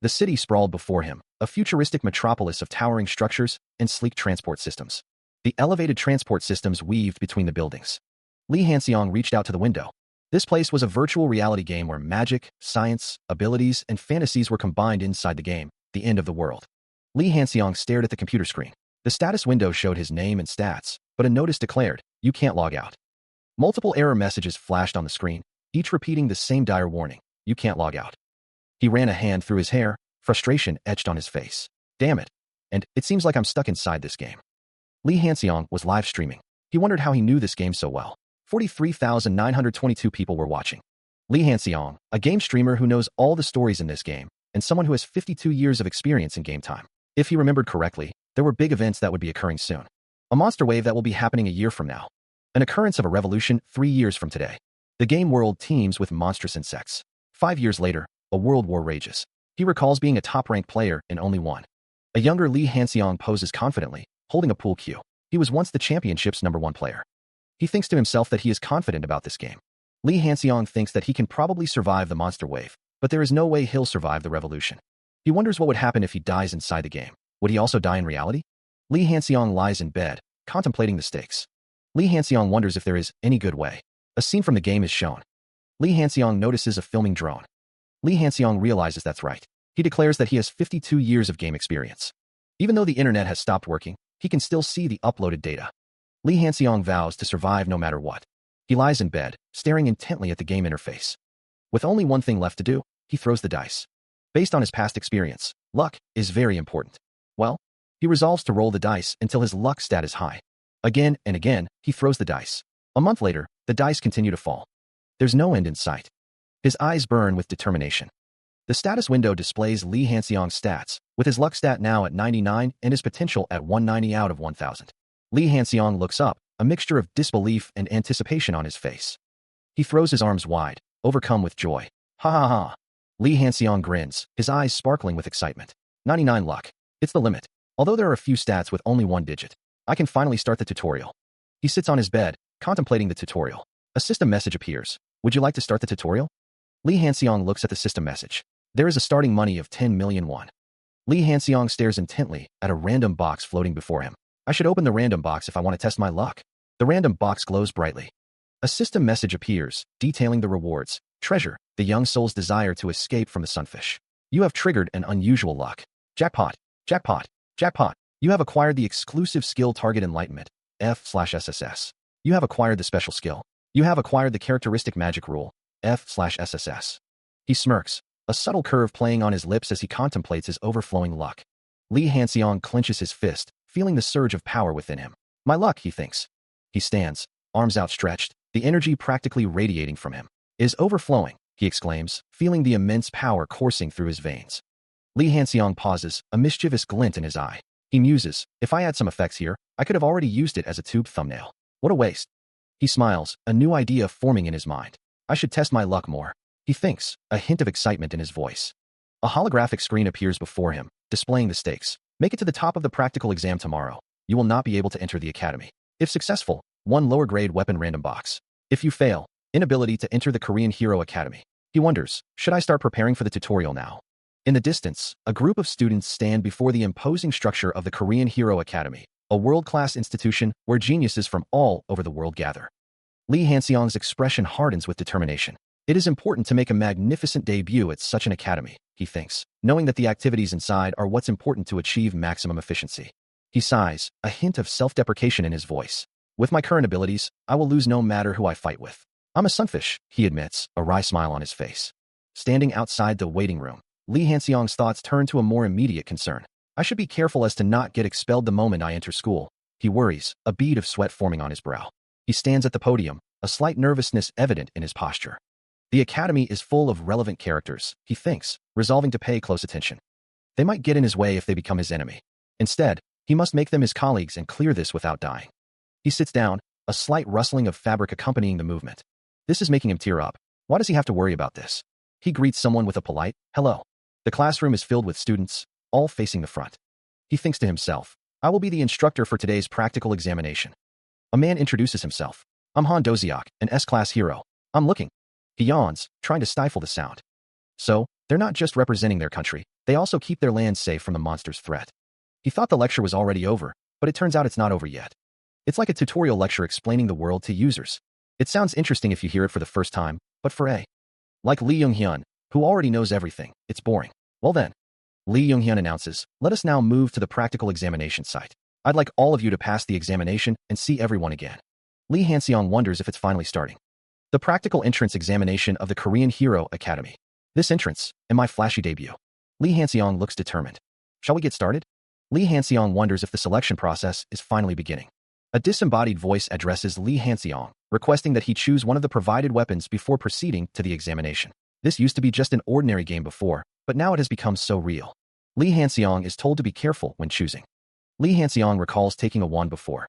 The city sprawled before him, a futuristic metropolis of towering structures and sleek transport systems. The elevated transport systems weaved between the buildings. Lee Hanseong reached out to the window. This place was a virtual reality game where magic, science, abilities, and fantasies were combined inside the game, the end of the world. Lee Hanseong stared at the computer screen. The status window showed his name and stats, but a notice declared, "You can't log out." Multiple error messages flashed on the screen, each repeating the same dire warning, "You can't log out." He ran a hand through his hair, frustration etched on his face. Damn it. And it seems like I'm stuck inside this game. Lee Hanseong was live streaming. He wondered how he knew this game so well. 43,922 people were watching. Lee Hanseong, a game streamer who knows all the stories in this game, and someone who has 52 years of experience in game time. If he remembered correctly, there were big events that would be occurring soon. A monster wave that will be happening a year from now. An occurrence of a revolution 3 years from today. The game world teems with monstrous insects. 5 years later, a world war rages. He recalls being a top-ranked player in only one. A younger Lee Hanseong poses confidently, holding a pool cue. He was once the championship's #1 player. He thinks to himself that he is confident about this game. Lee Hanseong thinks that he can probably survive the monster wave, but there is no way he'll survive the revolution. He wonders what would happen if he dies inside the game. Would he also die in reality? Lee Hanseong lies in bed, contemplating the stakes. Lee Hanseong wonders if there is any good way. A scene from the game is shown. Lee Hanseong notices a filming drone. Lee Hanseong realizes that's right. He declares that he has 52 years of game experience. Even though the internet has stopped working, he can still see the uploaded data. Lee Hanseong vows to survive no matter what. He lies in bed, staring intently at the game interface. With only one thing left to do, he throws the dice. Based on his past experience, luck is very important. Well, he resolves to roll the dice until his luck stat is high. Again and again, he throws the dice. A month later, the dice continue to fall. There's no end in sight. His eyes burn with determination. The status window displays Lee Hanseong's stats, with his luck stat now at 99 and his potential at 190 out of 1,000. Lee Hanseong looks up, a mixture of disbelief and anticipation on his face. He throws his arms wide, overcome with joy. Ha ha ha. Lee Hanseong grins, his eyes sparkling with excitement. 99 luck. It's the limit. Although there are a few stats with only one digit, I can finally start the tutorial. He sits on his bed, contemplating the tutorial. A system message appears. Would you like to start the tutorial? Lee Hanseong looks at the system message. There is a starting money of 10 million won. Lee Hanseong stares intently at a random box floating before him. I should open the random box if I want to test my luck. The random box glows brightly. A system message appears, detailing the rewards. Treasure, the young soul's desire to escape from the sunfish. You have triggered an unusual luck. Jackpot, jackpot, jackpot. You have acquired the exclusive skill Target Enlightenment, F/SSS. You have acquired the special skill. You have acquired the characteristic magic rule, F/SSS. He smirks, a subtle curve playing on his lips as he contemplates his overflowing luck. Lee Hanseong clenches his fist, feeling the surge of power within him. My luck, he thinks. He stands, arms outstretched, the energy practically radiating from him. Is overflowing, he exclaims, feeling the immense power coursing through his veins. Lee Hanseong pauses, a mischievous glint in his eye. He muses, if I add some effects here, I could have already used it as a tube thumbnail. What a waste. He smiles, a new idea forming in his mind. I should test my luck more. He thinks, a hint of excitement in his voice. A holographic screen appears before him, displaying the stakes. Make it to the top of the practical exam tomorrow. You will not be able to enter the academy. If successful, 1 lower grade weapon random box. If you fail, inability to enter the Korean Hero Academy. He wonders, should I start preparing for the tutorial now? In the distance, a group of students stand before the imposing structure of the Korean Hero Academy, a world-class institution where geniuses from all over the world gather. Lee Hanseong's expression hardens with determination. It is important to make a magnificent debut at such an academy, he thinks, knowing that the activities inside are what's important to achieve maximum efficiency. He sighs, a hint of self-deprecation in his voice. With my current abilities, I will lose no matter who I fight with. I'm a sunfish, he admits, a wry smile on his face. Standing outside the waiting room, Lee Hanseong's thoughts turn to a more immediate concern. I should be careful as to not get expelled the moment I enter school. He worries, a bead of sweat forming on his brow. He stands at the podium, a slight nervousness evident in his posture. The academy is full of relevant characters, he thinks, resolving to pay close attention. They might get in his way if they become his enemy. Instead, he must make them his colleagues and clear this without dying. He sits down, a slight rustling of fabric accompanying the movement. This is making him tear up. Why does he have to worry about this? He greets someone with a polite, hello. The classroom is filled with students, all facing the front. He thinks to himself, I will be the instructor for today's practical examination. A man introduces himself. I'm Han Doziak, an S-class hero. I'm looking. He yawns, trying to stifle the sound. So, they're not just representing their country, They also keep their land safe from the monster's threat. He thought the lecture was already over, but it turns out it's not over yet. It's like a tutorial lecture explaining the world to users. It sounds interesting if you hear it for the first time, but for like Lee Young-hyun, who already knows everything, it's boring. Well then, Lee Young-hyun announces, let us now move to the practical examination site. I'd like all of you to pass the examination and see everyone again. Lee Han-seong wonders if it's finally starting. The practical entrance examination of the Korean Hero Academy. This entrance, and my flashy debut. Lee Han-seong looks determined. Shall we get started? Lee Han-seong wonders if the selection process is finally beginning. A disembodied voice addresses Lee Han-seong, requesting that he choose one of the provided weapons before proceeding to the examination. This used to be just an ordinary game before, but now it has become so real. Lee Han-seong is told to be careful when choosing. Lee Han-seong recalls taking a wand before.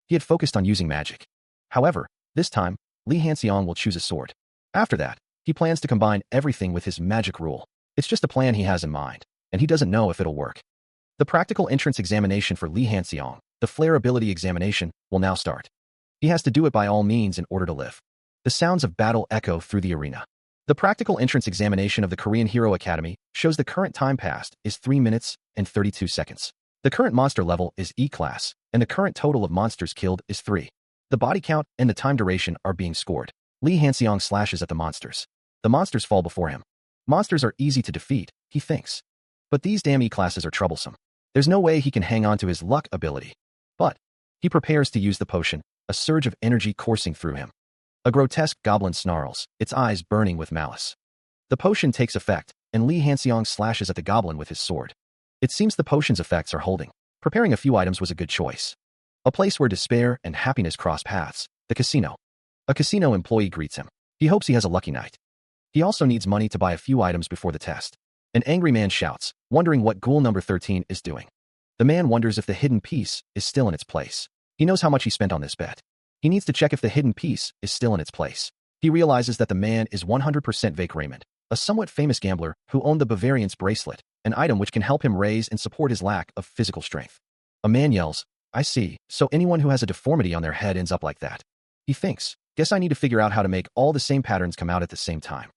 He had focused on using magic. However, this time, Lee Han-seong will choose a sword. After that, he plans to combine everything with his magic rule. It's just a plan he has in mind, and he doesn't know if it'll work. The practical entrance examination for Lee Han-seong, the flare ability examination, will now start. He has to do it by all means in order to live. The sounds of battle echo through the arena. The practical entrance examination of the Korean Hero Academy shows the current time passed is 3 minutes and 32 seconds. The current monster level is E-class, and the current total of monsters killed is 3. The body count and the time duration are being scored. Lee Han-seong slashes at the monsters. The monsters fall before him. Monsters are easy to defeat, he thinks. But these damn E-classes are troublesome. There's no way he can hang on to his luck ability. But he prepares to use the potion, a surge of energy coursing through him. A grotesque goblin snarls, its eyes burning with malice. The potion takes effect, and Lee Han-seong slashes at the goblin with his sword. It seems the potion's effects are holding. Preparing a few items was a good choice. A place where despair and happiness cross paths, the casino. A casino employee greets him. He hopes he has a lucky night. He also needs money to buy a few items before the test. An angry man shouts, wondering what ghoul number 13 is doing. The man wonders if the hidden piece is still in its place. He knows how much he spent on this bet. He needs to check if the hidden piece is still in its place. He realizes that the man is 100% Vake Raymond, a somewhat famous gambler who owned the Bavarian's bracelet, an item which can help him raise and support his lack of physical strength. A man yells, I see, so anyone who has a deformity on their head ends up like that. He thinks, guess I need to figure out how to make all the same patterns come out at the same time.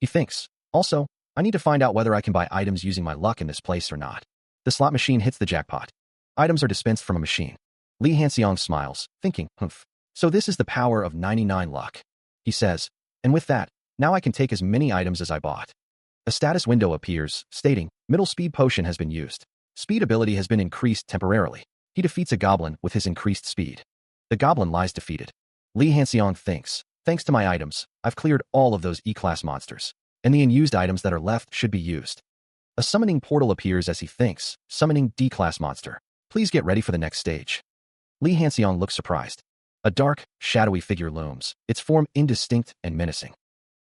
He thinks, also, I need to find out whether I can buy items using my luck in this place or not. The slot machine hits the jackpot. Items are dispensed from a machine. Lee Han-seong smiles, thinking, humph. So this is the power of 99 luck. He says, and with that, now I can take as many items as I bought. A status window appears, stating, middle speed potion has been used. Speed ability has been increased temporarily. He defeats a goblin with his increased speed. The goblin lies defeated. Lee Han-seong thinks, thanks to my items, I've cleared all of those E-class monsters, and the unused items that are left should be used. A summoning portal appears as he thinks, summoning D-class monster. Please get ready for the next stage. Lee Han-seong looks surprised. A dark, shadowy figure looms, its form indistinct and menacing.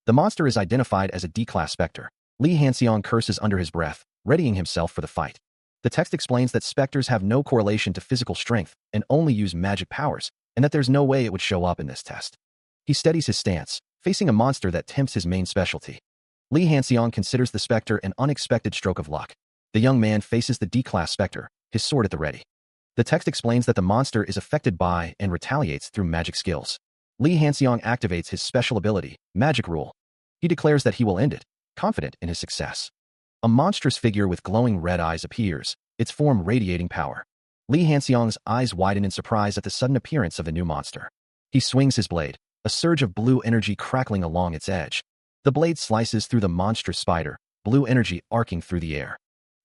The monster is identified as a D-class specter. Lee Han-seong curses under his breath, readying himself for the fight. The text explains that specters have no correlation to physical strength and only use magic powers, and that there's no way it would show up in this test. He steadies his stance, facing a monster that tempts his main specialty. Lee Han-seong considers the specter an unexpected stroke of luck. The young man faces the D-class specter, his sword at the ready. The text explains that the monster is affected by and retaliates through magic skills. Lee Han-seong activates his special ability, Magic Rule. He declares that he will end it, confident in his success. A monstrous figure with glowing red eyes appears, its form radiating power. Lee Han-seong's eyes widen in surprise at the sudden appearance of the new monster. He swings his blade, a surge of blue energy crackling along its edge. The blade slices through the monstrous spider, blue energy arcing through the air.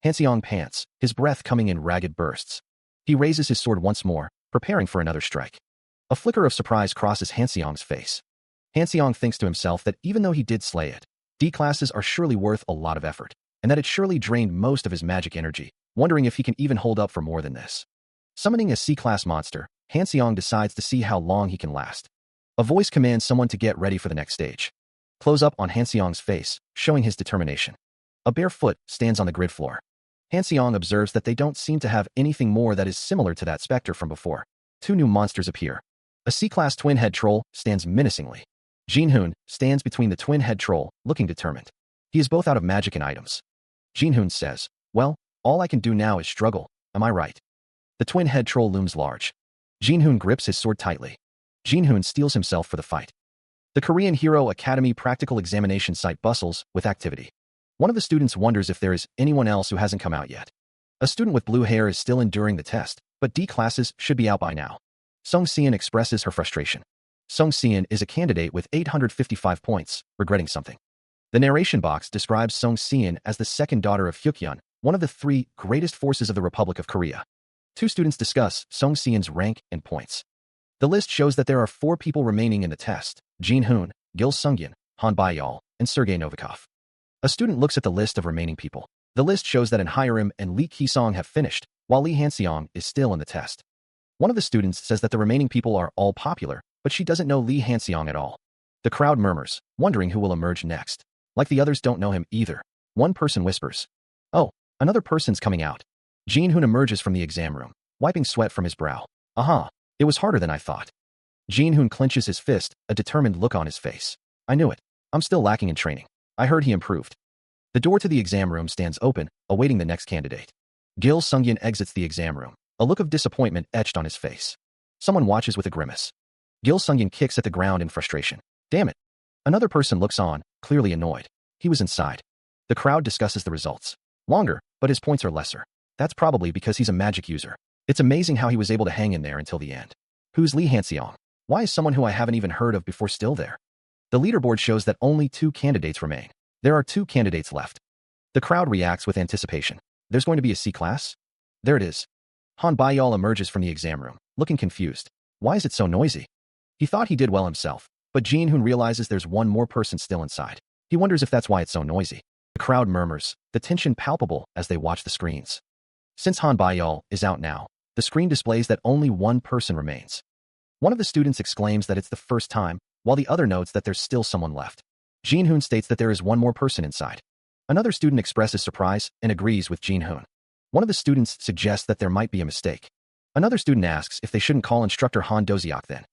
Han-seong pants, his breath coming in ragged bursts. He raises his sword once more, preparing for another strike. A flicker of surprise crosses Han-seong's face. Han-seong thinks to himself that even though he did slay it, D-classes are surely worth a lot of effort, and that it surely drained most of his magic energy, wondering if he can even hold up for more than this. Summoning a C-class monster, Han-seong decides to see how long he can last. A voice commands someone to get ready for the next stage. Close up on Han-seong's face, showing his determination. A bare foot stands on the grid floor. Han-seong observes that they don't seem to have anything more that is similar to that specter from before. 2 new monsters appear. A C-class twin-head troll stands menacingly. Jin-hoon stands between the twin-head troll, looking determined. He is both out of magic and items. Jin-hoon says, well, all I can do now is struggle, am I right? The twin-head troll looms large. Jin-hoon grips his sword tightly. Jin-hoon steels himself for the fight. The Korean Hero Academy practical examination site bustles with activity. One of the students wonders if there is anyone else who hasn't come out yet. A student with blue hair is still enduring the test, but D classes should be out by now. Song Seon expresses her frustration. Song Seon is a candidate with 855 points, regretting something. The narration box describes Song Seon as the second daughter of Hyukhyun, one of the three greatest forces of the Republic of Korea. Two students discuss Song Seon's rank and points. The list shows that there are 4 people remaining in the test: Jin Hoon, Gil Sungyeon, Han Bayal, and Sergei Novikov. A student looks at the list of remaining people. The list shows that In Hyerim and Lee Ki-song have finished, while Lee Han-seong is still in the test. One of the students says that the remaining people are all popular, but she doesn't know Lee Han-seong at all. The crowd murmurs, wondering who will emerge next. Like the others don't know him either. One person whispers, "Oh, another person's coming out." Jin Hoon emerges from the exam room, wiping sweat from his brow. "Aha, it was harder than I thought." Jin Hoon clenches his fist, a determined look on his face. "I knew it. I'm still lacking in training. I heard he improved." The door to the exam room stands open, awaiting the next candidate. Gil Sungyeon exits the exam room, a look of disappointment etched on his face. Someone watches with a grimace. Gil Sungyeon kicks at the ground in frustration. "Damn it." Another person looks on, clearly annoyed. He was inside. The crowd discusses the results. Longer, but his points are lesser. That's probably because he's a magic user. It's amazing how he was able to hang in there until the end. Who's Lee Han-seong? Why is someone who I haven't even heard of before still there? The leaderboard shows that only 2 candidates remain. There are 2 candidates left. The crowd reacts with anticipation. There's going to be a C class? There it is. Han Bayal emerges from the exam room, looking confused. Why is it so noisy? He thought he did well himself, but Jin Hoon realizes there's one more person still inside. He wonders if that's why it's so noisy. The crowd murmurs, the tension palpable as they watch the screens. Since Han Bayal is out now, the screen displays that only one person remains. One of the students exclaims that it's the first time, while the other notes that there's still someone left. Jin Hoon states that there is one more person inside. Another student expresses surprise and agrees with Jin Hoon. One of the students suggests that there might be a mistake. Another student asks if they shouldn't call instructor Han Doziak then.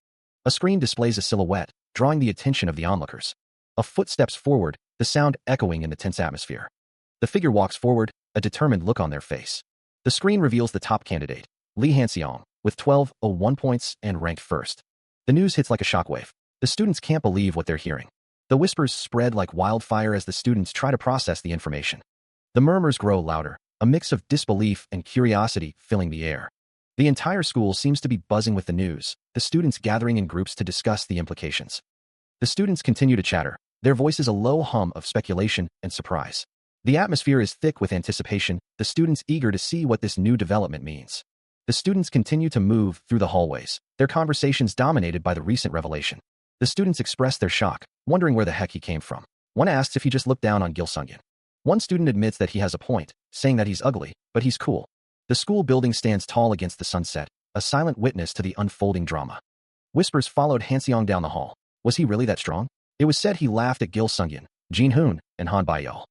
A screen displays a silhouette, drawing the attention of the onlookers. A foot steps forward, the sound echoing in the tense atmosphere. The figure walks forward, a determined look on their face. The screen reveals the top candidate, Lee Han-seong, with 1201 points and ranked first. The news hits like a shockwave. The students can't believe what they're hearing. The whispers spread like wildfire as the students try to process the information. The murmurs grow louder, a mix of disbelief and curiosity filling the air. The entire school seems to be buzzing with the news, the students gathering in groups to discuss the implications. The students continue to chatter, their voices a low hum of speculation and surprise. The atmosphere is thick with anticipation, the students eager to see what this new development means. The students continue to move through the hallways, their conversations dominated by the recent revelation. The students express their shock, wondering where the heck he came from. One asks if he just looked down on Gil Sungyeon. One student admits that he has a point, saying that he's ugly, but he's cool. The school building stands tall against the sunset, a silent witness to the unfolding drama. Whispers followed Han-seong down the hall. Was he really that strong? It was said he laughed at Gil Sungyeon, Jin Hoon, and Han Bayal.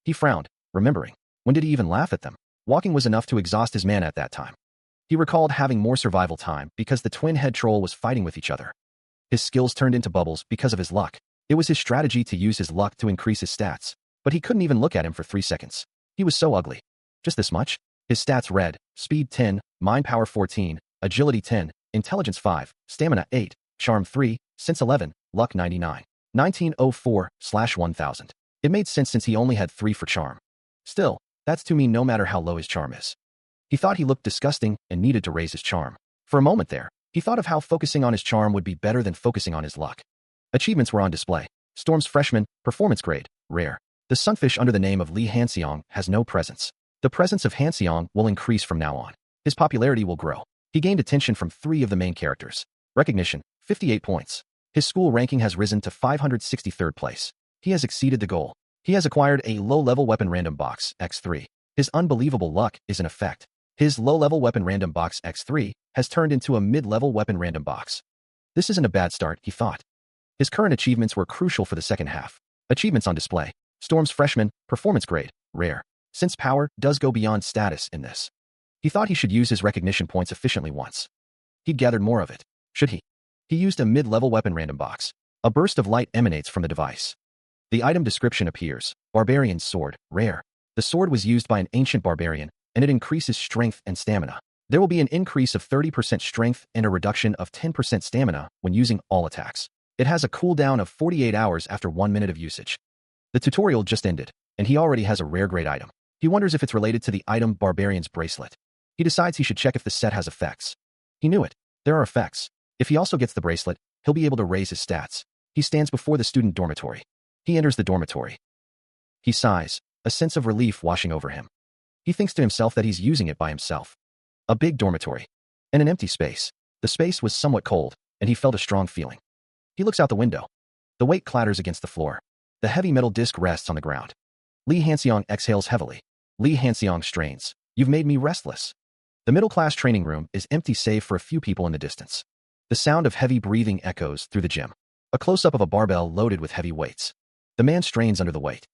He frowned, remembering. When did he even laugh at them? Walking was enough to exhaust his mana at that time. He recalled having more survival time because the twin head troll was fighting with each other. His skills turned into bubbles because of his luck. It was his strategy to use his luck to increase his stats, but he couldn't even look at him for 3 seconds. He was so ugly. Just this much? His stats read, Speed 10, Mind Power 14, Agility 10, Intelligence 5, Stamina 8, Charm 3, Sense 11, Luck 99. 1904/1000. It made sense since he only had 3 for Charm. Still, that's to me no matter how low his Charm is. He thought he looked disgusting and needed to raise his Charm. For a moment there, he thought of how focusing on his Charm would be better than focusing on his luck. Achievements were on display. Storm's Freshman, Performance Grade, Rare. The sunfish under the name of Lee Han-seong has no presence. The presence of Han-seong will increase from now on. His popularity will grow. He gained attention from 3 of the main characters. Recognition, 58 points. His school ranking has risen to 563rd place. He has exceeded the goal. He has acquired a low-level weapon random box, X3. His unbelievable luck is in effect. His low-level weapon random box, X3, has turned into a mid-level weapon random box. This isn't a bad start, he thought. His current achievements were crucial for the second half. Achievements on display. Storm's Freshman, Performance Grade, Rare. Since power does go beyond status in this. He thought he should use his recognition points efficiently once. He'd gathered more of it. Should he? He used a mid-level weapon random box. A burst of light emanates from the device. The item description appears. Barbarian's Sword, Rare. The sword was used by an ancient barbarian, and it increases strength and stamina. There will be an increase of 30% strength and a reduction of 10% stamina when using all attacks. It has a cooldown of 48 hours after 1 minute of usage. The tutorial just ended. and he already has a rare great item. He wonders if it's related to the item Barbarian's Bracelet. He decides he should check if the set has effects. He knew it. There are effects. If he also gets the bracelet, he'll be able to raise his stats. He stands before the student dormitory. He enters the dormitory. He sighs, a sense of relief washing over him. He thinks to himself that he's using it by himself. A big dormitory. And an empty space. The space was somewhat cold, and he felt a strong feeling. He looks out the window. The weight clatters against the floor. The heavy metal disc rests on the ground. Lee Hanseong exhales heavily. Lee Hanseong strains. You've made me restless. The middle-class training room is empty save for a few people in the distance. The sound of heavy breathing echoes through the gym. A close-up of a barbell loaded with heavy weights. The man strains under the weight.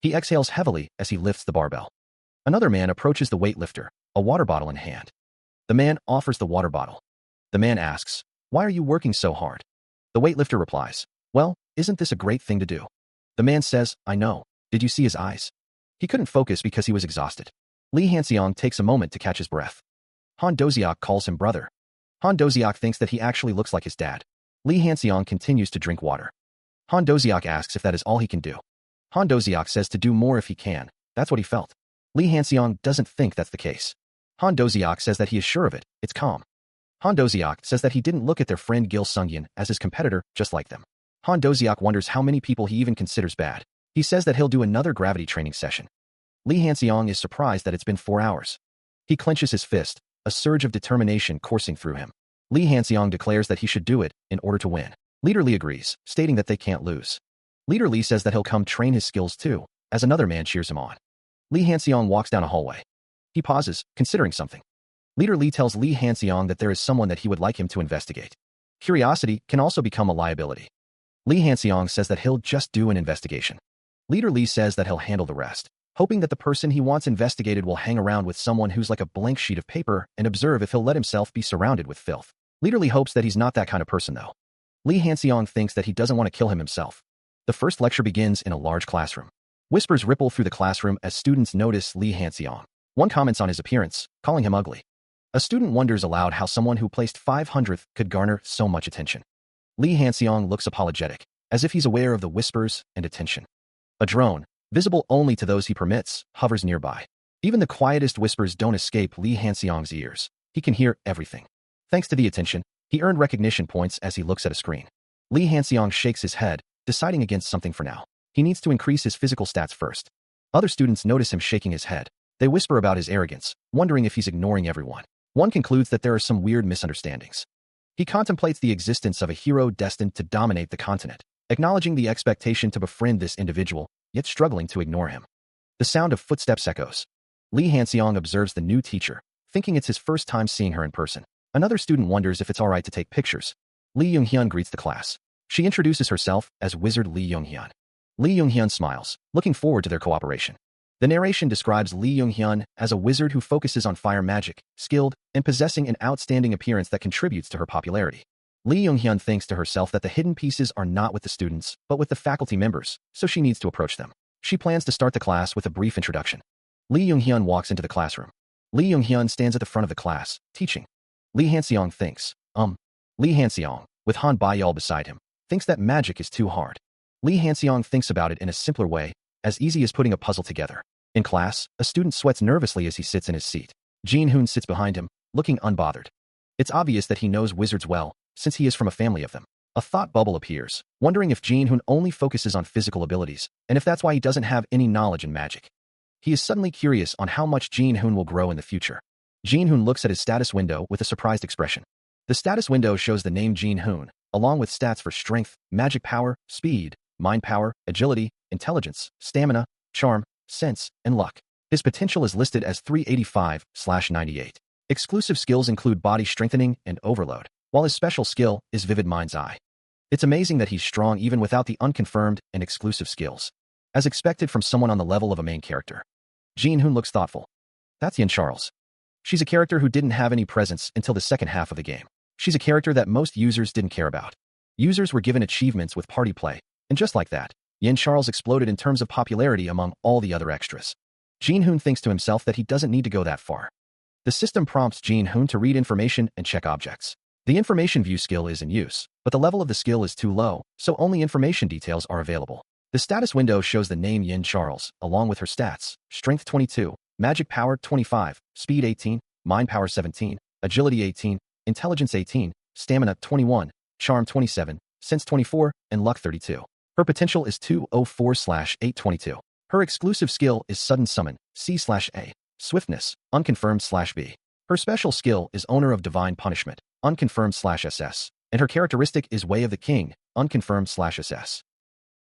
He exhales heavily as he lifts the barbell. Another man approaches the weightlifter, a water bottle in hand. The man offers the water bottle. The man asks, "Why are you working so hard?" The weightlifter replies, "Well, isn't this a great thing to do?" The man says, "I know. Did you see his eyes?" He couldn't focus because he was exhausted. Lee Hanseong takes a moment to catch his breath. Han Doziak calls him brother. Han Doziak thinks that he actually looks like his dad. Lee Hanseong continues to drink water. Han Doziak asks if that is all he can do. Han Doziak says to do more if he can. That's what he felt. Lee Hanseong doesn't think that's the case. Han Doziak says that he is sure of it. It's calm. Han Doziak says that he didn't look at their friend Gil Sungyeon as his competitor, just like them. Han Doziak wonders how many people he even considers bad. He says that he'll do another gravity training session. Lee Hanseong is surprised that it's been 4 hours. He clenches his fist, a surge of determination coursing through him. Lee Hanseong declares that he should do it in order to win. Leader Lee agrees, stating that they can't lose. Leader Lee says that he'll come train his skills too, as another man cheers him on. Lee Hanseong walks down a hallway. He pauses, considering something. Leader Lee tells Lee Hanseong that there is someone that he would like him to investigate. Curiosity can also become a liability. Lee Hanseong says that he'll just do an investigation. Leader Lee says that he'll handle the rest, hoping that the person he wants investigated will hang around with someone who's like a blank sheet of paper and observe if he'll let himself be surrounded with filth. Leader Lee hopes that he's not that kind of person though. Lee Hanseong thinks that he doesn't want to kill him himself. The first lecture begins in a large classroom. Whispers ripple through the classroom as students notice Lee Hanseong. One comments on his appearance, calling him ugly. A student wonders aloud how someone who placed 500th could garner so much attention. Lee Hanseong looks apologetic, as if he's aware of the whispers and attention. A drone, visible only to those he permits, hovers nearby. Even the quietest whispers don't escape Lee Hanseong's ears. He can hear everything. Thanks to the attention, he earned recognition points as he looks at a screen. Lee Hanseong shakes his head, deciding against something for now. He needs to increase his physical stats first. Other students notice him shaking his head. They whisper about his arrogance, wondering if he's ignoring everyone. One concludes that there are some weird misunderstandings. He contemplates the existence of a hero destined to dominate the continent, acknowledging the expectation to befriend this individual, yet struggling to ignore him. The sound of footsteps echoes. Lee Hanseong observes the new teacher, thinking it's his first time seeing her in person. Another student wonders if it's alright to take pictures. Lee Younghyun greets the class. She introduces herself as Wizard Lee Younghyun. Lee Younghyun smiles, looking forward to their cooperation. The narration describes Lee Younghyun as a wizard who focuses on fire magic, skilled, and possessing an outstanding appearance that contributes to her popularity. Lee Younghyun thinks to herself that the hidden pieces are not with the students, but with the faculty members, so she needs to approach them. She plans to start the class with a brief introduction. Lee Younghyun walks into the classroom. Lee Younghyun stands at the front of the class, teaching. Lee Hanseong thinks, Lee Hanseong, with Han Bayul beside him, thinks that magic is too hard. Lee Hanseong thinks about it in a simpler way, as easy as putting a puzzle together. In class, a student sweats nervously as he sits in his seat. Jin-hoon sits behind him, looking unbothered. It's obvious that he knows wizards well, since he is from a family of them. A thought bubble appears, wondering if Jin-hoon only focuses on physical abilities, and if that's why he doesn't have any knowledge in magic. He is suddenly curious on how much Jin-hoon will grow in the future. Jin-hoon looks at his status window with a surprised expression. The status window shows the name Jin-hoon, along with stats for strength, magic power, speed, mind power, agility, intelligence, stamina, charm, sense, and luck. His potential is listed as 385/98. Exclusive skills include body strengthening and overload, while his special skill is vivid mind's eye. It's amazing that he's strong even without the unconfirmed and exclusive skills, as expected from someone on the level of a main character. Jin-hoon looks thoughtful. That's Yen Charles. She's a character who didn't have any presence until the second half of the game. She's a character that most users didn't care about. Users were given achievements with party play, and just like that, Yen Charles exploded in terms of popularity among all the other extras. Jin-hoon thinks to himself that he doesn't need to go that far. The system prompts Jin-hoon to read information and check objects. The information view skill is in use, but the level of the skill is too low, so only information details are available. The status window shows the name Yin Charles, along with her stats: Strength 22, Magic Power 25, Speed 18, Mind Power 17, Agility 18, Intelligence 18, Stamina 21, Charm 27, Sense 24, and Luck 32. Her potential is 204/822. Her exclusive skill is Sudden Summon, C/A. Swiftness, unconfirmed/B. Her special skill is Owner of Divine Punishment, unconfirmed/SS. And her characteristic is Way of the King, unconfirmed/SS.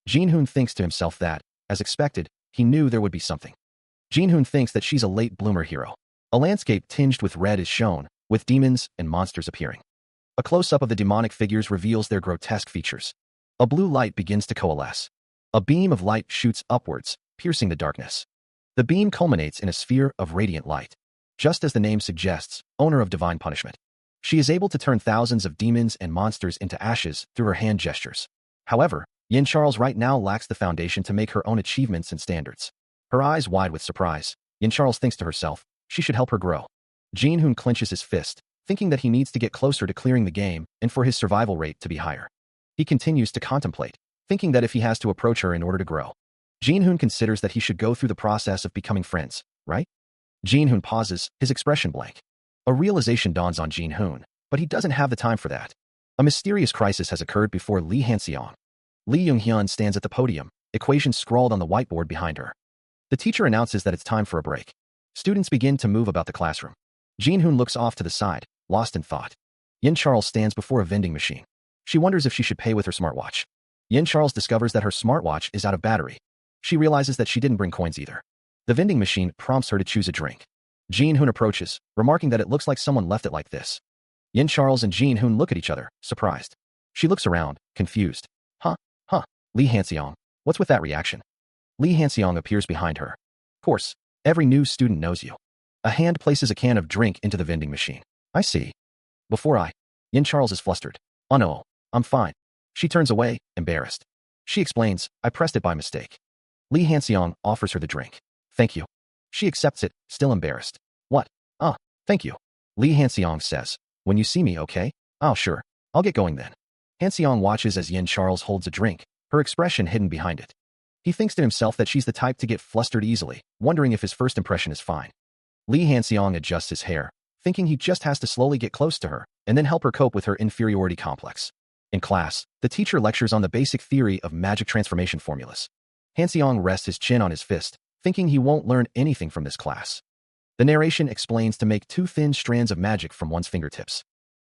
Jin-hoon thinks to himself that, as expected, he knew there would be something. Jin-hoon thinks that she's a late bloomer hero. A landscape tinged with red is shown, with demons and monsters appearing. A close-up of the demonic figures reveals their grotesque features. A blue light begins to coalesce. A beam of light shoots upwards, piercing the darkness. The beam culminates in a sphere of radiant light. Just as the name suggests, Owner of Divine Punishment. She is able to turn thousands of demons and monsters into ashes through her hand gestures. However, Yin Charles right now lacks the foundation to make her own achievements and standards. Her eyes wide with surprise, Yin Charles thinks to herself, she should help her grow. Jin-hoon clenches his fist, thinking that he needs to get closer to clearing the game and for his survival rate to be higher. He continues to contemplate, thinking that if he has to approach her in order to grow. Jin-hoon considers that he should go through the process of becoming friends, right? Jin-hoon pauses, his expression blank. A realization dawns on Jin-hoon, but he doesn't have the time for that. A mysterious crisis has occurred before Lee Han-seong. Lee Young-hyun stands at the podium, equations scrawled on the whiteboard behind her. The teacher announces that it's time for a break. Students begin to move about the classroom. Jin-hoon looks off to the side, lost in thought. Yin Charles stands before a vending machine. She wonders if she should pay with her smartwatch. Yin Charles discovers that her smartwatch is out of battery. She realizes that she didn't bring coins either. The vending machine prompts her to choose a drink. Jin-hoon approaches, remarking that it looks like someone left it like this. Yin Charles and Jin-hoon look at each other, surprised. She looks around, confused. Huh, Lee Han-seong, what's with that reaction? Lee Han-seong appears behind her. Of course, every new student knows you. A hand places a can of drink into the vending machine. I see. Yin Charles is flustered. Oh no, I'm fine. She turns away, embarrassed. She explains, I pressed it by mistake. Lee Han-seong offers her the drink. Thank you. She accepts it, still embarrassed. What? Thank you. Lee Han-seong says, when you see me, okay? Oh, sure. I'll get going then. Han-seong watches as Yin Charles holds a drink, her expression hidden behind it. He thinks to himself that she's the type to get flustered easily, wondering if his first impression is fine. Lee Han-seong adjusts his hair, thinking he just has to slowly get close to her, and then help her cope with her inferiority complex. In class, the teacher lectures on the basic theory of magic transformation formulas. Han-seong rests his chin on his fist, thinking he won't learn anything from this class. The narration explains to make 2 thin strands of magic from one's fingertips.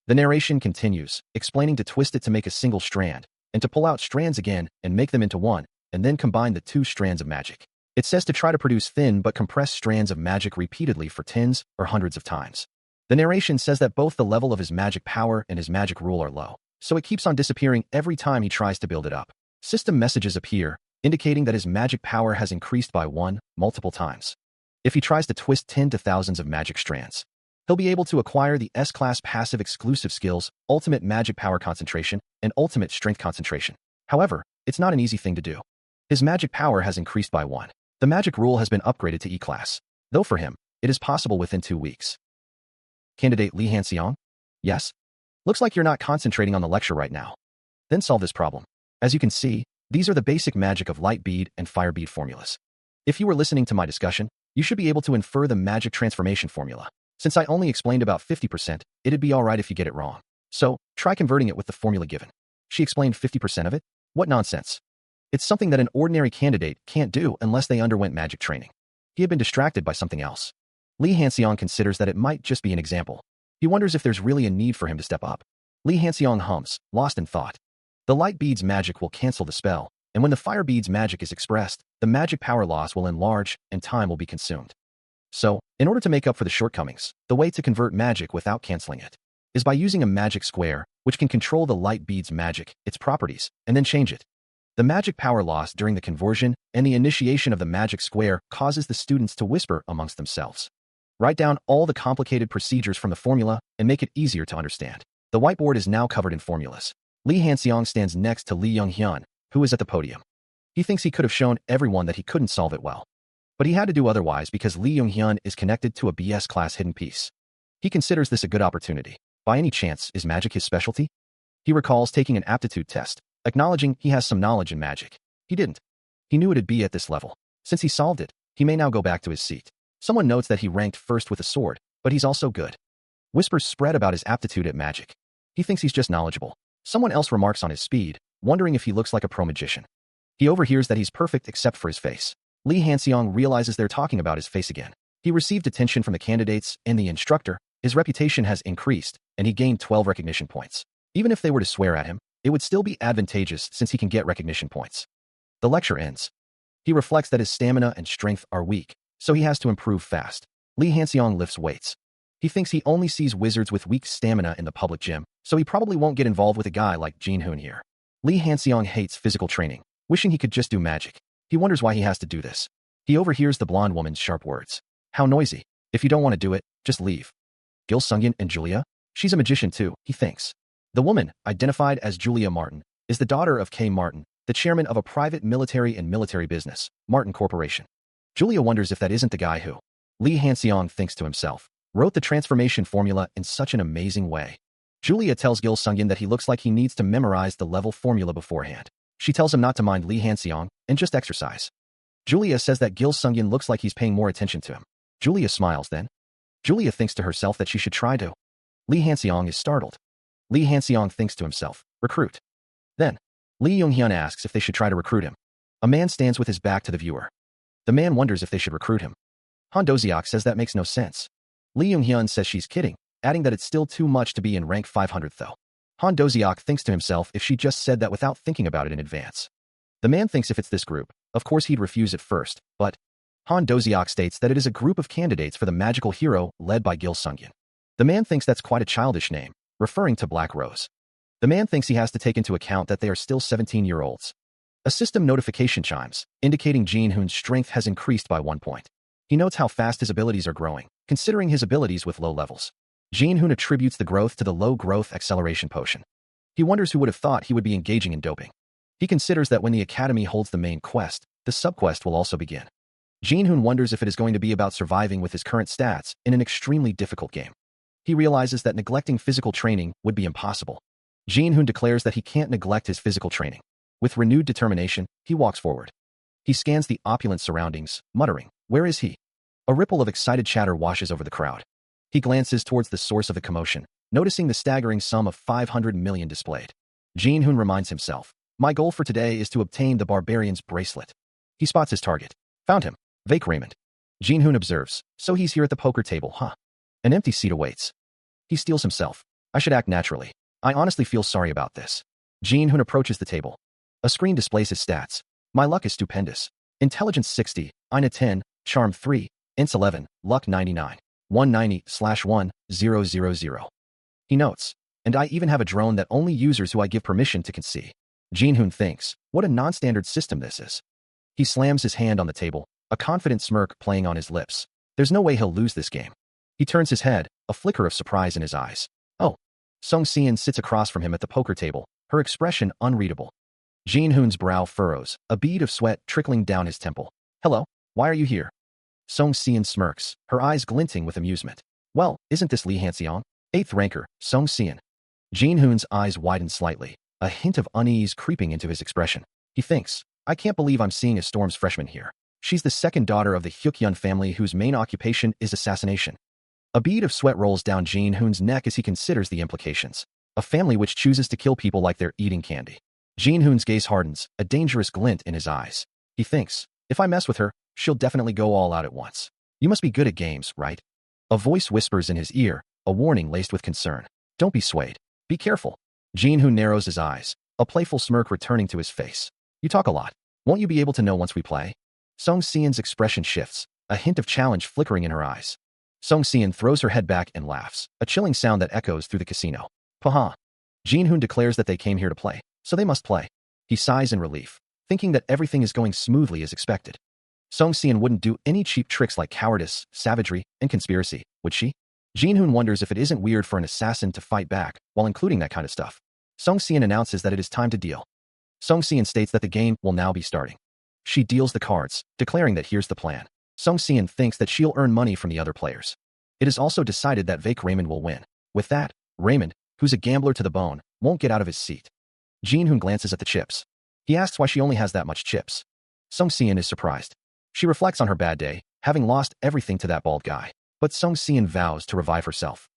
The narration continues, explaining to twist it to make a single strand, and to pull out strands again and make them into one, and then combine the 2 strands of magic. It says to try to produce thin but compressed strands of magic repeatedly for tens or hundreds of times. The narration says that both the level of his magic power and his magic rule are low, so it keeps on disappearing every time he tries to build it up. System messages appear, indicating that his magic power has increased by 1 multiple times. If he tries to twist 10 to thousands of magic strands, he'll be able to acquire the S-Class passive exclusive skills, Ultimate Magic Power Concentration, and Ultimate Strength Concentration. However, it's not an easy thing to do. His magic power has increased by 1. The magic rule has been upgraded to E-Class, though for him, it is possible within 2 weeks. Candidate Lee Han-seong? Yes? Looks like you're not concentrating on the lecture right now. Then solve this problem. As you can see, these are the basic magic of light bead and fire bead formulas. If you were listening to my discussion, you should be able to infer the magic transformation formula. Since I only explained about 50%, it'd be alright if you get it wrong. So, try converting it with the formula given. She explained 50% of it? What nonsense. It's something that an ordinary candidate can't do unless they underwent magic training. He had been distracted by something else. Lee Han-seong considers that it might just be an example. He wonders if there's really a need for him to step up. Lee Han-seong hums, lost in thought. The light bead's magic will cancel the spell, and when the fire bead's magic is expressed, the magic power loss will enlarge and time will be consumed. So, in order to make up for the shortcomings, the way to convert magic without canceling it is by using a magic square, which can control the light bead's magic, its properties, and then change it. The magic power loss during the conversion and the initiation of the magic square causes the students to whisper amongst themselves. Write down all the complicated procedures from the formula and make it easier to understand. The whiteboard is now covered in formulas. Lee Han-seong stands next to Lee Young-hyun, who is at the podium. He thinks he could have shown everyone that he couldn't solve it well. But he had to do otherwise because Lee Young-hyun is connected to a BS class hidden piece. He considers this a good opportunity. By any chance, is magic his specialty? He recalls taking an aptitude test, acknowledging he has some knowledge in magic. He didn't. He knew it'd be at this level. Since he solved it, he may now go back to his seat. Someone notes that he ranked first with a sword, but he's also good. Whispers spread about his aptitude at magic. He thinks he's just knowledgeable. Someone else remarks on his speed, wondering if he looks like a pro-magician. He overhears that he's perfect except for his face. Lee Hanseong realizes they're talking about his face again. He received attention from the candidates and the instructor. His reputation has increased, and he gained 12 recognition points. Even if they were to swear at him, it would still be advantageous since he can get recognition points. The lecture ends. He reflects that his stamina and strength are weak, so he has to improve fast. Lee Hanseong lifts weights. He thinks he only sees wizards with weak stamina in the public gym, so he probably won't get involved with a guy like Jin-hoon here. Lee Hanseong hates physical training, wishing he could just do magic. He wonders why he has to do this. He overhears the blonde woman's sharp words. How noisy. If you don't want to do it, just leave. Gil Sungyeon and Julia? She's a magician too, he thinks. The woman, identified as Julia Martin, is the daughter of K. Martin, the chairman of a private military business, Martin Corporation. Julia wonders if that isn't the guy who, Lee Hanseong thinks to himself, wrote the transformation formula in such an amazing way. Julia tells Gil Sungyeon that he looks like he needs to memorize the level formula beforehand. She tells him not to mind Lee Hanseong and just exercise. Julia says that Gil Sungyeon looks like he's paying more attention to him. Julia smiles then. Julia thinks to herself that she should try to. Lee Hanseong is startled. Lee Hanseong thinks to himself, recruit. Then, Lee Young-hyun asks if they should try to recruit him. A man stands with his back to the viewer. The man wonders if they should recruit him. Han Do-seok says that makes no sense. Lee Young-hyun says she's kidding, adding that it's still too much to be in rank 500 though. Han Do-seok thinks to himself if she just said that without thinking about it in advance. The man thinks if it's this group, of course he'd refuse at first, but Han Do-seok states that it is a group of candidates for the magical hero led by Gil Sungyeon. The man thinks that's quite a childish name, referring to Black Rose. The man thinks he has to take into account that they are still 17-year-olds. A system notification chimes, indicating Jin-hoon's strength has increased by 1 point. He notes how fast his abilities are growing, considering his abilities with low levels. Jin-hoon attributes the growth to the low-growth acceleration potion. He wonders who would have thought he would be engaging in doping. He considers that when the academy holds the main quest, the sub-quest will also begin. Jin-hoon wonders if it is going to be about surviving with his current stats in an extremely difficult game. He realizes that neglecting physical training would be impossible. Jin-hoon declares that he can't neglect his physical training. With renewed determination, he walks forward. He scans the opulent surroundings, muttering, "Where is he?" A ripple of excited chatter washes over the crowd. He glances towards the source of the commotion, noticing the staggering sum of 500 million displayed. Jin-hoon reminds himself, "My goal for today is to obtain the barbarian's bracelet." He spots his target. Found him. Vake Raymond. Jin-hoon observes, "So he's here at the poker table, huh?" An empty seat awaits. He steels himself. "I should act naturally. I honestly feel sorry about this." Jin-hoon approaches the table. A screen displays his stats. "My luck is stupendous. Intelligence 60, INA 10, Charm 3, Ins 11, Luck 99, 190/1000. He notes, "And I even have a drone that only users who I give permission to can see." Jin-hoon thinks, what a non-standard system this is. He slams his hand on the table, a confident smirk playing on his lips. There's no way he'll lose this game. He turns his head, a flicker of surprise in his eyes. Oh. Sung Seon sits across from him at the poker table, her expression unreadable. Jin-hoon's brow furrows, a bead of sweat trickling down his temple. "Hello, why are you here?" Sung Seon smirks, her eyes glinting with amusement. "Well, isn't this Lee Hanseong? 8th ranker, Sung Seon." Jin-hoon's eyes widen slightly, a hint of unease creeping into his expression. He thinks, "I can't believe I'm seeing a Storm's freshman here. She's the second daughter of the Hyukyun family whose main occupation is assassination." A bead of sweat rolls down Jin-hoon's neck as he considers the implications. A family which chooses to kill people like they're eating candy. Jin-hoon's gaze hardens, a dangerous glint in his eyes. He thinks, if I mess with her, she'll definitely go all out at once. You must be good at games, right? A voice whispers in his ear, a warning laced with concern. Don't be swayed. Be careful. Jin-hoon narrows his eyes, a playful smirk returning to his face. You talk a lot. Won't you be able to know once we play? Sung Seon's expression shifts, a hint of challenge flickering in her eyes. Sung Seon throws her head back and laughs, a chilling sound that echoes through the casino. Paha. Jin-hoon declares that they came here to play, so they must play. He sighs in relief, thinking that everything is going smoothly as expected. Sung Seon wouldn't do any cheap tricks like cowardice, savagery, and conspiracy, would she? Jin-hoon wonders if it isn't weird for an assassin to fight back while including that kind of stuff. Sung Seon announces that it is time to deal. Sung Seon states that the game will now be starting. She deals the cards, declaring that here's the plan. Sung Seon thinks that she'll earn money from the other players. It is also decided that Vake Raymond will win. With that, Raymond, who's a gambler to the bone, won't get out of his seat. Jin-hoon glances at the chips. He asks why she only has that much chips. Song Xian is surprised. She reflects on her bad day, having lost everything to that bald guy. But Song Xian vows to revive herself.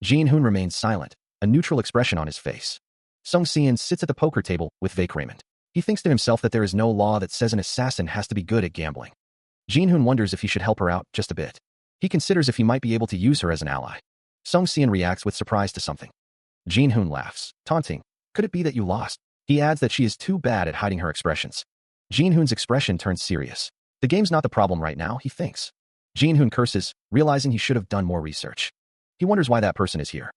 Jin Hoon remains silent, a neutral expression on his face. Song Xian sits at the poker table with Vake Raymond. He thinks to himself that there is no law that says an assassin has to be good at gambling. Jin Hoon wonders if he should help her out just a bit. He considers if he might be able to use her as an ally. Song Xian reacts with surprise to something. Jin Hoon laughs, taunting. Could it be that you lost? He adds that she is too bad at hiding her expressions. Jin Hoon's expression turns serious. The game's not the problem right now, he thinks. Jin Hoon curses, realizing he should have done more research. He wonders why that person is here.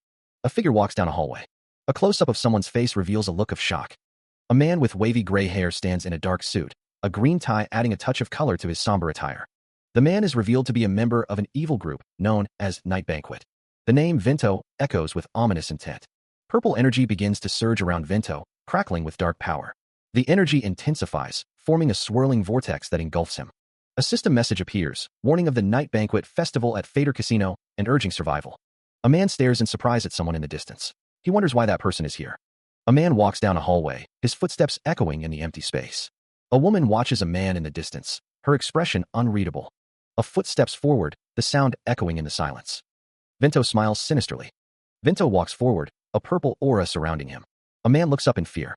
A figure walks down a hallway. A close-up of someone's face reveals a look of shock. A man with wavy gray hair stands in a dark suit, a green tie adding a touch of color to his somber attire. The man is revealed to be a member of an evil group known as Night Banquet. The name Vinto echoes with ominous intent. Purple energy begins to surge around Vinto, crackling with dark power. The energy intensifies, forming a swirling vortex that engulfs him. A system message appears, warning of the Night Banquet festival at Fader Casino and urging survival. A man stares in surprise at someone in the distance. He wonders why that person is here. A man walks down a hallway, his footsteps echoing in the empty space. A woman watches a man in the distance, her expression unreadable. A foot steps forward, the sound echoing in the silence. Vinto smiles sinisterly. Vinto walks forward, a purple aura surrounding him. A man looks up in fear.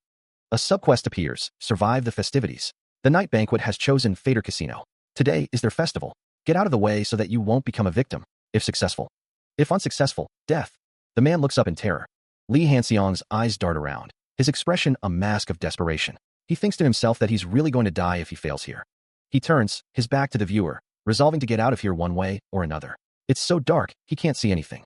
A subquest appears, survive the festivities. The Night Banquet has chosen Fader Casino. Today is their festival. Get out of the way so that you won't become a victim, if successful. If unsuccessful, death. The man looks up in terror. Li Hanxiang's eyes dart around, his expression a mask of desperation. He thinks to himself that he's really going to die if he fails here. He turns, his back to the viewer, resolving to get out of here one way or another. It's so dark, he can't see anything.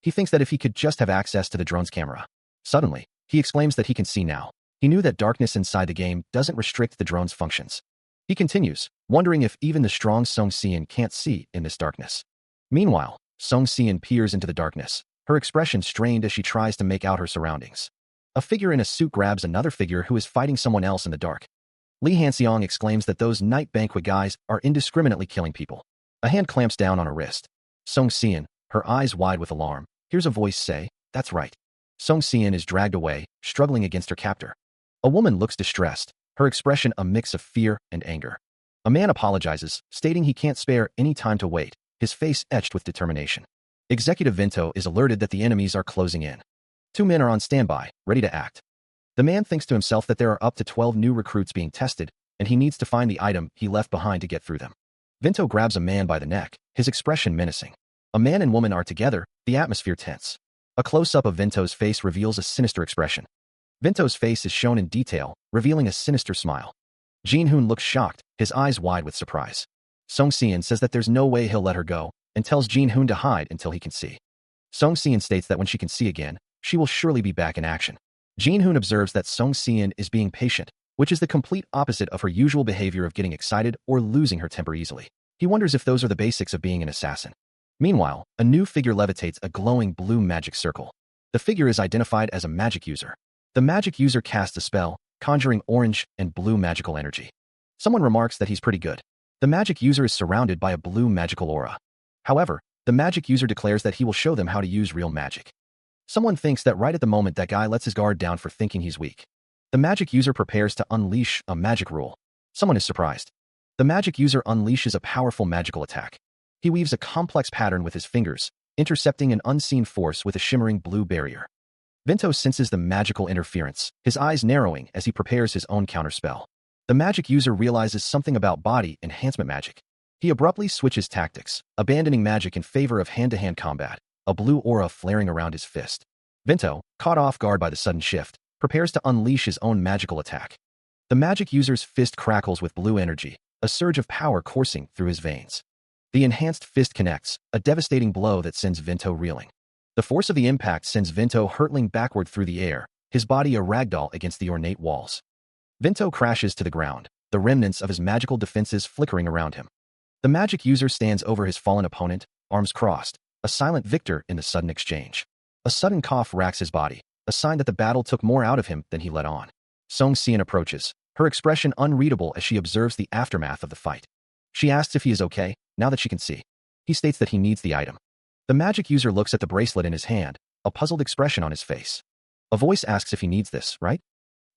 He thinks that if he could just have access to the drone's camera. Suddenly, he exclaims that he can see now. He knew that darkness inside the game doesn't restrict the drone's functions. He continues, wondering if even the strong Song Xian can't see in this darkness. Meanwhile, Song Xian peers into the darkness, her expression strained as she tries to make out her surroundings. A figure in a suit grabs another figure who is fighting someone else in the dark. Li Hanxiang exclaims that those Night Banquet guys are indiscriminately killing people. A hand clamps down on her wrist. Song Xian, her eyes wide with alarm, hears a voice say, "That's right." Song Xian is dragged away, struggling against her captor. A woman looks distressed, her expression a mix of fear and anger. A man apologizes, stating he can't spare any time to wait, his face etched with determination. Executive Vinto is alerted that the enemies are closing in. 2 men are on standby, ready to act. The man thinks to himself that there are up to 12 new recruits being tested, and he needs to find the item he left behind to get through them. Vinto grabs a man by the neck, his expression menacing. A man and woman are together, the atmosphere tense. A close-up of Vinto's face reveals a sinister expression. Vinto's face is shown in detail, revealing a sinister smile. Jin Hoon looks shocked, his eyes wide with surprise. Song Xian says that there's no way he'll let her go, and tells Jin Hoon to hide until he can see. Song Xian states that when she can see again, she will surely be back in action. Jin Hoon observes that Song Xian is being patient, which is the complete opposite of her usual behavior of getting excited or losing her temper easily. He wonders if those are the basics of being an assassin. Meanwhile, a new figure levitates a glowing blue magic circle. The figure is identified as a magic user. The magic user casts a spell, conjuring orange and blue magical energy. Someone remarks that he's pretty good. The magic user is surrounded by a blue magical aura. However, the magic user declares that he will show them how to use real magic. Someone thinks that right at the moment that guy lets his guard down for thinking he's weak. The magic user prepares to unleash a magic rule. Someone is surprised. The magic user unleashes a powerful magical attack. He weaves a complex pattern with his fingers, intercepting an unseen force with a shimmering blue barrier. Vinto senses the magical interference, his eyes narrowing as he prepares his own counterspell. The magic user realizes something about body enhancement magic. He abruptly switches tactics, abandoning magic in favor of hand-to-hand combat, a blue aura flaring around his fist. Vinto, caught off guard by the sudden shift, prepares to unleash his own magical attack. The magic user's fist crackles with blue energy, a surge of power coursing through his veins. The enhanced fist connects, a devastating blow that sends Vinto reeling. The force of the impact sends Vinto hurtling backward through the air, his body a ragdoll against the ornate walls. Vinto crashes to the ground, the remnants of his magical defenses flickering around him. The magic user stands over his fallen opponent, arms crossed, a silent victor in the sudden exchange. A sudden cough racks his body, a sign that the battle took more out of him than he let on. Song Xian approaches, her expression unreadable as she observes the aftermath of the fight. She asks if he is okay, now that she can see. He states that he needs the item. The magic user looks at the bracelet in his hand, a puzzled expression on his face. A voice asks if he needs this, right?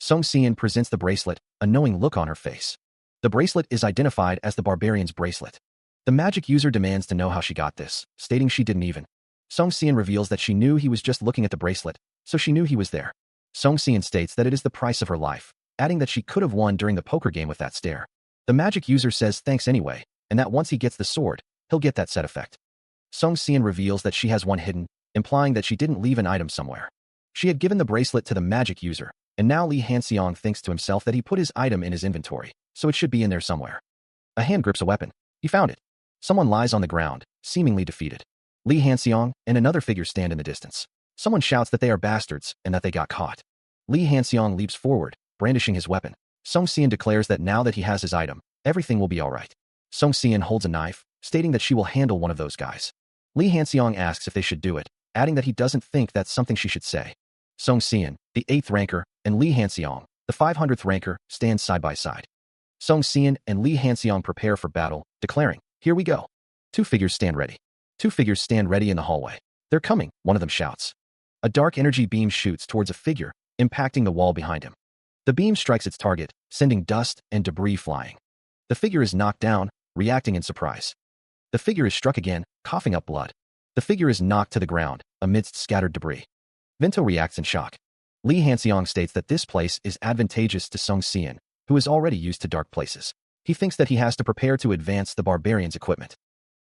Song Xian presents the bracelet, a knowing look on her face. The bracelet is identified as the barbarian's bracelet. The magic user demands to know how she got this, stating she didn't even. Song Xian reveals that she knew he was just looking at the bracelet, so she knew he was there. Song Xian states that it is the price of her life, adding that she could have won during the poker game with that stare. The magic user says thanks anyway, and that once he gets the sword, he'll get that set effect. Song Xian reveals that she has one hidden, implying that she didn't leave an item somewhere. She had given the bracelet to the magic user, and now Li Hanxiang thinks to himself that he put his item in his inventory, so it should be in there somewhere. A hand grips a weapon. He found it. Someone lies on the ground, seemingly defeated. Li Hanxiang and another figure stand in the distance. Someone shouts that they are bastards and that they got caught. Li Hanxiang leaps forward, brandishing his weapon. Song Xian declares that now that he has his item, everything will be alright. Song Xian holds a knife, stating that she will handle one of those guys. Li Hanxiang asks if they should do it, adding that he doesn't think that's something she should say. Song Xian, the 8th ranker, and Li Hanxiang, the 500th ranker, stand side by side. Song Xian and Li Hanxiang prepare for battle, declaring, "Here we go." Two figures stand ready. Two figures stand ready in the hallway. "They're coming," one of them shouts. A dark energy beam shoots towards a figure, impacting the wall behind him. The beam strikes its target, sending dust and debris flying. The figure is knocked down, reacting in surprise. The figure is struck again, coughing up blood. The figure is knocked to the ground, amidst scattered debris. Vento reacts in shock. Li Hanxiang states that this place is advantageous to Song Xian, who is already used to dark places. He thinks that he has to prepare to advance the barbarian's equipment.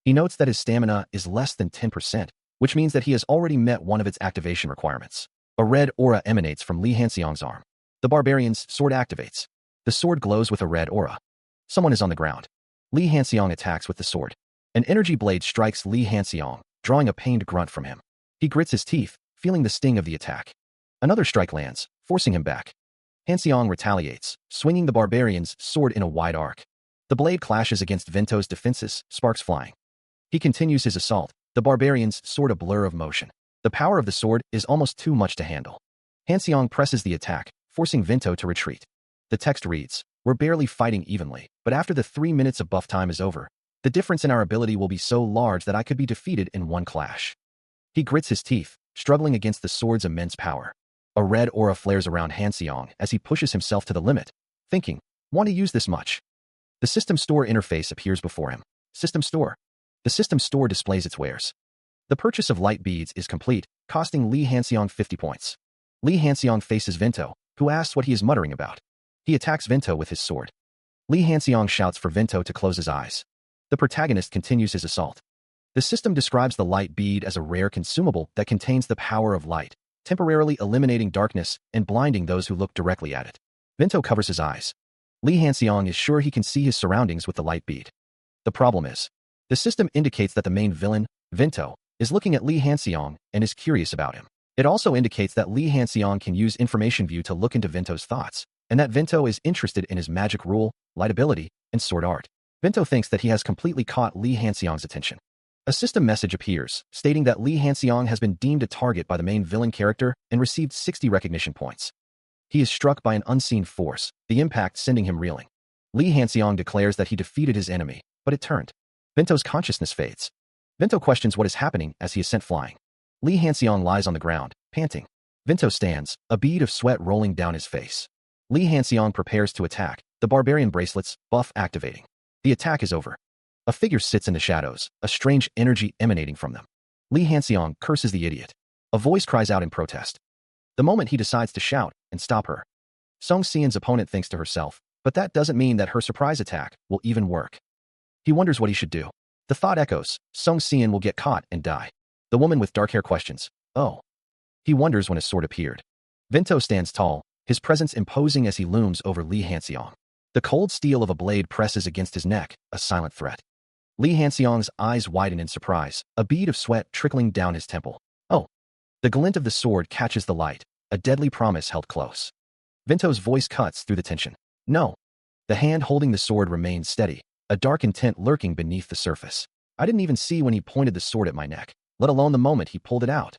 He notes that his stamina is less than 10%, which means that he has already met one of its activation requirements. A red aura emanates from Li Hanxiang's arm. The barbarian's sword activates. The sword glows with a red aura. Someone is on the ground. Li Hanxiang attacks with the sword. An energy blade strikes Li Hanxiang, drawing a pained grunt from him. He grits his teeth, feeling the sting of the attack. Another strike lands, forcing him back. Hanxiang retaliates, swinging the barbarian's sword in a wide arc. The blade clashes against Vento's defenses, sparks flying. He continues his assault, the barbarian's sword a blur of motion. The power of the sword is almost too much to handle. Hanxiang presses the attack, forcing Vento to retreat. The text reads, "We're barely fighting evenly, but after the 3 minutes of buff time is over, the difference in our ability will be so large that I could be defeated in one clash." He grits his teeth, struggling against the sword's immense power. A red aura flares around Hanxiang as he pushes himself to the limit, thinking, "Want to use this much?" The system store interface appears before him. System store. The system store displays its wares. The purchase of light beads is complete, costing Li Hanxiang 50 points. Li Hanxiang faces Vento, who asks what he is muttering about. He attacks Vento with his sword. Li Hanxiang shouts for Vento to close his eyes. The protagonist continues his assault. The system describes the light bead as a rare consumable that contains the power of light, temporarily eliminating darkness and blinding those who look directly at it. Vento covers his eyes. Li Hanxiang is sure he can see his surroundings with the light bead. The problem is, the system indicates that the main villain, Vento, is looking at Li Hanxiang and is curious about him. It also indicates that Li Hanxiang can use Information View to look into Vento's thoughts, and that Vento is interested in his magic rule, light ability, and sword art. Vento thinks that he has completely caught Li Hanxiang's attention. A system message appears, stating that Li Hanxiang has been deemed a target by the main villain character and received 60 recognition points. He is struck by an unseen force, the impact sending him reeling. Li Hanxiang declares that he defeated his enemy, but it turned. Vento's consciousness fades. Vento questions what is happening as he is sent flying. Li Hanxiang lies on the ground, panting. Vento stands, a bead of sweat rolling down his face. Li Hanxiang prepares to attack, the barbarian bracelets, buff activating. The attack is over. A figure sits in the shadows, a strange energy emanating from them. Li Hanxiang curses the idiot. A voice cries out in protest. The moment he decides to shout and stop her. Song Xian's opponent thinks to herself, but that doesn't mean that her surprise attack will even work. He wonders what he should do. The thought echoes, Song Xian will get caught and die. The woman with dark hair questions, "Oh." He wonders when his sword appeared. Vento stands tall, his presence imposing as he looms over Li Hanxiang. The cold steel of a blade presses against his neck, a silent threat. Li Hanxiang's eyes widen in surprise, a bead of sweat trickling down his temple. "Oh." The glint of the sword catches the light, a deadly promise held close. Vento's voice cuts through the tension. "No." The hand holding the sword remains steady, a dark intent lurking beneath the surface. "I didn't even see when he pointed the sword at my neck, let alone the moment he pulled it out."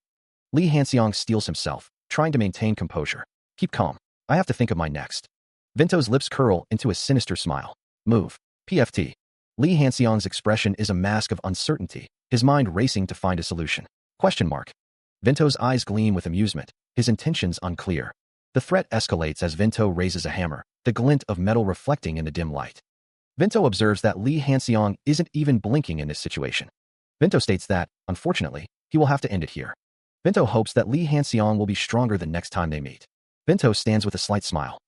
Li Hanxiang steels himself, trying to maintain composure. "Keep calm. I have to think of my next." Vento's lips curl into a sinister smile. "Move. PFT." Li Hanxiang's expression is a mask of uncertainty, his mind racing to find a solution. Question mark. Vento's eyes gleam with amusement, his intentions unclear. The threat escalates as Vento raises a hammer, the glint of metal reflecting in the dim light. Vento observes that Lee Hanseong isn't even blinking in this situation. Vento states that, unfortunately, he will have to end it here. Vento hopes that Lee Hanseong will be stronger the next time they meet. Vento stands with a slight smile.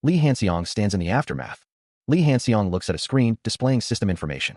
Lee Hanseong stands in the aftermath. Lee Hanseong looks at a screen displaying system information.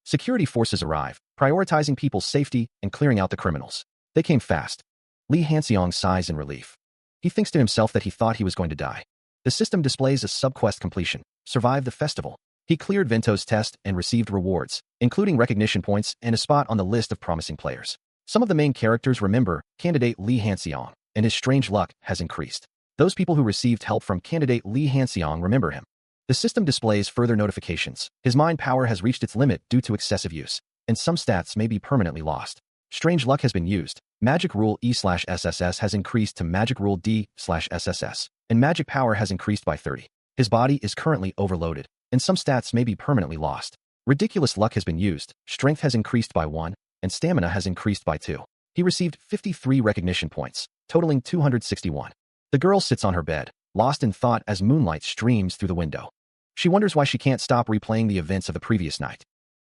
Security forces arrive, prioritizing people's safety and clearing out the criminals. They came fast. Lee Hanseong sighs in relief. He thinks to himself that he thought he was going to die. The system displays a sub-quest completion. Survive the festival. He cleared Vento's test and received rewards, including recognition points and a spot on the list of promising players. Some of the main characters remember candidate Lee Hanseong, and his strange luck has increased. Those people who received help from candidate Lee Hanseong remember him. The system displays further notifications. His mind power has reached its limit due to excessive use, and some stats may be permanently lost. Strange luck has been used. Magic rule E/SSS has increased to magic rule D/SSS, and magic power has increased by 30. His body is currently overloaded, and some stats may be permanently lost. Ridiculous luck has been used. Strength has increased by 1, and stamina has increased by 2. He received 53 recognition points, totaling 261. The girl sits on her bed, lost in thought as moonlight streams through the window. She wonders why she can't stop replaying the events of the previous night.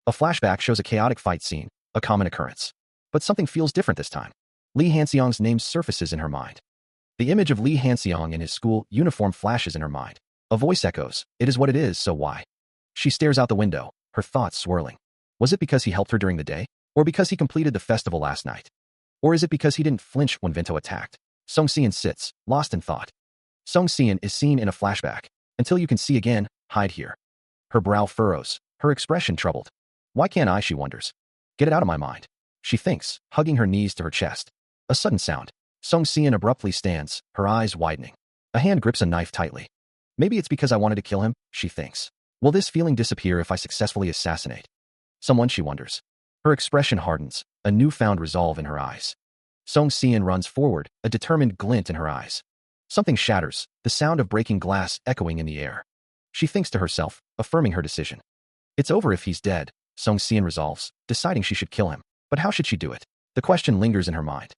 A flashback shows a chaotic fight scene, a common occurrence. But something feels different this time. Lee Hanseong's name surfaces in her mind. The image of Lee Hanseong in his school uniform flashes in her mind. A voice echoes, "It is what it is, so why?" She stares out the window, her thoughts swirling. Was it because he helped her during the day? Or because he completed the festival last night? Or is it because he didn't flinch when Vento attacked? Song Seon sits, lost in thought. Song Seon is seen in a flashback. Until you can see again, hide here. Her brow furrows, her expression troubled. Why can't I, she wonders. Get it out of my mind. She thinks, hugging her knees to her chest. A sudden sound. Song Seon abruptly stands, her eyes widening. A hand grips a knife tightly. Maybe it's because I wanted to kill him, she thinks. Will this feeling disappear if I successfully assassinate someone, she wonders. Her expression hardens, a newfound resolve in her eyes. Song Seon runs forward, a determined glint in her eyes. Something shatters, the sound of breaking glass echoing in the air. She thinks to herself, affirming her decision. It's over if he's dead, Song Seon resolves, deciding she should kill him. But how should she do it? The question lingers in her mind.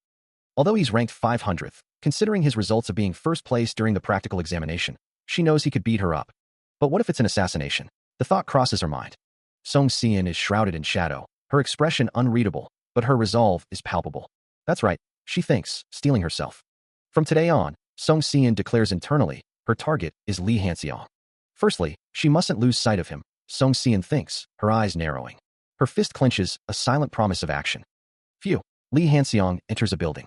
Although he's ranked 500th, considering his results of being first place during the practical examination, she knows he could beat her up. But what if it's an assassination? The thought crosses her mind. Song Seon is shrouded in shadow, her expression unreadable, but her resolve is palpable. That's right, she thinks, steeling herself. From today on, Song Seon declares internally, her target is Lee Hanseong. Firstly, she mustn't lose sight of him, Song Seon thinks, her eyes narrowing. Her fist clenches, a silent promise of action. Phew. Lee Hanseong enters a building.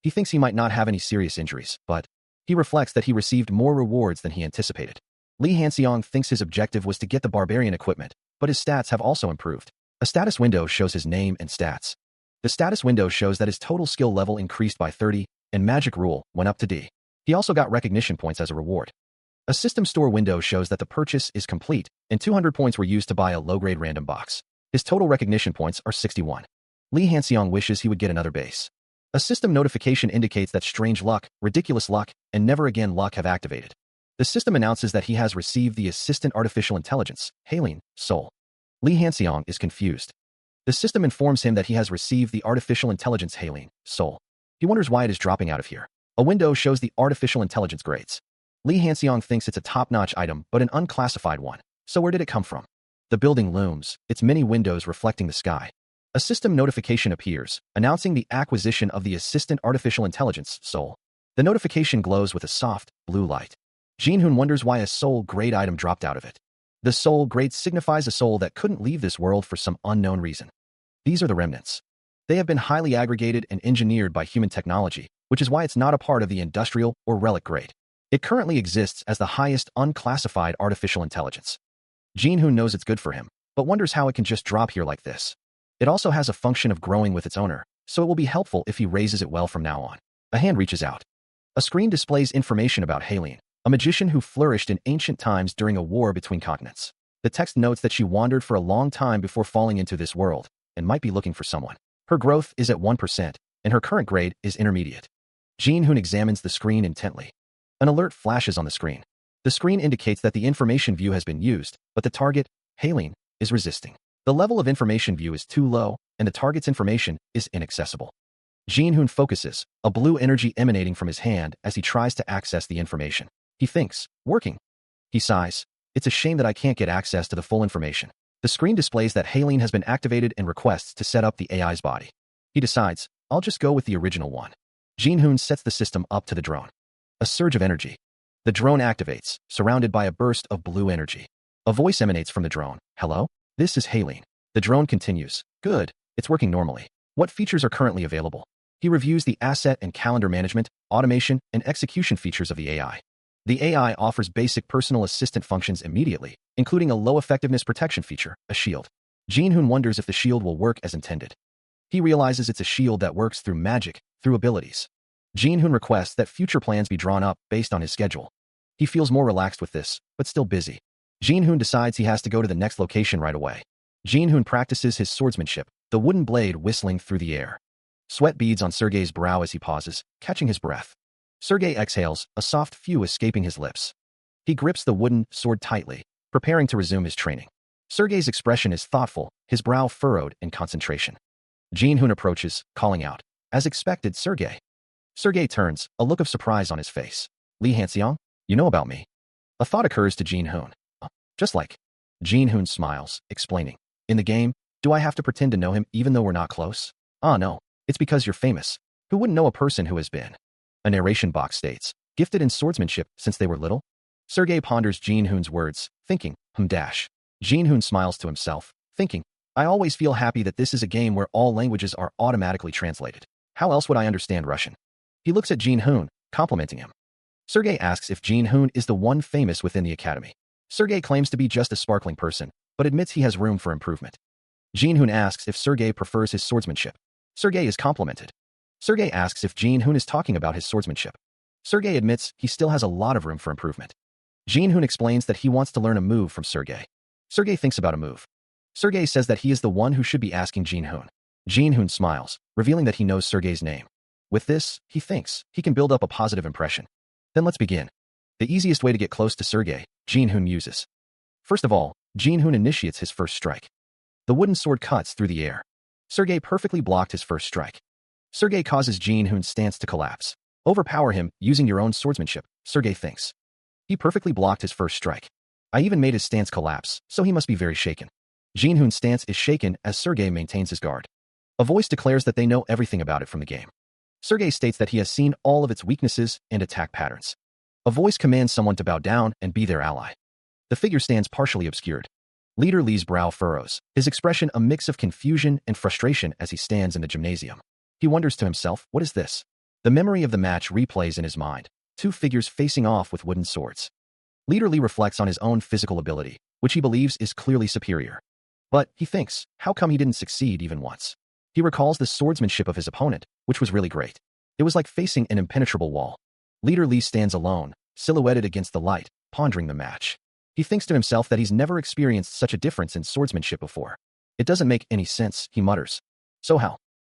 He thinks he might not have any serious injuries, but he reflects that he received more rewards than he anticipated. Lee Hanseong thinks his objective was to get the barbarian equipment, but his stats have also improved. A status window shows his name and stats. The status window shows that his total skill level increased by 30, and magic rule went up to D. He also got recognition points as a reward. A system store window shows that the purchase is complete, and 200 points were used to buy a low-grade random box. His total recognition points are 61. Lee Hanseong wishes he would get another base. A system notification indicates that strange luck, ridiculous luck, and never again luck have activated. The system announces that he has received the Assistant Artificial Intelligence, Haleen, Soul. Lee Hanseong is confused. The system informs him that he has received the Artificial Intelligence Haleen, Soul. He wonders why it is dropping out of here. A window shows the Artificial Intelligence grades. Lee Hanseong thinks it's a top-notch item, but an unclassified one. So where did it come from? The building looms, its many windows reflecting the sky. A system notification appears, announcing the acquisition of the Assistant Artificial Intelligence, Soul. The notification glows with a soft, blue light. Jin-hoon wonders why a soul grade item dropped out of it. The soul grade signifies a soul that couldn't leave this world for some unknown reason. These are the remnants. They have been highly aggregated and engineered by human technology, which is why it's not a part of the industrial or relic grade. It currently exists as the highest unclassified artificial intelligence. Jin-hoon knows it's good for him, but wonders how it can just drop here like this. It also has a function of growing with its owner, so it will be helpful if he raises it well from now on. A hand reaches out. A screen displays information about Haleen, a magician who flourished in ancient times during a war between continents. The text notes that she wandered for a long time before falling into this world, and might be looking for someone. Her growth is at 1%, and her current grade is intermediate. Jin-hoon examines the screen intently. An alert flashes on the screen. The screen indicates that the information view has been used, but the target, Haleen, is resisting. The level of information view is too low, and the target's information is inaccessible. Jin-hoon focuses, a blue energy emanating from his hand as he tries to access the information. He thinks, working. He sighs. It's a shame that I can't get access to the full information. The screen displays that Haleen has been activated and requests to set up the AI's body. He decides, I'll just go with the original one. Jin-hoon sets the system up to the drone. A surge of energy. The drone activates, surrounded by a burst of blue energy. A voice emanates from the drone. Hello? This is Haleen. The drone continues. Good. It's working normally. What features are currently available? He reviews the asset and calendar management, automation, and execution features of the AI. The AI offers basic personal assistant functions immediately, including a low-effectiveness protection feature, a shield. Jin-hoon wonders if the shield will work as intended. He realizes it's a shield that works through magic, through abilities. Jin-hoon requests that future plans be drawn up based on his schedule. He feels more relaxed with this, but still busy. Jin-hoon decides he has to go to the next location right away. Jin-hoon practices his swordsmanship, the wooden blade whistling through the air. Sweat beads on Sergei's brow as he pauses, catching his breath. Sergei exhales, a soft fume escaping his lips. He grips the wooden sword tightly, preparing to resume his training. Sergei's expression is thoughtful, his brow furrowed in concentration. Jin-hoon approaches, calling out, as expected, Sergei. Sergei turns, a look of surprise on his face. Lee Hanseong, you know about me. A thought occurs to Jin-hoon. Just like. Jin-hoon smiles, explaining. In the game, do I have to pretend to know him even though we're not close? No. It's because you're famous. Who wouldn't know a person who has been? A narration box states, gifted in swordsmanship since they were little? Sergei ponders Jin-hoon's words, thinking, Jin-hoon smiles to himself, thinking, I always feel happy that this is a game where all languages are automatically translated. How else would I understand Russian? He looks at Jin-hoon, complimenting him. Sergei asks if Jin-hoon is the one famous within the academy. Sergei claims to be just a sparkling person, but admits he has room for improvement. Jin-hoon asks if Sergei prefers his swordsmanship. Sergei is complimented. Sergei asks if Jin-hoon is talking about his swordsmanship. Sergei admits he still has a lot of room for improvement. Jin-hoon explains that he wants to learn a move from Sergei. Sergei thinks about a move. Sergei says that he is the one who should be asking Jin-hoon. Jin-hoon smiles, revealing that he knows Sergei's name. With this, he thinks he can build up a positive impression. Then let's begin. The easiest way to get close to Sergei, Jin-hoon muses. First of all, Jin-hoon initiates his first strike. The wooden sword cuts through the air. Sergei perfectly blocked his first strike. Sergei causes Jin-hoon's stance to collapse. Overpower him using your own swordsmanship, Sergei thinks. He perfectly blocked his first strike. I even made his stance collapse, so he must be very shaken. Jin-hoon's stance is shaken as Sergei maintains his guard. A voice declares that they know everything about it from the game. Sergei states that he has seen all of its weaknesses and attack patterns. A voice commands someone to bow down and be their ally. The figure stands partially obscured. Leader Lee's brow furrows, his expression a mix of confusion and frustration as he stands in the gymnasium. He wonders to himself, what is this? The memory of the match replays in his mind, two figures facing off with wooden swords. Leader Lee reflects on his own physical ability, which he believes is clearly superior. But, he thinks, how come he didn't succeed even once? He recalls the swordsmanship of his opponent, which was really great. It was like facing an impenetrable wall. Leader Lee stands alone, silhouetted against the light, pondering the match. He thinks to himself that he's never experienced such a difference in swordsmanship before. It doesn't make any sense, he mutters. So how?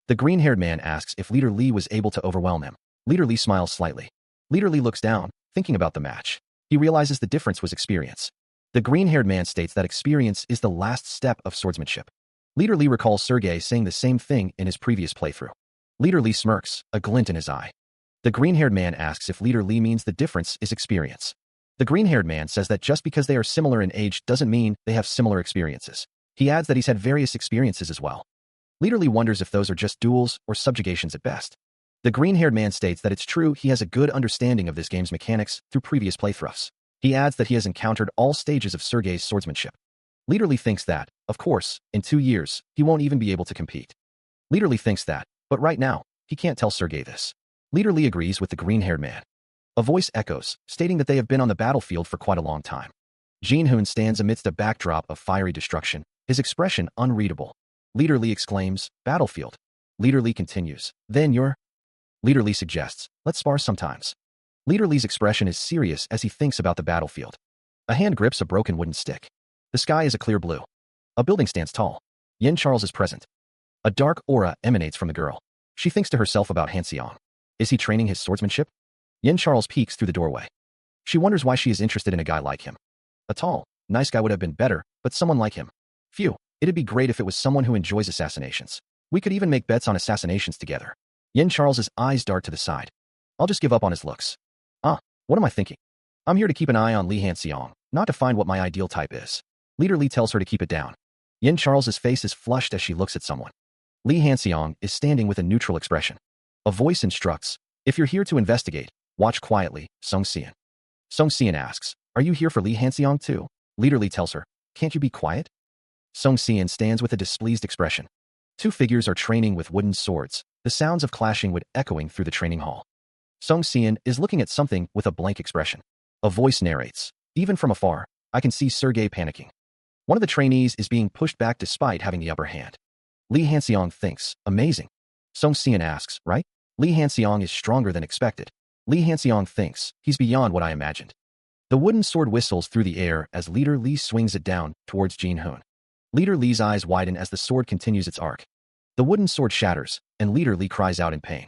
The green-haired man asks if Leader Lee was able to overwhelm him. Leader Lee smiles slightly. Leader Lee looks down, thinking about the match. He realizes the difference was experience. The green-haired man states that experience is the last step of swordsmanship. Leader Lee recalls Sergei saying the same thing in his previous playthrough. Leader Lee smirks, a glint in his eye. The green-haired man asks if Leader Lee means the difference is experience. The green-haired man says that just because they are similar in age doesn't mean they have similar experiences. He adds that he's had various experiences as well. Leader Lee wonders if those are just duels or subjugations at best. The green-haired man states that it's true he has a good understanding of this game's mechanics through previous playthroughs. He adds that he has encountered all stages of Sergei's swordsmanship. Leader Lee thinks that, of course, in 2 years, he won't even be able to compete. Leader Lee thinks that, but right now, he can't tell Sergei this. Leader Lee agrees with the green-haired man. A voice echoes, stating that they have been on the battlefield for quite a long time. Jin-hoon stands amidst a backdrop of fiery destruction, his expression unreadable. Leader Lee exclaims, battlefield. Leader Lee continues, then you're... Leader Lee suggests, let's spar sometimes. Leader Lee's expression is serious as he thinks about the battlefield. A hand grips a broken wooden stick. The sky is a clear blue. A building stands tall. Yen Charles is present. A dark aura emanates from the girl. She thinks to herself about Hanseong. Is he training his swordsmanship? Yen Charles peeks through the doorway. She wonders why she is interested in a guy like him. A tall, nice guy would have been better, but someone like him. Phew, it'd be great if it was someone who enjoys assassinations. We could even make bets on assassinations together. Yen Charles's eyes dart to the side. I'll just give up on his looks. What am I thinking? I'm here to keep an eye on Lee Hanseong, not to find what my ideal type is. Leader Lee tells her to keep it down. Yin Charles's face is flushed as she looks at someone. Lee Hanseong is standing with a neutral expression. A voice instructs, if you're here to investigate, watch quietly, Song Seon. Song Seon asks, are you here for Lee Hanseong too? Leader Lee tells her, can't you be quiet? Song Seon stands with a displeased expression. Two figures are training with wooden swords, the sounds of clashing wood echoing through the training hall. Song Seon is looking at something with a blank expression. A voice narrates, even from afar, I can see Sergei panicking. One of the trainees is being pushed back despite having the upper hand. Lee Hanseong thinks, amazing. Song Seon asks, right? Lee Hanseong is stronger than expected. Lee Hanseong thinks, he's beyond what I imagined. The wooden sword whistles through the air as Leader Lee swings it down towards Jin Hoon. Leader Lee's eyes widen as the sword continues its arc. The wooden sword shatters, and Leader Lee cries out in pain.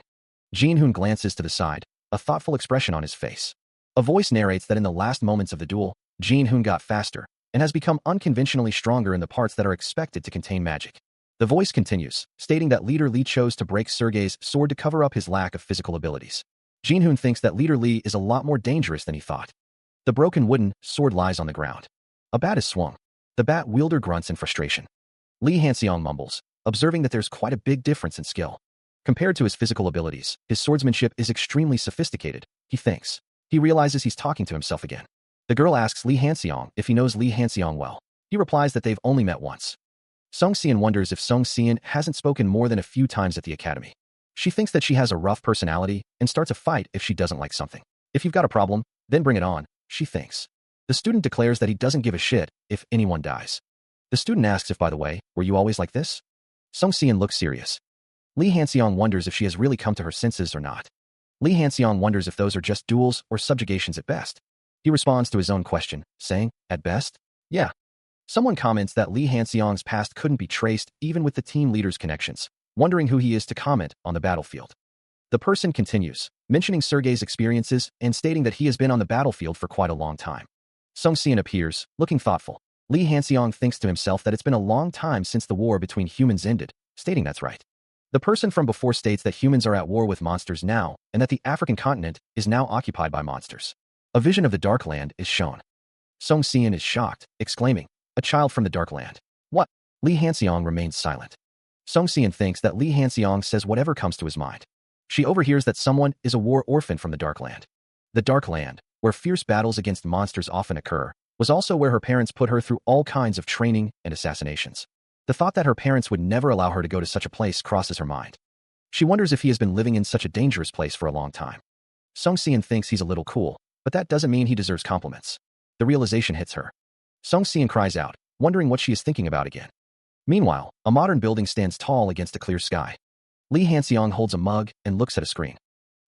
Jin Hoon glances to the side, a thoughtful expression on his face. A voice narrates that in the last moments of the duel, Jin Hoon got faster and has become unconventionally stronger in the parts that are expected to contain magic. The voice continues, stating that Leader Lee chose to break Sergei's sword to cover up his lack of physical abilities. Jin Hoon thinks that Leader Lee is a lot more dangerous than he thought. The broken wooden sword lies on the ground. A bat is swung. The bat wielder grunts in frustration. Lee Hanseong mumbles, observing that there's quite a big difference in skill. Compared to his physical abilities, his swordsmanship is extremely sophisticated, he thinks. He realizes he's talking to himself again. The girl asks Lee Hanseong if he knows Lee Hanseong well. He replies that they've only met once. Song Seon wonders if Song Seon hasn't spoken more than a few times at the academy. She thinks that she has a rough personality and starts a fight if she doesn't like something. If you've got a problem, then bring it on, she thinks. The student declares that he doesn't give a shit if anyone dies. The student asks if, by the way, were you always like this? Song Seon looks serious. Lee Hanseong wonders if she has really come to her senses or not. Lee Hanseong wonders if those are just duels or subjugations at best. He responds to his own question, saying, at best? Yeah. Someone comments that Lee Hanseong's past couldn't be traced even with the team leader's connections, wondering who he is to comment on the battlefield. The person continues, mentioning Sergei's experiences and stating that he has been on the battlefield for quite a long time. Song Seon appears, looking thoughtful. Lee Hanseong thinks to himself that it's been a long time since the war between humans ended, stating that's right. The person from before states that humans are at war with monsters now and that the African continent is now occupied by monsters. A vision of the Dark Land is shown. Song Seon is shocked, exclaiming, a child from the Dark Land. What? Lee Hanseong remains silent. Song Seon thinks that Lee Hanseong says whatever comes to his mind. She overhears that someone is a war orphan from the Dark Land. The Dark Land, where fierce battles against monsters often occur, was also where her parents put her through all kinds of training and assassinations. The thought that her parents would never allow her to go to such a place crosses her mind. She wonders if he has been living in such a dangerous place for a long time. Song Seon thinks he's a little cool, but that doesn't mean he deserves compliments. The realization hits her. Song Seon cries out, wondering what she is thinking about again. Meanwhile, a modern building stands tall against a clear sky. Lee Hanseong holds a mug and looks at a screen.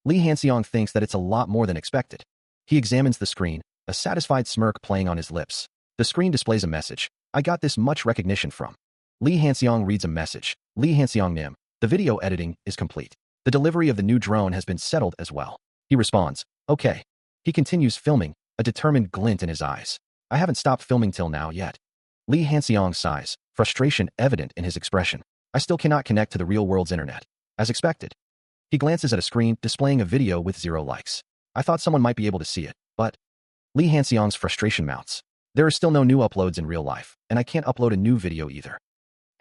Lee Hanseong thinks that it's a lot more than expected. He examines the screen, a satisfied smirk playing on his lips. The screen displays a message. I got this much recognition from. Lee Hanseong reads a message. Lee Hanseong Nim. The video editing is complete. The delivery of the new drone has been settled as well. He responds, okay. He continues filming, a determined glint in his eyes. I haven't stopped filming till now yet. Lee Hanseong sighs, frustration evident in his expression. I still cannot connect to the real world's internet. As expected. He glances at a screen displaying a video with 0 likes. I thought someone might be able to see it, but... Lee Hanseong's frustration mounts. There are still no new uploads in real life, and I can't upload a new video either.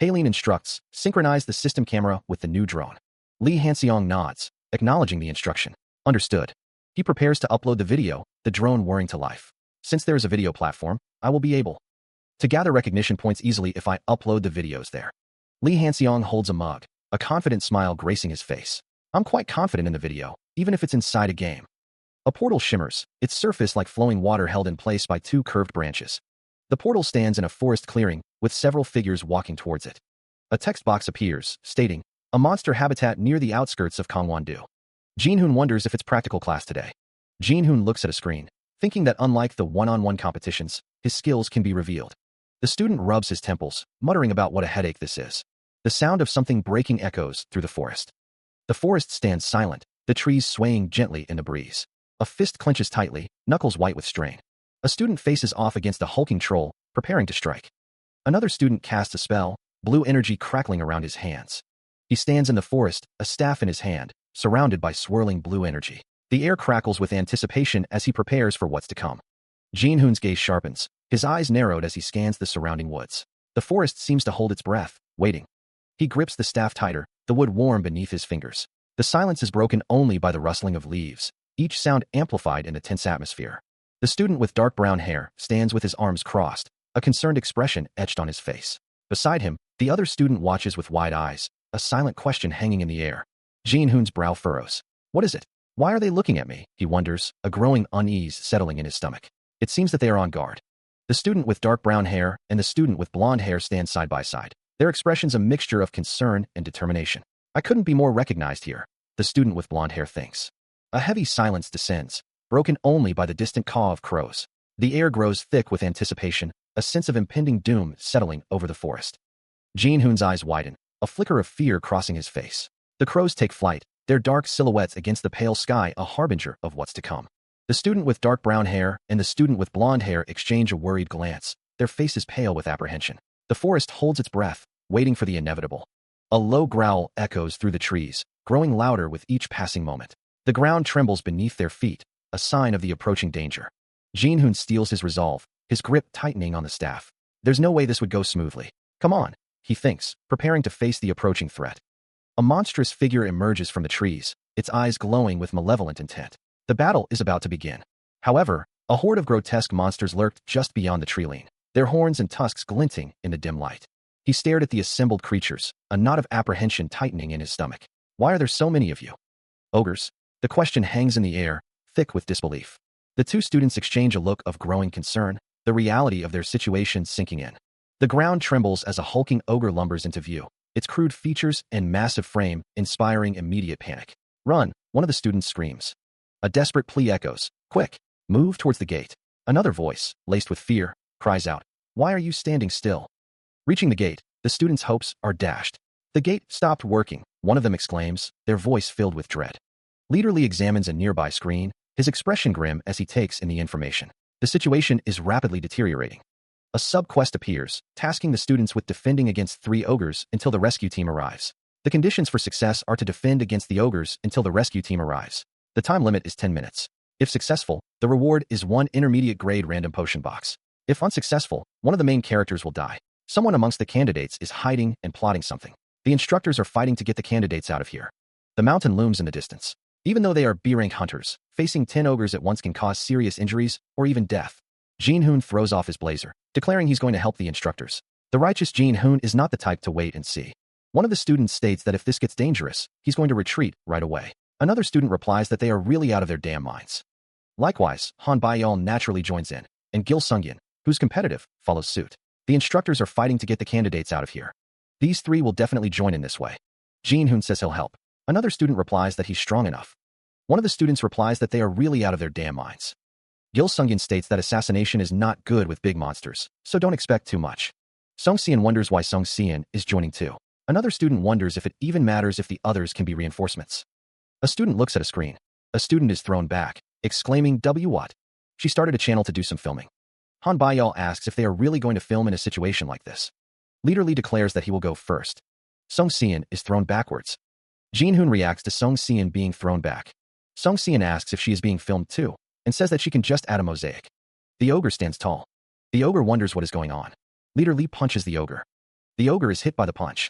Haleen instructs, synchronize the system camera with the new drone. Lee Hanseong nods, acknowledging the instruction. Understood. He prepares to upload the video, the drone whirring to life. Since there is a video platform, I will be able to gather recognition points easily if I upload the videos there. Lee Hanseong holds a mug, a confident smile gracing his face. I'm quite confident in the video, even if it's inside a game. A portal shimmers, its surface like flowing water held in place by 2 curved branches. The portal stands in a forest clearing, with several figures walking towards it. A text box appears, stating, a monster habitat near the outskirts of Gangwon-do. Jin Hoon wonders if it's practical class today. Jin Hoon looks at a screen, thinking that unlike the one-on-one competitions, his skills can be revealed. The student rubs his temples, muttering about what a headache this is. The sound of something breaking echoes through the forest. The forest stands silent, the trees swaying gently in the breeze. A fist clenches tightly, knuckles white with strain. A student faces off against a hulking troll, preparing to strike. Another student casts a spell, blue energy crackling around his hands. He stands in the forest, a staff in his hand, surrounded by swirling blue energy. The air crackles with anticipation as he prepares for what's to come. Jin Hoon's gaze sharpens, his eyes narrowed as he scans the surrounding woods. The forest seems to hold its breath, waiting. He grips the staff tighter, the wood warm beneath his fingers. The silence is broken only by the rustling of leaves, each sound amplified in the tense atmosphere. The student with dark brown hair stands with his arms crossed, a concerned expression etched on his face. Beside him, the other student watches with wide eyes, a silent question hanging in the air. Jin Hoon's brow furrows. What is it? Why are they looking at me? He wonders, a growing unease settling in his stomach. It seems that they are on guard. The student with dark brown hair and the student with blonde hair stand side by side, their expressions a mixture of concern and determination. I couldn't be more recognized here, the student with blonde hair thinks. A heavy silence descends, broken only by the distant caw of crows. The air grows thick with anticipation, a sense of impending doom settling over the forest. Jin Hoon's eyes widen, a flicker of fear crossing his face. The crows take flight, their dark silhouettes against the pale sky a harbinger of what's to come. The student with dark brown hair and the student with blonde hair exchange a worried glance, their faces pale with apprehension. The forest holds its breath, waiting for the inevitable. A low growl echoes through the trees, growing louder with each passing moment. The ground trembles beneath their feet, a sign of the approaching danger. Jin Hoon steels his resolve, his grip tightening on the staff. There's no way this would go smoothly. Come on, he thinks, preparing to face the approaching threat. A monstrous figure emerges from the trees, its eyes glowing with malevolent intent. The battle is about to begin. However, a horde of grotesque monsters lurked just beyond the tree line, their horns and tusks glinting in the dim light. He stared at the assembled creatures, a knot of apprehension tightening in his stomach. Why are there so many of you? Ogres? The question hangs in the air, thick with disbelief. The two students exchange a look of growing concern, the reality of their situation sinking in. The ground trembles as a hulking ogre lumbers into view, its crude features and massive frame inspiring immediate panic. Run, one of the students screams. A desperate plea echoes. Quick, move towards the gate. Another voice, laced with fear, cries out. Why are you standing still? Reaching the gate, the students' hopes are dashed. The gate stopped working, one of them exclaims, their voice filled with dread. Leader Lee examines a nearby screen, his expression grim as he takes in the information. The situation is rapidly deteriorating. A sub-quest appears, tasking the students with defending against 3 ogres until the rescue team arrives. The conditions for success are to defend against the ogres until the rescue team arrives. The time limit is 10 minutes. If successful, the reward is 1 intermediate-grade random potion box. If unsuccessful, one of the main characters will die. Someone amongst the candidates is hiding and plotting something. The instructors are fighting to get the candidates out of here. The mountain looms in the distance. Even though they are B-rank hunters, facing 10 ogres at once can cause serious injuries or even death. Jin Hoon throws off his blazer, declaring he's going to help the instructors. The righteous Jin Hoon is not the type to wait and see. One of the students states that if this gets dangerous, he's going to retreat right away. Another student replies that they are really out of their damn minds. Likewise, Han Baiyal naturally joins in, and Gil Sungyeon, who's competitive, follows suit. The instructors are fighting to get the candidates out of here. These 3 will definitely join in this way. Jin Hoon says he'll help. Another student replies that he's strong enough. One of the students replies that they are really out of their damn minds. Gil Sungyeon states that assassination is not good with big monsters, so don't expect too much. Sung Seon wonders why Sung Seon is joining too. Another student wonders if it even matters if the others can be reinforcements. A student looks at a screen. A student is thrown back, exclaiming, what? She started a channel to do some filming. Han Baiyal asks if they are really going to film in a situation like this. Leader Lee declares that he will go first. Sung Seon is thrown backwards. Jin Hoon reacts to Sung Seon being thrown back. Sung Seon asks if she is being filmed too, and says that she can just add a mosaic. The ogre stands tall. The ogre wonders what is going on. Leader Lee punches the ogre. The ogre is hit by the punch.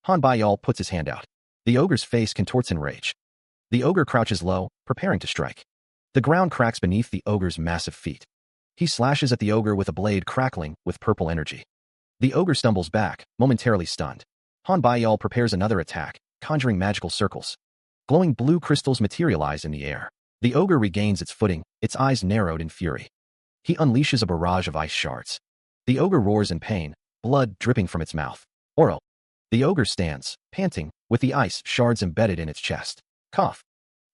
Han Baiyal puts his hand out. The ogre's face contorts in rage. The ogre crouches low, preparing to strike. The ground cracks beneath the ogre's massive feet. He slashes at the ogre with a blade crackling with purple energy. The ogre stumbles back, momentarily stunned. Han Baiyal prepares another attack, conjuring magical circles. Glowing blue crystals materialize in the air. The ogre regains its footing, its eyes narrowed in fury. He unleashes a barrage of ice shards. The ogre roars in pain, blood dripping from its mouth. Oral. The ogre stands, panting, with the ice shards embedded in its chest. Cough.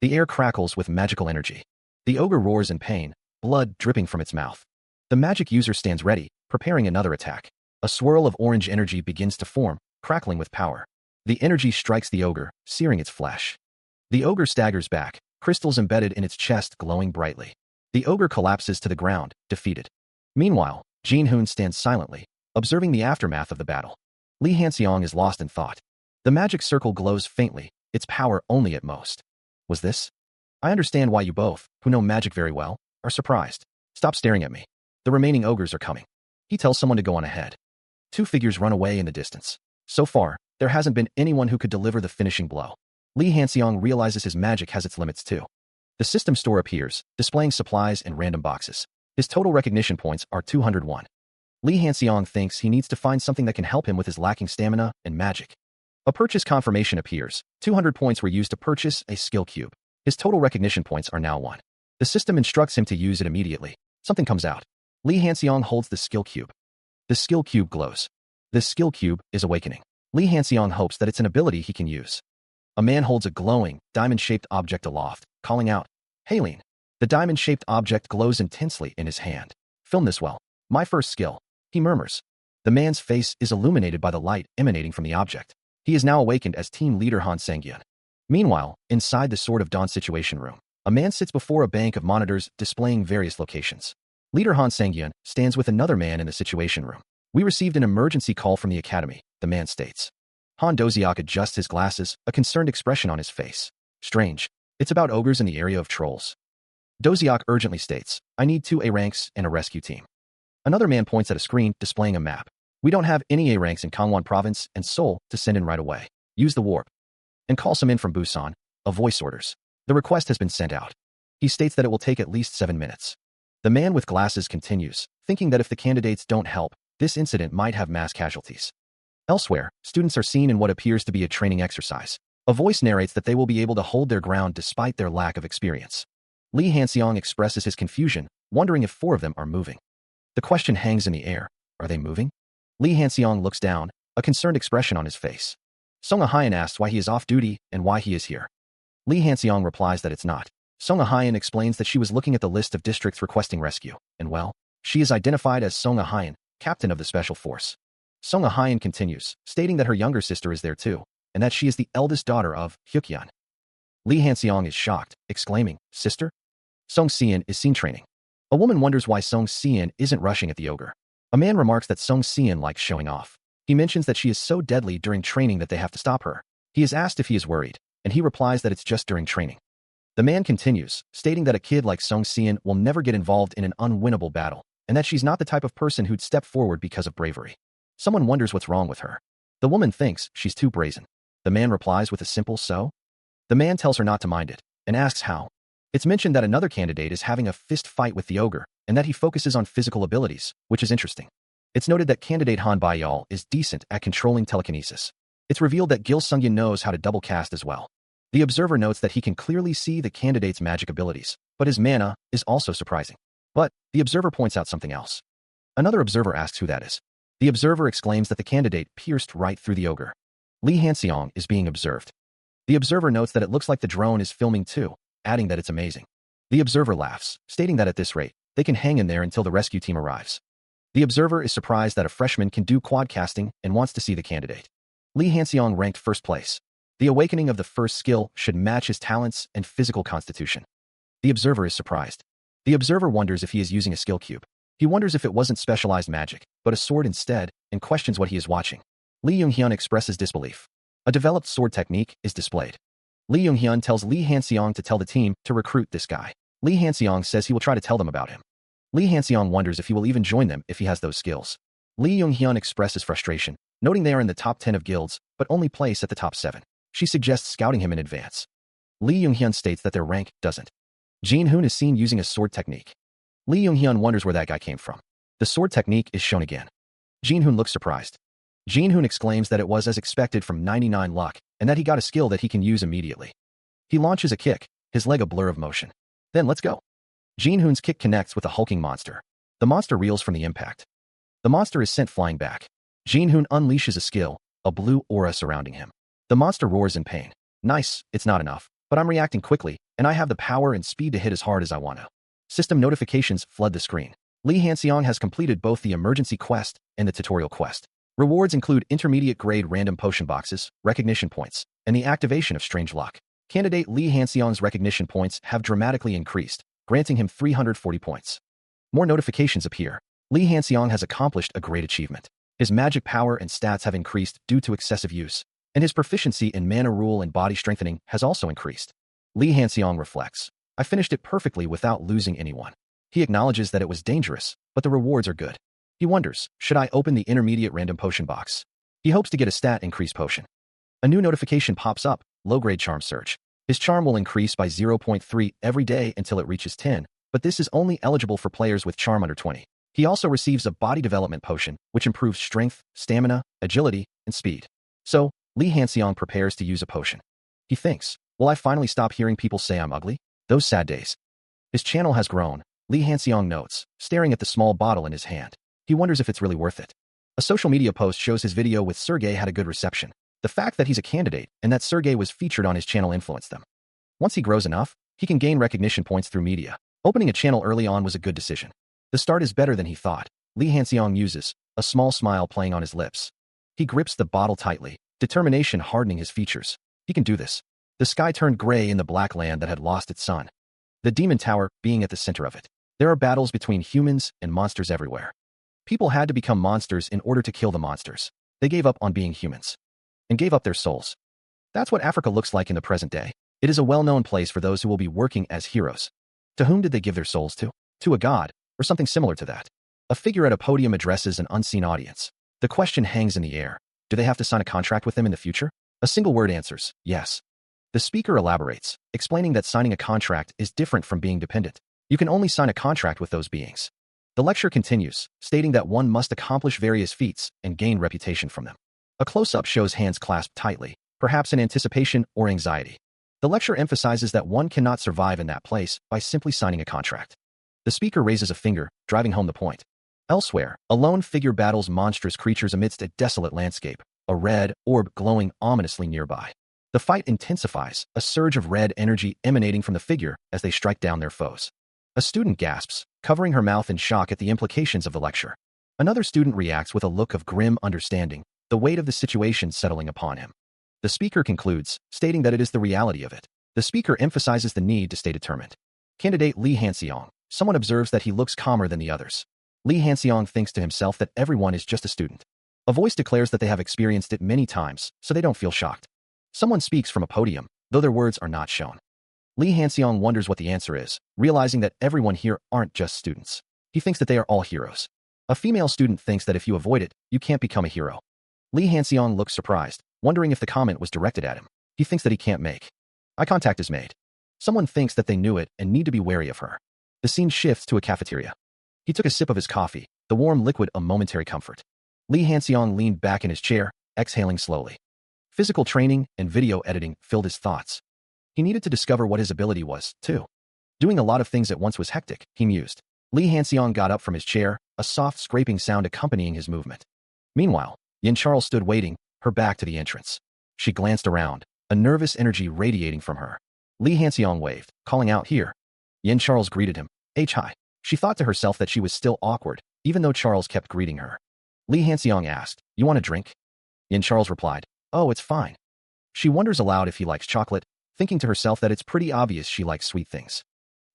The air crackles with magical energy. The ogre roars in pain, blood dripping from its mouth. The magic user stands ready, preparing another attack. A swirl of orange energy begins to form, crackling with power. The energy strikes the ogre, searing its flesh. The ogre staggers back, crystals embedded in its chest glowing brightly. The ogre collapses to the ground, defeated. Meanwhile, Jin Hoon stands silently, observing the aftermath of the battle. Lee Hanseong is lost in thought. The magic circle glows faintly, its power only at most. Was this? I understand why you both, who know magic very well, are surprised. Stop staring at me. The remaining ogres are coming. He tells someone to go on ahead. Two figures run away in the distance. So far, there hasn't been anyone who could deliver the finishing blow. Li Hanxiang realizes his magic has its limits too. The system store appears, displaying supplies and random boxes. His total recognition points are 201. Li Hanxiang thinks he needs to find something that can help him with his lacking stamina and magic. A purchase confirmation appears. 200 points were used to purchase a skill cube. His total recognition points are now 1. The system instructs him to use it immediately. Something comes out. Li Hanxiang holds the skill cube. The skill cube glows. The skill cube is awakening. Li Hanxiang hopes that it's an ability he can use. A man holds a glowing, diamond-shaped object aloft, calling out, "Haleen." The diamond-shaped object glows intensely in his hand. "Film this well. My first skill," he murmurs. The man's face is illuminated by the light emanating from the object. He is now awakened as team leader Han Sangyan. Meanwhile, inside the Sword of Dawn situation room, a man sits before a bank of monitors displaying various locations. Leader Han Sangyan stands with another man in the situation room. "We received an emergency call from the academy," the man states. Han Doziak adjusts his glasses, a concerned expression on his face. "Strange. It's about ogres in the area of trolls." Doziak urgently states, "I need 2 A ranks and a rescue team." Another man points at a screen displaying a map. "We don't have any A ranks in Gangwon Province and Seoul to send in right away. Use the warp and call some in from Busan." A voice orders. The request has been sent out. He states that it will take at least 7 minutes. The man with glasses continues, thinking that if the candidates don't help, this incident might have mass casualties. Elsewhere, students are seen in what appears to be a training exercise. A voice narrates that they will be able to hold their ground despite their lack of experience. Li Hanxiang expresses his confusion, wondering if 4 of them are moving. The question hangs in the air. Are they moving? Li Hanxiang looks down, a concerned expression on his face. Song Ahayan asks why he is off duty and why he is here. Li Hanxiang replies that it's not. Song Ahayan explains that she was looking at the list of districts requesting rescue, and well, she is identified as Song Ahayan, captain of the special force. Song Ahayan continues, stating that her younger sister is there too, and that she is the eldest daughter of Hyukyan. Li Hanxiang is shocked, exclaiming, "Sister?" Song Xian is seen training. A woman wonders why Song Xian isn't rushing at the ogre. A man remarks that Song Xian likes showing off. He mentions that she is so deadly during training that they have to stop her. He is asked if he is worried, and he replies that it's just during training. The man continues, stating that a kid like Song Xian will never get involved in an unwinnable battle, and that she's not the type of person who'd step forward because of bravery. Someone wonders what's wrong with her. The woman thinks she's too brazen. The man replies with a simple "so?" The man tells her not to mind it, and asks how. It's mentioned that another candidate is having a fist fight with the ogre, and that he focuses on physical abilities, which is interesting. It's noted that candidate Han Baiyal is decent at controlling telekinesis. It's revealed that Gil Sungyan knows how to double cast as well. The observer notes that he can clearly see the candidate's magic abilities, but his mana is also surprising. But the observer points out something else. Another observer asks who that is. The observer exclaims that the candidate pierced right through the ogre. Li Hanxiang is being observed. The observer notes that it looks like the drone is filming too, adding that it's amazing. The observer laughs, stating that at this rate, they can hang in there until the rescue team arrives. The observer is surprised that a freshman can do quadcasting and wants to see the candidate. Li Hanxiang ranked first place. The awakening of the first skill should match his talents and physical constitution. The observer is surprised. The observer wonders if he is using a skill cube. He wonders if it wasn't specialized magic, but a sword instead, and questions what he is watching. Li Yonghyun expresses disbelief. A developed sword technique is displayed. Li Yonghyun tells Li Hanxiang to tell the team to recruit this guy. Li Hanxiang says he will try to tell them about him. Li Hanxiang wonders if he will even join them if he has those skills. Li Yonghyun expresses frustration, noting they are in the top 10 of guilds, but only place at the top 7. She suggests scouting him in advance. Li Yonghyun states that their rank doesn't. Jin Hoon is seen using a sword technique. Li Yonghyun wonders where that guy came from. The sword technique is shown again. Jin Hoon looks surprised. Jin Hoon exclaims that it was as expected from 99 luck, and that he got a skill that he can use immediately. He launches a kick, his leg a blur of motion. Then let's go. Jin Hoon's kick connects with a hulking monster. The monster reels from the impact. The monster is sent flying back. Jin Hoon unleashes a skill, a blue aura surrounding him. The monster roars in pain. Nice, it's not enough, but I'm reacting quickly, and I have the power and speed to hit as hard as I want to. System notifications flood the screen. Li Hanxiang has completed both the emergency quest and the tutorial quest. Rewards include intermediate-grade random potion boxes, recognition points, and the activation of strange luck. Candidate Li Hanxiang's recognition points have dramatically increased, granting him 340 points. More notifications appear. Li Hanxiang has accomplished a great achievement. His magic power and stats have increased due to excessive use, and his proficiency in mana rule and body strengthening has also increased. Li Hanxiang reflects. I finished it perfectly without losing anyone. He acknowledges that it was dangerous, but the rewards are good. He wonders, should I open the intermediate random potion box? He hopes to get a stat increase potion. A new notification pops up, low-grade charm surge. His charm will increase by 0.3 every day until it reaches 10, but this is only eligible for players with charm under 20. He also receives a body development potion, which improves strength, stamina, agility, and speed. So, Lee Hanseong prepares to use a potion. He thinks, will I finally stop hearing people say I'm ugly? Those sad days. His channel has grown, Lee Hanseong notes, staring at the small bottle in his hand. He wonders if it's really worth it. A social media post shows his video with Sergey had a good reception. The fact that he's a candidate and that Sergey was featured on his channel influenced them. Once he grows enough, he can gain recognition points through media. Opening a channel early on was a good decision. The start is better than he thought. Lee Hanseong muses, a small smile playing on his lips. He grips the bottle tightly, determination hardening his features. He can do this. The sky turned gray in the black land that had lost its sun. The demon tower being at the center of it. There are battles between humans and monsters everywhere. People had to become monsters in order to kill the monsters. They gave up on being humans and gave up their souls. That's what Africa looks like in the present day. It is a well-known place for those who will be working as heroes. To whom did they give their souls to? To a god, or something similar to that. A figure at a podium addresses an unseen audience. The question hangs in the air. Do they have to sign a contract with them in the future? A single word answers, yes. The speaker elaborates, explaining that signing a contract is different from being dependent. You can only sign a contract with those beings. The lecture continues, stating that one must accomplish various feats and gain reputation from them. A close-up shows hands clasped tightly, perhaps in anticipation or anxiety. The lecture emphasizes that one cannot survive in that place by simply signing a contract. The speaker raises a finger, driving home the point. Elsewhere, a lone figure battles monstrous creatures amidst a desolate landscape, a red orb glowing ominously nearby. The fight intensifies, a surge of red energy emanating from the figure as they strike down their foes. A student gasps, covering her mouth in shock at the implications of the lecture. Another student reacts with a look of grim understanding, the weight of the situation settling upon him. The speaker concludes, stating that it is the reality of it. The speaker emphasizes the need to stay determined. Candidate Lee Hanseong. Someone observes that he looks calmer than the others. Lee Hanseong thinks to himself that everyone is just a student. A voice declares that they have experienced it many times, so they don't feel shocked. Someone speaks from a podium, though their words are not shown. Lee Hanseong wonders what the answer is, realizing that everyone here aren't just students. He thinks that they are all heroes. A female student thinks that if you avoid it, you can't become a hero. Lee Hanseong looks surprised, wondering if the comment was directed at him. He thinks that he can't make. Eye contact is made. Someone thinks that they knew it and need to be wary of her. The scene shifts to a cafeteria. He took a sip of his coffee, the warm liquid a momentary comfort. Lee Hanseong leaned back in his chair, exhaling slowly. Physical training and video editing filled his thoughts. He needed to discover what his ability was, too. Doing a lot of things at once was hectic, he mused. Lee Hanseong got up from his chair, a soft scraping sound accompanying his movement. Meanwhile, Yin Charles stood waiting, her back to the entrance. She glanced around, a nervous energy radiating from her. Lee Hanseong waved, calling out, "Here." Yin Charles greeted him. Hi. She thought to herself that she was still awkward, even though Charles kept greeting her. Lee Hanseong asked, "You want a drink?" Yin Charles replied, "Oh, it's fine." She wonders aloud if he likes chocolate, thinking to herself that it's pretty obvious she likes sweet things.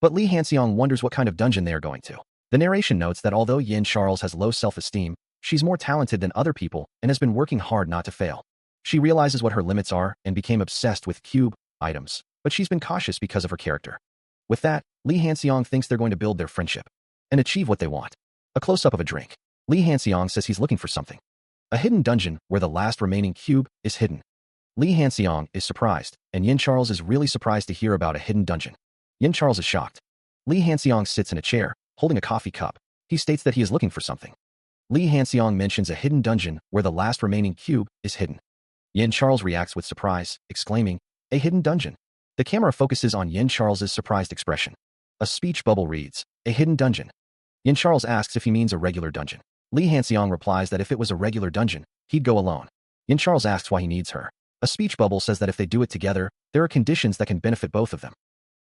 But Lee Hanseong wonders what kind of dungeon they are going to. The narration notes that although Yin Charles has low self-esteem, she's more talented than other people and has been working hard not to fail. She realizes what her limits are and became obsessed with cube items, but she's been cautious because of her character. With that, Lee Hanseong thinks they're going to build their friendship and achieve what they want. A close-up of a drink. Lee Hanseong says he's looking for something. A hidden dungeon where the last remaining cube is hidden. Lee Hanseong is surprised, and Yin Charles is really surprised to hear about a hidden dungeon. Yin Charles is shocked. Lee Hanseong sits in a chair, holding a coffee cup. He states that he is looking for something. Lee Hanseong mentions a hidden dungeon where the last remaining cube is hidden. Yin Charles reacts with surprise, exclaiming, "A hidden dungeon." The camera focuses on Yin Charles's surprised expression. A speech bubble reads, "A hidden dungeon." Yin Charles asks if he means a regular dungeon. Lee Hanseong replies that if it was a regular dungeon, he'd go alone. Yin Charles asks why he needs her. A speech bubble says that if they do it together, there are conditions that can benefit both of them.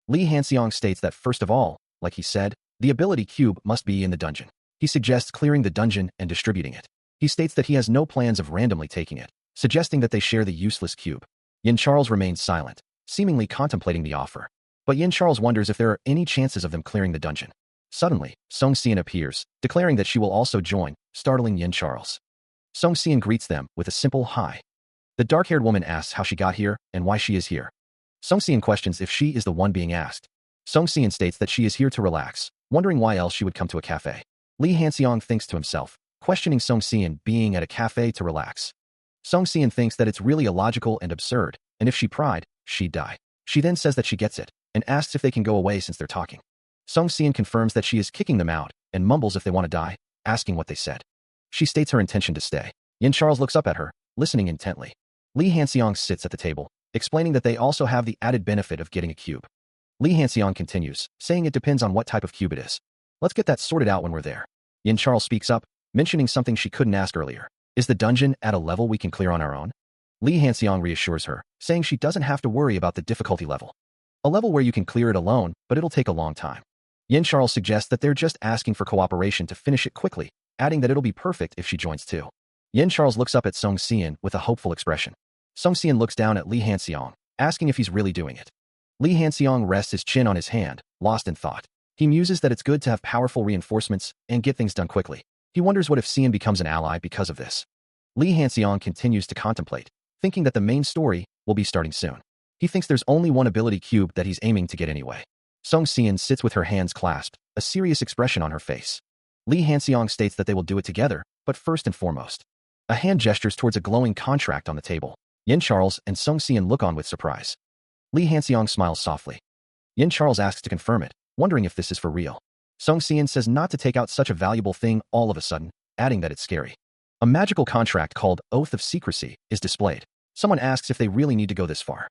Lee Hanseong states that first of all, like he said, the ability cube must be in the dungeon. He suggests clearing the dungeon and distributing it. He states that he has no plans of randomly taking it, suggesting that they share the useless cube. Yin Charles remains silent, seemingly contemplating the offer. But Yin Charles wonders if there are any chances of them clearing the dungeon. Suddenly, Song Xian appears, declaring that she will also join, startling Yin Charles. Song Xian greets them with a simple hi. The dark-haired woman asks how she got here and why she is here. Song Xian questions if she is the one being asked. Song Xian states that she is here to relax, wondering why else she would come to a cafe. Lee Hanseong thinks to himself, questioning Song Sian being at a cafe to relax. Song Sian thinks that it's really illogical and absurd, and if she pried, she'd die. She then says that she gets it, and asks if they can go away since they're talking. Song Sian confirms that she is kicking them out, and mumbles if they want to die, asking what they said. She states her intention to stay. Yin Charles looks up at her, listening intently. Lee Hanseong sits at the table, explaining that they also have the added benefit of getting a cube. Lee Hanseong continues, saying it depends on what type of cube it is. Let's get that sorted out when we're there. Yin Charles speaks up, mentioning something she couldn't ask earlier. Is the dungeon at a level we can clear on our own? Lee Hanseong reassures her, saying she doesn't have to worry about the difficulty level. A level where you can clear it alone, but it'll take a long time. Yin Charles suggests that they're just asking for cooperation to finish it quickly, adding that it'll be perfect if she joins too. Yin Charles looks up at Song Sian with a hopeful expression. Song Sian looks down at Lee Hanseong, asking if he's really doing it. Lee Hanseong rests his chin on his hand, lost in thought. He muses that it's good to have powerful reinforcements and get things done quickly. He wonders what if Sian becomes an ally because of this. Lee Hanseong continues to contemplate, thinking that the main story will be starting soon. He thinks there's only one ability cube that he's aiming to get anyway. Song Sian sits with her hands clasped, a serious expression on her face. Lee Hanseong states that they will do it together, but first and foremost. A hand gestures towards a glowing contract on the table. Yin Charles and Song Sian look on with surprise. Lee Hanseong smiles softly. Yin Charles asks to confirm it, wondering if this is for real. Song Sian says not to take out such a valuable thing all of a sudden, adding that it's scary. A magical contract called Oath of Secrecy is displayed. Someone asks if they really need to go this far.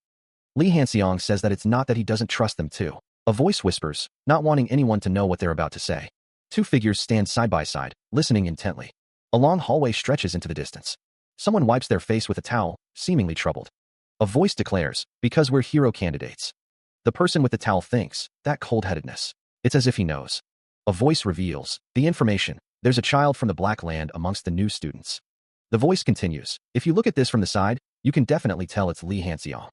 Lee Hanseong says that it's not that he doesn't trust them too. A voice whispers, not wanting anyone to know what they're about to say. Two figures stand side by side, listening intently. A long hallway stretches into the distance. Someone wipes their face with a towel, seemingly troubled. A voice declares, because we're hero candidates. The person with the towel thinks, that cold-headedness. It's as if he knows. A voice reveals, the information, there's a child from the Black Land amongst the new students. The voice continues, if you look at this from the side, you can definitely tell it's Lee Hanseong.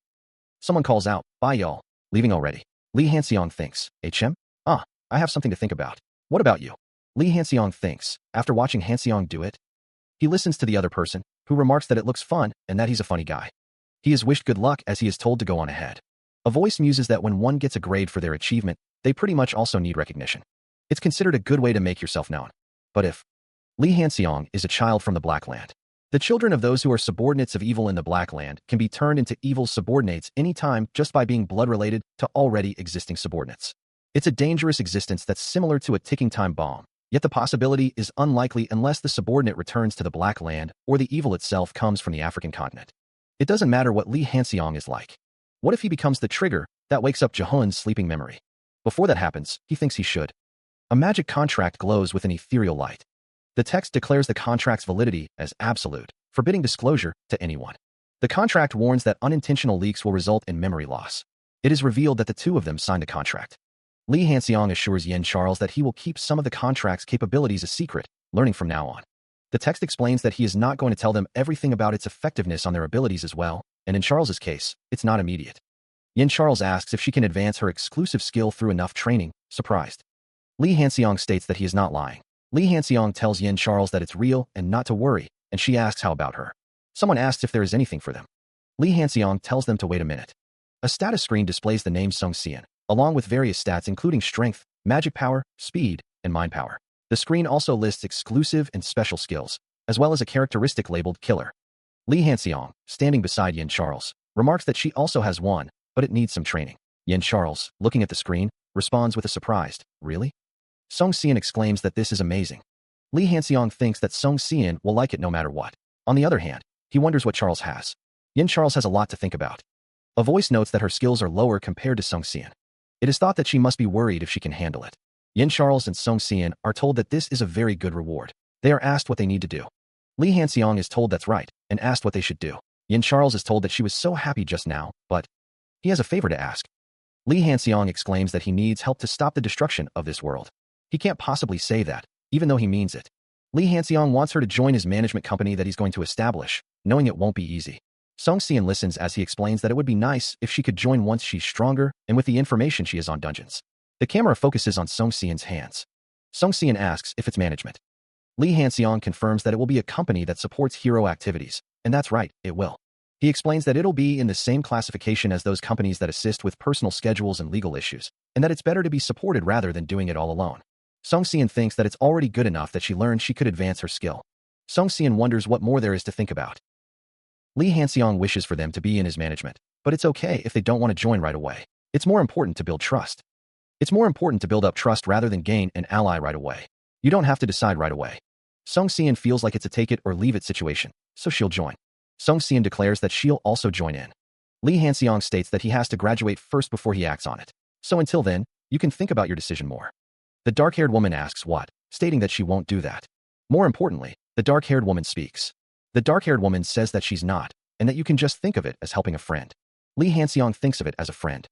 Someone calls out, bye y'all, leaving already. Lee Hanseong thinks, HM? I have something to think about. What about you? Lee Hanseong thinks, after watching Hanseong do it. He listens to the other person, who remarks that it looks fun and that he's a funny guy. He is wished good luck as he is told to go on ahead. A voice muses that when one gets a grade for their achievement, they pretty much also need recognition. It's considered a good way to make yourself known. But if Lee Hanseong is a child from the Black Land, the children of those who are subordinates of evil in the Black Land can be turned into evil subordinates anytime just by being blood-related to already existing subordinates. It's a dangerous existence that's similar to a ticking time bomb, yet the possibility is unlikely unless the subordinate returns to the Black Land or the evil itself comes from the African continent. It doesn't matter what Lee Hanseong is like. What if he becomes the trigger that wakes up Jahun's sleeping memory? Before that happens, he thinks he should. A magic contract glows with an ethereal light. The text declares the contract's validity as absolute, forbidding disclosure to anyone. The contract warns that unintentional leaks will result in memory loss. It is revealed that the two of them signed a contract. Lee Hanseong assures Yin Charles that he will keep some of the contract's capabilities a secret, learning from now on. The text explains that he is not going to tell them everything about its effectiveness on their abilities as well, and in Charles's case, it's not immediate. Yin Charles asks if she can advance her exclusive skill through enough training, surprised. Lee Hanseong states that he is not lying. Lee Hanseong tells Yin Charles that it's real and not to worry, and she asks how about her. Someone asks if there is anything for them. Lee Hanseong tells them to wait a minute. A status screen displays the name Song Sian, along with various stats including strength, magic power, speed, and mind power. The screen also lists exclusive and special skills, as well as a characteristic labeled Killer. Lee Hanseong, standing beside Yin Charles, remarks that she also has one, but it needs some training. Yin Charles, looking at the screen, responds with a surprised, really? Song Sian exclaims that this is amazing. Lee Hanseong thinks that Song Sian will like it no matter what. On the other hand, he wonders what Charles has. Yin Charles has a lot to think about. A voice notes that her skills are lower compared to Song Sian. It is thought that she must be worried if she can handle it. Yin Charles and Song Sian are told that this is a very good reward. They are asked what they need to do. Lee Hanseong is told that's right, and asked what they should do. Yin Charles is told that she was so happy just now, but he has a favor to ask. Lee Hanseong exclaims that he needs help to stop the destruction of this world. He can't possibly say that, even though he means it. Lee Hanseong wants her to join his management company that he's going to establish, knowing it won't be easy. Song Sian listens as he explains that it would be nice if she could join once she's stronger and with the information she has on dungeons. The camera focuses on Song Sian's hands. Song Sian asks if it's management. Lee Hanseong confirms that it will be a company that supports hero activities, and that's right, it will. He explains that it'll be in the same classification as those companies that assist with personal schedules and legal issues, and that it's better to be supported rather than doing it all alone. Song Xian thinks that it's already good enough that she learned she could advance her skill. Song Xian wonders what more there is to think about. Lee Hanseong wishes for them to be in his management, but it's okay if they don't want to join right away. It's more important to build trust. It's more important to build up trust rather than gain an ally right away. You don't have to decide right away. Song Xian feels like it's a take it or leave it situation, so she'll join. Song Xian declares that she'll also join in. Lee Hanseong states that he has to graduate first before he acts on it. So until then, you can think about your decision more. The dark-haired woman asks what, stating that she won't do that. More importantly, the dark-haired woman speaks. The dark-haired woman says that she's not, and that you can just think of it as helping a friend. Lee Hanseong thinks of it as a friend.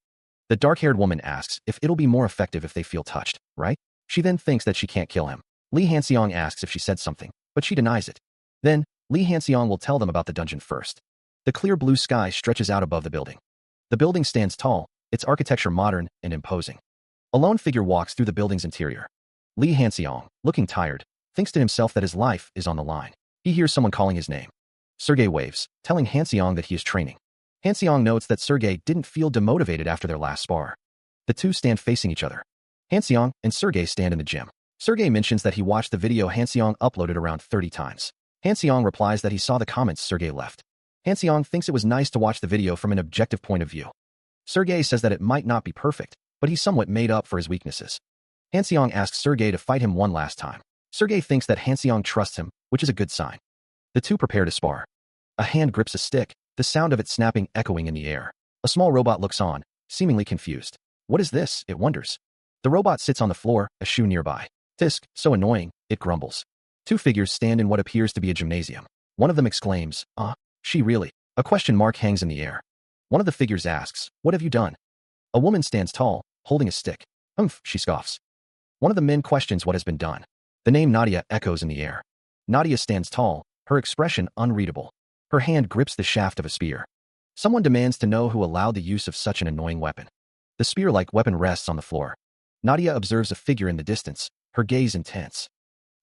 The dark-haired woman asks if it'll be more effective if they feel touched, right? She then thinks that she can't kill him. Lee Hanseong asks if she said something, but she denies it. Then, Lee Hanseong will tell them about the dungeon first. The clear blue sky stretches out above the building. The building stands tall, its architecture modern and imposing. A lone figure walks through the building's interior. Lee Hanseong, looking tired, thinks to himself that his life is on the line. He hears someone calling his name. Sergei waves, telling Hanseong that he is training. Hanseong notes that Sergei didn't feel demotivated after their last spar. The two stand facing each other. Hanseong and Sergei stand in the gym. Sergei mentions that he watched the video Hanseong uploaded around 30 times. Hanseong replies that he saw the comments Sergei left. Hanseong thinks it was nice to watch the video from an objective point of view. Sergei says that it might not be perfect, but he somewhat made up for his weaknesses. Hanseong asks Sergei to fight him one last time. Sergei thinks that Hanseong trusts him, which is a good sign. The two prepare to spar. A hand grips a stick, the sound of it snapping echoing in the air. A small robot looks on, seemingly confused. What is this? It wonders. The robot sits on the floor, a shoe nearby. Tisk, so annoying, it grumbles. Two figures stand in what appears to be a gymnasium. One of them exclaims, she really? A question mark hangs in the air. One of the figures asks, what have you done? A woman stands tall, holding a stick. She scoffs. One of the men questions what has been done. The name Nadia echoes in the air. Nadia stands tall, her expression unreadable. Her hand grips the shaft of a spear. Someone demands to know who allowed the use of such an annoying weapon. The spear-like weapon rests on the floor. Nadia observes a figure in the distance, her gaze intense.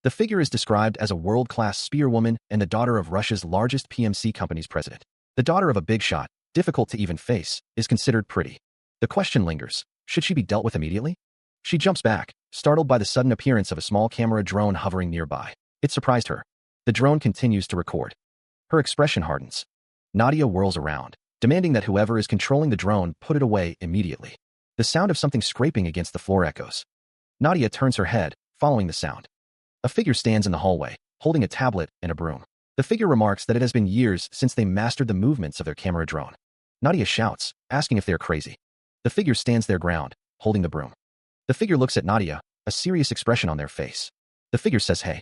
The figure is described as a world-class spearwoman and the daughter of Russia's largest PMC company's president. The daughter of a big shot, difficult to even face, is considered pretty. The question lingers, should she be dealt with immediately? She jumps back, startled by the sudden appearance of a small camera drone hovering nearby. It surprised her. The drone continues to record. Her expression hardens. Nadia whirls around, demanding that whoever is controlling the drone put it away immediately. The sound of something scraping against the floor echoes. Nadia turns her head, following the sound. A figure stands in the hallway, holding a tablet and a broom. The figure remarks that it has been years since they mastered the movements of their camera drone. Nadia shouts, asking if they are crazy. The figure stands their ground, holding the broom. The figure looks at Nadia, a serious expression on their face. The figure says hey.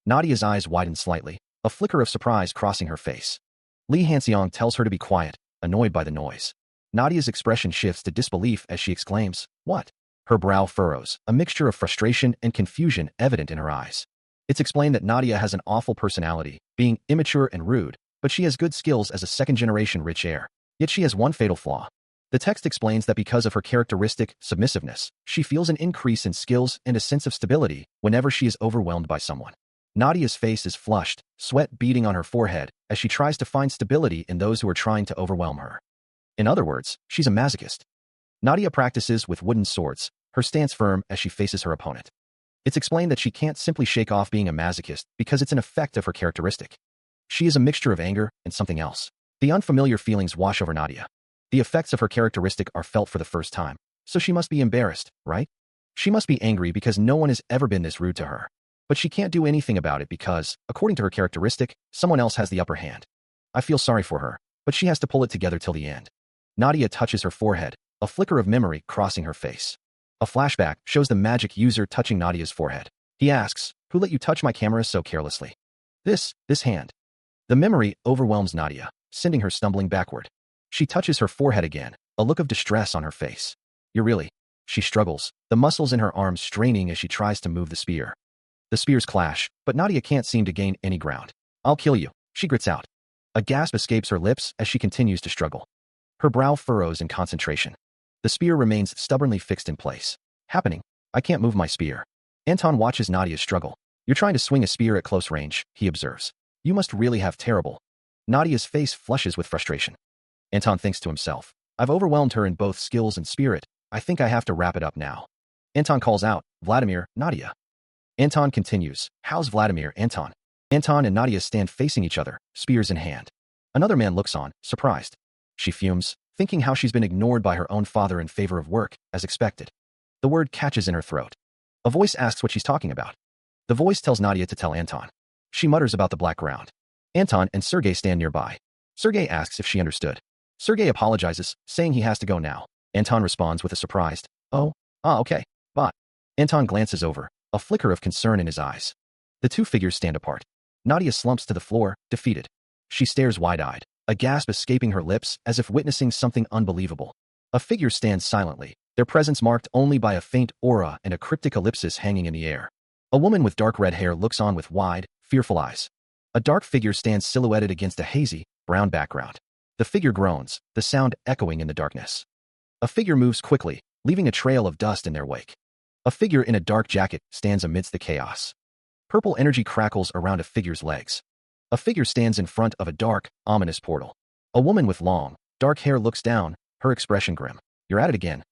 Nadia's eyes widen slightly, a flicker of surprise crossing her face. Lee Hanseong tells her to be quiet, annoyed by the noise. Nadia's expression shifts to disbelief as she exclaims, what? Her brow furrows, a mixture of frustration and confusion evident in her eyes. It's explained that Nadia has an awful personality, being immature and rude, but she has good skills as a second-generation rich heir. Yet she has one fatal flaw. The text explains that because of her characteristic submissiveness, she feels an increase in skills and a sense of stability whenever she is overwhelmed by someone. Nadia's face is flushed, sweat beading on her forehead, as she tries to find stability in those who are trying to overwhelm her. In other words, she's a masochist. Nadia practices with wooden swords, her stance firm as she faces her opponent. It's explained that she can't simply shake off being a masochist because it's an effect of her characteristic. She is a mixture of anger and something else. The unfamiliar feelings wash over Nadia. The effects of her characteristic are felt for the first time, so she must be embarrassed, right? She must be angry because no one has ever been this rude to her. But she can't do anything about it because, according to her characteristic, someone else has the upper hand. I feel sorry for her, but she has to pull it together till the end. Nadia touches her forehead, a flicker of memory crossing her face. A flashback shows the magic user touching Nadia's forehead. He asks, who let you touch my camera so carelessly? This hand. The memory overwhelms Nadia, sending her stumbling backward. She touches her forehead again, a look of distress on her face. You're really? She struggles, the muscles in her arms straining as she tries to move the spear. The spears clash, but Nadia can't seem to gain any ground. I'll kill you, she grits out. A gasp escapes her lips as she continues to struggle. Her brow furrows in concentration. The spear remains stubbornly fixed in place. Happening. I can't move my spear. Anton watches Nadia's struggle. You're trying to swing a spear at close range, he observes. You must really have terrible. Nadia's face flushes with frustration. Anton thinks to himself, I've overwhelmed her in both skills and spirit. I think I have to wrap it up now. Anton calls out, Vladimir, Nadia. Anton continues, "How's Vladimir, Anton?" Anton and Nadia stand facing each other, spears in hand. Another man looks on, surprised. She fumes, thinking how she's been ignored by her own father in favor of work, as expected. The word catches in her throat. A voice asks what she's talking about. The voice tells Nadia to tell Anton. She mutters about the black ground. Anton and Sergei stand nearby. Sergei asks if she understood. Sergei apologizes, saying he has to go now. Anton responds with a surprised, "Oh, okay, bye." Anton glances over, a flicker of concern in his eyes. The two figures stand apart. Nadia slumps to the floor, defeated. She stares wide-eyed, a gasp escaping her lips as if witnessing something unbelievable. A figure stands silently, their presence marked only by a faint aura and a cryptic ellipsis hanging in the air. A woman with dark red hair looks on with wide, fearful eyes. A dark figure stands silhouetted against a hazy, brown background. The figure groans, the sound echoing in the darkness. A figure moves quickly, leaving a trail of dust in their wake. A figure in a dark jacket stands amidst the chaos. Purple energy crackles around a figure's legs. A figure stands in front of a dark, ominous portal. A woman with long, dark hair looks down, her expression grim. "You're at it again."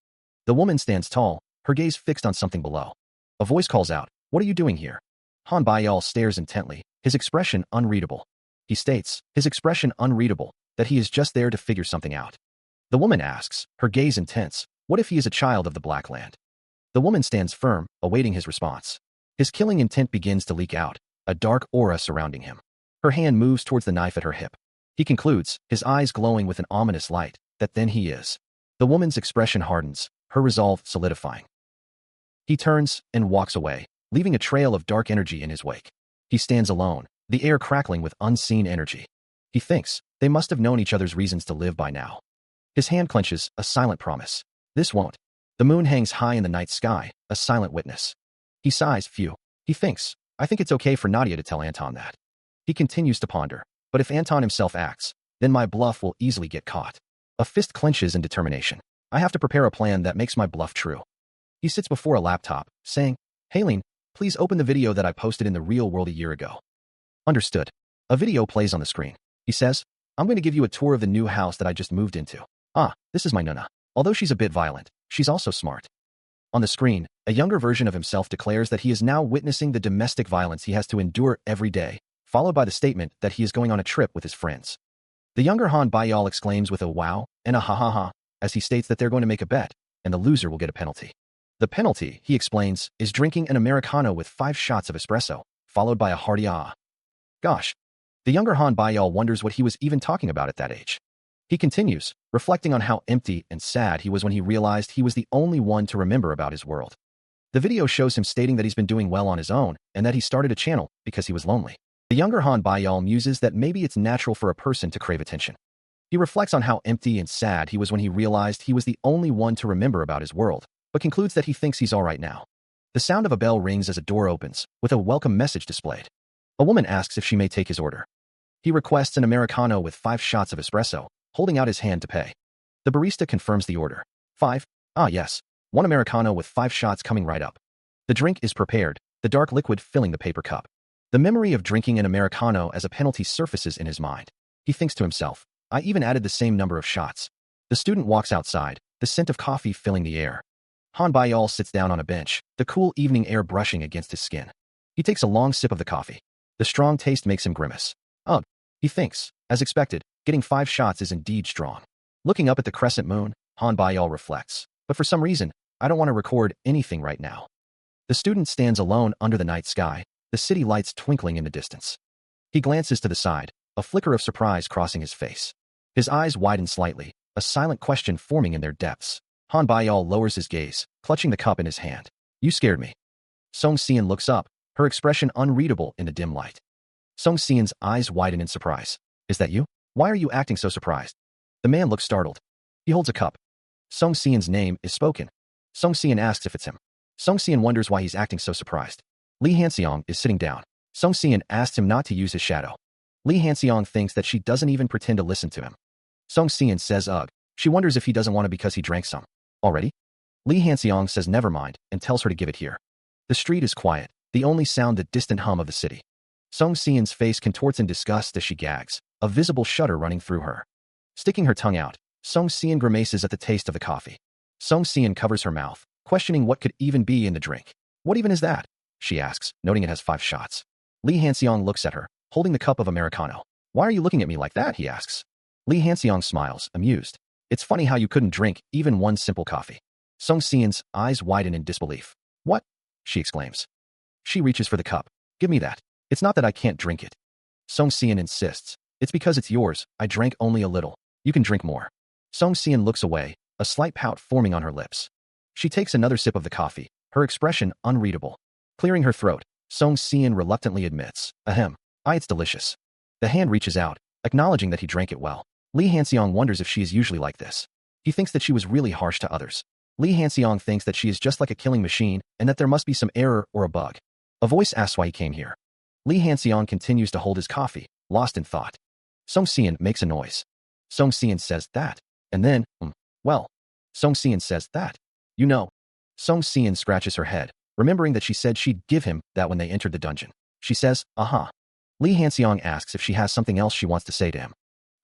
The woman stands tall, her gaze fixed on something below. A voice calls out, "What are you doing here?" Han Bayal stares intently, his expression unreadable. He states, his expression unreadable, that he is just there to figure something out. The woman asks, her gaze intense, "What if he is a child of the Black Land?" The woman stands firm, awaiting his response. His killing intent begins to leak out, a dark aura surrounding him. Her hand moves towards the knife at her hip. He concludes, his eyes glowing with an ominous light, that then he is. The woman's expression hardens, her resolve solidifying. He turns and walks away, leaving a trail of dark energy in his wake. He stands alone, the air crackling with unseen energy. He thinks, they must have known each other's reasons to live by now. His hand clenches, a silent promise. This won't. The moon hangs high in the night sky, a silent witness. He sighs, phew. He thinks, I think it's okay for Nadia to tell Anton that. He continues to ponder, but if Anton himself acts, then my bluff will easily get caught. A fist clenches in determination. I have to prepare a plan that makes my bluff true. He sits before a laptop, saying, "Haylene, please open the video that I posted in the real world a year ago." Understood. A video plays on the screen. He says, "I'm going to give you a tour of the new house that I just moved into. This is my Nuna. Although she's a bit violent, she's also smart." On the screen, a younger version of himself declares that he is now witnessing the domestic violence he has to endure every day, followed by the statement that he is going on a trip with his friends. The younger Han Bayal exclaims with a wow and a ha ha ha, as he states that they're going to make a bet, and the loser will get a penalty. The penalty, he explains, is drinking an Americano with 5 shots of espresso, followed by a hearty ah. Gosh. The younger Han Bayal wonders what he was even talking about at that age. He continues, reflecting on how empty and sad he was when he realized he was the only one to remember about his world. The video shows him stating that he's been doing well on his own, and that he started a channel because he was lonely. The younger Han Bayal muses that maybe it's natural for a person to crave attention. He reflects on how empty and sad he was when he realized he was the only one to remember about his world, but concludes that he thinks he's all right now. The sound of a bell rings as a door opens, with a welcome message displayed. A woman asks if she may take his order. He requests an Americano with 5 shots of espresso, holding out his hand to pay. The barista confirms the order. 5? Yes. 1 Americano with 5 shots coming right up. The drink is prepared, the dark liquid filling the paper cup. The memory of drinking an Americano as a penalty surfaces in his mind. He thinks to himself, I even added the same number of shots. The student walks outside, the scent of coffee filling the air. Han Bayal sits down on a bench, the cool evening air brushing against his skin. He takes a long sip of the coffee. The strong taste makes him grimace. Ugh. He thinks, as expected, getting 5 shots is indeed strong. Looking up at the crescent moon, Han Bayal reflects. But for some reason, I don't want to record anything right now. The student stands alone under the night sky, the city lights twinkling in the distance. He glances to the side, a flicker of surprise crossing his face. His eyes widen slightly, a silent question forming in their depths. Han Bayal lowers his gaze, clutching the cup in his hand. You scared me. Song Xian looks up, her expression unreadable in the dim light. Song Xian's eyes widen in surprise. Is that you? Why are you acting so surprised? The man looks startled. He holds a cup. Song Xian's name is spoken. Song Xian asks if it's him. Song Xian wonders why he's acting so surprised. Li Hanxiang is sitting down. Song Xian asks him not to use his shadow. Li Hanxiang thinks that she doesn't even pretend to listen to him. Song Xian says ugh. She wonders if he doesn't want it because he drank some. Already? Li Hanxiang says never mind and tells her to give it here. The street is quiet, the only sound the distant hum of the city. Song Xian's face contorts in disgust as she gags, a visible shudder running through her. Sticking her tongue out, Song Xian grimaces at the taste of the coffee. Song Xian covers her mouth, questioning what could even be in the drink. What even is that? she asks, noting it has 5 shots. Lee Hanseong looks at her, holding the cup of Americano. Why are you looking at me like that, he asks. Lee Hanseong smiles, amused. It's funny how you couldn't drink even one simple coffee. Song Xian's eyes widen in disbelief. What? She exclaims. She reaches for the cup. Give me that. It's not that I can't drink it. Song Xian insists. It's because it's yours. I drank only a little. You can drink more. Song Xian looks away, a slight pout forming on her lips. She takes another sip of the coffee, her expression unreadable. Clearing her throat, Song Xian reluctantly admits, Ahem. It's delicious. The hand reaches out, acknowledging that he drank it well. Lee Hanseong wonders if she is usually like this. He thinks that she was really harsh to others. Lee Hanseong thinks that she is just like a killing machine and that there must be some error or a bug. A voice asks why he came here. Lee Hanseong continues to hold his coffee, lost in thought. Song Xian makes a noise. Song Xian says that. And then, well. Song Xian says that. You know. Song Xian scratches her head, remembering that she said she'd give him that when they entered the dungeon. She says, Lee Hanseong asks if she has something else she wants to say to him.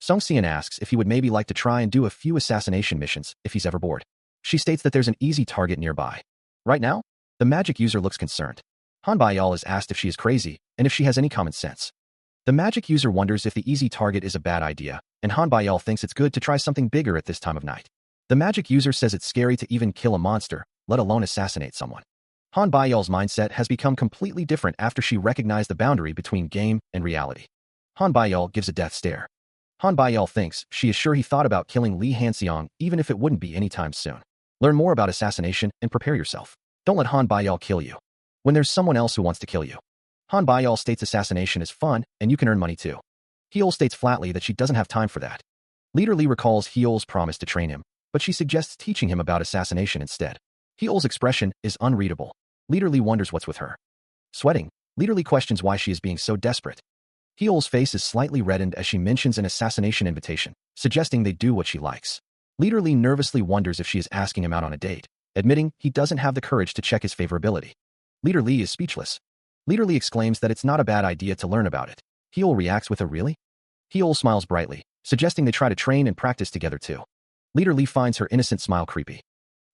Song Xian asks if he would maybe like to try and do a few assassination missions if he's ever bored. She states that there's an easy target nearby. Right now, the magic user looks concerned. Han Baiyal is asked if she is crazy and if she has any common sense. The magic user wonders if the easy target is a bad idea, and Han Baiyal thinks it's good to try something bigger at this time of night. The magic user says it's scary to even kill a monster, let alone assassinate someone. Han Baiyal's mindset has become completely different after she recognized the boundary between game and reality. Han Baiyal gives a death stare. Han Baiyal thinks she is sure he thought about killing Lee Hanseong even if it wouldn't be anytime soon. Learn more about assassination and prepare yourself. Don't let Han Baiyal kill you when there's someone else who wants to kill you. Han Baiyal states assassination is fun and you can earn money too. Heol states flatly that she doesn't have time for that. Leader Lee recalls Heol's promise to train him, but she suggests teaching him about assassination instead. Heol's expression is unreadable. Leader Lee wonders what's with her. Sweating, Leader Lee questions why she is being so desperate. Heol's face is slightly reddened as she mentions an assassination invitation, suggesting they do what she likes. Leader Lee nervously wonders if she is asking him out on a date, admitting he doesn't have the courage to check his favorability. Leader Lee is speechless. Leader Lee exclaims that it's not a bad idea to learn about it. Heol reacts with a really? Heol smiles brightly, suggesting they try to train and practice together too. Leader Lee finds her innocent smile creepy.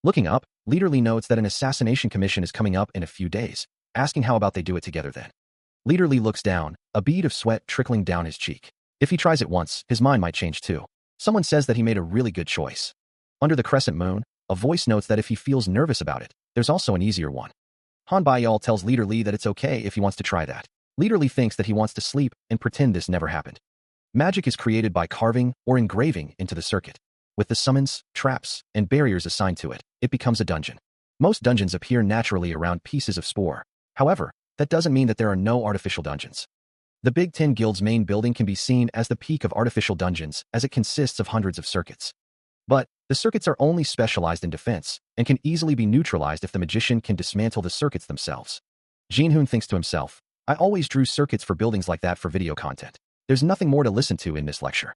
Looking up, Leader Lee notes that an assassination commission is coming up in a few days, asking how about they do it together then. Leader Lee looks down, a bead of sweat trickling down his cheek. If he tries it once, his mind might change too. Someone says that he made a really good choice. Under the crescent moon, a voice notes that if he feels nervous about it, there's also an easier one. Han Baiyal tells Leader Lee that it's okay if he wants to try that. Leader Lee thinks that he wants to sleep and pretend this never happened. Magic is created by carving or engraving into the circuit. With the summons, traps, and barriers assigned to it, it becomes a dungeon. Most dungeons appear naturally around pieces of spore. However, that doesn't mean that there are no artificial dungeons. The Big Ten Guild's main building can be seen as the peak of artificial dungeons as it consists of hundreds of circuits. But the circuits are only specialized in defense and can easily be neutralized if the magician can dismantle the circuits themselves. Jinhoon thinks to himself, I always drew circuits for buildings like that for video content. There's nothing more to listen to in this lecture.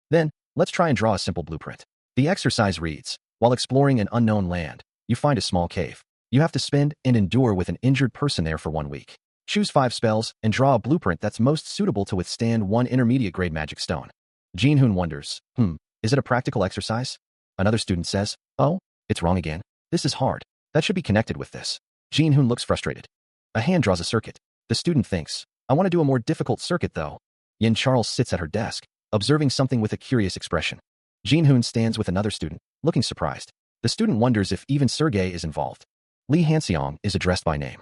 Then, let's try and draw a simple blueprint. The exercise reads, while exploring an unknown land, you find a small cave. You have to spend and endure with an injured person there for 1 week. Choose 5 spells and draw a blueprint that's most suitable to withstand 1 intermediate grade magic stone. Jinhoon wonders, is it a practical exercise? Another student says, oh, it's wrong again. This is hard. That should be connected with this. Jinhoon looks frustrated. A hand draws a circuit. The student thinks, I want to do a more difficult circuit though. Yin Charles sits at her desk, observing something with a curious expression. Jinhoon stands with another student, looking surprised. The student wonders if even Sergei is involved. Lee Hanseong is addressed by name.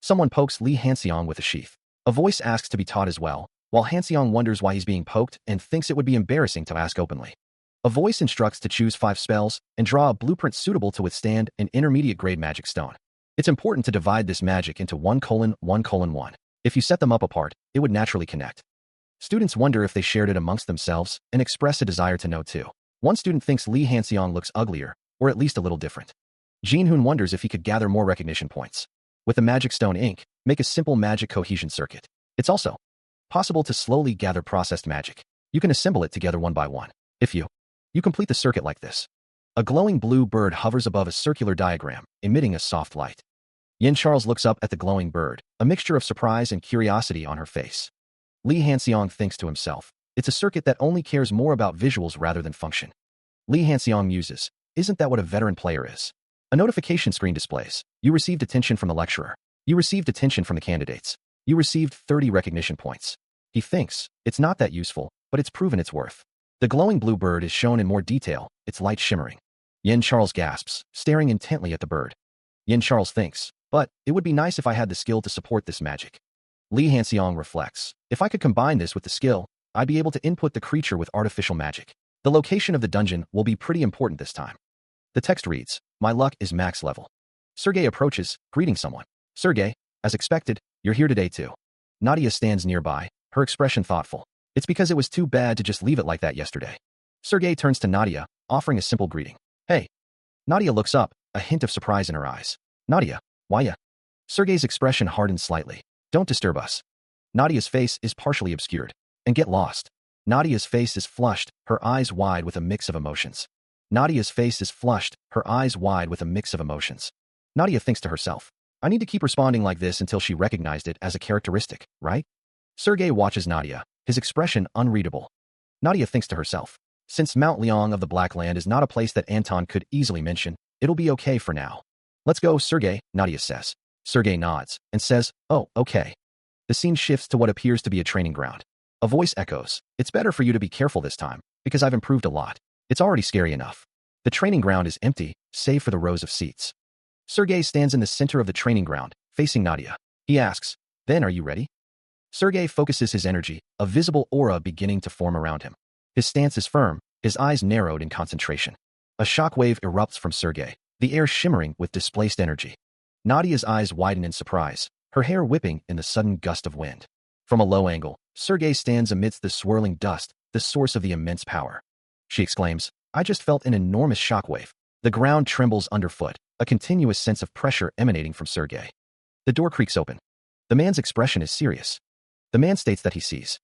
Someone pokes Lee Hanseong with a sheath. A voice asks to be taught as well, while Hanseong wonders why he's being poked and thinks it would be embarrassing to ask openly. A voice instructs to choose 5 spells and draw a blueprint suitable to withstand an intermediate grade magic stone. It's important to divide this magic into 1:1:1. If you set them up apart, it would naturally connect. Students wonder if they shared it amongst themselves and express a desire to know too. One student thinks Lee Hanseong looks uglier, or at least a little different. Jinhoon wonders if he could gather more recognition points. With the Magic Stone ink, make a simple magic cohesion circuit. It's also possible to slowly gather processed magic. You can assemble it together one by one. If you complete the circuit like this. A glowing blue bird hovers above a circular diagram, emitting a soft light. Yin Charles looks up at the glowing bird, a mixture of surprise and curiosity on her face. Lee Hanseong thinks to himself, it's a circuit that only cares more about visuals rather than function. Lee Hanseong muses, isn't that what a veteran player is? A notification screen displays, you received attention from the lecturer. You received attention from the candidates. You received 30 recognition points. He thinks, it's not that useful, but it's proven its worth. The glowing blue bird is shown in more detail, its light shimmering. Yen Charles gasps, staring intently at the bird. Yen Charles thinks, but it would be nice if I had the skill to support this magic. Li Hanxiang reflects, if I could combine this with the skill, I'd be able to input the creature with artificial magic. The location of the dungeon will be pretty important this time. The text reads, my luck is max level. Sergei approaches, greeting someone. Sergei, as expected, you're here today too. Nadia stands nearby, her expression thoughtful. It's because it was too bad to just leave it like that yesterday. Sergei turns to Nadia, offering a simple greeting. Hey. Nadia looks up, a hint of surprise in her eyes. Nadia, why ya? Sergei's expression hardens slightly. Don't disturb us. Nadia's face is partially obscured. And get lost. Nadia's face is flushed, her eyes wide with a mix of emotions. Nadia's face is flushed, her eyes wide with a mix of emotions. Nadia thinks to herself, I need to keep responding like this until she recognized it as a characteristic, right? Sergei watches Nadia, his expression unreadable. Nadia thinks to herself, since Mount Liang of the Black Land is not a place that Anton could easily mention, it'll be okay for now. Let's go, Sergei, Nadia says. Sergei nods and says, oh, okay. The scene shifts to what appears to be a training ground. A voice echoes, it's better for you to be careful this time, because I've improved a lot. It's already scary enough. The training ground is empty, save for the rows of seats. Sergei stands in the center of the training ground, facing Nadia. He asks, then are you ready? Sergei focuses his energy, a visible aura beginning to form around him. His stance is firm, his eyes narrowed in concentration. A shockwave erupts from Sergei, the air shimmering with displaced energy. Nadia's eyes widen in surprise, her hair whipping in the sudden gust of wind. From a low angle, Sergei stands amidst the swirling dust, the source of the immense power. She exclaims, I just felt an enormous shockwave. The ground trembles underfoot, a continuous sense of pressure emanating from Sergei. The door creaks open. The man's expression is serious. The man states that he sees.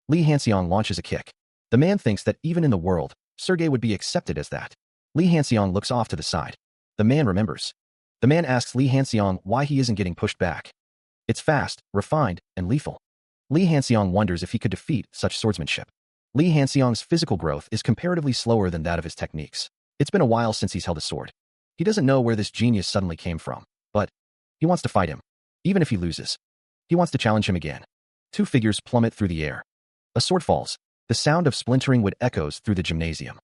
Li Hanxiang launches a kick. The man thinks that even in the world, Sergei would be accepted as that. Li Hanxiang looks off to the side. The man remembers. The man asks Li Hanxiang why he isn't getting pushed back. It's fast, refined, and lethal. Li Hanxiang wonders if he could defeat such swordsmanship. Li Hanxiang's physical growth is comparatively slower than that of his techniques. It's been a while since he's held a sword. He doesn't know where this genius suddenly came from, but he wants to fight him. Even if he loses, he wants to challenge him again. Two figures plummet through the air. A sword falls. The sound of splintering wood echoes through the gymnasium.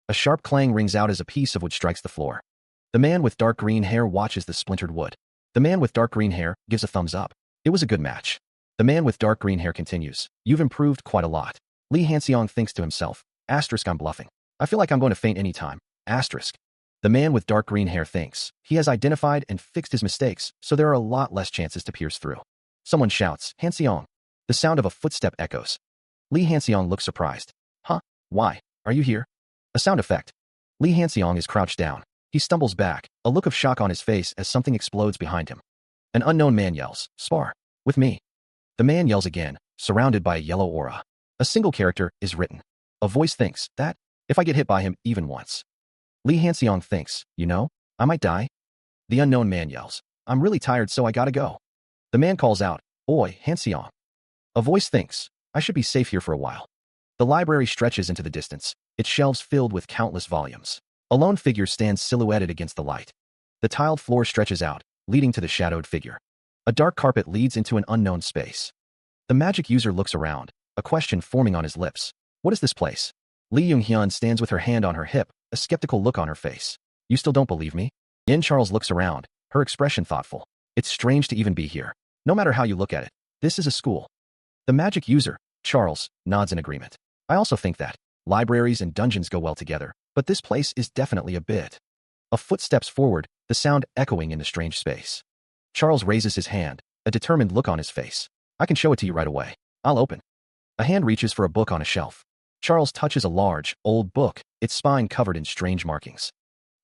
A sharp clang rings out as a piece of wood strikes the floor. The man with dark green hair watches the splintered wood. The man with dark green hair gives a thumbs up. It was a good match. The man with dark green hair continues. You've improved quite a lot. Li Hanxiang thinks to himself, asterisk I'm bluffing. I feel like I'm going to faint any time. Asterisk. The man with dark green hair thinks. He has identified and fixed his mistakes, so there are a lot less chances to pierce through. Someone shouts, Hanxiang. The sound of a footstep echoes. Li Hanxiang looks surprised. Huh? Why? Are you here? A sound effect. Li Hanxiang is crouched down. He stumbles back, a look of shock on his face as something explodes behind him. An unknown man yells, spar. With me. The man yells again, surrounded by a yellow aura. A single character is written. A voice thinks that, if I get hit by him even once. Li Hanxiang thinks, you know, I might die. The unknown man yells, I'm really tired so I gotta go. The man calls out, Oi, Hanxiang. A voice thinks, I should be safe here for a while. The library stretches into the distance, its shelves filled with countless volumes. A lone figure stands silhouetted against the light. The tiled floor stretches out, leading to the shadowed figure. A dark carpet leads into an unknown space. The magic user looks around, a question forming on his lips. What is this place? Li Yonghyun stands with her hand on her hip, a skeptical look on her face. You still don't believe me? Yen Charles looks around, her expression thoughtful. It's strange to even be here. No matter how you look at it, this is a school. The magic user, Charles, nods in agreement. I also think that libraries and dungeons go well together, but this place is definitely a bit. A foot steps forward, the sound echoing in the strange space. Charles raises his hand, a determined look on his face. I can show it to you right away. I'll open. A hand reaches for a book on a shelf. Charles touches a large, old book, its spine covered in strange markings.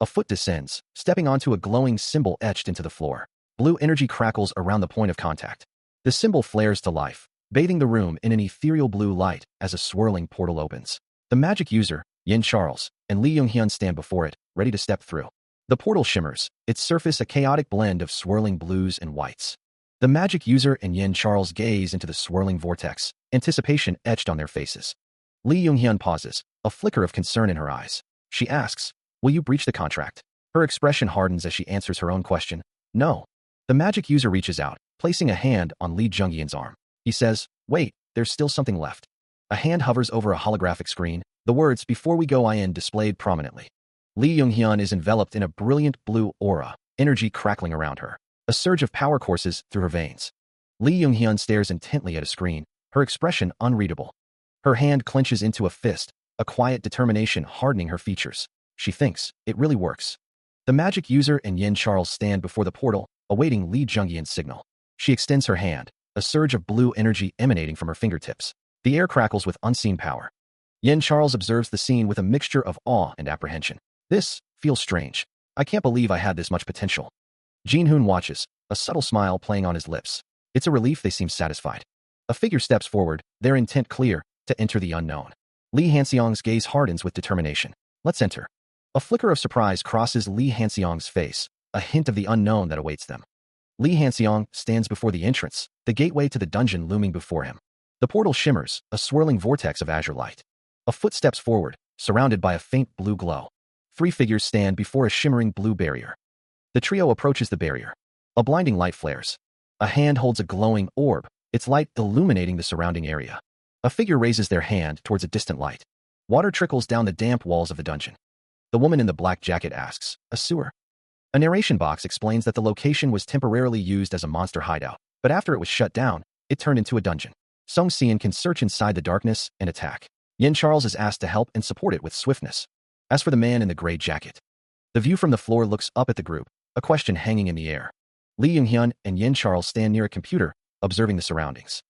A foot descends, stepping onto a glowing symbol etched into the floor. Blue energy crackles around the point of contact. The symbol flares to life, bathing the room in an ethereal blue light as a swirling portal opens. The magic user, Yen Charles, and Li Yonghyun stand before it, ready to step through. The portal shimmers, its surface a chaotic blend of swirling blues and whites. The magic user and Yen Charles gaze into the swirling vortex, anticipation etched on their faces. Li Yonghyun pauses, a flicker of concern in her eyes. She asks, will you breach the contract? Her expression hardens as she answers her own question. No. The magic user reaches out, placing a hand on Lee Junghyun's arm. He says, "Wait, there's still something left." A hand hovers over a holographic screen, the words "Before we go in" displayed prominently. Lee Junghyun is enveloped in a brilliant blue aura, energy crackling around her. A surge of power courses through her veins. Lee Junghyun stares intently at a screen, her expression unreadable. Her hand clenches into a fist, a quiet determination hardening her features. She thinks, it really works. The magic user and Yen Charles stand before the portal, awaiting Lee Junghyun's signal. She extends her hand, a surge of blue energy emanating from her fingertips. The air crackles with unseen power. Yen Charles observes the scene with a mixture of awe and apprehension. This feels strange. I can't believe I had this much potential. Jin-hoon watches, a subtle smile playing on his lips. It's a relief they seem satisfied. A figure steps forward, their intent clear, to enter the unknown. Lee Hanseong's gaze hardens with determination. Let's enter. A flicker of surprise crosses Lee Hanseong's face, a hint of the unknown that awaits them. Lee Hanseong stands before the entrance, the gateway to the dungeon looming before him. The portal shimmers, a swirling vortex of azure light. A foot steps forward, surrounded by a faint blue glow. 3 figures stand before a shimmering blue barrier. The trio approaches the barrier. A blinding light flares. A hand holds a glowing orb, its light illuminating the surrounding area. A figure raises their hand towards a distant light. Water trickles down the damp walls of the dungeon. The woman in the black jacket asks, "A sewer?" A narration box explains that the location was temporarily used as a monster hideout, but after it was shut down, it turned into a dungeon. Song Seon can search inside the darkness and attack. Yen Charles is asked to help and support it with swiftness. As for the man in the gray jacket, the view from the floor looks up at the group, a question hanging in the air. Lee Junghyun and Yen Charles stand near a computer, observing the surroundings.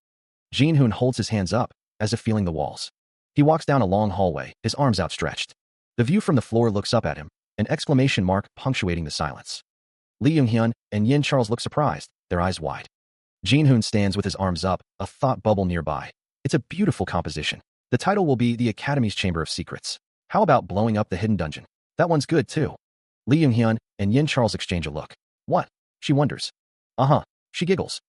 Jin-hoon holds his hands up, as if feeling the walls. He walks down a long hallway, his arms outstretched. The view from the floor looks up at him, an exclamation mark punctuating the silence. Lee Junghyun and Yen Charles look surprised, their eyes wide. Jin-hoon stands with his arms up, a thought bubble nearby. It's a beautiful composition. The title will be The Academy's Chamber of Secrets. How about blowing up the hidden dungeon? That one's good, too. Lee Junghyun and Yen Charles exchange a look. What? She wonders. Uh-huh. She giggles.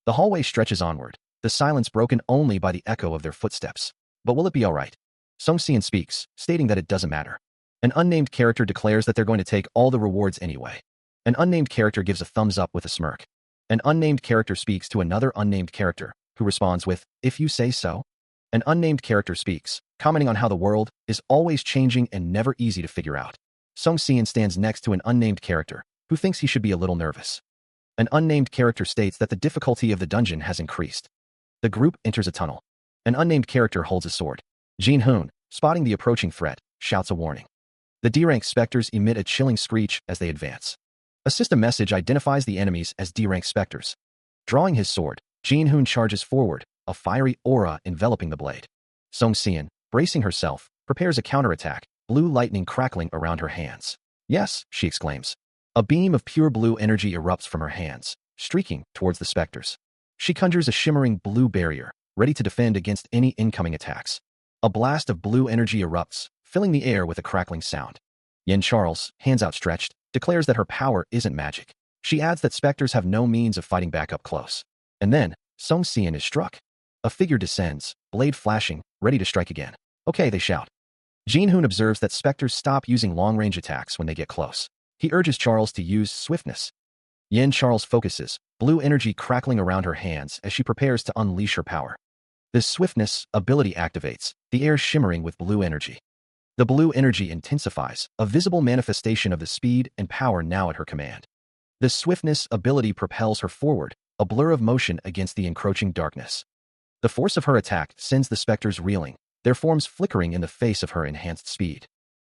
The hallway stretches onward, the silence broken only by the echo of their footsteps. But will it be all right? Song Seon speaks, stating that it doesn't matter. An unnamed character declares that they're going to take all the rewards anyway. An unnamed character gives a thumbs up with a smirk. An unnamed character speaks to another unnamed character, who responds with, "If you say so." An unnamed character speaks, commenting on how the world is always changing and never easy to figure out. Song Seon stands next to an unnamed character, who thinks he should be a little nervous. An unnamed character states that the difficulty of the dungeon has increased. The group enters a tunnel. An unnamed character holds a sword. Jin-hoon, spotting the approaching threat, shouts a warning. The D-rank specters emit a chilling screech as they advance. A system message identifies the enemies as D-rank specters. Drawing his sword, Jin-hoon charges forward, a fiery aura enveloping the blade. Song Seon, bracing herself, prepares a counterattack, blue lightning crackling around her hands. "Yes," she exclaims. A beam of pure blue energy erupts from her hands, streaking towards the specters. She conjures a shimmering blue barrier, ready to defend against any incoming attacks. A blast of blue energy erupts, filling the air with a crackling sound. Yen Charles, hands outstretched, declares that her power isn't magic. She adds that specters have no means of fighting back up close. And then, Song Seon is struck. A figure descends, blade flashing, ready to strike again. "Okay," they shout. Jin-hoon observes that specters stop using long-range attacks when they get close. He urges Charles to use swiftness. Yen Charles focuses, blue energy crackling around her hands as she prepares to unleash her power. This swiftness ability activates, the air shimmering with blue energy. The blue energy intensifies, a visible manifestation of the speed and power now at her command. The swiftness ability propels her forward, a blur of motion against the encroaching darkness. The force of her attack sends the specters reeling, their forms flickering in the face of her enhanced speed.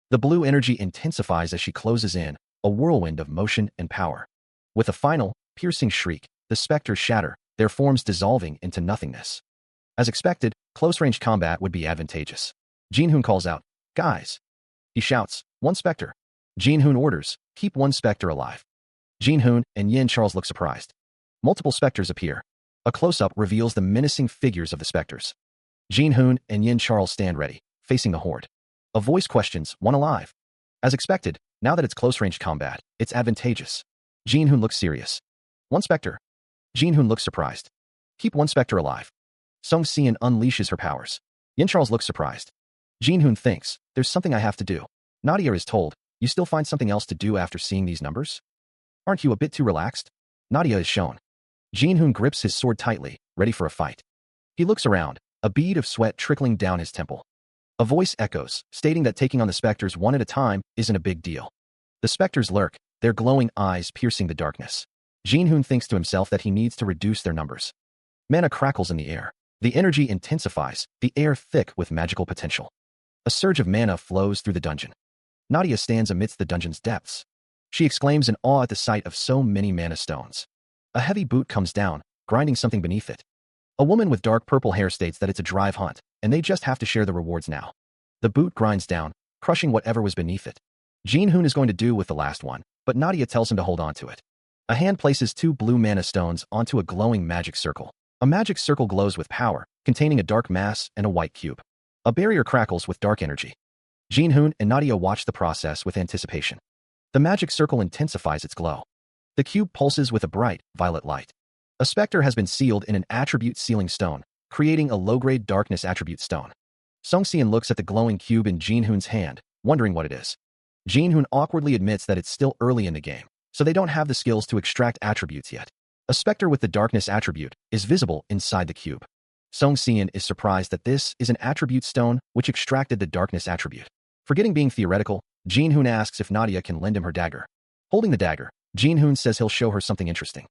The blue energy intensifies as she closes in, a whirlwind of motion and power. With a final, piercing shriek, the specters shatter, their forms dissolving into nothingness. As expected, close-range combat would be advantageous. Jin-hoon calls out, "Guys!" He shouts, "One specter." Jin-hoon orders, "Keep one specter alive." Jin-hoon and Yen Charles look surprised. Multiple specters appear. A close-up reveals the menacing figures of the specters. Jin-hoon and Yen Charles stand ready, facing the horde. A voice questions, "One alive?" As expected, now that it's close-range combat, it's advantageous. Jin-hoon looks serious. "One specter." Jin-hoon looks surprised. "Keep one specter alive." Song Seon unleashes her powers. Yen Charles looks surprised. Jin-hoon thinks, "There's something I have to do." Nadia is told, "You still find something else to do after seeing these numbers? Aren't you a bit too relaxed?" Nadia is shown. Jin-hoon grips his sword tightly, ready for a fight. He looks around, a bead of sweat trickling down his temple. A voice echoes, stating that taking on the specters one at a time isn't a big deal. The specters lurk, their glowing eyes piercing the darkness. Jin-hoon thinks to himself that he needs to reduce their numbers. Mana crackles in the air. The energy intensifies, the air thick with magical potential. A surge of mana flows through the dungeon. Nadia stands amidst the dungeon's depths. She exclaims in awe at the sight of so many mana stones. A heavy boot comes down, grinding something beneath it. A woman with dark purple hair states that it's a drive hunt, and they just have to share the rewards now. The boot grinds down, crushing whatever was beneath it. Jin-hoon is going to do with the last one, but Nadia tells him to hold on to it. A hand places 2 blue mana stones onto a glowing magic circle. A magic circle glows with power, containing a dark mass and a white cube. A barrier crackles with dark energy. Jin-hoon and Nadia watch the process with anticipation. The magic circle intensifies its glow. The cube pulses with a bright, violet light. A specter has been sealed in an attribute sealing stone, creating a low-grade darkness attribute stone. Song-seon looks at the glowing cube in Jin-hoon's hand, wondering what it is. Jin-hoon awkwardly admits that it's still early in the game, so they don't have the skills to extract attributes yet. A specter with the darkness attribute is visible inside the cube. Song-seon is surprised that this is an attribute stone which extracted the darkness attribute. Forgetting being theoretical, Jin-hoon asks if Nadia can lend him her dagger. Holding the dagger, Jin-hoon says he'll show her something interesting.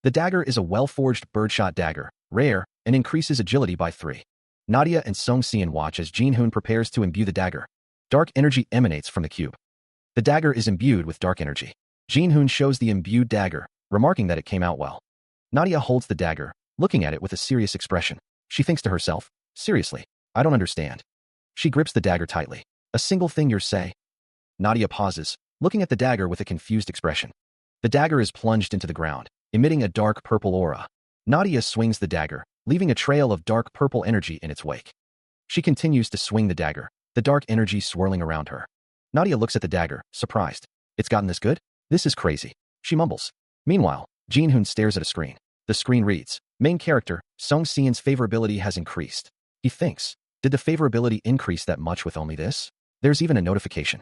The dagger is a well-forged birdshot dagger, rare, and increases agility by 3. Nadia and Song-seon watch as Jin-hoon prepares to imbue the dagger. Dark energy emanates from the cube. The dagger is imbued with dark energy. Jin-hoon shows the imbued dagger, remarking that it came out well. Nadia holds the dagger, looking at it with a serious expression. She thinks to herself, seriously, I don't understand. She grips the dagger tightly. A single thing you say? Nadia pauses, looking at the dagger with a confused expression. The dagger is plunged into the ground, emitting a dark purple aura. Nadia swings the dagger, leaving a trail of dark purple energy in its wake. She continues to swing the dagger, the dark energy swirling around her. Nadia looks at the dagger, surprised. It's gotten this good? This is crazy. She mumbles. Meanwhile, Jin-hoon stares at a screen. The screen reads, main character, Song-seon's favorability has increased. He thinks, did the favorability increase that much with only this? There's even a notification.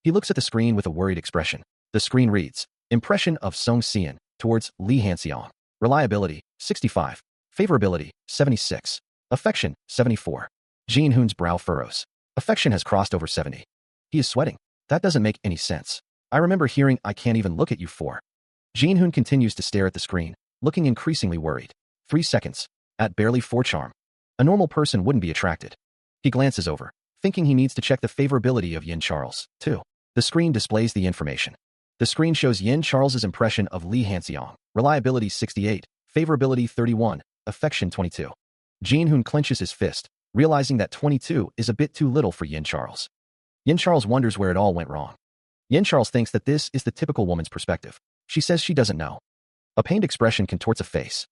He looks at the screen with a worried expression. The screen reads, impression of Song-seon towards Lee Hanseong. Reliability, 65. Favorability, 76. Affection, 74. Jin-hoon's brow furrows. Affection has crossed over 70. He is sweating. That doesn't make any sense. I remember hearing I can't even look at you for. Jin-hoon continues to stare at the screen, looking increasingly worried. 3 seconds. At barely 4 charm. A normal person wouldn't be attracted. He glances over, thinking he needs to check the favorability of Yin Charles, too. The screen displays the information. The screen shows Yin Charles's impression of Lee Hanseong. Reliability 68, favorability 31, affection 22. Jin-hoon clenches his fist, realizing that 22 is a bit too little for Yin Charles. Yin Charles wonders where it all went wrong. Yin Charles thinks that this is the typical woman's perspective. She says she doesn't know. A pained expression contorts a face.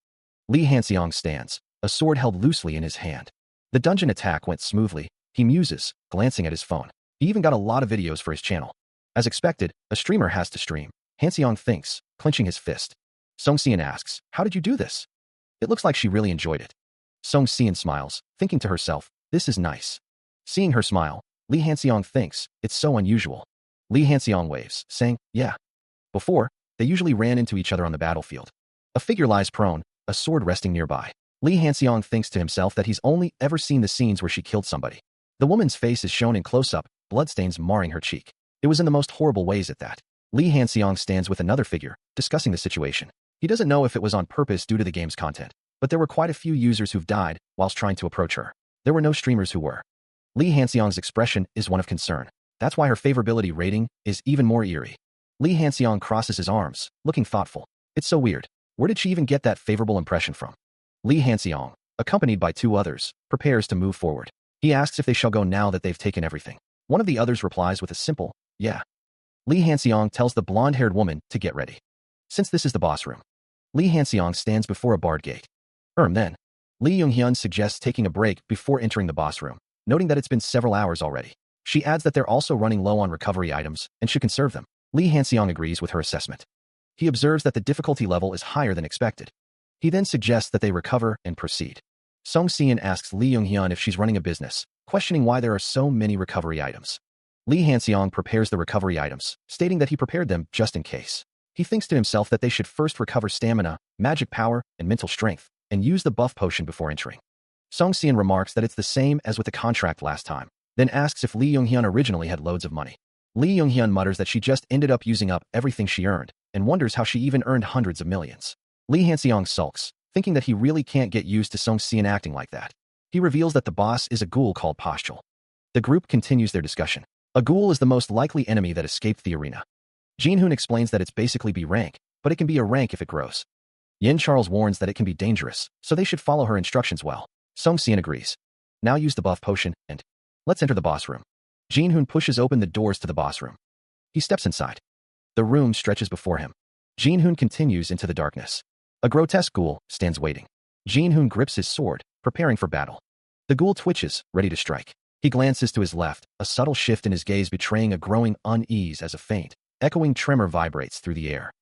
Lee Hanseong stands, a sword held loosely in his hand. The dungeon attack went smoothly, he muses, glancing at his phone. He even got a lot of videos for his channel. As expected, a streamer has to stream. Hanseong thinks, clenching his fist. Song-seon asks, how did you do this? It looks like she really enjoyed it. Song-seon smiles, thinking to herself, this is nice. Seeing her smile, Lee Hanseong thinks, it's so unusual. Lee Hanseong waves, saying, yeah. Before, they usually ran into each other on the battlefield. A figure lies prone, a sword resting nearby. Lee Hanseong thinks to himself that he's only ever seen the scenes where she killed somebody. The woman's face is shown in close-up, bloodstains marring her cheek. It was in the most horrible ways at that. Lee Hanseong stands with another figure, discussing the situation. He doesn't know if it was on purpose due to the game's content, but there were quite a few users who've died whilst trying to approach her. There were no streamers who were. Lee Hanseong's expression is one of concern. That's why her favorability rating is even more eerie. Lee Hanseong crosses his arms, looking thoughtful. It's so weird. Where did she even get that favorable impression from? Lee Hanseong, accompanied by 2 others, prepares to move forward. He asks if they shall go now that they've taken everything. One of the others replies with a simple, yeah. Lee Hanseong tells the blonde-haired woman to get ready. Since this is the boss room, Lee Hanseong stands before a barred gate. Then, Lee Young-hyun suggests taking a break before entering the boss room, noting that it's been several hours already. She adds that they're also running low on recovery items and should conserve them. Lee Hanseong agrees with her assessment. He observes that the difficulty level is higher than expected. He then suggests that they recover and proceed. Song-seon asks Lee Young-hyun if she's running a business, questioning why there are so many recovery items. Lee Hanseong prepares the recovery items, stating that he prepared them just in case. He thinks to himself that they should first recover stamina, magic power, and mental strength, and use the buff potion before entering. Song Xian remarks that it's the same as with the contract last time, then asks if Li Yonghyun originally had loads of money. Li Yonghyun mutters that she just ended up using up everything she earned, and wonders how she even earned hundreds of millions. Li Hanseong sulks, thinking that he really can't get used to Song Xian acting like that. He reveals that the boss is a ghoul called Poshchul. The group continues their discussion. A ghoul is the most likely enemy that escaped the arena. Jinhoon explains that it's basically B rank, but it can be a rank if it grows. Yin Charles warns that it can be dangerous, so they should follow her instructions well. Song Xian agrees. Now use the buff potion, and let's enter the boss room. Jinhoon pushes open the doors to the boss room. He steps inside. The room stretches before him. Jinhoon continues into the darkness. A grotesque ghoul stands waiting. Jinhoon grips his sword, preparing for battle. The ghoul twitches, ready to strike. He glances to his left, a subtle shift in his gaze betraying a growing unease as a faint, echoing tremor vibrates through the air.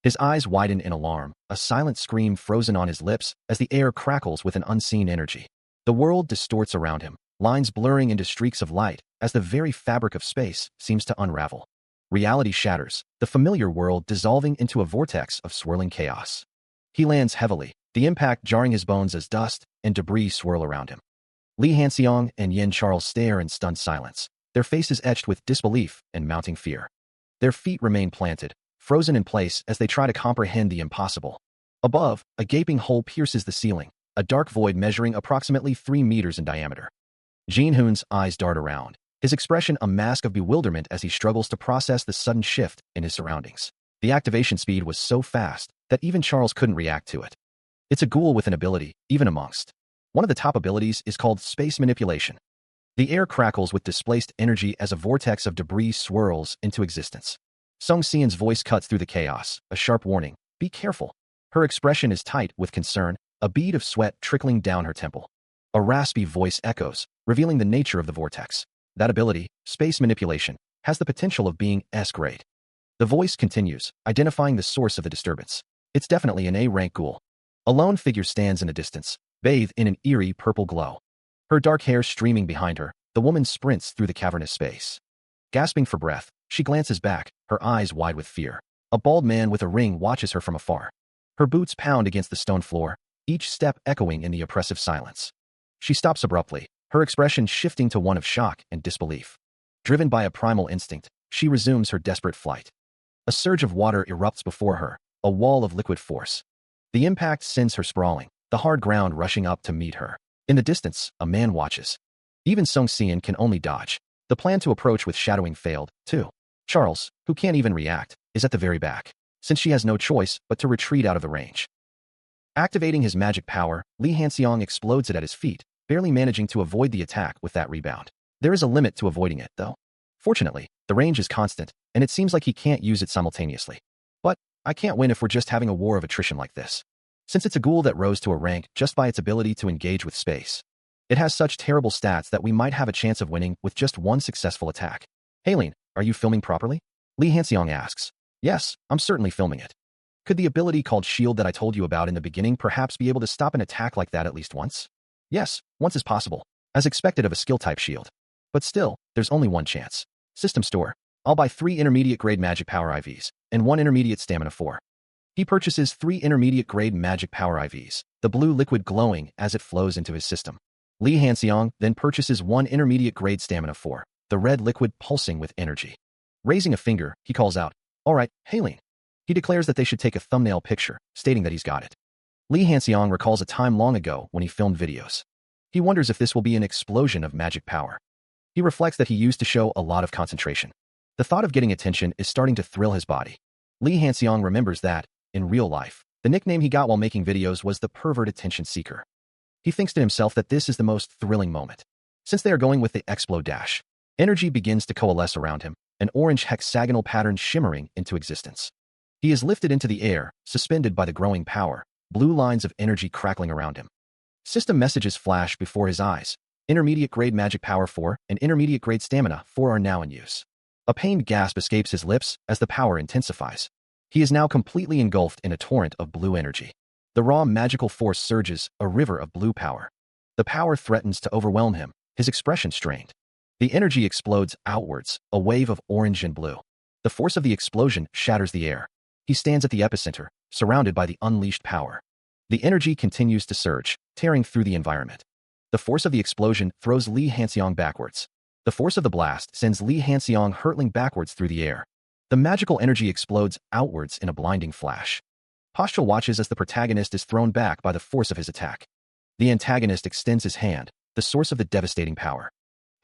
His eyes widen in alarm, a silent scream frozen on his lips as the air crackles with an unseen energy. The world distorts around him, lines blurring into streaks of light as the very fabric of space seems to unravel. Reality shatters, the familiar world dissolving into a vortex of swirling chaos. He lands heavily, the impact jarring his bones as dust and debris swirl around him. Li Hanseong and Yin Charles stare in stunned silence, their faces etched with disbelief and mounting fear. Their feet remain planted, frozen in place as they try to comprehend the impossible. Above, a gaping hole pierces the ceiling, a dark void measuring approximately 3 meters in diameter. Jinhoon's eyes dart around, his expression a mask of bewilderment as he struggles to process the sudden shift in his surroundings. The activation speed was so fast that even Charles couldn't react to it. It's a ghoul with an ability, even amongst. One of the top abilities is called space manipulation. The air crackles with displaced energy as a vortex of debris swirls into existence. Song Xian's voice cuts through the chaos, a sharp warning, be careful. Her expression is tight with concern, a bead of sweat trickling down her temple. A raspy voice echoes, revealing the nature of the vortex. That ability, space manipulation, has the potential of being S-grade. The voice continues, identifying the source of the disturbance. It's definitely an A-rank ghoul. A lone figure stands in the distance, bathed in an eerie purple glow. Her dark hair streaming behind her, the woman sprints through the cavernous space. Gasping for breath, she glances back, her eyes wide with fear. A bald man with a ring watches her from afar. Her boots pound against the stone floor, each step echoing in the oppressive silence. She stops abruptly, her expression shifting to one of shock and disbelief. Driven by a primal instinct, she resumes her desperate flight. A surge of water erupts before her, a wall of liquid force. The impact sends her sprawling, the hard ground rushing up to meet her. In the distance, a man watches. Even Song Xian can only dodge. The plan to approach with shadowing failed, too. Charles, who can't even react, is at the very back, since she has no choice but to retreat out of the range. Activating his magic power, Li Hanseong explodes it at his feet, barely managing to avoid the attack with that rebound. There is a limit to avoiding it, though. Fortunately, the range is constant, and it seems like he can't use it simultaneously. But I can't win if we're just having a war of attrition like this. Since it's a ghoul that rose to a rank just by its ability to engage with space. It has such terrible stats that we might have a chance of winning with just one successful attack. Haylene, are you filming properly? Li Hanseong asks. Yes, I'm certainly filming it. Could the ability called Shield that I told you about in the beginning perhaps be able to stop an attack like that at least once? Yes, once is possible, as expected of a skill-type shield. But still, there's only one chance. System store. I'll buy 3 intermediate-grade magic power IVs, and 1 intermediate stamina 4. He purchases 3 intermediate-grade magic power IVs, the blue liquid glowing as it flows into his system. Li Hanseong then purchases 1 intermediate-grade stamina 4, the red liquid pulsing with energy. Raising a finger, he calls out, all right, Haylene. He declares that they should take a thumbnail picture, stating that he's got it. Li Hanseong recalls a time long ago when he filmed videos. He wonders if this will be an explosion of magic power. He reflects that he used to show a lot of concentration. The thought of getting attention is starting to thrill his body. Li Hanseong remembers that, in real life, the nickname he got while making videos was the pervert attention seeker. He thinks to himself that this is the most thrilling moment. Since they are going with the explode dash, energy begins to coalesce around him, an orange hexagonal pattern shimmering into existence. He is lifted into the air, suspended by the growing power, blue lines of energy crackling around him. System messages flash before his eyes. Intermediate-grade magic power 4 and intermediate-grade stamina 4 are now in use. A pained gasp escapes his lips as the power intensifies. He is now completely engulfed in a torrent of blue energy. The raw magical force surges, a river of blue power. The power threatens to overwhelm him, his expression strained. The energy explodes outwards, a wave of orange and blue. The force of the explosion shatters the air. He stands at the epicenter, surrounded by the unleashed power. The energy continues to surge, tearing through the environment. The force of the explosion throws Lee Hanseong backwards. The force of the blast sends Lee Hanseong hurtling backwards through the air. The magical energy explodes outwards in a blinding flash. Postul watches as the protagonist is thrown back by the force of his attack. The antagonist extends his hand, the source of the devastating power.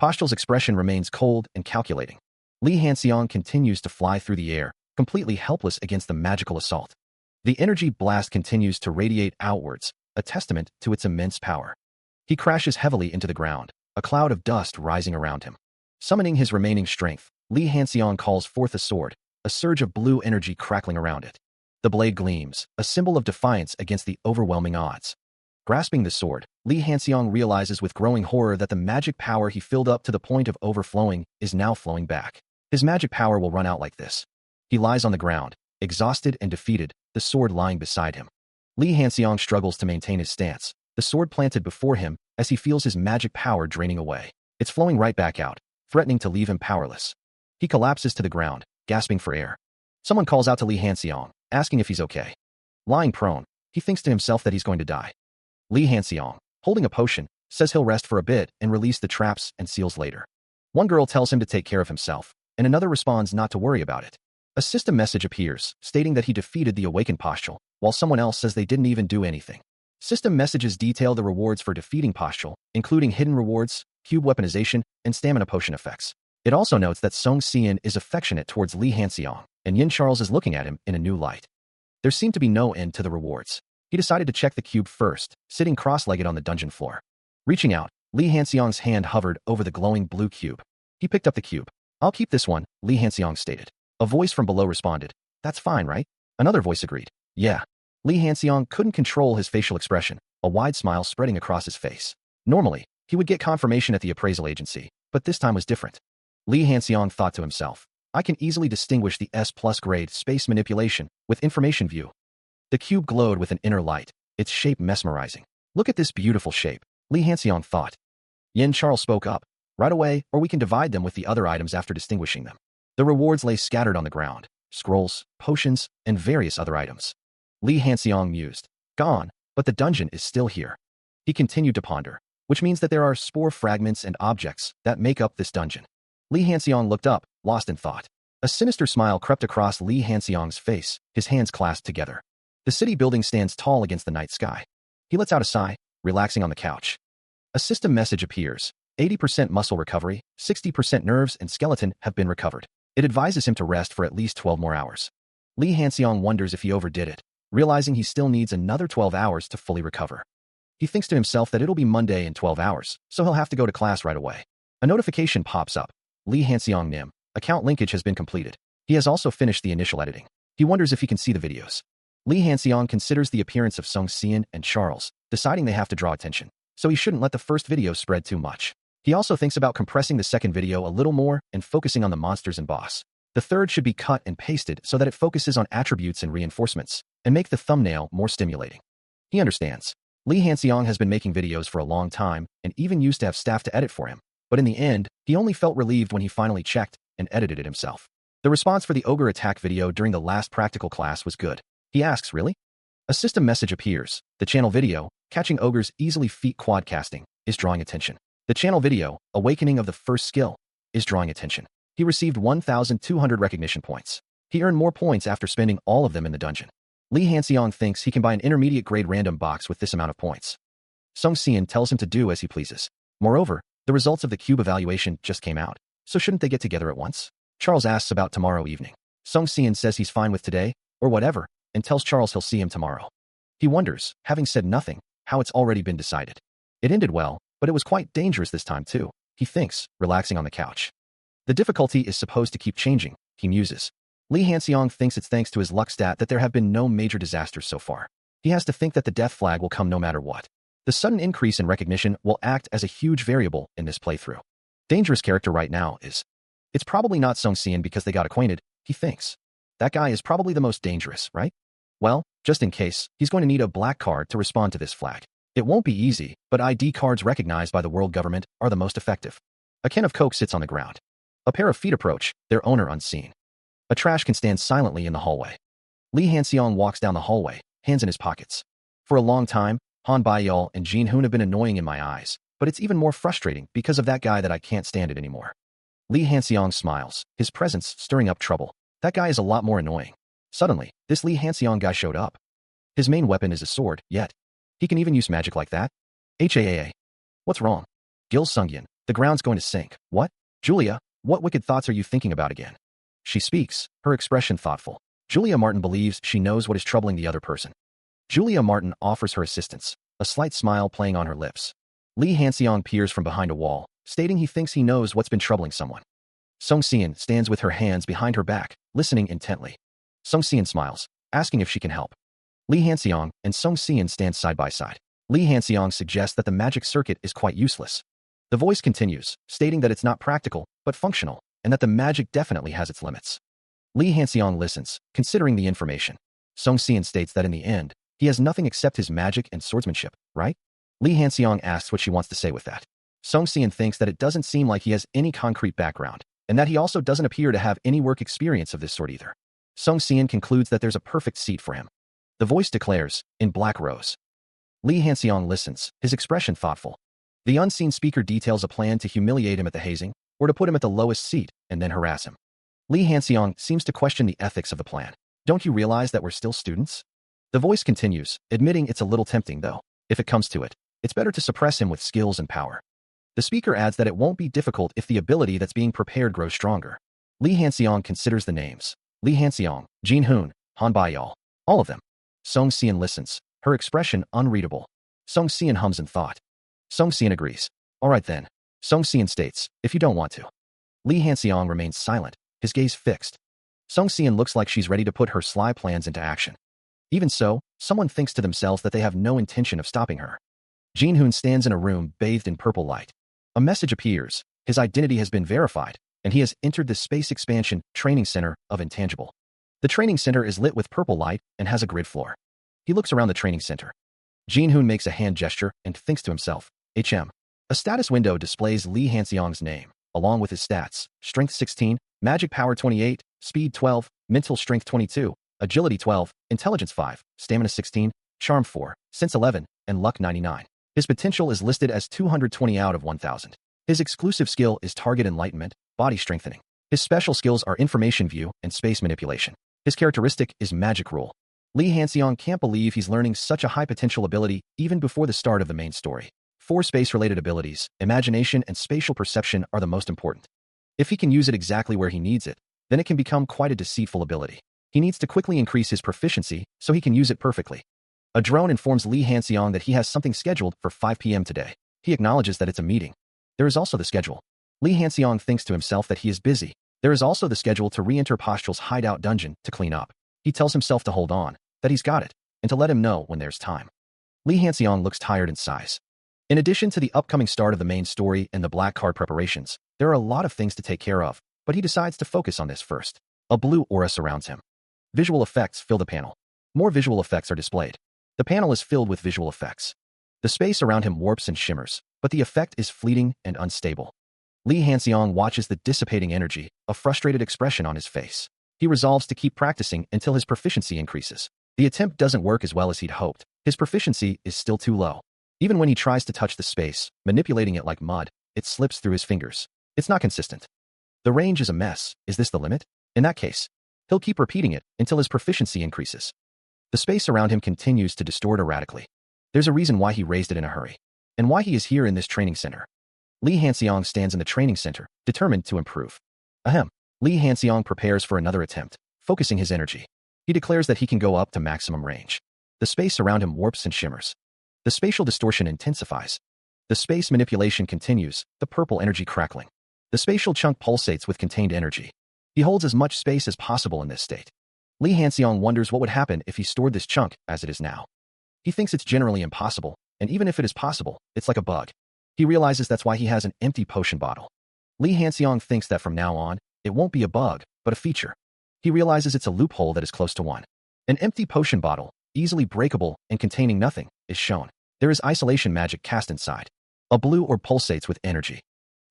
Postul's expression remains cold and calculating. Lee Hanseong continues to fly through the air, completely helpless against the magical assault. The energy blast continues to radiate outwards, a testament to its immense power. He crashes heavily into the ground, a cloud of dust rising around him. Summoning his remaining strength, Lee Hanseong calls forth a sword, a surge of blue energy crackling around it. The blade gleams, a symbol of defiance against the overwhelming odds. Grasping the sword, Lee Hanseong realizes with growing horror that the magic power he filled up to the point of overflowing is now flowing back. His magic power will run out like this. He lies on the ground, exhausted and defeated, the sword lying beside him. Lee Hanseong struggles to maintain his stance, the sword planted before him as he feels his magic power draining away. It's flowing right back out, threatening to leave him powerless. He collapses to the ground, gasping for air. Someone calls out to Lee Hanseong, asking if he's okay. Lying prone, he thinks to himself that he's going to die. Lee Hanseong, holding a potion, says he'll rest for a bit and release the traps and seals later. One girl tells him to take care of himself, and another responds not to worry about it. A system message appears, stating that he defeated the awakened Postul, while someone else says they didn't even do anything. System messages detail the rewards for defeating Postul, including hidden rewards, cube weaponization, and stamina potion effects. It also notes that Song Xian is affectionate towards Lee Hanseong, and Yin Charles is looking at him in a new light. There seemed to be no end to the rewards. He decided to check the cube first, sitting cross-legged on the dungeon floor. Reaching out, Lee Hanseong's hand hovered over the glowing blue cube. He picked up the cube. "I'll keep this one," Lee Hanseong stated. A voice from below responded, "That's fine, right?" Another voice agreed, "Yeah." Lee Hanseong couldn't control his facial expression, a wide smile spreading across his face. Normally, he would get confirmation at the appraisal agency, but this time was different. Lee Hanseong thought to himself, "I can easily distinguish the S+ grade space manipulation with information view." The cube glowed with an inner light, its shape mesmerizing. "Look at this beautiful shape," Lee Hanseong thought. Yin Charles spoke up, "Right away, or we can divide them with the other items after distinguishing them." The rewards lay scattered on the ground, scrolls, potions, and various other items. Lee Hanseong mused, "Gone, but the dungeon is still here." He continued to ponder, which means that there are spore fragments and objects that make up this dungeon. Lee Hanseong looked up, lost in thought. A sinister smile crept across Lee Hanseong's face, his hands clasped together. The city building stands tall against the night sky. He lets out a sigh, relaxing on the couch. A system message appears. 80% muscle recovery, 60% nerves and skeleton have been recovered. It advises him to rest for at least 12 more hours. Lee Hanseong wonders if he overdid it, realizing he still needs another 12 hours to fully recover. He thinks to himself that it'll be Monday in 12 hours, so he'll have to go to class right away. A notification pops up. Lee Hanseong Nim, account linkage has been completed. He has also finished the initial editing. He wonders if he can see the videos. Lee Hanseong considers the appearance of Song Xian and Charles, deciding they have to draw attention, so he shouldn't let the first video spread too much. He also thinks about compressing the second video a little more and focusing on the monsters and boss. The third should be cut and pasted so that it focuses on attributes and reinforcements, and make the thumbnail more stimulating. He understands. Lee Hanseong has been making videos for a long time and even used to have staff to edit for him, but in the end, he only felt relieved when he finally checked and edited it himself. The response for the ogre attack video during the last practical class was good. He asks, "Really?" A system message appears. The channel video, Catching Ogres Easily Feat Quadcasting, is drawing attention. The channel video, Awakening of the First Skill, is drawing attention. He received 1,200 recognition points. He earned more points after spending all of them in the dungeon. Lee Hanseong thinks he can buy an intermediate grade random box with this amount of points. Song Xian tells him to do as he pleases. Moreover, the results of the cube evaluation just came out, so shouldn't they get together at once? Charles asks about tomorrow evening. Song Xian says he's fine with today, or whatever, and tells Charles he'll see him tomorrow. He wonders, having said nothing, how it's already been decided. It ended well, but it was quite dangerous this time too, he thinks, relaxing on the couch. The difficulty is supposed to keep changing, he muses. Lee Hanseong thinks it's thanks to his luck stat that there have been no major disasters so far. He has to think that the death flag will come no matter what. The sudden increase in recognition will act as a huge variable in this playthrough. Dangerous character right now is. It's probably not Song Xian because they got acquainted, he thinks. That guy is probably the most dangerous, right? Well, just in case, he's going to need a black card to respond to this flag. It won't be easy, but ID cards recognized by the world government are the most effective. A can of Coke sits on the ground. A pair of feet approach, their owner unseen. A trash can stand silently in the hallway. Lee Hanseong walks down the hallway, hands in his pockets. For a long time, Han Baiyal and Jin Hoon have been annoying in my eyes, but it's even more frustrating because of that guy that I can't stand it anymore. Lee Hanseong smiles, his presence stirring up trouble. That guy is a lot more annoying. Suddenly, this Lee Hanseong guy showed up. His main weapon is a sword, yet he can even use magic like that? HAAA. What's wrong? Gil Sungyeon, the ground's going to sink. What? Julia, what wicked thoughts are you thinking about again? She speaks, her expression thoughtful. Julia Martin believes she knows what is troubling the other person. Julia Martin offers her assistance, a slight smile playing on her lips. Lee Hanseong peers from behind a wall, stating he thinks he knows what's been troubling someone. Song Seon stands with her hands behind her back, listening intently. Song Seon smiles, asking if she can help. Lee Hanseong and Song Seon stand side by side. Lee Hanseong suggests that the magic circuit is quite useless. The voice continues, stating that it's not practical, but functional, and that the magic definitely has its limits. Lee Hanseong listens, considering the information. Song Seon states that in the end, he has nothing except his magic and swordsmanship, right? Lee Hanseong asks what she wants to say with that. Song Seon thinks that it doesn't seem like he has any concrete background, and that he also doesn't appear to have any work experience of this sort either. Song Seon concludes that there's a perfect seat for him. The voice declares, in black rose. Lee Hanseong listens, his expression thoughtful. The unseen speaker details a plan to humiliate him at the hazing, or to put him at the lowest seat, and then harass him. Lee Hanseong seems to question the ethics of the plan. Don't you realize that we're still students? The voice continues, admitting it's a little tempting though. If it comes to it, it's better to suppress him with skills and power. The speaker adds that it won't be difficult if the ability that's being prepared grows stronger. Lee Hanseong considers the names. Lee Hanseong, Jin Hoon, Han Baiyal. All of them. Song Seon listens, her expression unreadable. Song Seon hums in thought. Song Seon agrees. All right then. Song Seon states, if you don't want to. Lee Hanseong remains silent, his gaze fixed. Song Seon looks like she's ready to put her sly plans into action. Even so, someone thinks to themselves that they have no intention of stopping her. Jin Hoon stands in a room bathed in purple light. A message appears, his identity has been verified, and he has entered the Space Expansion Training Center of Intangible. The training center is lit with purple light and has a grid floor. He looks around the training center. Jin Hoon makes a hand gesture and thinks to himself, HM. A status window displays Lee Hanseong's name, along with his stats, Strength 16, Magic Power 28, Speed 12, Mental Strength 22, Agility 12, Intelligence 5, Stamina 16, Charm 4, Sense 11, and Luck 99. His potential is listed as 220 out of 1000. His exclusive skill is Target Enlightenment, Body Strengthening. His special skills are Information View and Space Manipulation. His characteristic is Magic Rule. Lee Hanseong can't believe he's learning such a high potential ability even before the start of the main story. 4 space-related abilities, imagination and spatial perception are the most important. If he can use it exactly where he needs it, then it can become quite a deceitful ability. He needs to quickly increase his proficiency so he can use it perfectly. A drone informs Lee Hanseong that he has something scheduled for 5 p.m. today. He acknowledges that it's a meeting. There is also the schedule. Lee Hanseong thinks to himself that he is busy. There is also the schedule to re-enter Postural's hideout dungeon to clean up. He tells himself to hold on, that he's got it, and to let him know when there's time. Lee Hanseong looks tired and sighs. In addition to the upcoming start of the main story and the black card preparations, there are a lot of things to take care of, but he decides to focus on this first. A blue aura surrounds him. Visual effects fill the panel. More visual effects are displayed. The panel is filled with visual effects. The space around him warps and shimmers, but the effect is fleeting and unstable. Lee Hanseong watches the dissipating energy, a frustrated expression on his face. He resolves to keep practicing until his proficiency increases. The attempt doesn't work as well as he'd hoped. His proficiency is still too low. Even when he tries to touch the space, manipulating it like mud, it slips through his fingers. It's not consistent. The range is a mess. Is this the limit? In that case, he'll keep repeating it until his proficiency increases. The space around him continues to distort erratically. There's a reason why he raised it in a hurry, and why he is here in this training center. Lee Hanseong stands in the training center, determined to improve. Ahem. Lee Hanseong prepares for another attempt, focusing his energy. He declares that he can go up to maximum range. The space around him warps and shimmers. The spatial distortion intensifies. The space manipulation continues, the purple energy crackling. The spatial chunk pulsates with contained energy. He holds as much space as possible in this state. Lee Hanseong wonders what would happen if he stored this chunk as it is now. He thinks it's generally impossible, and even if it is possible, it's like a bug. He realizes that's why he has an empty potion bottle. Lee Hanseong thinks that from now on, it won't be a bug, but a feature. He realizes it's a loophole that is close to one. An empty potion bottle, easily breakable and containing nothing, is shown. There is isolation magic cast inside. A blue orb pulsates with energy.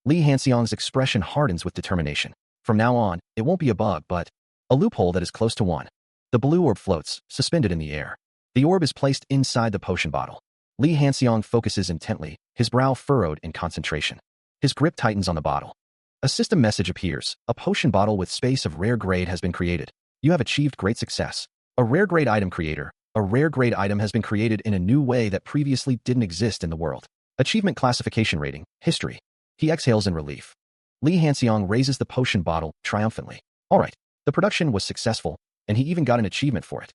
Lee Hanseong's expression hardens with determination. From now on, it won't be a bug, but a loophole that is close to one. The blue orb floats, suspended in the air. The orb is placed inside the potion bottle. Lee Hanseong focuses intently, his brow furrowed in concentration. His grip tightens on the bottle. A system message appears. A potion bottle with space of rare grade has been created. You have achieved great success. A rare grade item creator. A rare grade item has been created in a new way that previously didn't exist in the world. Achievement classification rating, history. He exhales in relief. Lee Hanseong raises the potion bottle triumphantly. All right, the production was successful, and he even got an achievement for it.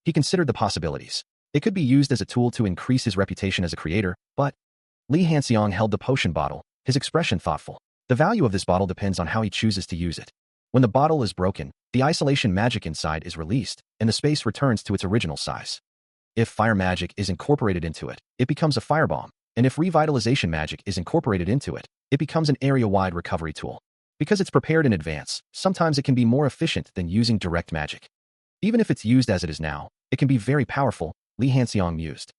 He considered the possibilities. It could be used as a tool to increase his reputation as a creator, but Lee Hanseong held the potion bottle, his expression thoughtful. The value of this bottle depends on how he chooses to use it. When the bottle is broken, the isolation magic inside is released, and the space returns to its original size. If fire magic is incorporated into it, it becomes a firebomb, and if revitalization magic is incorporated into it, it becomes an area-wide recovery tool. Because it's prepared in advance, sometimes it can be more efficient than using direct magic. Even if it's used as it is now, it can be very powerful, Lee Hanseong mused.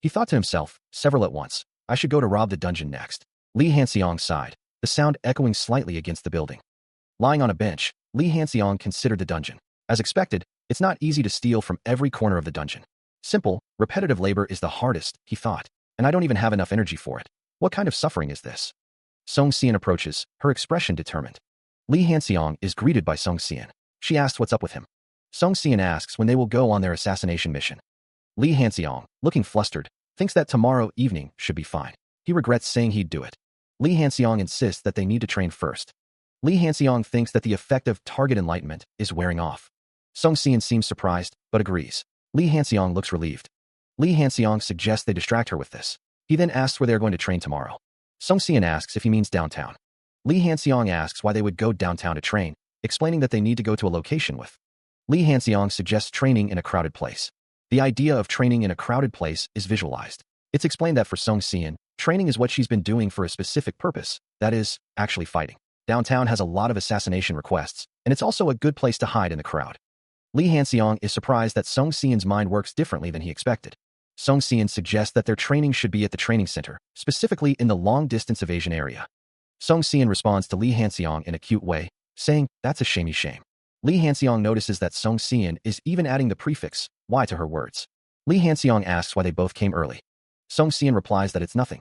He thought to himself, several at once. I should go to rob the dungeon next. Lee Hanseong sighed, the sound echoing slightly against the building. Lying on a bench, Lee Hanseong considered the dungeon. As expected, it's not easy to steal from every corner of the dungeon. Simple, repetitive labor is the hardest, he thought, and I don't even have enough energy for it. What kind of suffering is this? Song Xian approaches, her expression determined. Lee Hanseong is greeted by Song Xian. She asks what's up with him. Song Xian asks when they will go on their assassination mission. Lee Hanseong, looking flustered, thinks that tomorrow evening should be fine. He regrets saying he'd do it. Lee Hanseong insists that they need to train first. Lee Hanseong thinks that the effect of target enlightenment is wearing off. Song Xian seems surprised, but agrees. Lee Hanseong looks relieved. Lee Hanseong suggests they distract her with this. He then asks where they are going to train tomorrow. Song Xian asks if he means downtown. Lee Hanseong asks why they would go downtown to train, explaining that they need to go to a location with. Lee Hanseong suggests training in a crowded place. The idea of training in a crowded place is visualized. It's explained that for Song Xian, training is what she's been doing for a specific purpose, that is, actually fighting. Downtown has a lot of assassination requests, and it's also a good place to hide in the crowd. Lee Hanseong is surprised that Song Xian's mind works differently than he expected. Song Xian suggests that their training should be at the training center, specifically in the long-distance evasion area. Song Xian responds to Lee Hanseong in a cute way, saying, that's a shamey shame. Lee Hanseong notices that Song Xian is even adding the prefix, y to her words. Lee Hanseong asks why they both came early. Song Xian replies that it's nothing.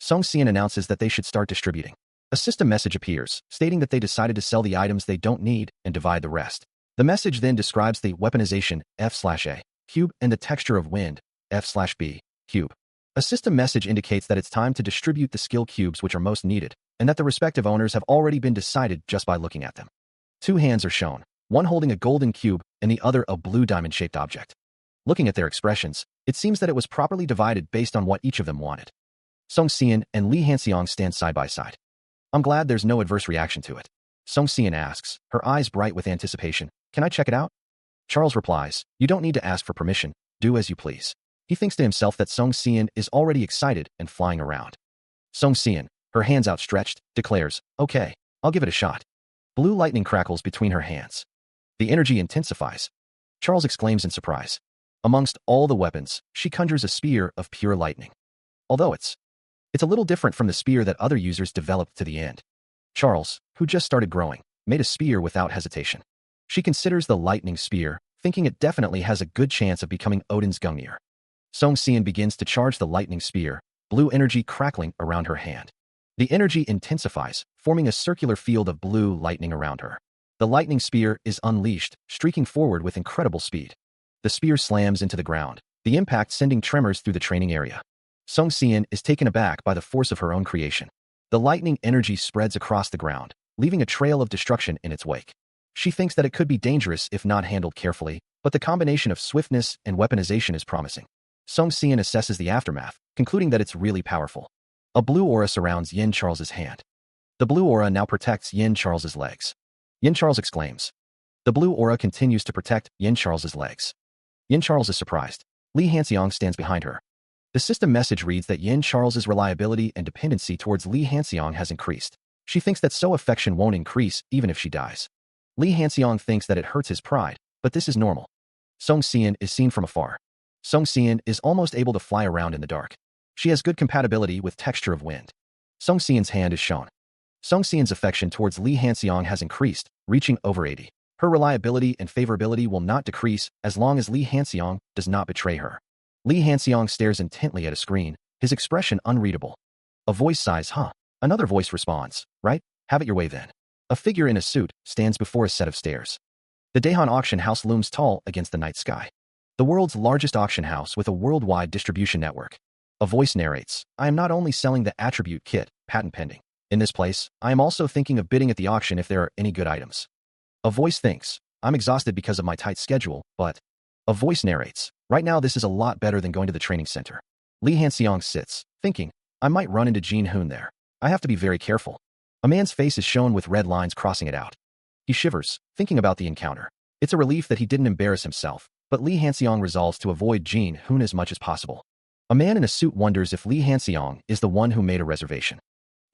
Song Xian announces that they should start distributing. A system message appears, stating that they decided to sell the items they don't need and divide the rest. The message then describes the weaponization, F/A, cube, and the texture of wind, F/B, cube. A system message indicates that it's time to distribute the skill cubes which are most needed, and that the respective owners have already been decided just by looking at them. Two hands are shown, one holding a golden cube and the other a blue diamond-shaped object. Looking at their expressions, it seems that it was properly divided based on what each of them wanted. Song Xian and Lee Hanseong stand side by side. I'm glad there's no adverse reaction to it. Song Xian asks, her eyes bright with anticipation, can I check it out? Charles replies, you don't need to ask for permission, do as you please. He thinks to himself that Song Xian is already excited and flying around. Song Xian, her hands outstretched, declares, okay, I'll give it a shot. Blue lightning crackles between her hands. The energy intensifies. Charles exclaims in surprise. Amongst all the weapons, she conjures a spear of pure lightning. Although it's a little different from the spear that other users developed to the end. Charles, who just started growing, made a spear without hesitation. She considers the lightning spear, thinking it definitely has a good chance of becoming Odin's Gungnir. Song Xian begins to charge the lightning spear, blue energy crackling around her hand. The energy intensifies, forming a circular field of blue lightning around her. The lightning spear is unleashed, streaking forward with incredible speed. The spear slams into the ground, the impact sending tremors through the training area. Song Xian is taken aback by the force of her own creation. The lightning energy spreads across the ground, leaving a trail of destruction in its wake. She thinks that it could be dangerous if not handled carefully, but the combination of swiftness and weaponization is promising. Song Xian assesses the aftermath, concluding that it's really powerful. A blue aura surrounds Yin Charles's hand. The blue aura now protects Yin Charles's legs. Yin Charles exclaims. The blue aura continues to protect Yin Charles's legs. Yin Charles is surprised. Lee Hanseong stands behind her. The system message reads that Yin Charles's reliability and dependency towards Lee Hanseong has increased. She thinks that so affection won't increase even if she dies. Lee Hanseong thinks that it hurts his pride, but this is normal. Song Xian is seen from afar. Song Xian is almost able to fly around in the dark. She has good compatibility with texture of wind. Song Xian's hand is shown. Song Xian's affection towards Lee Hanseong has increased, reaching over 80. Her reliability and favorability will not decrease as long as Lee Hanseong does not betray her. Lee Hanseong stares intently at a screen, his expression unreadable. A voice sighs, huh? Another voice responds, right? Have it your way then. A figure in a suit stands before a set of stairs. The Daehan auction house looms tall against the night sky. The world's largest auction house with a worldwide distribution network. A voice narrates, I am not only selling the attribute kit, patent pending. In this place, I am also thinking of bidding at the auction if there are any good items. A voice thinks, I'm exhausted because of my tight schedule, but... A voice narrates, right now this is a lot better than going to the training center. Lee Hanseong sits, thinking, I might run into Jin Hoon there. I have to be very careful. A man's face is shown with red lines crossing it out. He shivers, thinking about the encounter. It's a relief that he didn't embarrass himself, but Lee Hanseong resolves to avoid Jin Hoon as much as possible. A man in a suit wonders if Lee Hanseong is the one who made a reservation.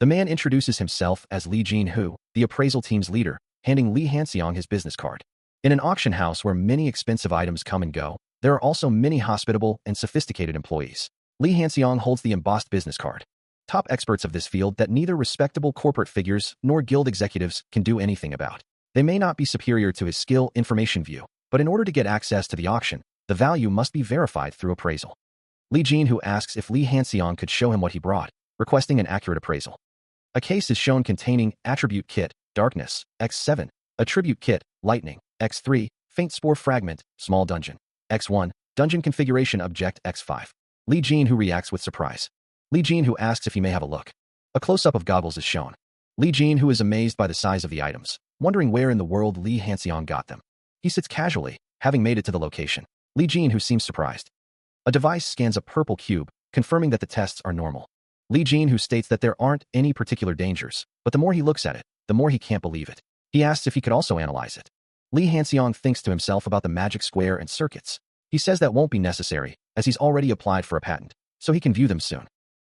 The man introduces himself as Lee Jin-hoo, the appraisal team's leader, handing Lee Hanseong his business card. In an auction house where many expensive items come and go, there are also many hospitable and sophisticated employees. Lee Hanseong holds the embossed business card. Top experts of this field that neither respectable corporate figures nor guild executives can do anything about. They may not be superior to his skill information view, but in order to get access to the auction, the value must be verified through appraisal. Lee Jin-hoo asks if Lee Hanseong could show him what he brought, requesting an accurate appraisal. A case is shown containing Attribute Kit, Darkness, X7, Attribute Kit, Lightning, X3, Faint Spore Fragment, Small Dungeon, X1, Dungeon Configuration Object, X5. Lee Jin-hoo reacts with surprise. Lee Jin-hoo asks if he may have a look. A close-up of goggles is shown. Lee Jin-hoo is amazed by the size of the items, wondering where in the world Lee Hanseong got them. He sits casually, having made it to the location. Lee Jin-hoo seems surprised. A device scans a purple cube, confirming that the tests are normal. Lee Jin-hoo states that there aren't any particular dangers, but the more he looks at it, the more he can't believe it. He asks if he could also analyze it. Lee Hanseong thinks to himself about the magic square and circuits. He says that won't be necessary, as he's already applied for a patent, so he can view them soon.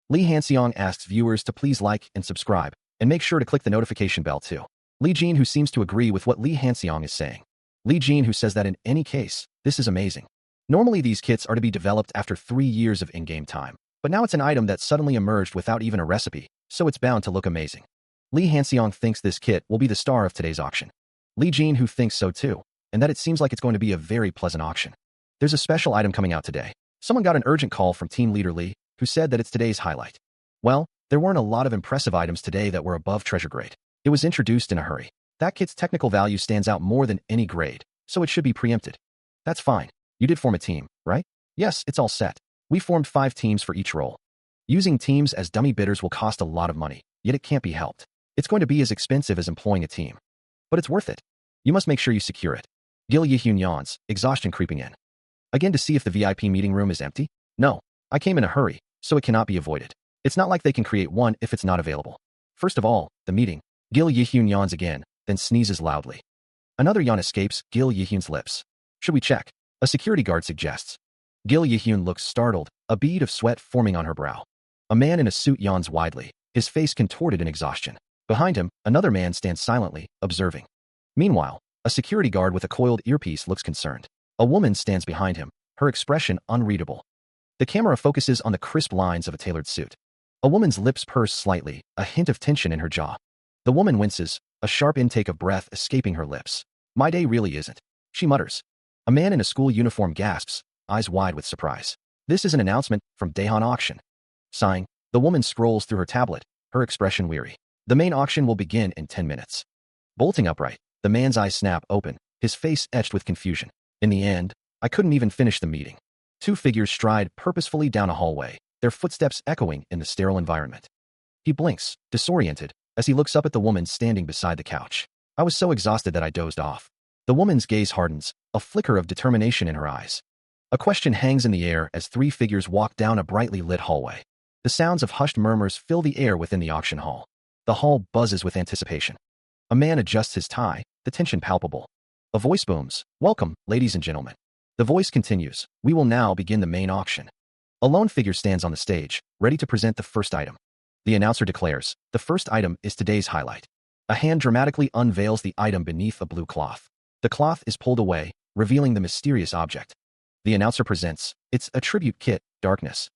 Lee Hanseong asks viewers to please like and subscribe, and make sure to click the notification bell too. Lee Jin-hoo seems to agree with what Lee Hanseong is saying. Lee Jin-hoo says that in any case, this is amazing. Normally these kits are to be developed after 3 years of in-game time, but now it's an item that suddenly emerged without even a recipe, so it's bound to look amazing. Lee Hanseong thinks this kit will be the star of today's auction. Lee Jin-hoo thinks so too, and that it seems like it's going to be a very pleasant auction. There's a special item coming out today. Someone got an urgent call from team leader Lee, who said that it's today's highlight. Well, there weren't a lot of impressive items today that were above treasure grade. It was introduced in a hurry. That kit's technical value stands out more than any grade, so it should be preempted. That's fine. You did form a team, right? Yes, it's all set. We formed 5 teams for each role. Using teams as dummy bidders will cost a lot of money, yet it can't be helped. It's going to be as expensive as employing a team. But it's worth it. You must make sure you secure it. Gil Yihyun yawns, exhaustion creeping in. Again to see if the VIP meeting room is empty? No. I came in a hurry, so it cannot be avoided. It's not like they can create one if it's not available. First of all, the meeting. Gil Yihyun yawns again, then sneezes loudly. Another yawn escapes Gil Yihyun's lips. Should we check? A security guard suggests. Gil Yihyun looks startled, a bead of sweat forming on her brow. A man in a suit yawns widely, his face contorted in exhaustion. Behind him, another man stands silently, observing. Meanwhile, a security guard with a coiled earpiece looks concerned. A woman stands behind him, her expression unreadable. The camera focuses on the crisp lines of a tailored suit. A woman's lips purse slightly, a hint of tension in her jaw. The woman winces, a sharp intake of breath escaping her lips. My day really isn't. She mutters. A man in a school uniform gasps, eyes wide with surprise. This is an announcement from Daehan Auction. Sighing, the woman scrolls through her tablet, her expression weary. The main auction will begin in 10 minutes. Bolting upright, the man's eyes snap open, his face etched with confusion. In the end, I couldn't even finish the meeting. 2 figures stride purposefully down a hallway, their footsteps echoing in the sterile environment. He blinks, disoriented, as he looks up at the woman standing beside the couch. I was so exhausted that I dozed off. The woman's gaze hardens, a flicker of determination in her eyes. A question hangs in the air as 3 figures walk down a brightly lit hallway. The sounds of hushed murmurs fill the air within the auction hall. The hall buzzes with anticipation. A man adjusts his tie, the tension palpable. A voice booms, "Welcome, ladies and gentlemen." The voice continues, "We will now begin the main auction." A lone figure stands on the stage, ready to present the first item. The announcer declares, "The first item is today's highlight." A hand dramatically unveils the item beneath a blue cloth. The cloth is pulled away, revealing the mysterious object. The announcer presents, "It's a tribute kit, Darkness."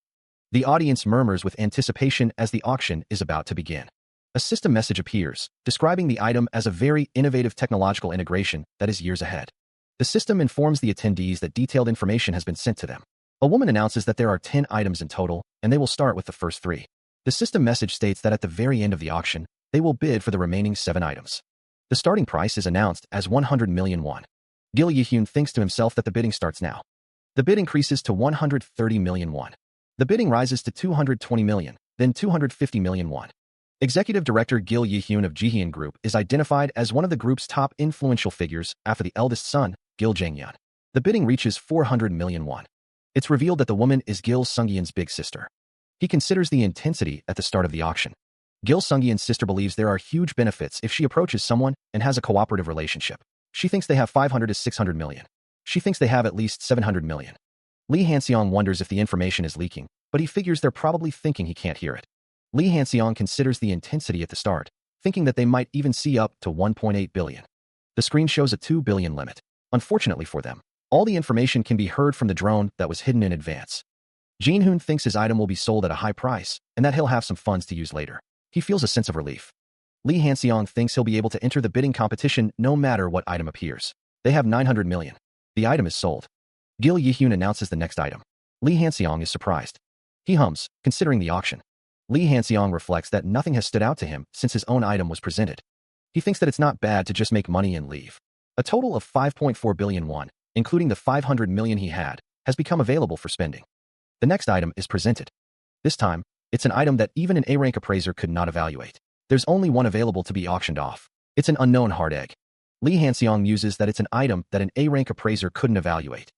The audience murmurs with anticipation as the auction is about to begin. A system message appears, describing the item as a very innovative technological integration that is years ahead. The system informs the attendees that detailed information has been sent to them. A woman announces that there are 10 items in total, and they will start with the first 3. The system message states that at the very end of the auction, they will bid for the remaining 7 items. The starting price is announced as 100 million won. Gil Yihyun thinks to himself that the bidding starts now. The bid increases to 130 million won. The bidding rises to 220 million, then 250 million won. Executive Director Gil Yihyun of Jihyun Group is identified as one of the group's top influential figures after the eldest son, Gil Jangyeon. The bidding reaches 400 million won. It's revealed that the woman is Gil Sungyeon's big sister. He considers the intensity at the start of the auction. Gil Sungyeon's sister believes there are huge benefits if she approaches someone and has a cooperative relationship. She thinks they have 500 to 600 million. She thinks they have at least 700 million. Lee Han-seong wonders if the information is leaking, but he figures they're probably thinking he can't hear it. Lee Han-seong considers the intensity at the start, thinking that they might even see up to 1.8 billion. The screen shows a 2 billion limit. Unfortunately for them, all the information can be heard from the drone that was hidden in advance. Jin-hoon thinks his item will be sold at a high price and that he'll have some funds to use later. He feels a sense of relief. Lee Han-seong thinks he'll be able to enter the bidding competition no matter what item appears. They have 900 million. The item is sold. Gil Yihyun announces the next item. Lee Han-seong is surprised. He hums, considering the auction. Lee Han-seong reflects that nothing has stood out to him since his own item was presented. He thinks that it's not bad to just make money and leave. A total of 5.4 billion won, including the 500 million he had, has become available for spending. The next item is presented. This time, it's an item that even an A-rank appraiser could not evaluate. There's only one available to be auctioned off. It's an unknown hard egg. Lee Han-seong muses that it's an item that an A-rank appraiser couldn't evaluate.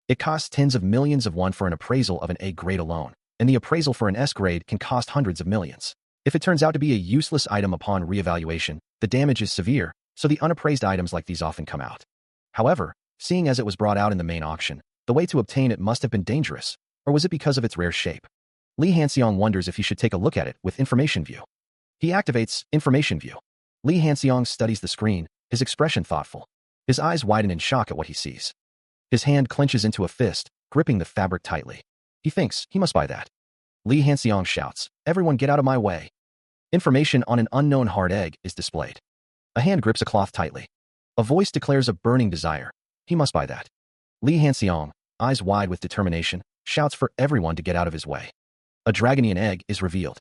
It costs tens of millions of won for an appraisal of an A grade alone, and the appraisal for an S grade can cost hundreds of millions. If it turns out to be a useless item upon re-evaluation, the damage is severe, so the unappraised items like these often come out. However, seeing as it was brought out in the main auction, the way to obtain it must have been dangerous, or was it because of its rare shape? Lee Han-seong wonders if he should take a look at it with Information View. He activates Information View. Lee Han-seong studies the screen, his expression thoughtful. His eyes widen in shock at what he sees. His hand clenches into a fist, gripping the fabric tightly. He thinks he must buy that. Lee Han-seong shouts, "Everyone get out of my way." Information on an unknown hard egg is displayed. A hand grips a cloth tightly. A voice declares a burning desire. He must buy that. Lee Han-seong, eyes wide with determination, shouts for everyone to get out of his way. A dragonian egg is revealed.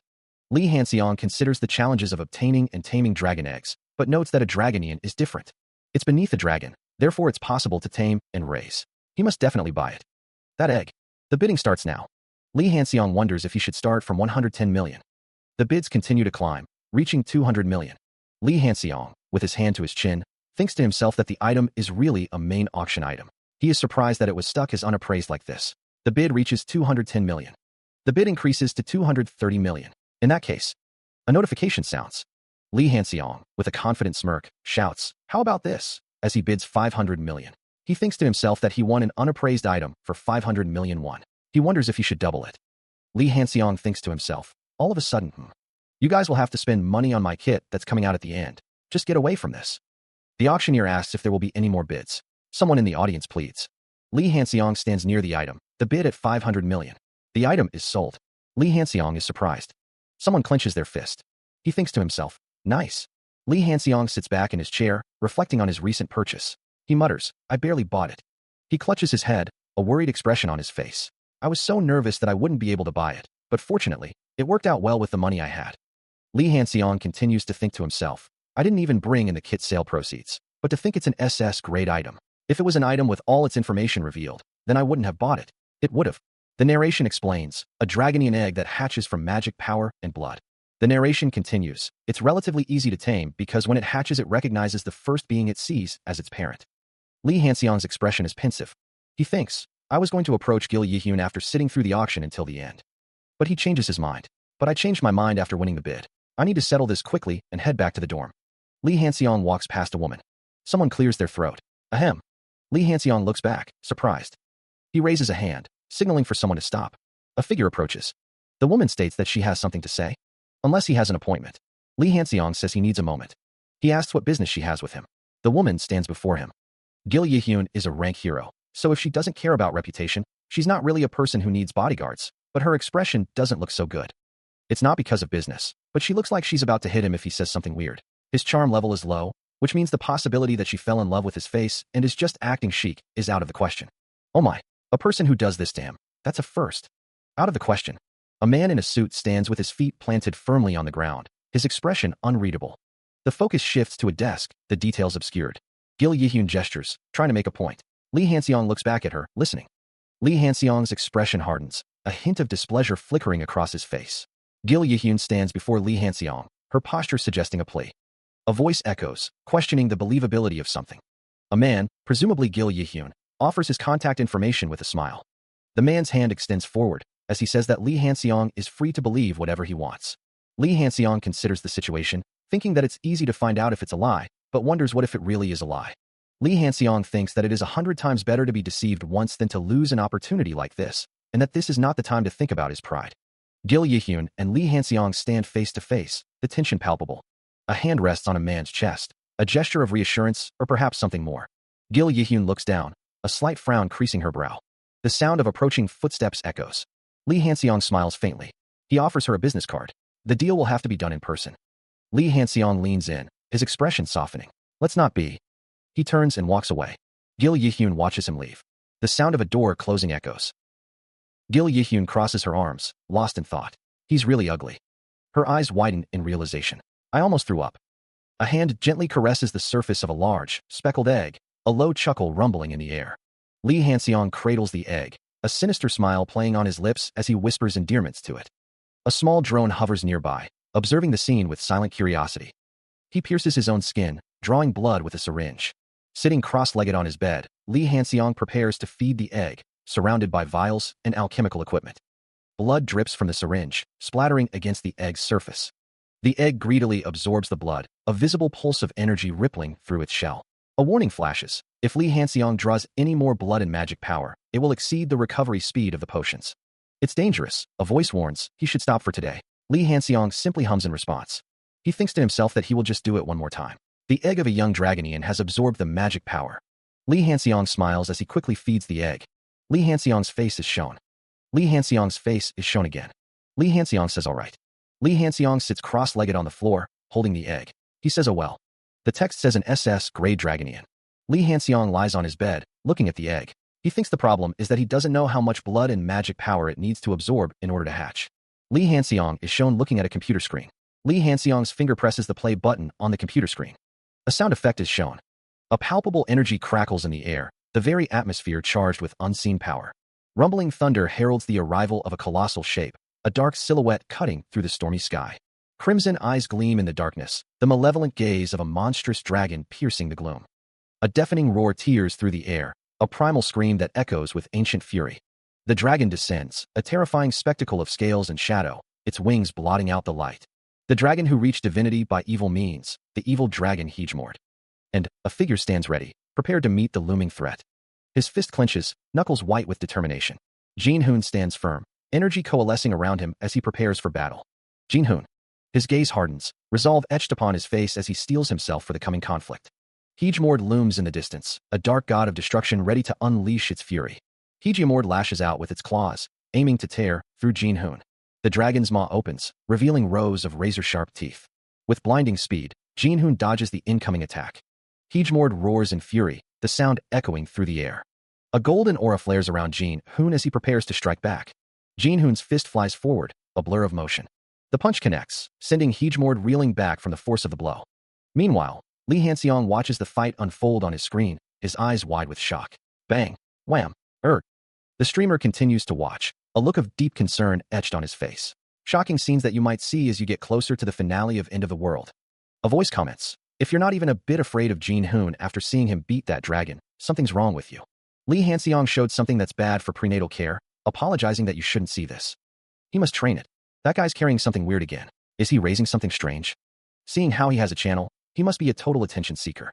Lee Han-seong considers the challenges of obtaining and taming dragon eggs, but notes that a dragonian is different. It's beneath a dragon, therefore it's possible to tame and raise. He must definitely buy it. That egg. The bidding starts now. Lee Han-seong wonders if he should start from 110 million. The bids continue to climb, reaching 200 million. Lee Han-seong, with his hand to his chin, thinks to himself that the item is really a main auction item. He is surprised that it was stuck as unappraised like this. The bid reaches 210 million. The bid increases to 230 million. In that case, a notification sounds. Lee Han-seong, with a confident smirk, shouts, "How about this?" as he bids 500 million. He thinks to himself that he won an unappraised item for 500 million won. He wonders if he should double it. Lee Han-seong thinks to himself, all of a sudden, you guys will have to spend money on my kit that's coming out at the end. Just get away from this. The auctioneer asks if there will be any more bids. Someone in the audience pleads. Lee Han-seong stands near the item, the bid at 500 million. The item is sold. Lee Han-seong is surprised. Someone clenches their fist. He thinks to himself, nice. Lee Han-seong sits back in his chair, reflecting on his recent purchase. He mutters, I barely bought it. He clutches his head, a worried expression on his face. I was so nervous that I wouldn't be able to buy it, but fortunately, it worked out well with the money I had. Lee Han-seong continues to think to himself, I didn't even bring in the kit sale proceeds, but to think it's an SS grade item. If it was an item with all its information revealed, then I wouldn't have bought it. It would have. The narration explains, a dragonian egg that hatches from magic power and blood. The narration continues, it's relatively easy to tame because when it hatches it recognizes the first being it sees as its parent. Lee Han-seong's expression is pensive. He thinks, I was going to approach Gil Yihyun after sitting through the auction until the end. But he changes his mind. But I changed my mind after winning the bid. I need to settle this quickly and head back to the dorm. Lee Han-seong walks past a woman. Someone clears their throat. Ahem. Lee Han-seong looks back, surprised. He raises a hand, signaling for someone to stop. A figure approaches. The woman states that she has something to say. Unless he has an appointment. Lee Han-seong says he needs a moment. He asks what business she has with him. The woman stands before him. Gil Yihyun is a rank hero, so if she doesn't care about reputation, she's not really a person who needs bodyguards, but her expression doesn't look so good. It's not because of business, but she looks like she's about to hit him if he says something weird. His charm level is low, which means the possibility that she fell in love with his face and is just acting chic is out of the question. Oh my, a person who does this to him, that's a first. Out of the question. A man in a suit stands with his feet planted firmly on the ground, his expression unreadable. The focus shifts to a desk, the details obscured. Gil Yihyun gestures, trying to make a point. Lee Hanseong looks back at her, listening. Lee Hanseong's expression hardens, a hint of displeasure flickering across his face. Gil Yihyun stands before Lee Hanseong, her posture suggesting a plea. A voice echoes, questioning the believability of something. A man, presumably Gil Yihyun, offers his contact information with a smile. The man's hand extends forward, as he says that Lee Hanseong is free to believe whatever he wants. Lee Hanseong considers the situation, thinking that it's easy to find out if it's a lie, but wonders what if it really is a lie. Lee Hanseong thinks that it is 100 times better to be deceived once than to lose an opportunity like this, and that this is not the time to think about his pride. Gil Yihyun and Lee Hanseong stand face to face, the tension palpable. A hand rests on a man's chest, a gesture of reassurance or perhaps something more. Gil Yihyun looks down, a slight frown creasing her brow. The sound of approaching footsteps echoes. Lee Hanseong smiles faintly. He offers her a business card. The deal will have to be done in person. Lee Hanseong leans in, his expression softening. Let's not be. He turns and walks away. Gil Yihyun watches him leave. The sound of a door closing echoes. Gil Yihyun crosses her arms, lost in thought. He's really ugly. Her eyes widen in realization. I almost threw up. A hand gently caresses the surface of a large, speckled egg, a low chuckle rumbling in the air. Lee Hanseong cradles the egg, a sinister smile playing on his lips as he whispers endearments to it. A small drone hovers nearby, observing the scene with silent curiosity. He pierces his own skin, drawing blood with a syringe. Sitting cross-legged on his bed, Lee Hanseong prepares to feed the egg, surrounded by vials and alchemical equipment. Blood drips from the syringe, splattering against the egg's surface. The egg greedily absorbs the blood, a visible pulse of energy rippling through its shell. A warning flashes. If Lee Hanseong draws any more blood and magic power, it will exceed the recovery speed of the potions. It's dangerous, a voice warns, he should stop for today. Lee Hanseong simply hums in response. He thinks to himself that he will just do it one more time. The egg of a young dragonian has absorbed the magic power. Lee Hanseong smiles as he quickly feeds the egg. Lee Hanseong's face is shown. Lee Hanseong's face is shown again. Lee Hanseong says all right. Lee Hanseong sits cross-legged on the floor, holding the egg. He says oh well. The text says an SS Grey Dragonian. Lee Hanseong lies on his bed, looking at the egg. He thinks the problem is that he doesn't know how much blood and magic power it needs to absorb in order to hatch. Lee Hanseong is shown looking at a computer screen. Lee Hanseong's finger presses the play button on the computer screen. A sound effect is shown. A palpable energy crackles in the air, the very atmosphere charged with unseen power. Rumbling thunder heralds the arrival of a colossal shape, a dark silhouette cutting through the stormy sky. Crimson eyes gleam in the darkness, the malevolent gaze of a monstrous dragon piercing the gloom. A deafening roar tears through the air, a primal scream that echoes with ancient fury. The dragon descends, a terrifying spectacle of scales and shadow, its wings blotting out the light. The dragon who reached divinity by evil means, the evil dragon Hegemord. And a figure stands ready, prepared to meet the looming threat. His fist clenches, knuckles white with determination. Jin-hoon stands firm, energy coalescing around him as he prepares for battle. Jin-hoon. His gaze hardens, resolve etched upon his face as he steels himself for the coming conflict. Hegemord looms in the distance, a dark god of destruction ready to unleash its fury. Hegemord lashes out with its claws, aiming to tear through Jin-hoon. The dragon's maw opens, revealing rows of razor-sharp teeth. With blinding speed, Jin-hoon dodges the incoming attack. Hegemord roars in fury, the sound echoing through the air. A golden aura flares around Jin-hoon as he prepares to strike back. Jin-hoon's fist flies forward, a blur of motion. The punch connects, sending Hegemord reeling back from the force of the blow. Meanwhile, Lee Hanseong watches the fight unfold on his screen, his eyes wide with shock. Bang! Wham! The streamer continues to watch, a look of deep concern etched on his face. Shocking scenes that you might see as you get closer to the finale of End of the World. A voice comments, if you're not even a bit afraid of Jin-hoon after seeing him beat that dragon, something's wrong with you. Lee Hanseong showed something that's bad for prenatal care, apologizing that you shouldn't see this. He must train it. That guy's carrying something weird again. Is he raising something strange? Seeing how he has a channel, he must be a total attention seeker.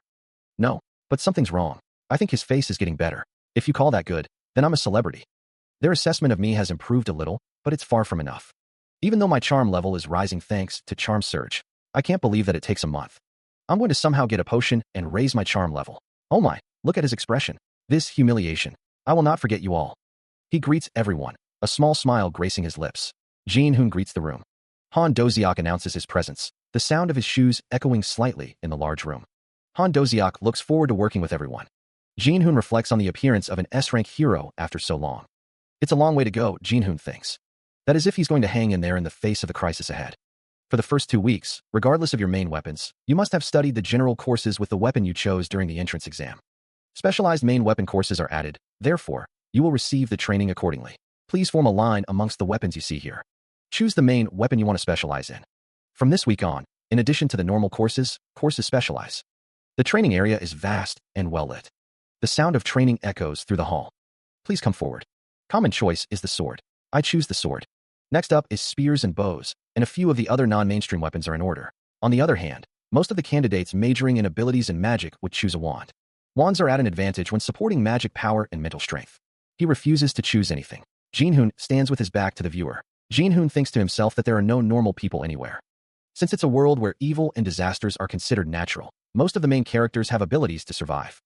No, but something's wrong. I think his face is getting better. If you call that good, then I'm a celebrity. Their assessment of me has improved a little, but it's far from enough. Even though my charm level is rising thanks to Charm Surge, I can't believe that it takes a month. I'm going to somehow get a potion and raise my charm level. Oh my, look at his expression. This humiliation. I will not forget you all. He greets everyone, a small smile gracing his lips. Jin-hoon greets the room. Han Doziak announces his presence, the sound of his shoes echoing slightly in the large room. Han Doziak looks forward to working with everyone. Jin-hoon reflects on the appearance of an S-rank hero after so long. It's a long way to go, Jin-hoon thinks. That is if he's going to hang in there in the face of the crisis ahead. For the first 2 weeks, regardless of your main weapons, you must have studied the general courses with the weapon you chose during the entrance exam. Specialized main weapon courses are added, therefore, you will receive the training accordingly. Please form a line amongst the weapons you see here. Choose the main weapon you want to specialize in. From this week on, in addition to the normal courses specialize. The training area is vast and well lit. The sound of training echoes through the hall. Please come forward. Common choice is the sword. I choose the sword. Next up is spears and bows, and a few of the other non-mainstream weapons are in order. On the other hand, most of the candidates majoring in abilities and magic would choose a wand. Wands are at an advantage when supporting magic power and mental strength. He refuses to choose anything. Jin-hoon stands with his back to the viewer. Jin-hoon thinks to himself that there are no normal people anywhere. Since it's a world where evil and disasters are considered natural, most of the main characters have abilities to survive.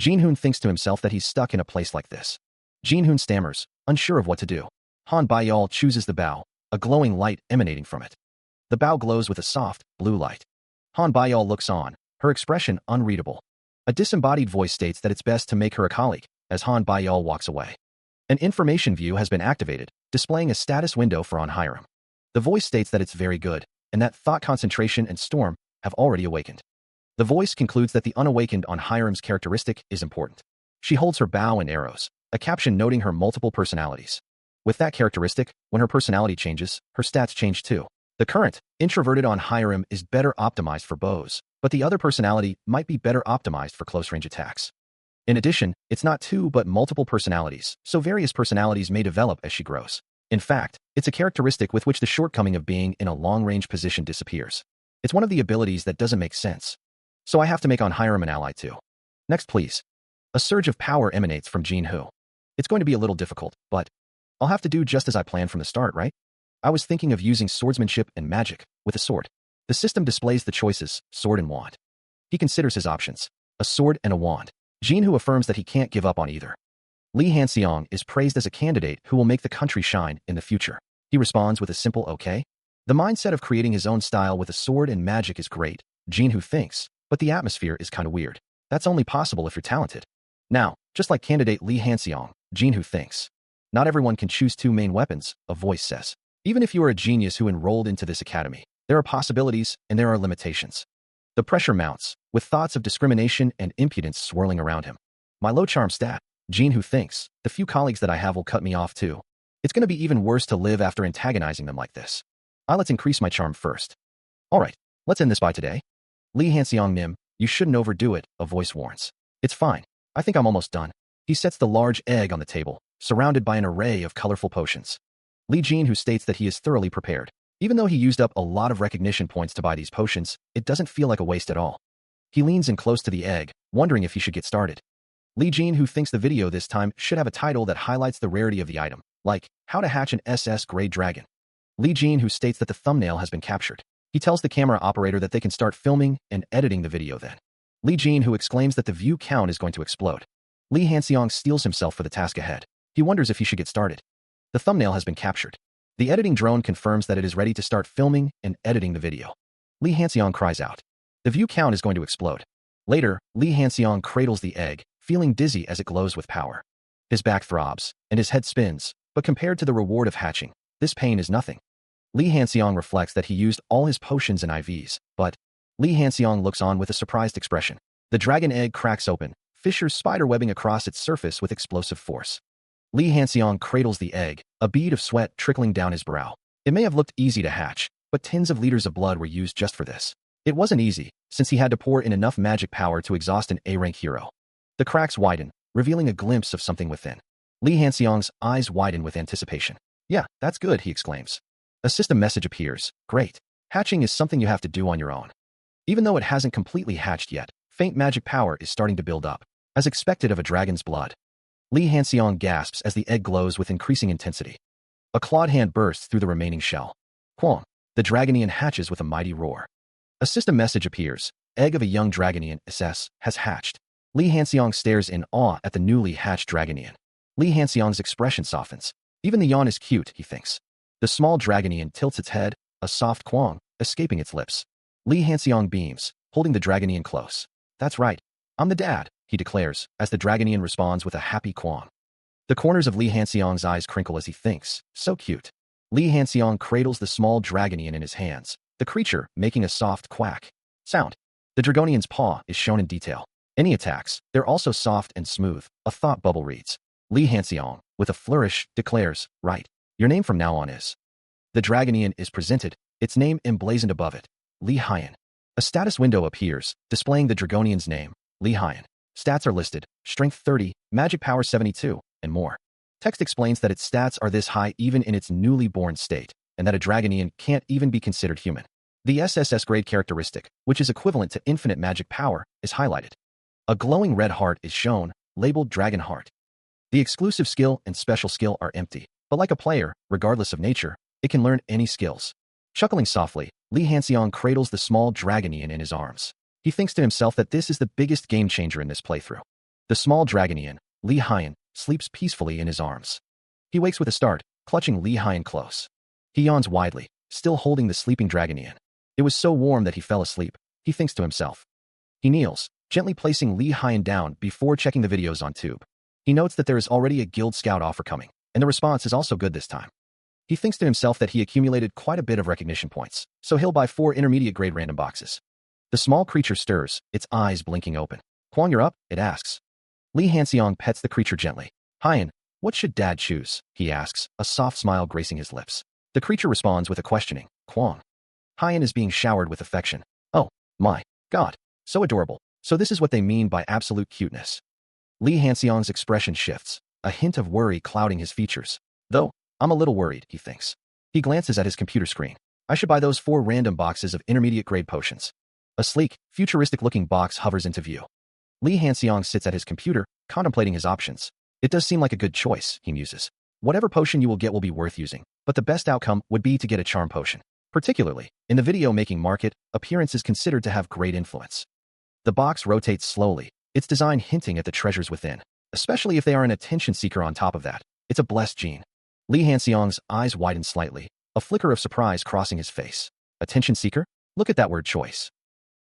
Jin-hoon thinks to himself that he's stuck in a place like this. Jin-hoon stammers, unsure of what to do. Han Bayal chooses the bow, a glowing light emanating from it. The bow glows with a soft, blue light. Han Bayal looks on, her expression unreadable. A disembodied voice states that it's best to make her a colleague, as Han Bayal walks away. An information view has been activated, displaying a status window for On Hiram. The voice states that it's very good, and that thought concentration and storm have already awakened. The voice concludes that the unawakened On Hiram's characteristic is important. She holds her bow and arrows, a caption noting her multiple personalities. With that characteristic, when her personality changes, her stats change too. The current, introverted On Hiram is better optimized for bows, but the other personality might be better optimized for close-range attacks. In addition, it's not 2 but multiple personalities, so various personalities may develop as she grows. In fact, it's a characteristic with which the shortcoming of being in a long-range position disappears. It's one of the abilities that doesn't make sense. So I have to make On Hiram an ally too. Next please. A surge of power emanates from Jin-hoo. It's going to be a little difficult, but I'll have to do just as I planned from the start, right? I was thinking of using swordsmanship and magic with a sword. The system displays the choices, sword and wand. He considers his options, a sword and a wand. Jin-hoo affirms that he can't give up on either. Lee Han-seong is praised as a candidate who will make the country shine in the future. He responds with a simple okay. The mindset of creating his own style with a sword and magic is great, Jin-hoo thinks, but the atmosphere is kinda weird. That's only possible if you're talented. Now, just like candidate Lee Han-seong, Jin-hoo thinks. Not everyone can choose 2 main weapons, a voice says. Even if you are a genius who enrolled into this academy, there are possibilities and there are limitations. The pressure mounts, with thoughts of discrimination and impudence swirling around him. My low charm stat, Jin-hoo thinks, the few colleagues that I have will cut me off too. It's going to be even worse to live after antagonizing them like this. Let's increase my charm first. Alright, let's end this by today. Lee Han-seong Nim, you shouldn't overdo it, a voice warns. It's fine. I think I'm almost done. He sets the large egg on the table, surrounded by an array of colorful potions. Lee Jin-hoo states that he is thoroughly prepared. Even though he used up a lot of recognition points to buy these potions, it doesn't feel like a waste at all. He leans in close to the egg, wondering if he should get started. Lee Jin-hoo thinks the video this time should have a title that highlights the rarity of the item, like, How to Hatch an SS Grade Dragon. Lee Jin-hoo states that the thumbnail has been captured. He tells the camera operator that they can start filming and editing the video then. Lee Jin-hoo exclaims that the view count is going to explode. Lee Han-seong steels himself for the task ahead. He wonders if he should get started. The thumbnail has been captured. The editing drone confirms that it is ready to start filming and editing the video. Lee Han-seong cries out. The view count is going to explode. Later, Lee Han-seong cradles the egg, feeling dizzy as it glows with power. His back throbs, and his head spins, but compared to the reward of hatching, this pain is nothing. Lee Han-seong reflects that he used all his potions and IVs, but Lee Han-seong looks on with a surprised expression. The dragon egg cracks open, fissures spiderwebbing across its surface with explosive force. Lee Han-seong cradles the egg, a bead of sweat trickling down his brow. It may have looked easy to hatch, but tens of liters of blood were used just for this. It wasn't easy, since he had to pour in enough magic power to exhaust an A-rank hero. The cracks widen, revealing a glimpse of something within. Lee Han-seong's eyes widen with anticipation. Yeah, that's good, he exclaims. A system message appears. Great. Hatching is something you have to do on your own. Even though it hasn't completely hatched yet, faint magic power is starting to build up, as expected of a dragon's blood. Lee Han-seong gasps as the egg glows with increasing intensity. A clawed hand bursts through the remaining shell. Quong. The Dragonian hatches with a mighty roar. A system message appears. Egg of a young Dragonian SS has hatched. Lee Han-seong stares in awe at the newly hatched Dragonian. Lee Han-seong's expression softens. Even the yawn is cute, he thinks. The small Dragonian tilts its head, a soft quang, escaping its lips. Li Hanxiang beams, holding the Dragonian close. That's right. I'm the dad, he declares, as the Dragonian responds with a happy quang. The corners of Li Hanxiang's eyes crinkle as he thinks, so cute. Li Hanxiang cradles the small Dragonian in his hands, the creature making a soft quack sound. The Dragonian's paw is shown in detail. Any attacks, they're also soft and smooth, a thought bubble reads. Li Hanxiang, with a flourish, declares, right. Your name from now on is. The Dragonian is presented, its name emblazoned above it, Li Haiyan. A status window appears, displaying the Dragonian's name, Li Haiyan. Stats are listed, strength 30, magic power 72, and more. Text explains that its stats are this high even in its newly born state, and that a Dragonian can't even be considered human. The SSS grade characteristic, which is equivalent to infinite magic power, is highlighted. A glowing red heart is shown, labeled Dragon Heart. The exclusive skill and special skill are empty, but like a player, regardless of nature, it can learn any skills. Chuckling softly, Li Hanxiang cradles the small Dragonian in his arms. He thinks to himself that this is the biggest game changer in this playthrough. The small Dragonian, Li Haiyan, sleeps peacefully in his arms. He wakes with a start, clutching Li Haiyan close. He yawns widely, still holding the sleeping Dragonian. It was so warm that he fell asleep, he thinks to himself. He kneels, gently placing Li Haiyan down before checking the videos on Tube. He notes that there is already a Guild Scout offer coming, and the response is also good this time. He thinks to himself that he accumulated quite a bit of recognition points, so he'll buy 4 intermediate grade random boxes. The small creature stirs, its eyes blinking open. Quang, you're up? It asks. Li Hanxiang pets the creature gently. Haiyan, what should Dad choose? He asks, a soft smile gracing his lips. The creature responds with a questioning, Quang. Haiyan is being showered with affection. Oh, my God, so adorable. So this is what they mean by absolute cuteness. Li Hanxiang's expression shifts, a hint of worry clouding his features. Though, I'm a little worried, he thinks. He glances at his computer screen. I should buy those 4 random boxes of intermediate grade potions. A sleek, futuristic-looking box hovers into view. Li Hanxiang sits at his computer, contemplating his options. It does seem like a good choice, he muses. Whatever potion you will get will be worth using, but the best outcome would be to get a charm potion. Particularly, in the video-making market, appearance is considered to have great influence. The box rotates slowly, its design hinting at the treasures within, especially if they are an attention seeker on top of that. It's a blessed gene. Li Hanxiang's eyes widen slightly, a flicker of surprise crossing his face. Attention seeker? Look at that word choice.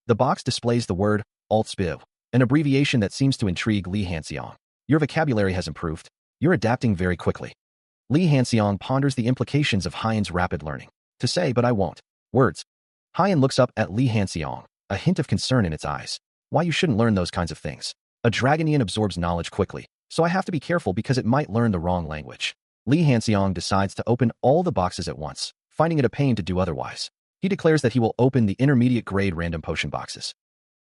The box displays the word Altspiv, an abbreviation that seems to intrigue Li Hanxiang. Your vocabulary has improved. You're adapting very quickly. Li Hanxiang ponders the implications of Haiyan's rapid learning. To say, but I won't. Words. Haiyan looks up at Li Hanxiang, a hint of concern in its eyes. Why you shouldn't learn those kinds of things. A Dragonian absorbs knowledge quickly, so I have to be careful because it might learn the wrong language. Li Hanxiang decides to open all the boxes at once, finding it a pain to do otherwise. He declares that he will open the intermediate grade random potion boxes.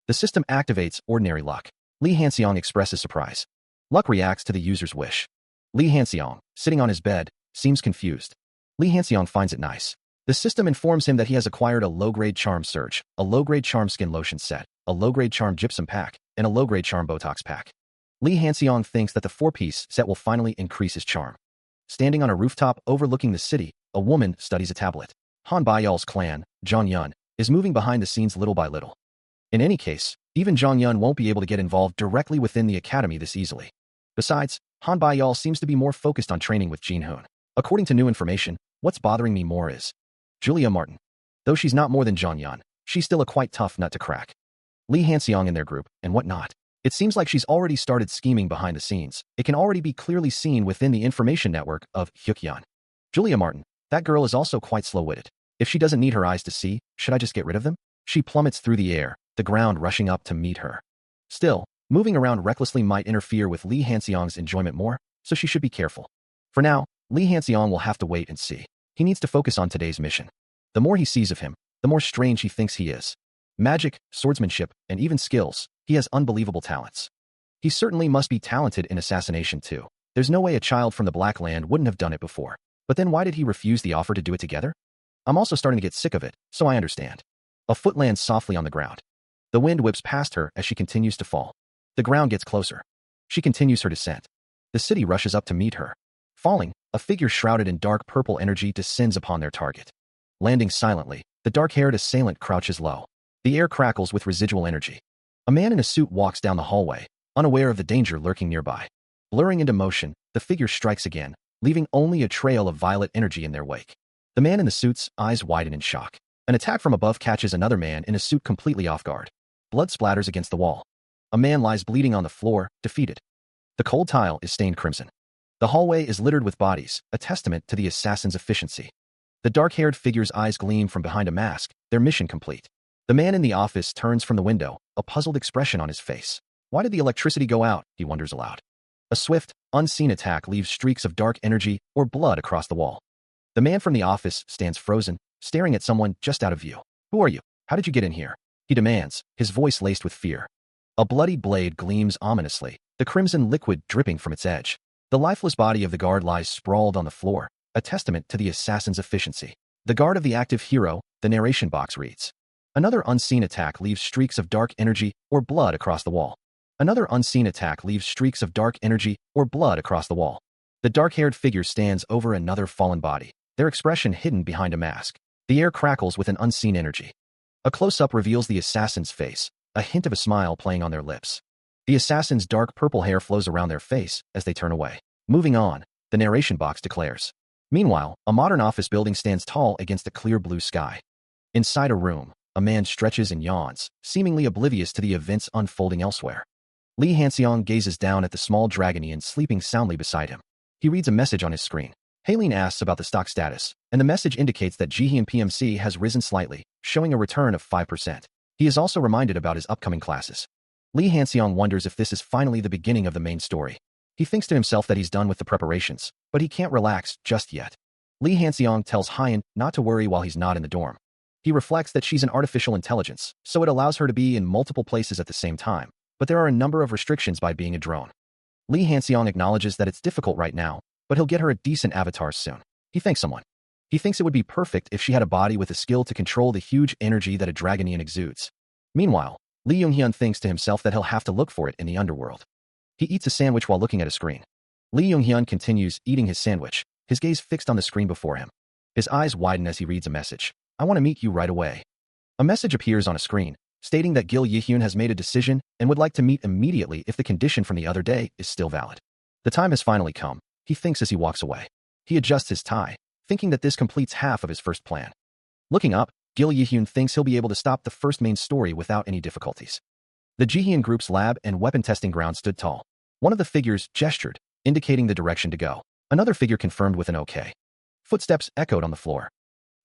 The system activates ordinary luck. Li Hanxiang expresses surprise. Luck reacts to the user's wish. Li Hanxiang, sitting on his bed, seems confused. Li Hanxiang finds it nice. The system informs him that he has acquired a low-grade charm surge, a low-grade charm skin lotion set, a low-grade charm gypsum pack, and a low-grade charm Botox pack. Li Hanxiang thinks that the 4-piece set will finally increase his charm. Standing on a rooftop overlooking the city, a woman studies a tablet. Han Baiyal's clan, Zhang Yun, is moving behind the scenes little by little. In any case, even Zhang Yun won't be able to get involved directly within the academy this easily. Besides, Han Baiyal seems to be more focused on training with Jin Hoon. According to new information, what's bothering me more is Julia Martin. Though she's not more than Zhang Yun, she's still a quite tough nut to crack. Li Hanxiang in their group, and whatnot. It seems like she's already started scheming behind the scenes. It can already be clearly seen within the information network of Hyukyan. Julia Martin, that girl is also quite slow-witted. If she doesn't need her eyes to see, should I just get rid of them? She plummets through the air, the ground rushing up to meet her. Still, moving around recklessly might interfere with Li Hanxiang's enjoyment more, so she should be careful. For now, Li Hanxiang will have to wait and see. He needs to focus on today's mission. The more he sees of him, the more strange he thinks he is. Magic, swordsmanship, and even skills, he has unbelievable talents. He certainly must be talented in assassination too. There's no way a child from the Black Land wouldn't have done it before. But then why did he refuse the offer to do it together? I'm also starting to get sick of it, so I understand. A foot lands softly on the ground. The wind whips past her as she continues to fall. The ground gets closer. She continues her descent. The city rushes up to meet her. Falling, a figure shrouded in dark purple energy descends upon their target. Landing silently, the dark-haired assailant crouches low. The air crackles with residual energy. A man in a suit walks down the hallway, unaware of the danger lurking nearby. Blurring into motion, the figure strikes again, leaving only a trail of violet energy in their wake. The man in the suit's eyes widen in shock. An attack from above catches another man in a suit completely off guard. Blood splatters against the wall. A man lies bleeding on the floor, defeated. The cold tile is stained crimson. The hallway is littered with bodies, a testament to the assassin's efficiency. The dark-haired figure's eyes gleam from behind a mask, their mission complete. The man in the office turns from the window, a puzzled expression on his face. Why did the electricity go out? He wonders aloud. A swift, unseen attack leaves streaks of dark energy or blood across the wall. The man from the office stands frozen, staring at someone just out of view. Who are you? How did you get in here? He demands, his voice laced with fear. A bloody blade gleams ominously, the crimson liquid dripping from its edge. The lifeless body of the guard lies sprawled on the floor, a testament to the assassin's efficiency. The guard of the active hero, the narration box reads. Another unseen attack leaves streaks of dark energy or blood across the wall. Another unseen attack leaves streaks of dark energy or blood across the wall. The dark-haired figure stands over another fallen body, their expression hidden behind a mask. The air crackles with an unseen energy. A close-up reveals the assassin's face, a hint of a smile playing on their lips. The assassin's dark purple hair flows around their face as they turn away. Moving on, the narration box declares. Meanwhile, a modern office building stands tall against a clear blue sky. Inside a room, a man stretches and yawns, seemingly oblivious to the events unfolding elsewhere. Lee Hanseong gazes down at the small dragonian sleeping soundly beside him. He reads a message on his screen. Haleen asks about the stock status, and the message indicates that Jihyun PMC has risen slightly, showing a return of 5%. He is also reminded about his upcoming classes. Lee Hanseong wonders if this is finally the beginning of the main story. He thinks to himself that he's done with the preparations, but he can't relax just yet. Lee Hanseong tells Hyun not to worry while he's not in the dorm. He reflects that she's an artificial intelligence, so it allows her to be in multiple places at the same time, but there are a number of restrictions by being a drone. Lee Hanseong acknowledges that it's difficult right now, but he'll get her a decent avatar soon. He thanks someone. He thinks it would be perfect if she had a body with the skill to control the huge energy that a dragonian exudes. Meanwhile, Lee Young-hyun thinks to himself that he'll have to look for it in the underworld. He eats a sandwich while looking at a screen. Lee Young-hyun continues eating his sandwich, his gaze fixed on the screen before him. His eyes widen as he reads a message. I want to meet you right away. A message appears on a screen, stating that Gil Yi-hyun has made a decision and would like to meet immediately if the condition from the other day is still valid. The time has finally come, he thinks as he walks away. He adjusts his tie, thinking that this completes half of his first plan. Looking up, Gil Yi-hyun thinks he'll be able to stop the first main story without any difficulties. The Jihyun group's lab and weapon testing ground stood tall. One of the figures gestured, indicating the direction to go. Another figure confirmed with an OK. Footsteps echoed on the floor.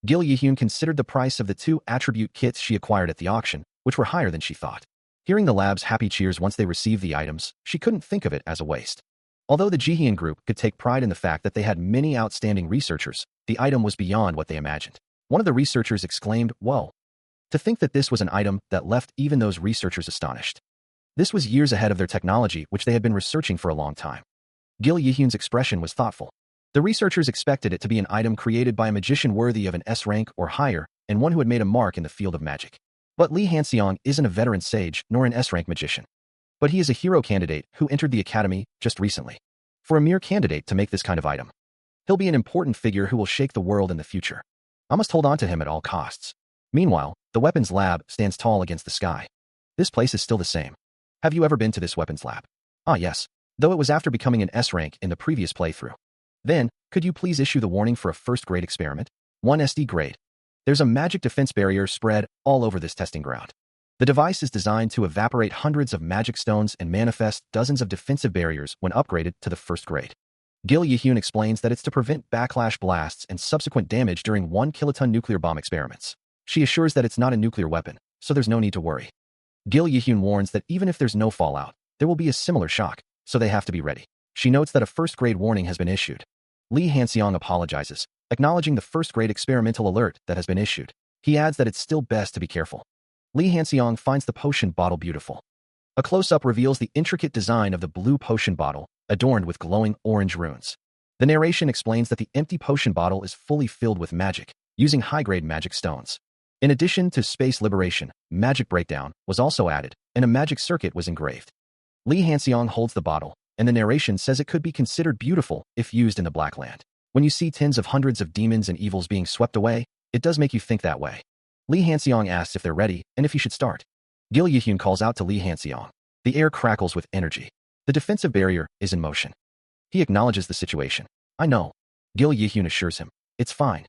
Gil Yi-hyun considered the price of the 2 attribute kits she acquired at the auction, which were higher than she thought. Hearing the lab's happy cheers once they received the items, she couldn't think of it as a waste. Although the Jihyun group could take pride in the fact that they had many outstanding researchers, the item was beyond what they imagined. One of the researchers exclaimed, "Whoa." To think that this was an item that left even those researchers astonished. This was years ahead of their technology, which they had been researching for a long time. Gil Yi-hyun's expression was thoughtful. The researchers expected it to be an item created by a magician worthy of an S rank or higher, and one who had made a mark in the field of magic. But Lee Hanseong isn't a veteran sage nor an S rank magician. But he is a hero candidate who entered the academy just recently. For a mere candidate to make this kind of item, he'll be an important figure who will shake the world in the future. I must hold on to him at all costs. Meanwhile, the weapons lab stands tall against the sky. This place is still the same. Have you ever been to this weapons lab? Ah yes, though it was after becoming an S rank in the previous playthrough. Then, could you please issue the warning for a first-grade experiment? 1 SD grade. There's a magic defense barrier spread all over this testing ground. The device is designed to evaporate hundreds of magic stones and manifest dozens of defensive barriers when upgraded to the first grade. Gil Yi-hyun explains that it's to prevent backlash blasts and subsequent damage during 1 kiloton nuclear bomb experiments. She assures that it's not a nuclear weapon, so there's no need to worry. Gil Yi-hyun warns that even if there's no fallout, there will be a similar shock, so they have to be ready. She notes that a first-grade warning has been issued. Lee Hanseong apologizes, acknowledging the first-grade experimental alert that has been issued. He adds that it's still best to be careful. Lee Hanseong finds the potion bottle beautiful. A close-up reveals the intricate design of the blue potion bottle, adorned with glowing orange runes. The narration explains that the empty potion bottle is fully filled with magic, using high-grade magic stones. In addition to space liberation, magic breakdown was also added, and a magic circuit was engraved. Lee Hanseong holds the bottle, and the narration says it could be considered beautiful if used in the Black Land. When you see tens of hundreds of demons and evils being swept away, it does make you think that way. Lee Hanseong asks if they're ready and if he should start. Gil Yi-hyun calls out to Lee Hanseong. The air crackles with energy. The defensive barrier is in motion. He acknowledges the situation. I know. Gil Yi-hyun assures him. It's fine.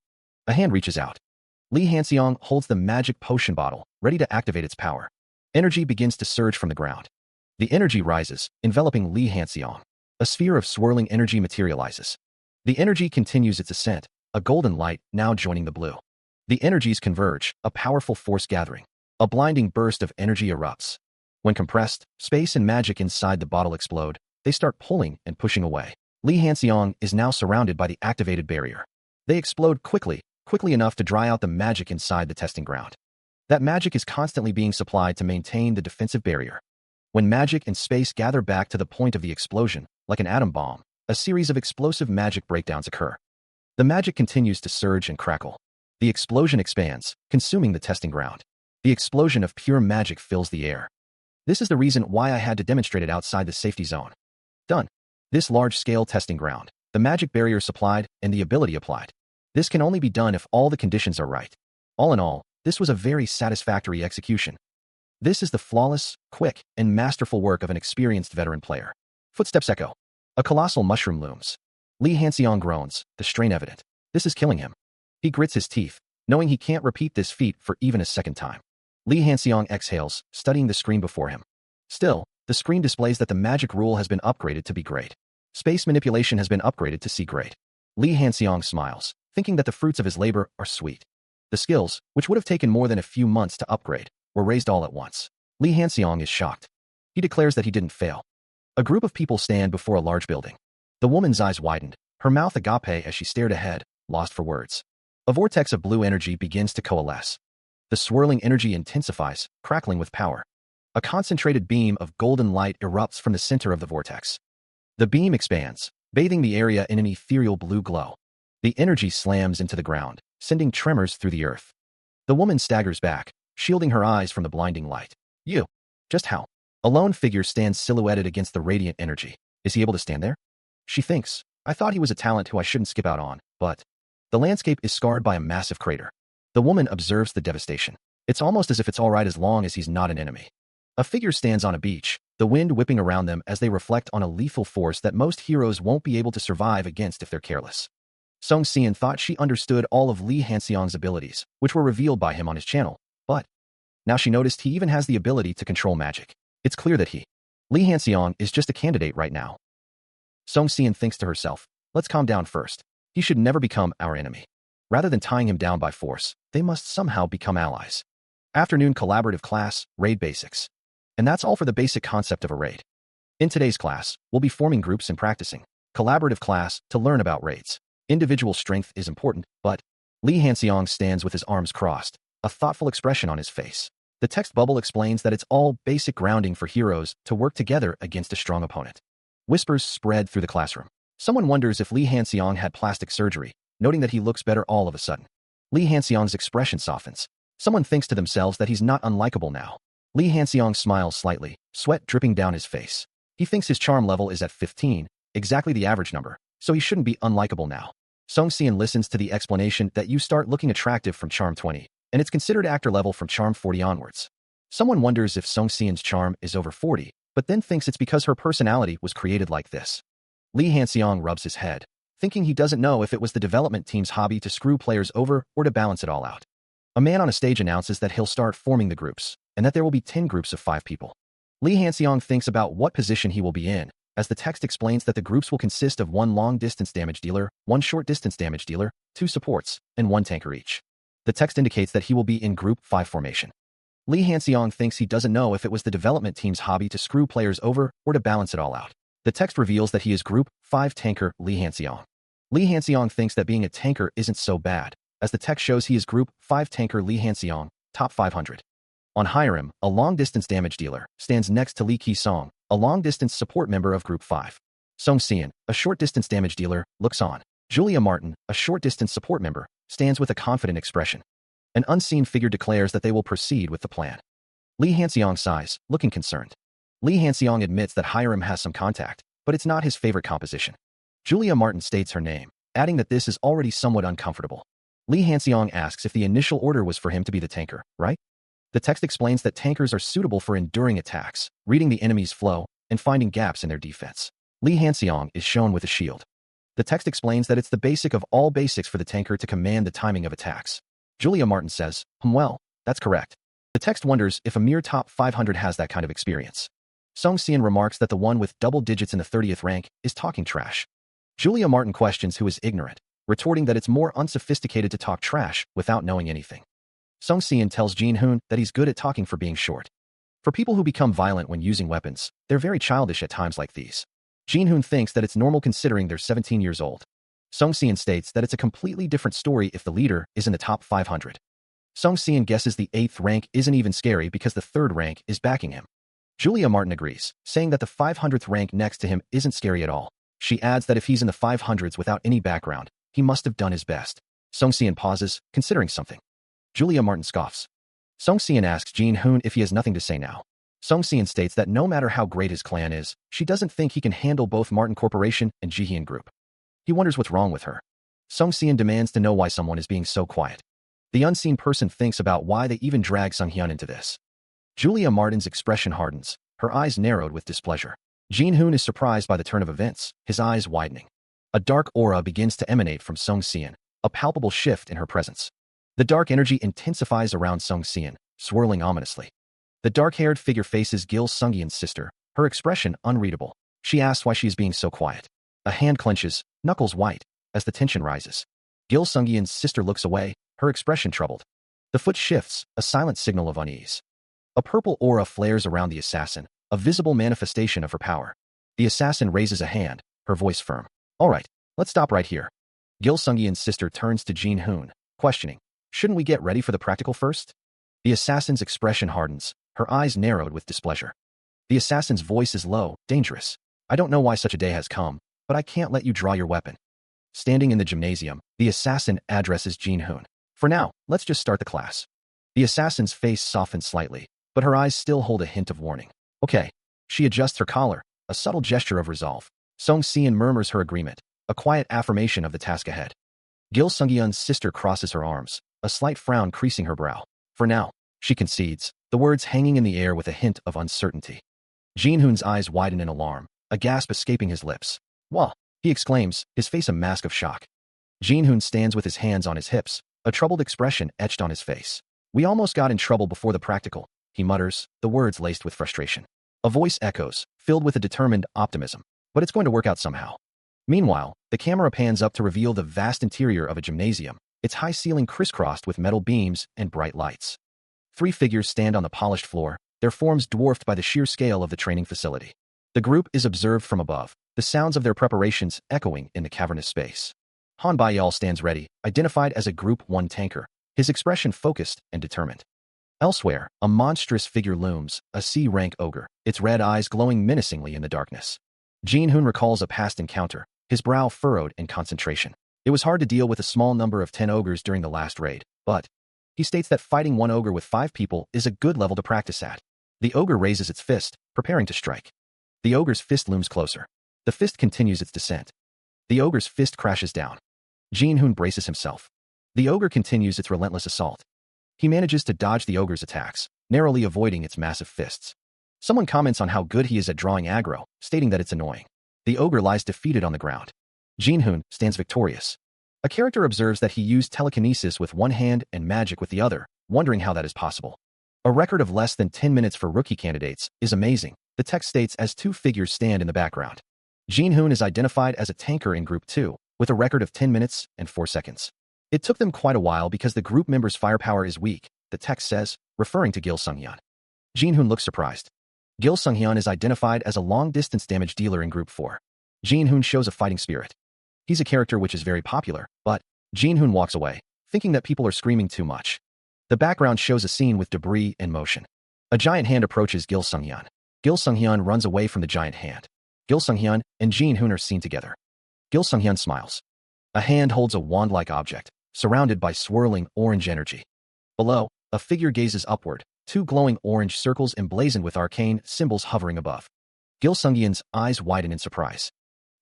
A hand reaches out. Li Hanxiang holds the magic potion bottle, ready to activate its power. Energy begins to surge from the ground. The energy rises, enveloping Li Hanxiang. A sphere of swirling energy materializes. The energy continues its ascent, a golden light now joining the blue. The energies converge, a powerful force gathering. A blinding burst of energy erupts. When compressed, space and magic inside the bottle explode. They start pulling and pushing away. Li Hanxiang is now surrounded by the activated barrier. They explode quickly enough to dry out the magic inside the testing ground. That magic is constantly being supplied to maintain the defensive barrier. When magic and space gather back to the point of the explosion, like an atom bomb, a series of explosive magic breakdowns occur. The magic continues to surge and crackle. The explosion expands, consuming the testing ground. The explosion of pure magic fills the air. This is the reason why I had to demonstrate it outside the safety zone. Done. This large-scale testing ground, the magic barrier supplied, and the ability applied. This can only be done if all the conditions are right. All in all, this was a very satisfactory execution. This is the flawless, quick, and masterful work of an experienced veteran player. Footsteps echo. A colossal mushroom looms. Li Hanxiang groans, the strain evident. This is killing him. He grits his teeth, knowing he can't repeat this feat for even a second time. Li Hanxiang exhales, studying the screen before him. Still, the screen displays that the magic rule has been upgraded to be great. Space manipulation has been upgraded to C grade. Li Hanxiang smiles, thinking that the fruits of his labor are sweet. The skills, which would have taken more than a few months to upgrade, were raised all at once. Li Hanxiang is shocked. He declares that he didn't fail. A group of people stand before a large building. The woman's eyes widened, her mouth agape as she stared ahead, lost for words. A vortex of blue energy begins to coalesce. The swirling energy intensifies, crackling with power. A concentrated beam of golden light erupts from the center of the vortex. The beam expands, bathing the area in an ethereal blue glow. The energy slams into the ground, sending tremors through the earth. The woman staggers back, shielding her eyes from the blinding light. You. Just how? A lone figure stands silhouetted against the radiant energy. Is he able to stand there? She thinks, I thought he was a talent who I shouldn't skip out on, but... The landscape is scarred by a massive crater. The woman observes the devastation. It's almost as if it's all right as long as he's not an enemy. A figure stands on a beach, the wind whipping around them as they reflect on a lethal force that most heroes won't be able to survive against if they're careless. Song Xian thought she understood all of Li Hanxiang's abilities, which were revealed by him on his channel, but now she noticed he even has the ability to control magic. It's clear that Li Hanxiang is just a candidate right now. Song Xian thinks to herself, let's calm down first. He should never become our enemy. Rather than tying him down by force, they must somehow become allies. Afternoon collaborative class, raid basics. And that's all for the basic concept of a raid. In today's class, we'll be forming groups and practicing collaborative class to learn about raids. Individual strength is important, but Li Hanxiang stands with his arms crossed, a thoughtful expression on his face. The text bubble explains that it's all basic grounding for heroes to work together against a strong opponent. Whispers spread through the classroom. Someone wonders if Li Hanxiang had plastic surgery, noting that he looks better all of a sudden. Li Hanxiang's expression softens. Someone thinks to themselves that he's not unlikable now. Li Hanxiang smiles slightly, sweat dripping down his face. He thinks his charm level is at 15, exactly the average number, so he shouldn't be unlikable now. Song Xian listens to the explanation that you start looking attractive from charm 20, and it's considered actor level from charm 40 onwards. Someone wonders if Song Xian's charm is over 40, but then thinks it's because her personality was created like this. Li Hanxiang rubs his head, thinking he doesn't know if it was the development team's hobby to screw players over or to balance it all out. A man on a stage announces that he'll start forming the groups, and that there will be 10 groups of 5 people. Li Hanxiang thinks about what position he will be in, as the text explains that the groups will consist of 1 long-distance damage dealer, 1 short-distance damage dealer, 2 supports, and 1 tanker each. The text indicates that he will be in Group 5 formation. Li Hanxiang thinks he doesn't know if it was the development team's hobby to screw players over or to balance it all out. The text reveals that he is Group 5 tanker Li Hanxiang. Li Hanxiang thinks that being a tanker isn't so bad, as the text shows he is Group 5 tanker Li Hanxiang, top 500. On Hiram, a long-distance damage dealer, stands next to Li Qisong, a long-distance support member of Group 5. Song Xian, a short-distance damage dealer, looks on. Julia Martin, a short-distance support member, stands with a confident expression. An unseen figure declares that they will proceed with the plan. Li Hanxiang sighs, looking concerned. Li Hanxiang admits that Hiram has some contact, but it's not his favorite composition. Julia Martin states her name, adding that this is already somewhat uncomfortable. Li Hanxiang asks if the initial order was for him to be the tanker, right? The text explains that tankers are suitable for enduring attacks, reading the enemy's flow, and finding gaps in their defense. Li Hanxiang is shown with a shield. The text explains that it's the basic of all basics for the tanker to command the timing of attacks. Julia Martin says, well, that's correct. The text wonders if a mere top 500 has that kind of experience. Song Xian remarks that the one with double digits in the 30th rank is talking trash. Julia Martin questions who is ignorant, retorting that it's more unsophisticated to talk trash without knowing anything. Song Xian tells Jin Hoon that he's good at talking for being short. For people who become violent when using weapons, they're very childish at times like these. Jin Hoon thinks that it's normal considering they're 17 years old. Song Xian states that it's a completely different story if the leader is in the top 500. Song Xian guesses the 8th rank isn't even scary because the 3rd rank is backing him. Julia Martin agrees, saying that the 500th rank next to him isn't scary at all. She adds that if he's in the 500s without any background, he must have done his best. Song Xian pauses, considering something. Julia Martin scoffs. Song Xian asks Jin Hoon if he has nothing to say now. Song Xian states that no matter how great his clan is, she doesn't think he can handle both Martin Corporation and Jihyun Group. He wonders what's wrong with her. Song Xian demands to know why someone is being so quiet. The unseen person thinks about why they even drag Sung Hyun into this. Julia Martin's expression hardens, her eyes narrowed with displeasure. Jin Hoon is surprised by the turn of events, his eyes widening. A dark aura begins to emanate from Song Xian, a palpable shift in her presence. The dark energy intensifies around Song Xian, swirling ominously. The dark-haired figure faces Gil Sungyeon's sister, her expression unreadable. She asks why she is being so quiet. A hand clenches, knuckles white, as the tension rises. Gil Sungyeon's sister looks away, her expression troubled. The foot shifts, a silent signal of unease. A purple aura flares around the assassin, a visible manifestation of her power. The assassin raises a hand, her voice firm. All right, let's stop right here. Gil Sungyeon's sister turns to Jin Hoon, questioning, shouldn't we get ready for the practical first? The assassin's expression hardens, her eyes narrowed with displeasure. The assassin's voice is low, dangerous. I don't know why such a day has come, but I can't let you draw your weapon. Standing in the gymnasium, the assassin addresses Jin Hoon. For now, let's just start the class. The assassin's face softens slightly, but her eyes still hold a hint of warning. Okay. She adjusts her collar, a subtle gesture of resolve. Song Xian murmurs her agreement, a quiet affirmation of the task ahead. Gil Sungyeon's sister crosses her arms, a slight frown creasing her brow. For now, she concedes, the words hanging in the air with a hint of uncertainty. Jin Hoon's eyes widen in alarm, a gasp escaping his lips. Wah! He exclaims, his face a mask of shock. Jin Hoon stands with his hands on his hips, a troubled expression etched on his face. We almost got in trouble before the practical, he mutters, the words laced with frustration. A voice echoes, filled with a determined optimism. But it's going to work out somehow. Meanwhile, the camera pans up to reveal the vast interior of a gymnasium, its high ceiling crisscrossed with metal beams and bright lights. 3 figures stand on the polished floor, their forms dwarfed by the sheer scale of the training facility. The group is observed from above, the sounds of their preparations echoing in the cavernous space. Han Baiyal stands ready, identified as a Group 1 tanker, his expression focused and determined. Elsewhere, a monstrous figure looms, a C-rank ogre, its red eyes glowing menacingly in the darkness. Jin Hoon recalls a past encounter, his brow furrowed in concentration. It was hard to deal with a small number of 10 ogres during the last raid, but he states that fighting one ogre with 5 people is a good level to practice at. The ogre raises its fist, preparing to strike. The ogre's fist looms closer. The fist continues its descent. The ogre's fist crashes down. Jin Hoon braces himself. The ogre continues its relentless assault. He manages to dodge the ogre's attacks, narrowly avoiding its massive fists. Someone comments on how good he is at drawing aggro, stating that it's annoying. The ogre lies defeated on the ground. Jin Hoon stands victorious. A character observes that he used telekinesis with one hand and magic with the other, wondering how that is possible. A record of less than 10 minutes for rookie candidates is amazing, the text states as 2 figures stand in the background. Jin Hoon is identified as a tanker in Group 2, with a record of 10 minutes and 4 seconds. It took them quite a while because the group member's firepower is weak, the text says, referring to Gil Sungyeon. Jin Hoon looks surprised. Gil Sungyeon is identified as a long-distance damage dealer in Group 4. Jin Hoon shows a fighting spirit. He's a character which is very popular, but Jin Hoon walks away, thinking that people are screaming too much. The background shows a scene with debris and motion. A giant hand approaches Gil Sungyeon. Gil Sungyeon runs away from the giant hand. Gil Sungyeon and Jin Hoon are seen together. Gil Sungyeon smiles. A hand holds a wand-like object, surrounded by swirling orange energy. Below, a figure gazes upward, 2 glowing orange circles emblazoned with arcane symbols hovering above. Gil Sungyeon's eyes widen in surprise.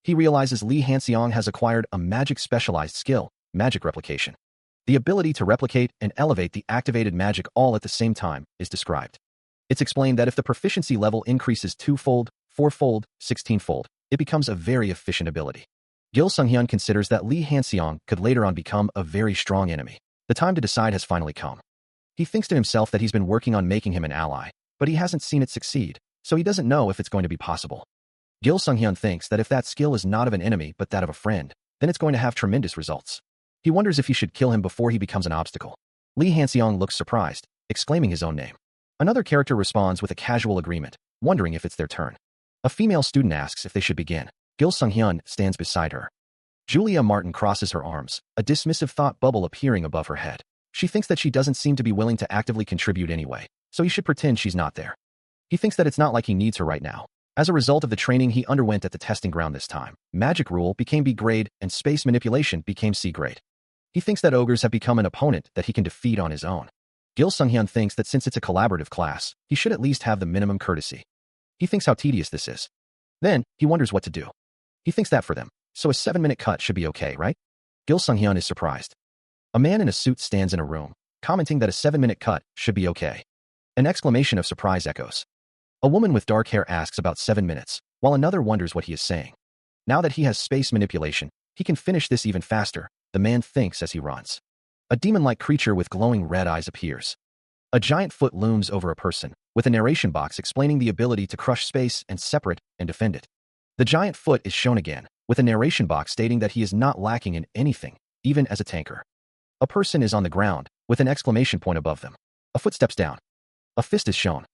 He realizes Lee Hanseong has acquired a magic-specialized skill, magic replication. The ability to replicate and elevate the activated magic all at the same time is described. It's explained that if the proficiency level increases 2-fold, 4-fold, 16-fold, it becomes a very efficient ability. Gil Sunghyun considers that Lee Hanseong could later on become a very strong enemy. The time to decide has finally come. He thinks to himself that he's been working on making him an ally, but he hasn't seen it succeed, so he doesn't know if it's going to be possible. Gil Sunghyun thinks that if that skill is not of an enemy but that of a friend, then it's going to have tremendous results. He wonders if he should kill him before he becomes an obstacle. Lee Hanseong looks surprised, exclaiming his own name. Another character responds with a casual agreement, wondering if it's their turn. A female student asks if they should begin. Gil Sunghyun stands beside her. Julia Martin crosses her arms, a dismissive thought bubble appearing above her head. She thinks that she doesn't seem to be willing to actively contribute anyway, so he should pretend she's not there. He thinks that it's not like he needs her right now. As a result of the training he underwent at the testing ground this time, Magic Rule became B grade and Space Manipulation became C grade. He thinks that ogres have become an opponent that he can defeat on his own. Gil Sunghyun thinks that since it's a collaborative class, he should at least have the minimum courtesy. He thinks how tedious this is. Then, he wonders what to do. He thinks that for them, so a 7-minute cut should be okay, right? Gil Sunghyun is surprised. A man in a suit stands in a room, commenting that a 7-minute cut should be okay. An exclamation of surprise echoes. A woman with dark hair asks about 7 minutes, while another wonders what he is saying. Now that he has space manipulation, he can finish this even faster, the man thinks as he runs. A demon-like creature with glowing red eyes appears. A giant foot looms over a person, with a narration box explaining the ability to crush space and separate and defend it. The giant foot is shown again, with a narration box stating that he is not lacking in anything, even as a tanker. A person is on the ground, with an exclamation point above them. A foot steps down. A fist is shown.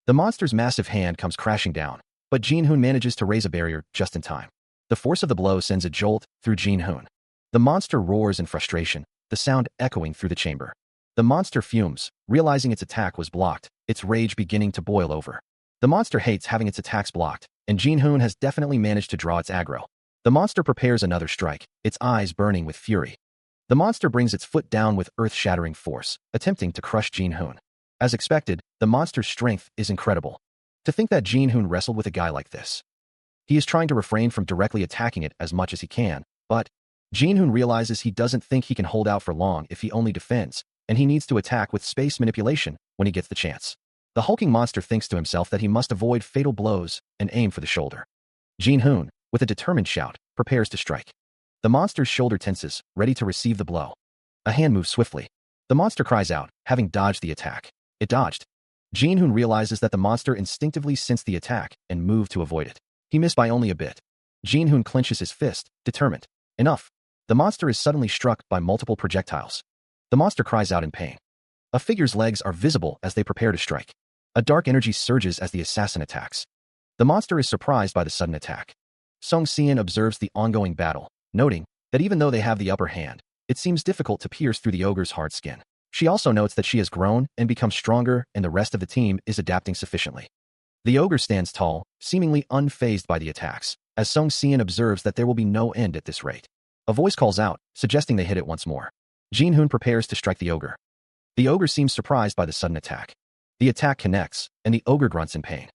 The monster's massive hand comes crashing down, but Jin-hoon manages to raise a barrier just in time. The force of the blow sends a jolt through Jin-hoon. The monster roars in frustration, the sound echoing through the chamber. The monster fumes, realizing its attack was blocked, its rage beginning to boil over. The monster hates having its attacks blocked, and Jin-hoon has definitely managed to draw its aggro. The monster prepares another strike, its eyes burning with fury. The monster brings its foot down with earth-shattering force, attempting to crush Jin-hoon. As expected, the monster's strength is incredible. To think that Jin-hoon wrestled with a guy like this. He is trying to refrain from directly attacking it as much as he can, but Jin-hoon realizes he doesn't think he can hold out for long if he only defends, and he needs to attack with space manipulation when he gets the chance. The hulking monster thinks to himself that he must avoid fatal blows and aim for the shoulder. Jin-hoon, with a determined shout, prepares to strike. The monster's shoulder tenses, ready to receive the blow. A hand moves swiftly. The monster cries out, having dodged the attack. It dodged. Jin-hoon realizes that the monster instinctively sensed the attack and moved to avoid it. He missed by only a bit. Jin-hoon clenches his fist, determined. Enough. The monster is suddenly struck by multiple projectiles. The monster cries out in pain. A figure's legs are visible as they prepare to strike. A dark energy surges as the assassin attacks. The monster is surprised by the sudden attack. Song Seon observes the ongoing battle, noting that even though they have the upper hand, it seems difficult to pierce through the ogre's hard skin. She also notes that she has grown and become stronger and the rest of the team is adapting sufficiently. The ogre stands tall, seemingly unfazed by the attacks, as Song Seon observes that there will be no end at this rate. A voice calls out, suggesting they hit it once more. Jin-hoon prepares to strike the ogre. The ogre seems surprised by the sudden attack. The attack connects, and the ogre grunts in pain.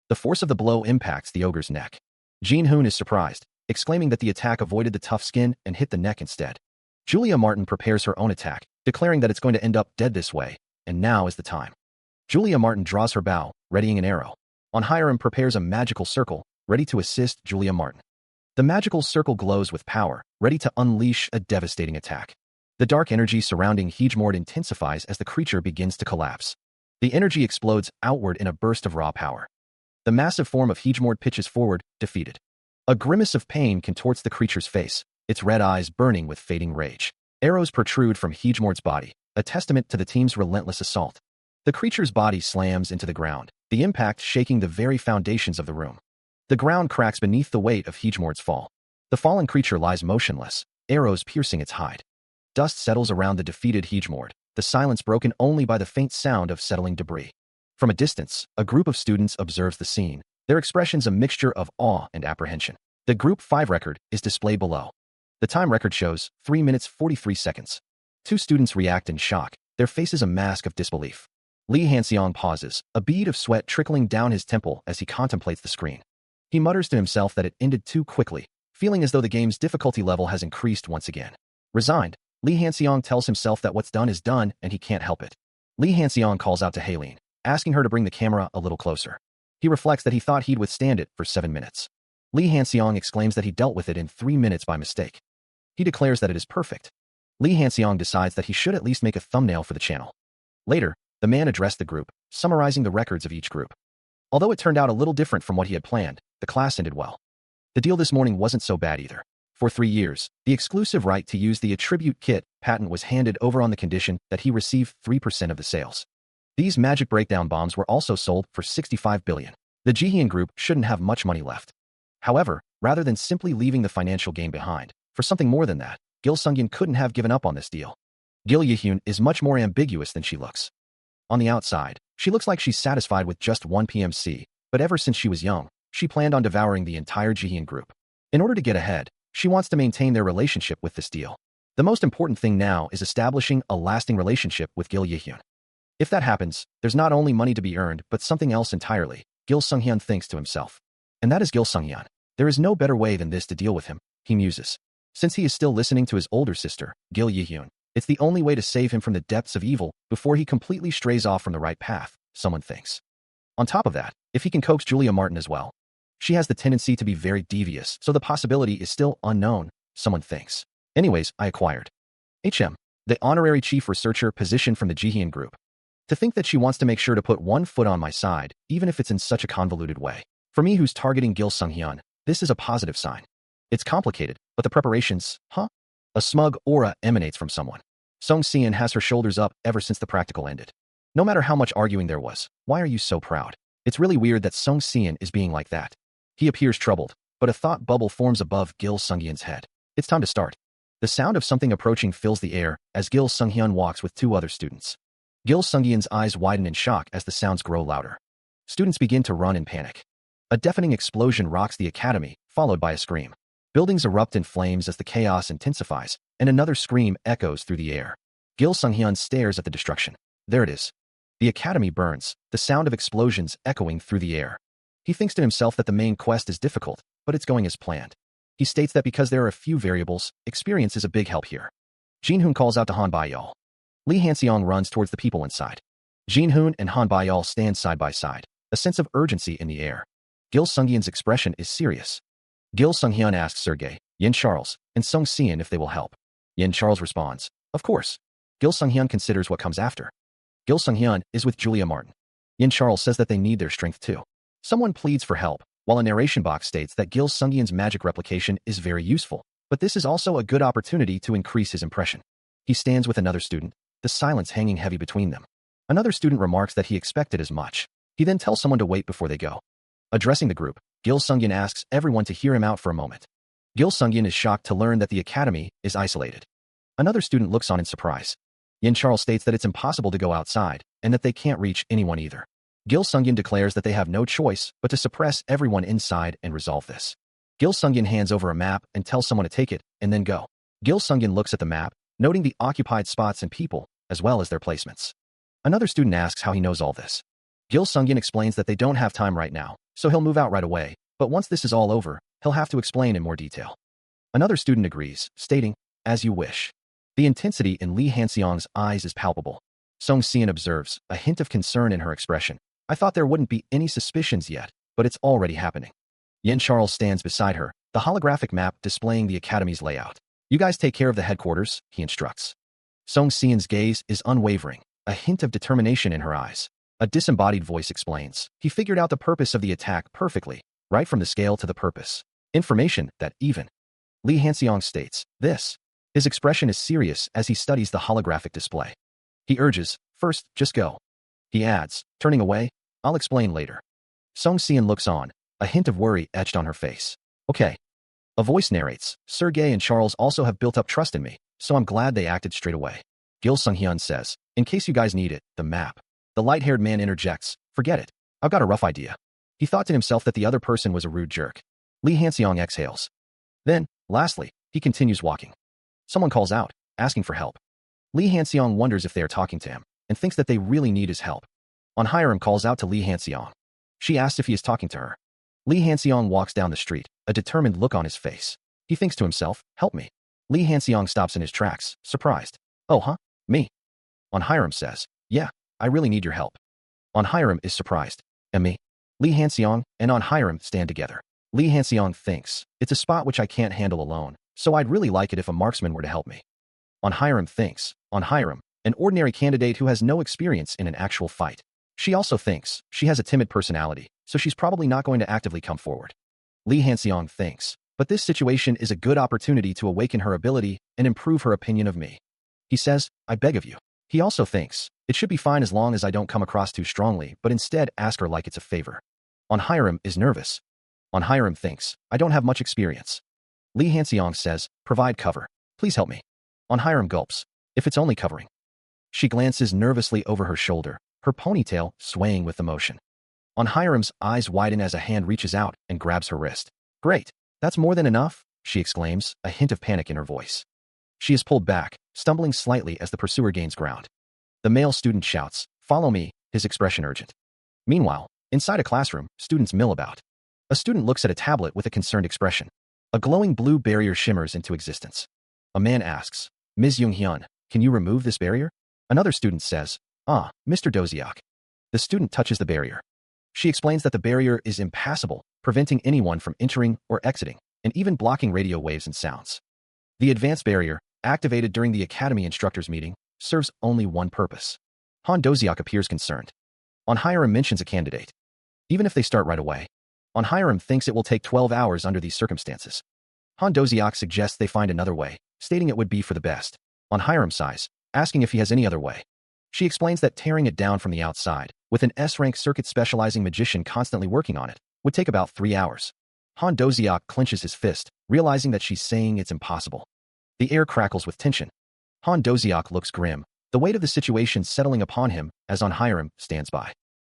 The force of the blow impacts the ogre's neck. Jin-hoon is surprised, exclaiming that the attack avoided the tough skin and hit the neck instead. Julia Martin prepares her own attack, declaring that it's going to end up dead this way, and now is the time. Julia Martin draws her bow, readying an arrow. On Hiram prepares a magical circle, ready to assist Julia Martin. The magical circle glows with power, ready to unleash a devastating attack. The dark energy surrounding Hegemord intensifies as the creature begins to collapse. The energy explodes outward in a burst of raw power. The massive form of Hegemord pitches forward, defeated. A grimace of pain contorts the creature's face, its red eyes burning with fading rage. Arrows protrude from Hegemord's body, a testament to the team's relentless assault. The creature's body slams into the ground, the impact shaking the very foundations of the room. The ground cracks beneath the weight of Hegemord's fall. The fallen creature lies motionless, arrows piercing its hide. Dust settles around the defeated Hegemord, the silence broken only by the faint sound of settling debris. From a distance, a group of students observes the scene, their expressions a mixture of awe and apprehension. The Group 5 record is displayed below. The time record shows 3 minutes 43 seconds. 2 students react in shock, their faces a mask of disbelief. Lee Hanseong pauses, a bead of sweat trickling down his temple as he contemplates the screen. He mutters to himself that it ended too quickly, feeling as though the game's difficulty level has increased once again. Resigned, Lee Hanseong tells himself that what's done is done and he can't help it. Lee Hanseong calls out to Haylene, asking her to bring the camera a little closer. He reflects that he thought he'd withstand it for 7 minutes. Lee Hanseong exclaims that he dealt with it in 3 minutes by mistake. He declares that it is perfect. Lee Hanseong decides that he should at least make a thumbnail for the channel. Later, the man addressed the group, summarizing the records of each group. Although it turned out a little different from what he had planned, the class ended well. The deal this morning wasn't so bad either. For 3 years, the exclusive right to use the attribute kit patent was handed over on the condition that he receive 3% of the sales. These magic breakdown bombs were also sold for 65 billion. The Jihyun group shouldn't have much money left. However, rather than simply leaving the financial gain behind, for something more than that, Gil Sungyeon couldn't have given up on this deal. Gil Yihyun is much more ambiguous than she looks. On the outside, she looks like she's satisfied with just one PMC, but ever since she was young, she planned on devouring the entire Jihyun group. In order to get ahead, she wants to maintain their relationship with this deal. The most important thing now is establishing a lasting relationship with Gil Yihyun. If that happens, there's not only money to be earned, but something else entirely, Gil Sunghyun thinks to himself. And that is Gil Sunghyun. There is no better way than this to deal with him, he muses. Since he is still listening to his older sister, Gil Yihyun, it's the only way to save him from the depths of evil before he completely strays off from the right path, someone thinks. On top of that, if he can coax Julia Martin as well, she has the tendency to be very devious, so the possibility is still unknown, someone thinks. Anyways, I acquired HM, the honorary chief researcher position from the Jihyun group. To think that she wants to make sure to put one foot on my side, even if it's in such a convoluted way. For me who's targeting Gil Sunghyun, this is a positive sign. It's complicated, but the preparations, A smug aura emanates from someone. Song Seon has her shoulders up ever since the practical ended. No matter how much arguing there was, why are you so proud? It's really weird that Song Seon is being like that. He appears troubled, but a thought bubble forms above Gil Sunghyun's head. It's time to start. The sound of something approaching fills the air as Gil Sunghyun walks with 2 other students. Gil Sunghyun's eyes widen in shock as the sounds grow louder. Students begin to run in panic. A deafening explosion rocks the academy, followed by a scream. Buildings erupt in flames as the chaos intensifies, and another scream echoes through the air. Gil Sunghyun stares at the destruction. There it is. The academy burns, the sound of explosions echoing through the air. He thinks to himself that the main quest is difficult, but it's going as planned. He states that because there are a few variables, experience is a big help here. Jin-hoon calls out to Han Bayal. Lee Hanseong runs towards the people inside. Jin-hoon and Han Bayal stand side by side, a sense of urgency in the air. Gil Sunghyun's expression is serious. Gil Sunghyun asks Sergei, Yin Charles, and Song Seon if they will help. Yin Charles responds, of course. Gil Sunghyun considers what comes after. Gil Sunghyun is with Julia Martin. Yin Charles says that they need their strength too. Someone pleads for help, while a narration box states that Gil Sunghyun's magic replication is very useful, but this is also a good opportunity to increase his impression. He stands with another student, the silence hanging heavy between them. Another student remarks that he expected as much. He then tells someone to wait before they go. Addressing the group, Gil Sunghyun asks everyone to hear him out for a moment. Gil Sunghyun is shocked to learn that the academy is isolated. Another student looks on in surprise. Yin Charles states that it's impossible to go outside, and that they can't reach anyone either. Gil Sunghyun declares that they have no choice but to suppress everyone inside and resolve this. Gil Sunghyun hands over a map and tells someone to take it, and then go. Gil Sunghyun looks at the map, noting the occupied spots and people, as well as their placements. Another student asks how he knows all this. Gil Sunghyun explains that they don't have time right now, so he'll move out right away, but once this is all over, he'll have to explain in more detail. Another student agrees, stating, as you wish. The intensity in Lee Hanseong's eyes is palpable. Song Seon observes, a hint of concern in her expression. I thought there wouldn't be any suspicions yet, but it's already happening. Yin Charles stands beside her, the holographic map displaying the academy's layout. You guys take care of the headquarters, he instructs. Song Seon's gaze is unwavering, a hint of determination in her eyes. A disembodied voice explains. He figured out the purpose of the attack perfectly, right from the scale to the purpose. Information that even. Lee Hanseong states, this. His expression is serious as he studies the holographic display. He urges, first, just go. He adds, turning away, I'll explain later. Song Seon looks on, a hint of worry etched on her face. Okay. A voice narrates, Sergei and Charles also have built up trust in me, so I'm glad they acted straight away. Gil Sunghyun says, in case you guys need it, the map. The light-haired man interjects, forget it. I've got a rough idea. He thought to himself that the other person was a rude jerk. Lee Hanseong exhales. Then, lastly, he continues walking. Someone calls out, asking for help. Lee Hanseong wonders if they are talking to him, and thinks that they really need his help. On Hiram calls out to Lee Hanseong. She asks if he is talking to her. Lee Hanseong walks down the street, a determined look on his face. He thinks to himself, help me. Lee Hanseong stops in his tracks, surprised. Oh, huh? Me? On Hiram says, yeah, I really need your help. On Hiram is surprised. And me? Lee Hanseong and On Hiram stand together. Lee Hanseong thinks, it's a spot which I can't handle alone, so I'd really like it if a marksman were to help me. On Hiram thinks, on Hiram, an ordinary candidate who has no experience in an actual fight. She also thinks, she has a timid personality, so she's probably not going to actively come forward. Lee Hanseong thinks, but this situation is a good opportunity to awaken her ability and improve her opinion of me. He says, I beg of you. He also thinks, it should be fine as long as I don't come across too strongly, but instead ask her like it's a favor. On Hiram is nervous. On Hiram thinks, I don't have much experience. Lee Hanseong says, provide cover. Please help me. On Hiram gulps, if it's only covering. She glances nervously over her shoulder, her ponytail swaying with emotion. On Hiram's eyes widen as a hand reaches out and grabs her wrist. Great, that's more than enough, she exclaims, a hint of panic in her voice. She is pulled back, stumbling slightly as the pursuer gains ground. The male student shouts, follow me, his expression urgent. Meanwhile, inside a classroom, students mill about. A student looks at a tablet with a concerned expression. A glowing blue barrier shimmers into existence. A man asks, Ms. Young-hyun, can you remove this barrier? Another student says, Mr. Doziak. The student touches the barrier. She explains that the barrier is impassable, preventing anyone from entering or exiting, and even blocking radio waves and sounds. The advanced barrier, activated during the academy instructors meeting, serves only one purpose. Han Doziak appears concerned. On Hiram mentions a candidate. Even if they start right away. On Hiram thinks it will take 12 hours under these circumstances. Han Doziak suggests they find another way, stating it would be for the best. On Hiram sighs, asking if he has any other way. She explains that tearing it down from the outside, with an S-rank circuit specializing magician constantly working on it, would take about 3 hours. Han Doziak clenches his fist, realizing that she's saying it's impossible. The air crackles with tension. Han Doziak looks grim, the weight of the situation settling upon him as On Hiram stands by.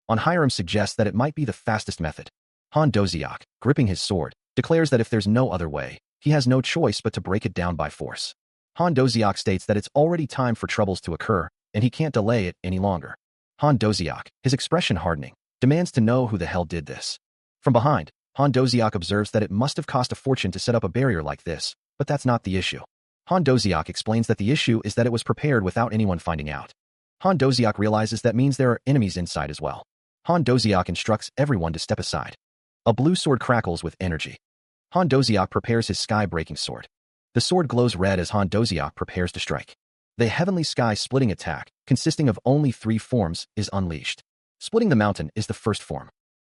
On Hiram suggests that it might be the fastest method. Han Doziak, gripping his sword, declares that if there's no other way, he has no choice but to break it down by force. Han Doziak states that it's already time for troubles to occur, and he can't delay it any longer. Han Doziak, his expression hardening, demands to know who the hell did this. From behind, Han Doziak observes that it must have cost a fortune to set up a barrier like this, but that's not the issue. Han Doziak explains that the issue is that it was prepared without anyone finding out. Han Doziak realizes that means there are enemies inside as well. Han Doziak instructs everyone to step aside. A blue sword crackles with energy. Han Doziak prepares his sky-breaking sword. The sword glows red as Han Doziak prepares to strike. The heavenly sky-splitting attack, consisting of only 3 forms, is unleashed. Splitting the mountain is the first form.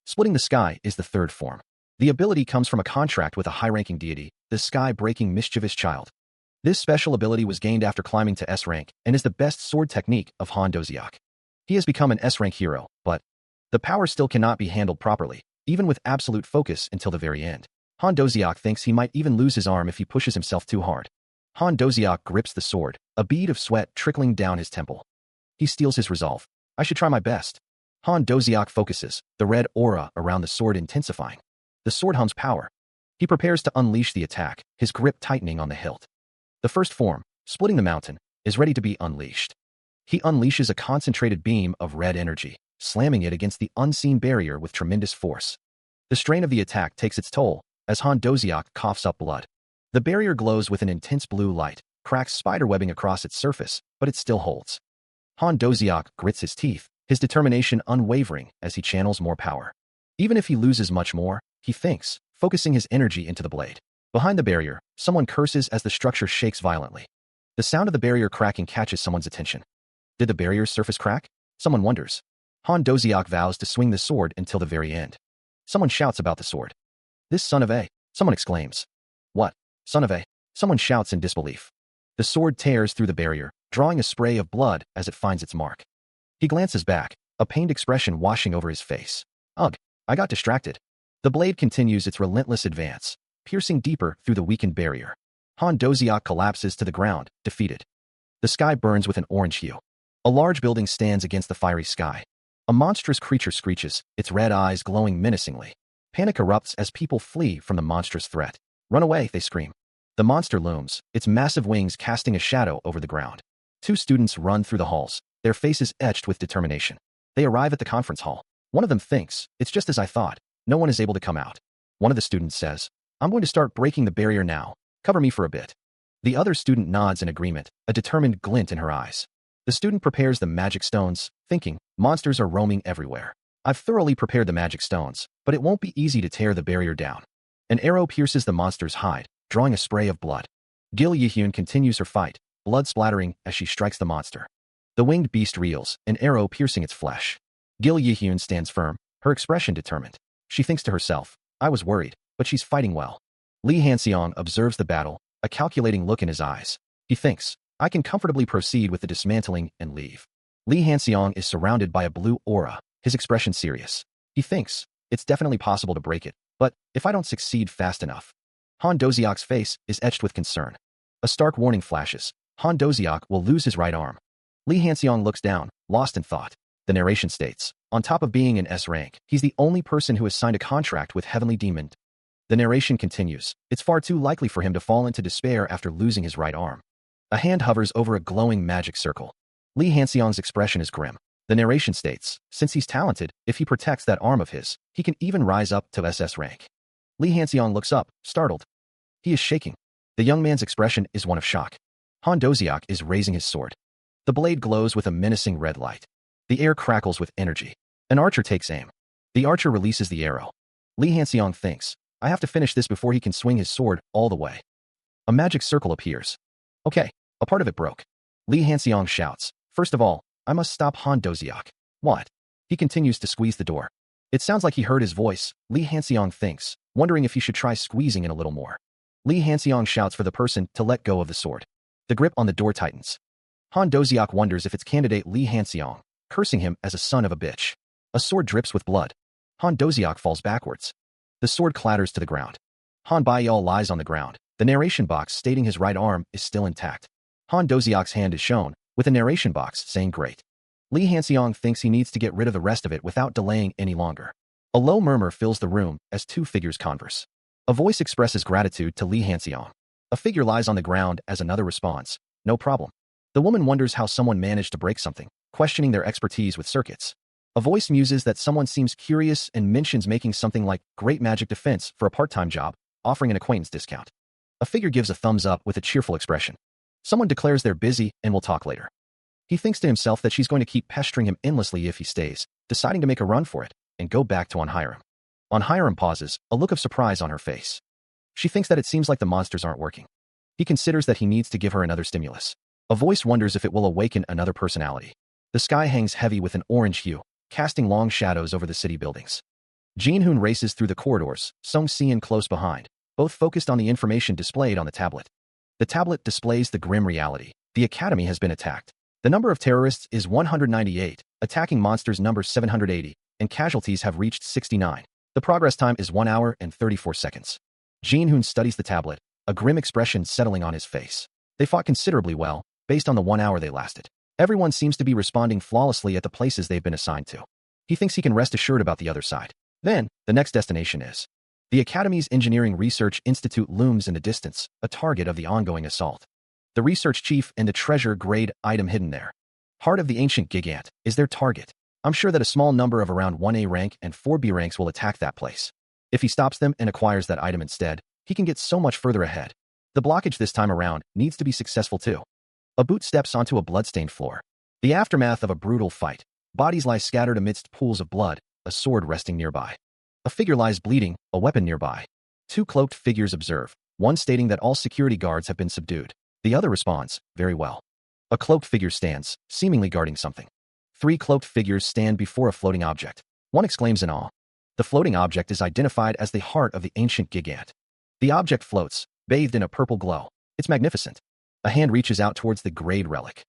Splitting the sky is the third form. The ability comes from a contract with a high-ranking deity, the sky-breaking mischievous child. This special ability was gained after climbing to S-rank and is the best sword technique of Han Doziak. He has become an S-rank hero, but the power still cannot be handled properly, even with absolute focus until the very end. Han Doziak thinks he might even lose his arm if he pushes himself too hard. Han Doziak grips the sword, a bead of sweat trickling down his temple. He steels his resolve. I should try my best. Han Doziak focuses, the red aura around the sword intensifying. The sword hums power. He prepares to unleash the attack, his grip tightening on the hilt. The first form, splitting the mountain, is ready to be unleashed. He unleashes a concentrated beam of red energy, slamming it against the unseen barrier with tremendous force. The strain of the attack takes its toll, as Han Doziak coughs up blood. The barrier glows with an intense blue light, cracks spiderwebbing across its surface, but it still holds. Han Doziak grits his teeth, his determination unwavering as he channels more power. Even if he loses much more, he thinks, focusing his energy into the blade. Behind the barrier, someone curses as the structure shakes violently. The sound of the barrier cracking catches someone's attention. Did the barrier's surface crack? Someone wonders. Han Doziak vows to swing the sword until the very end. Someone shouts about the sword. This son of a, someone exclaims. What? Son of a? Someone shouts in disbelief. The sword tears through the barrier, drawing a spray of blood as it finds its mark. He glances back, a pained expression washing over his face. Ugh, I got distracted. The blade continues its relentless advance, piercing deeper through the weakened barrier. Han Doziak collapses to the ground, defeated. The sky burns with an orange hue. A large building stands against the fiery sky. A monstrous creature screeches, its red eyes glowing menacingly. Panic erupts as people flee from the monstrous threat. Run away, they scream. The monster looms, its massive wings casting a shadow over the ground. 2 students run through the halls, their faces etched with determination. They arrive at the conference hall. One of them thinks, it's just as I thought. No one is able to come out. One of the students says, I'm going to start breaking the barrier now. Cover me for a bit. The other student nods in agreement, a determined glint in her eyes. The student prepares the magic stones, thinking, monsters are roaming everywhere. I've thoroughly prepared the magic stones, but it won't be easy to tear the barrier down. An arrow pierces the monster's hide, drawing a spray of blood. Gil Yihyun continues her fight, blood splattering as she strikes the monster. The winged beast reels, an arrow piercing its flesh. Gil Yihyun stands firm, her expression determined. She thinks to herself, I was worried, but she's fighting well. Lee Hanseong observes the battle, a calculating look in his eyes. He thinks, I can comfortably proceed with the dismantling and leave. Lee Hanseong is surrounded by a blue aura, his expression serious. He thinks, it's definitely possible to break it, but if I don't succeed fast enough. Han Doziok's face is etched with concern. A stark warning flashes. Han Doziok will lose his right arm. Lee Hanseong looks down, lost in thought. The narration states, on top of being in S rank, he's the only person who has signed a contract with Heavenly Demon. The narration continues. It's far too likely for him to fall into despair after losing his right arm. A hand hovers over a glowing magic circle. Lee Hanseong's expression is grim. The narration states, since he's talented, if he protects that arm of his, he can even rise up to SS rank. Lee Hanseong looks up, startled. He is shaking. The young man's expression is one of shock. Han Doziok is raising his sword. The blade glows with a menacing red light. The air crackles with energy. An archer takes aim. The archer releases the arrow. Lee Hanseong thinks, I have to finish this before he can swing his sword all the way. A magic circle appears. Okay, a part of it broke. Lee Hanseong shouts, first of all, I must stop Han Doziok. What? He continues to squeeze the door. It sounds like he heard his voice, Lee Hanseong thinks, wondering if he should try squeezing in a little more. Lee Hanseong shouts for the person to let go of the sword. The grip on the door tightens. Han Doziok wonders if it's candidate Lee Hanseong, cursing him as a son of a bitch. A sword drips with blood. Han Doziok falls backwards. The sword clatters to the ground. Han Baiyal lies on the ground. The narration box stating his right arm is still intact. Han Doziok's hand is shown, with a narration box saying great. Lee Hanseong thinks he needs to get rid of the rest of it without delaying any longer. A low murmur fills the room as two figures converse. A voice expresses gratitude to Lee Hanseong. A figure lies on the ground as another responds, no problem. The woman wonders how someone managed to break something, questioning their expertise with circuits. A voice muses that someone seems curious and mentions making something like great magic defense for a part-time job, offering an acquaintance discount. A figure gives a thumbs up with a cheerful expression. Someone declares they're busy and will talk later. He thinks to himself that she's going to keep pestering him endlessly if he stays, deciding to make a run for it and go back to Onhiram. Onhiram pauses, a look of surprise on her face. She thinks that it seems like the monsters aren't working. He considers that he needs to give her another stimulus. A voice wonders if it will awaken another personality. The sky hangs heavy with an orange hue, casting long shadows over the city buildings. Jin-hoon races through the corridors, Sung-seon close behind, both focused on the information displayed on the tablet. The tablet displays the grim reality. The academy has been attacked. The number of terrorists is 198, attacking monsters number 780, and casualties have reached 69. The progress time is 1 hour and 34 seconds. Jin-hoon studies the tablet, a grim expression settling on his face. They fought considerably well, based on the 1 hour they lasted. Everyone seems to be responding flawlessly at the places they've been assigned to. He thinks he can rest assured about the other side. Then, the next destination is the Academy's Engineering Research Institute looms in the distance, a target of the ongoing assault. The research chief and the treasure grade item hidden there. Heart of the ancient gigant is their target. I'm sure that a small number of around 1A rank and 4B ranks will attack that place. If he stops them and acquires that item instead, he can get so much further ahead. The blockage this time around needs to be successful too. A boot steps onto a bloodstained floor. The aftermath of a brutal fight. Bodies lie scattered amidst pools of blood, a sword resting nearby. A figure lies bleeding, a weapon nearby. Two cloaked figures observe, one stating that all security guards have been subdued. The other responds, very well. A cloaked figure stands, seemingly guarding something. 3 cloaked figures stand before a floating object. One exclaims in awe. The floating object is identified as the heart of the ancient gigant. The object floats, bathed in a purple glow. It's magnificent. A hand reaches out towards the grade relic.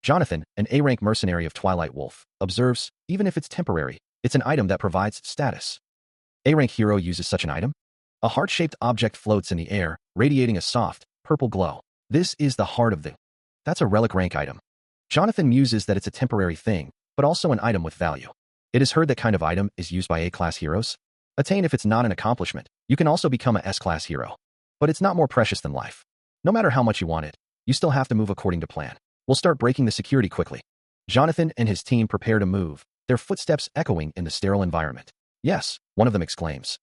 Jonathan, an A-rank mercenary of Twilight Wolf, observes, even if it's temporary, it's an item that provides status. A-rank hero uses such an item? A heart-shaped object floats in the air, radiating a soft, purple glow. This is the heart of the... That's a relic rank item. Jonathan muses that it's a temporary thing, but also an item with value. It is heard that kind of item is used by A-class heroes. Attain if it's not an accomplishment. You can also become a S-class hero. But it's not more precious than life. No matter how much you want it, you still have to move according to plan. We'll start breaking the security quickly. Jonathan and his team prepare to move, their footsteps echoing in the sterile environment. Yes, one of them exclaims.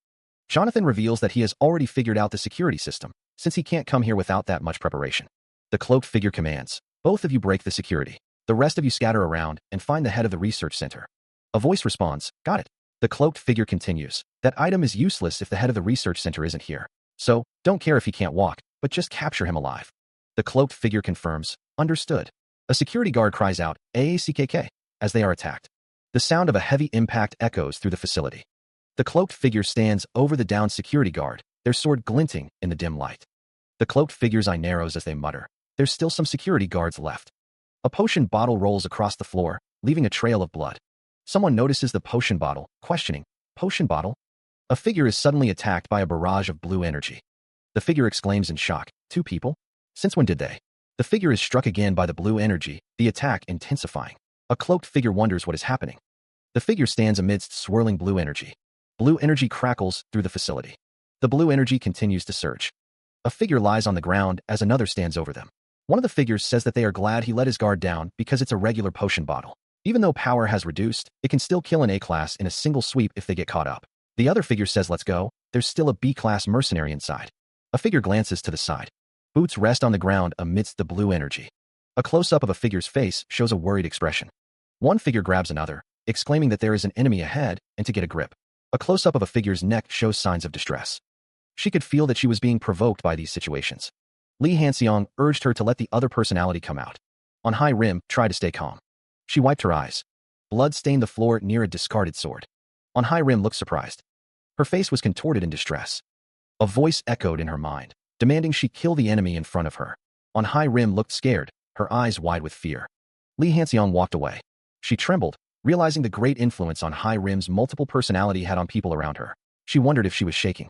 Jonathan reveals that he has already figured out the security system, since he can't come here without that much preparation. The cloaked figure commands, both of you break the security. The rest of you scatter around and find the head of the research center. A voice responds, got it. The cloaked figure continues, That item is useless if the head of the research center isn't here. So, don't care if he can't walk, but just capture him alive. The cloaked figure confirms, understood. A security guard cries out, AACKK, as they are attacked. The sound of a heavy impact echoes through the facility. The cloaked figure stands over the downed security guard, their sword glinting in the dim light. The cloaked figure's eye narrows as they mutter. There's still some security guards left. A potion bottle rolls across the floor, leaving a trail of blood. Someone notices the potion bottle, questioning, potion bottle? A figure is suddenly attacked by a barrage of blue energy. The figure exclaims in shock, 2 people? Since when did they? The figure is struck again by the blue energy, the attack intensifying. A cloaked figure wonders what is happening. The figure stands amidst swirling blue energy. Blue energy crackles through the facility. The blue energy continues to surge. A figure lies on the ground as another stands over them. One of the figures says that they are glad he let his guard down because it's a regular potion bottle. Even though power has reduced, it can still kill an A-class in a single sweep if they get caught up. The other figure says let's go, there's still a B-class mercenary inside. A figure glances to the side. Boots rest on the ground amidst the blue energy. A close-up of a figure's face shows a worried expression. One figure grabs another, exclaiming that there is an enemy ahead and to get a grip. A close-up of a figure's neck shows signs of distress. She could feel that she was being provoked by these situations. Lee Hanseong urged her to let the other personality come out. On High Rim, tried to stay calm. She wiped her eyes. Blood stained the floor near a discarded sword. On High Rim looked surprised. Her face was contorted in distress. A voice echoed in her mind, demanding she kill the enemy in front of her. On High Rim looked scared, her eyes wide with fear. Lee Hanseong walked away. She trembled, realizing the great influence on High Rim's multiple personality had on people around her. She wondered if she was shaking.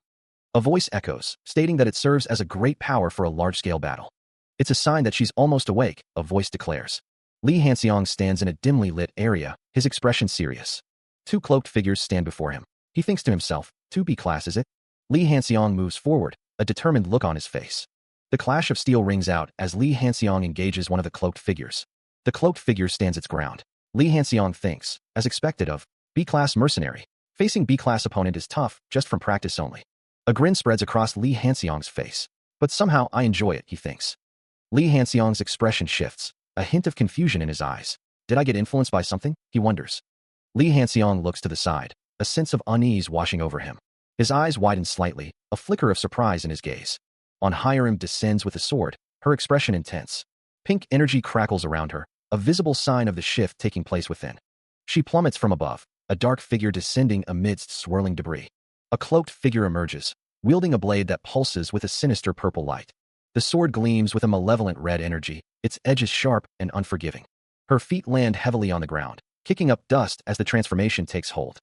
A voice echoes, stating that it serves as a great power for a large-scale battle. It's a sign that she's almost awake, a voice declares. Lee Hanseong stands in a dimly lit area, his expression serious. 2 cloaked figures stand before him. He thinks to himself, 2B class is it? Lee Hanseong moves forward, a determined look on his face. The clash of steel rings out as Lee Hanseong engages one of the cloaked figures. The cloaked figure stands its ground. Lee Hanseong thinks, as expected of, B-class mercenary. Facing B-class opponent is tough, just from practice only. A grin spreads across Lee Hanseong's face. But somehow I enjoy it, he thinks. Lee Hanseong's expression shifts, a hint of confusion in his eyes. Did I get influenced by something? He wonders. Lee Hanseong looks to the side, a sense of unease washing over him. His eyes widen slightly, a flicker of surprise in his gaze. On Hiram descends with a sword, her expression intense. Pink energy crackles around her, a visible sign of the shift taking place within. She plummets from above, a dark figure descending amidst swirling debris. A cloaked figure emerges, wielding a blade that pulses with a sinister purple light. The sword gleams with a malevolent red energy, its edges sharp and unforgiving. Her feet land heavily on the ground, kicking up dust as the transformation takes hold.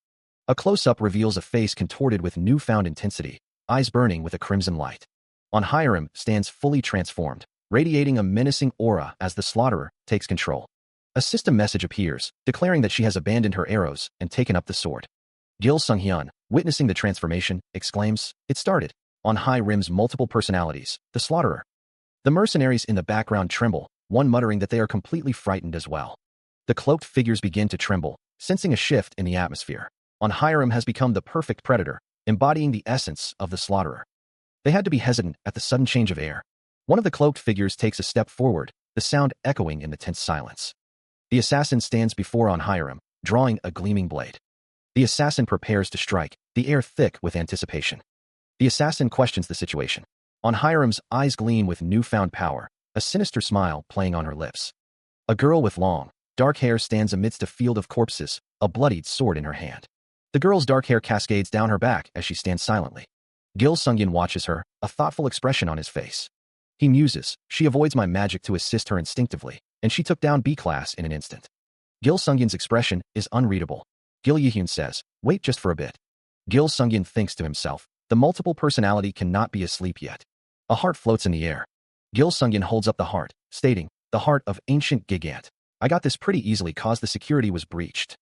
A close-up reveals a face contorted with newfound intensity, eyes burning with a crimson light. On Hiram stands fully transformed, radiating a menacing aura as the slaughterer takes control. A system message appears, declaring that she has abandoned her arrows and taken up the sword. Gil Sung-hyun, witnessing the transformation, exclaims, "It started." On High Rim's multiple personalities, the slaughterer. The mercenaries in the background tremble, one muttering that they are completely frightened as well. The cloaked figures begin to tremble, sensing a shift in the atmosphere. On Hiram has become the perfect predator, embodying the essence of the slaughterer. They had to be hesitant at the sudden change of air. One of the cloaked figures takes a step forward, the sound echoing in the tense silence. The assassin stands before On Hiram, drawing a gleaming blade. The assassin prepares to strike, the air thick with anticipation. The assassin questions the situation. On Hiram's eyes gleam with newfound power, a sinister smile playing on her lips. A girl with long, dark hair stands amidst a field of corpses, a bloodied sword in her hand. The girl's dark hair cascades down her back as she stands silently. Gil Sung-hyun watches her, a thoughtful expression on his face. He muses, she avoids my magic to assist her instinctively, and she took down B-class in an instant. Gil Sung-hyun's expression is unreadable. Gil Yi-hyun says, wait just for a bit. Gil Sung-hyun thinks to himself, the multiple personality cannot be asleep yet. A heart floats in the air. Gil Sung-hyun holds up the heart, stating, the heart of ancient Gigant. I got this pretty easily cause the security was breached.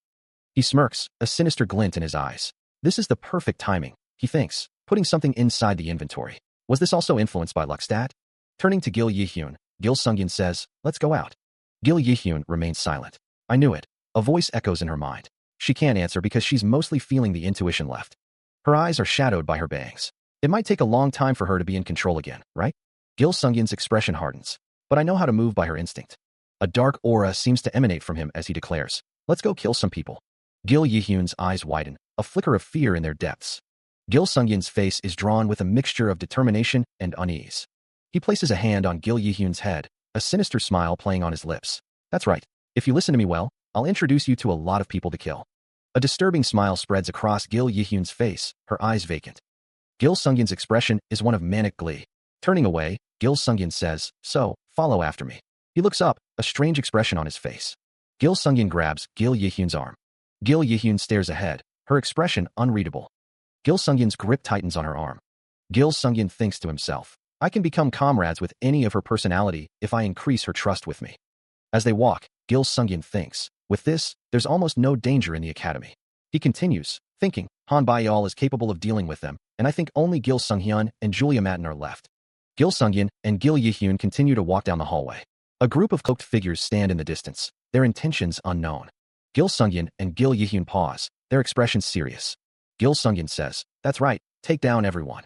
He smirks, a sinister glint in his eyes. This is the perfect timing, he thinks, putting something inside the inventory. Was this also influenced by Luckstat? Turning to Gil Yi-hyun, Gil Sung-hyun says, let's go out. Gil Yi-hyun remains silent. I knew it. A voice echoes in her mind. She can't answer because she's mostly feeling the intuition left. Her eyes are shadowed by her bangs. It might take a long time for her to be in control again, right? Gil Sung-hyun's expression hardens. But I know how to move by her instinct. A dark aura seems to emanate from him as he declares, let's go kill some people. Gil Yi-hyun's eyes widen, a flicker of fear in their depths. Gil Sungyun's face is drawn with a mixture of determination and unease. He places a hand on Gil Yihyun's head, a sinister smile playing on his lips. That's right. If you listen to me well, I'll introduce you to a lot of people to kill. A disturbing smile spreads across Gil Yihyun's face, her eyes vacant. Gil Sungyun's expression is one of manic glee. Turning away, Gil Sungyun says, "So, follow after me." He looks up, a strange expression on his face. Gil Sungyun grabs Gil Yihyun's arm. Gil Yihyun stares ahead, her expression unreadable. Gil Sungyun's grip tightens on her arm. Gil Sungyun thinks to himself, I can become comrades with any of her personality if I increase her trust with me. As they walk, Gil Sungyun thinks, with this, there's almost no danger in the academy. He continues, thinking, Han Bayal is capable of dealing with them, and I think only Gil Sunghyun and Julia Matin are left. Gil Sungyun and Gil Yihyun continue to walk down the hallway. A group of cloaked figures stand in the distance, their intentions unknown. Gil Sungyun and Gil Yihyun pause, their expressions serious. Gil Sungyun says, "That's right, take down everyone."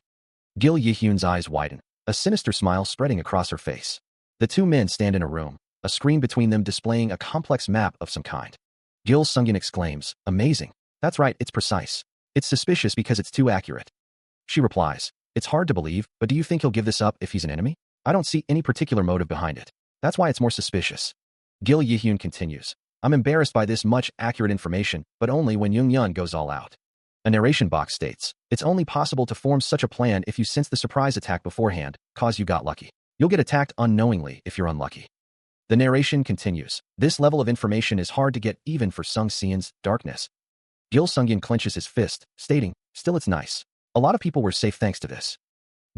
Gil Yihyun's eyes widen, a sinister smile spreading across her face. The two men stand in a room, a screen between them displaying a complex map of some kind. Gil Sungyun exclaims, "Amazing. That's right, it's precise. It's suspicious because it's too accurate." She replies, "It's hard to believe, but do you think he'll give this up if he's an enemy? I don't see any particular motive behind it. That's why it's more suspicious." Gil Yihyun continues, "I'm embarrassed by this much accurate information, but only when Young Yun goes all out." A narration box states, "It's only possible to form such a plan if you sense the surprise attack beforehand, cause you got lucky. You'll get attacked unknowingly if you're unlucky." The narration continues, "This level of information is hard to get even for Sung Sion's darkness." Gil Sungyun clenches his fist, stating, "Still it's nice. A lot of people were safe thanks to this."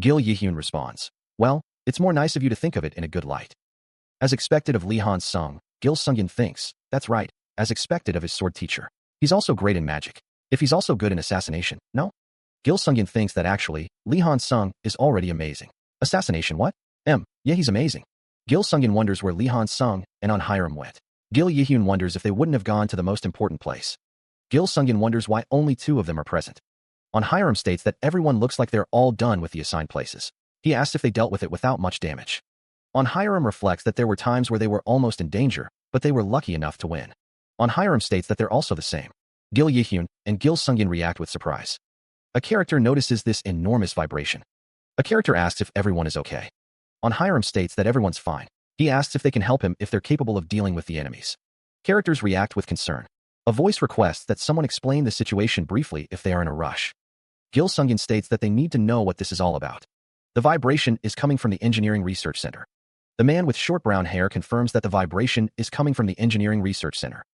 Gil Yihyun responds, "Well, it's more nice of you to think of it in a good light." As expected of Lee Han Sung, Gil Sungyun thinks, "That's right, as expected of his sword teacher. He's also great in magic. If he's also good in assassination, no?" Gil Sungyun thinks that actually, Lee Han Sung is already amazing. Assassination what? Yeah, he's amazing. Gil Sungyun wonders where Lee Han Sung and On Hiram went. Gil Yihyun wonders if they wouldn't have gone to the most important place. Gil Sungyun wonders why only two of them are present. On Hiram states that everyone looks like they're all done with the assigned places. He asks if they dealt with it without much damage. On Hiram reflects that there were times where they were almost in danger, but they were lucky enough to win. On Hiram states that they're also the same. Gil Yihyun and Gil Sungyun react with surprise. A character notices this enormous vibration. A character asks if everyone is okay. On Hiram states that everyone's fine. He asks if they can help him if they're capable of dealing with the enemies. Characters react with concern. A voice requests that someone explain the situation briefly if they are in a rush. Gil Sungyun states that they need to know what this is all about. The vibration is coming from the Engineering Research Center. The man with short brown hair confirms that the vibration is coming from the Engineering Research Center.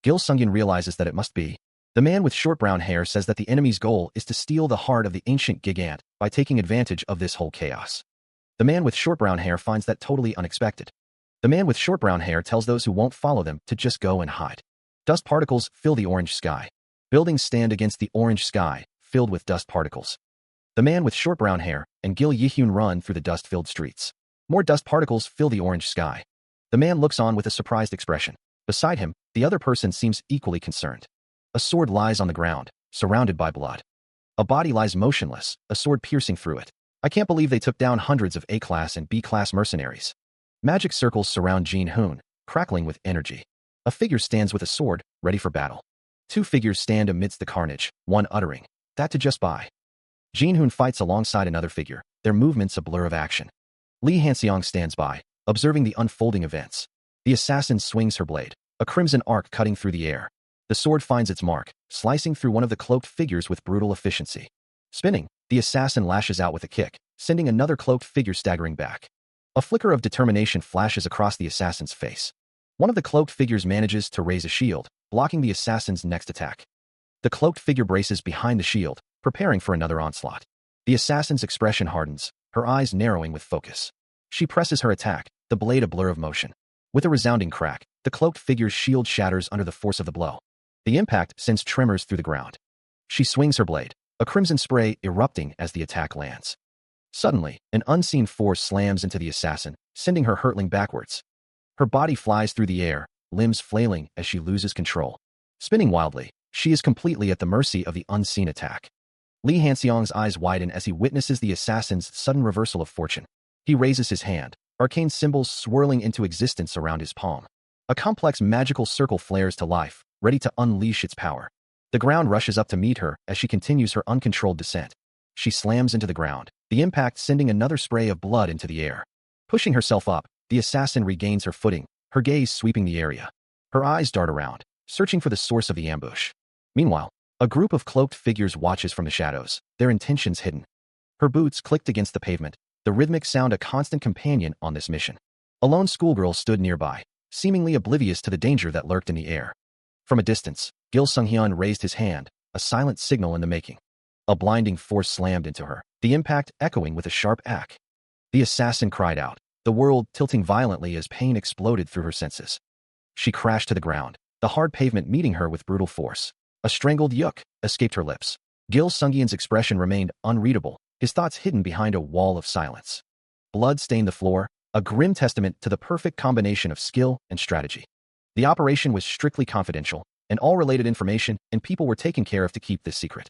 Gil Sungyun realizes that it must be. The man with short brown hair says that the enemy's goal is to steal the heart of the ancient gigant by taking advantage of this whole chaos. The man with short brown hair finds that totally unexpected. The man with short brown hair tells those who won't follow them to just go and hide. Dust particles fill the orange sky. Buildings stand against the orange sky, filled with dust particles. The man with short brown hair and Gil Yihyun run through the dust-filled streets. More dust particles fill the orange sky. The man looks on with a surprised expression. Beside him, the other person seems equally concerned. A sword lies on the ground, surrounded by blood. A body lies motionless, a sword piercing through it. I can't believe they took down hundreds of A-class and B-class mercenaries. Magic circles surround Jin Hoon, crackling with energy. A figure stands with a sword, ready for battle. Two figures stand amidst the carnage, one uttering, "That to just buy." Jin Hoon fights alongside another figure, their movements a blur of action. Lee Hanseong stands by, observing the unfolding events. The assassin swings her blade, a crimson arc cutting through the air. The sword finds its mark, slicing through one of the cloaked figures with brutal efficiency. Spinning, the assassin lashes out with a kick, sending another cloaked figure staggering back. A flicker of determination flashes across the assassin's face. One of the cloaked figures manages to raise a shield, blocking the assassin's next attack. The cloaked figure braces behind the shield, preparing for another onslaught. The assassin's expression hardens, her eyes narrowing with focus. She presses her attack, the blade a blur of motion. With a resounding crack, the cloaked figure's shield shatters under the force of the blow. The impact sends tremors through the ground. She swings her blade, a crimson spray erupting as the attack lands. Suddenly, an unseen force slams into the assassin, sending her hurtling backwards. Her body flies through the air, limbs flailing as she loses control. Spinning wildly, she is completely at the mercy of the unseen attack. Lee Hanseong's eyes widen as he witnesses the assassin's sudden reversal of fortune. He raises his hand, arcane symbols swirling into existence around his palm. A complex magical circle flares to life, ready to unleash its power. The ground rushes up to meet her as she continues her uncontrolled descent. She slams into the ground, the impact sending another spray of blood into the air. Pushing herself up, the assassin regains her footing, her gaze sweeping the area. Her eyes dart around, searching for the source of the ambush. Meanwhile, a group of cloaked figures watches from the shadows, their intentions hidden. Her boots clicked against the pavement, the rhythmic sound a constant companion on this mission. A lone schoolgirl stood nearby, seemingly oblivious to the danger that lurked in the air. From a distance, Gil Sunghyun raised his hand, a silent signal in the making. A blinding force slammed into her, the impact echoing with a sharp ack. The assassin cried out, the world tilting violently as pain exploded through her senses. She crashed to the ground, the hard pavement meeting her with brutal force. A strangled yuk escaped her lips. Gil Sunghyun's expression remained unreadable, his thoughts hidden behind a wall of silence. Blood stained the floor, a grim testament to the perfect combination of skill and strategy. The operation was strictly confidential, and all related information and people were taken care of to keep this secret.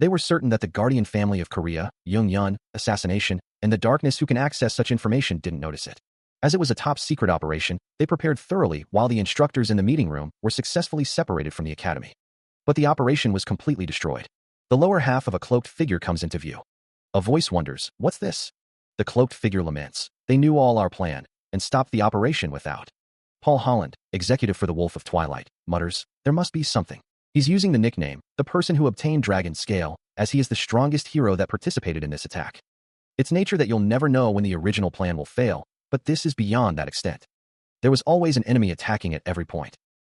They were certain that the guardian family of Korea, Jung-yun, assassination, and the darkness who can access such information didn't notice it. As it was a top-secret operation, they prepared thoroughly while the instructors in the meeting room were successfully separated from the academy. But the operation was completely destroyed. The lower half of a cloaked figure comes into view. A voice wonders, what's this? The cloaked figure laments, they knew all our plan, and stopped the operation without. Paul Holland, executive for the Wolf of Twilight, mutters, there must be something. He's using the nickname, the person who obtained Dragon Scale, as he is the strongest hero that participated in this attack. It's nature that you'll never know when the original plan will fail, but this is beyond that extent. There was always an enemy attacking at every point.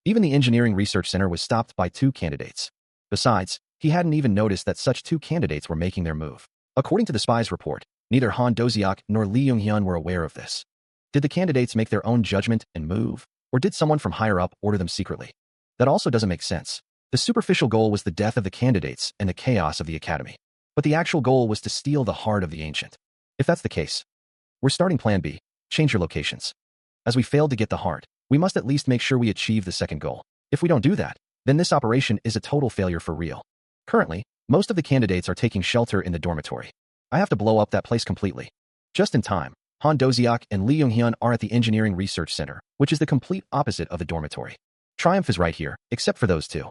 Even the Engineering Research Center was stopped by 2 candidates. Besides, he hadn't even noticed that such 2 candidates were making their move. According to the spy's report, neither Han Doziak nor Lee Young-hyun were aware of this. Did the candidates make their own judgment and move, or did someone from higher up order them secretly? That also doesn't make sense. The superficial goal was the death of the candidates and the chaos of the academy. But the actual goal was to steal the heart of the ancient. If that's the case, we're starting Plan B, change your locations. As we failed to get the heart, we must at least make sure we achieve the second goal. If we don't do that, then this operation is a total failure for real. Currently, most of the candidates are taking shelter in the dormitory. I have to blow up that place completely. Just in time, Han Doziak and Lee Young-hyun are at the Engineering Research Center, which is the complete opposite of the dormitory. Triumph is right here, except for those 2.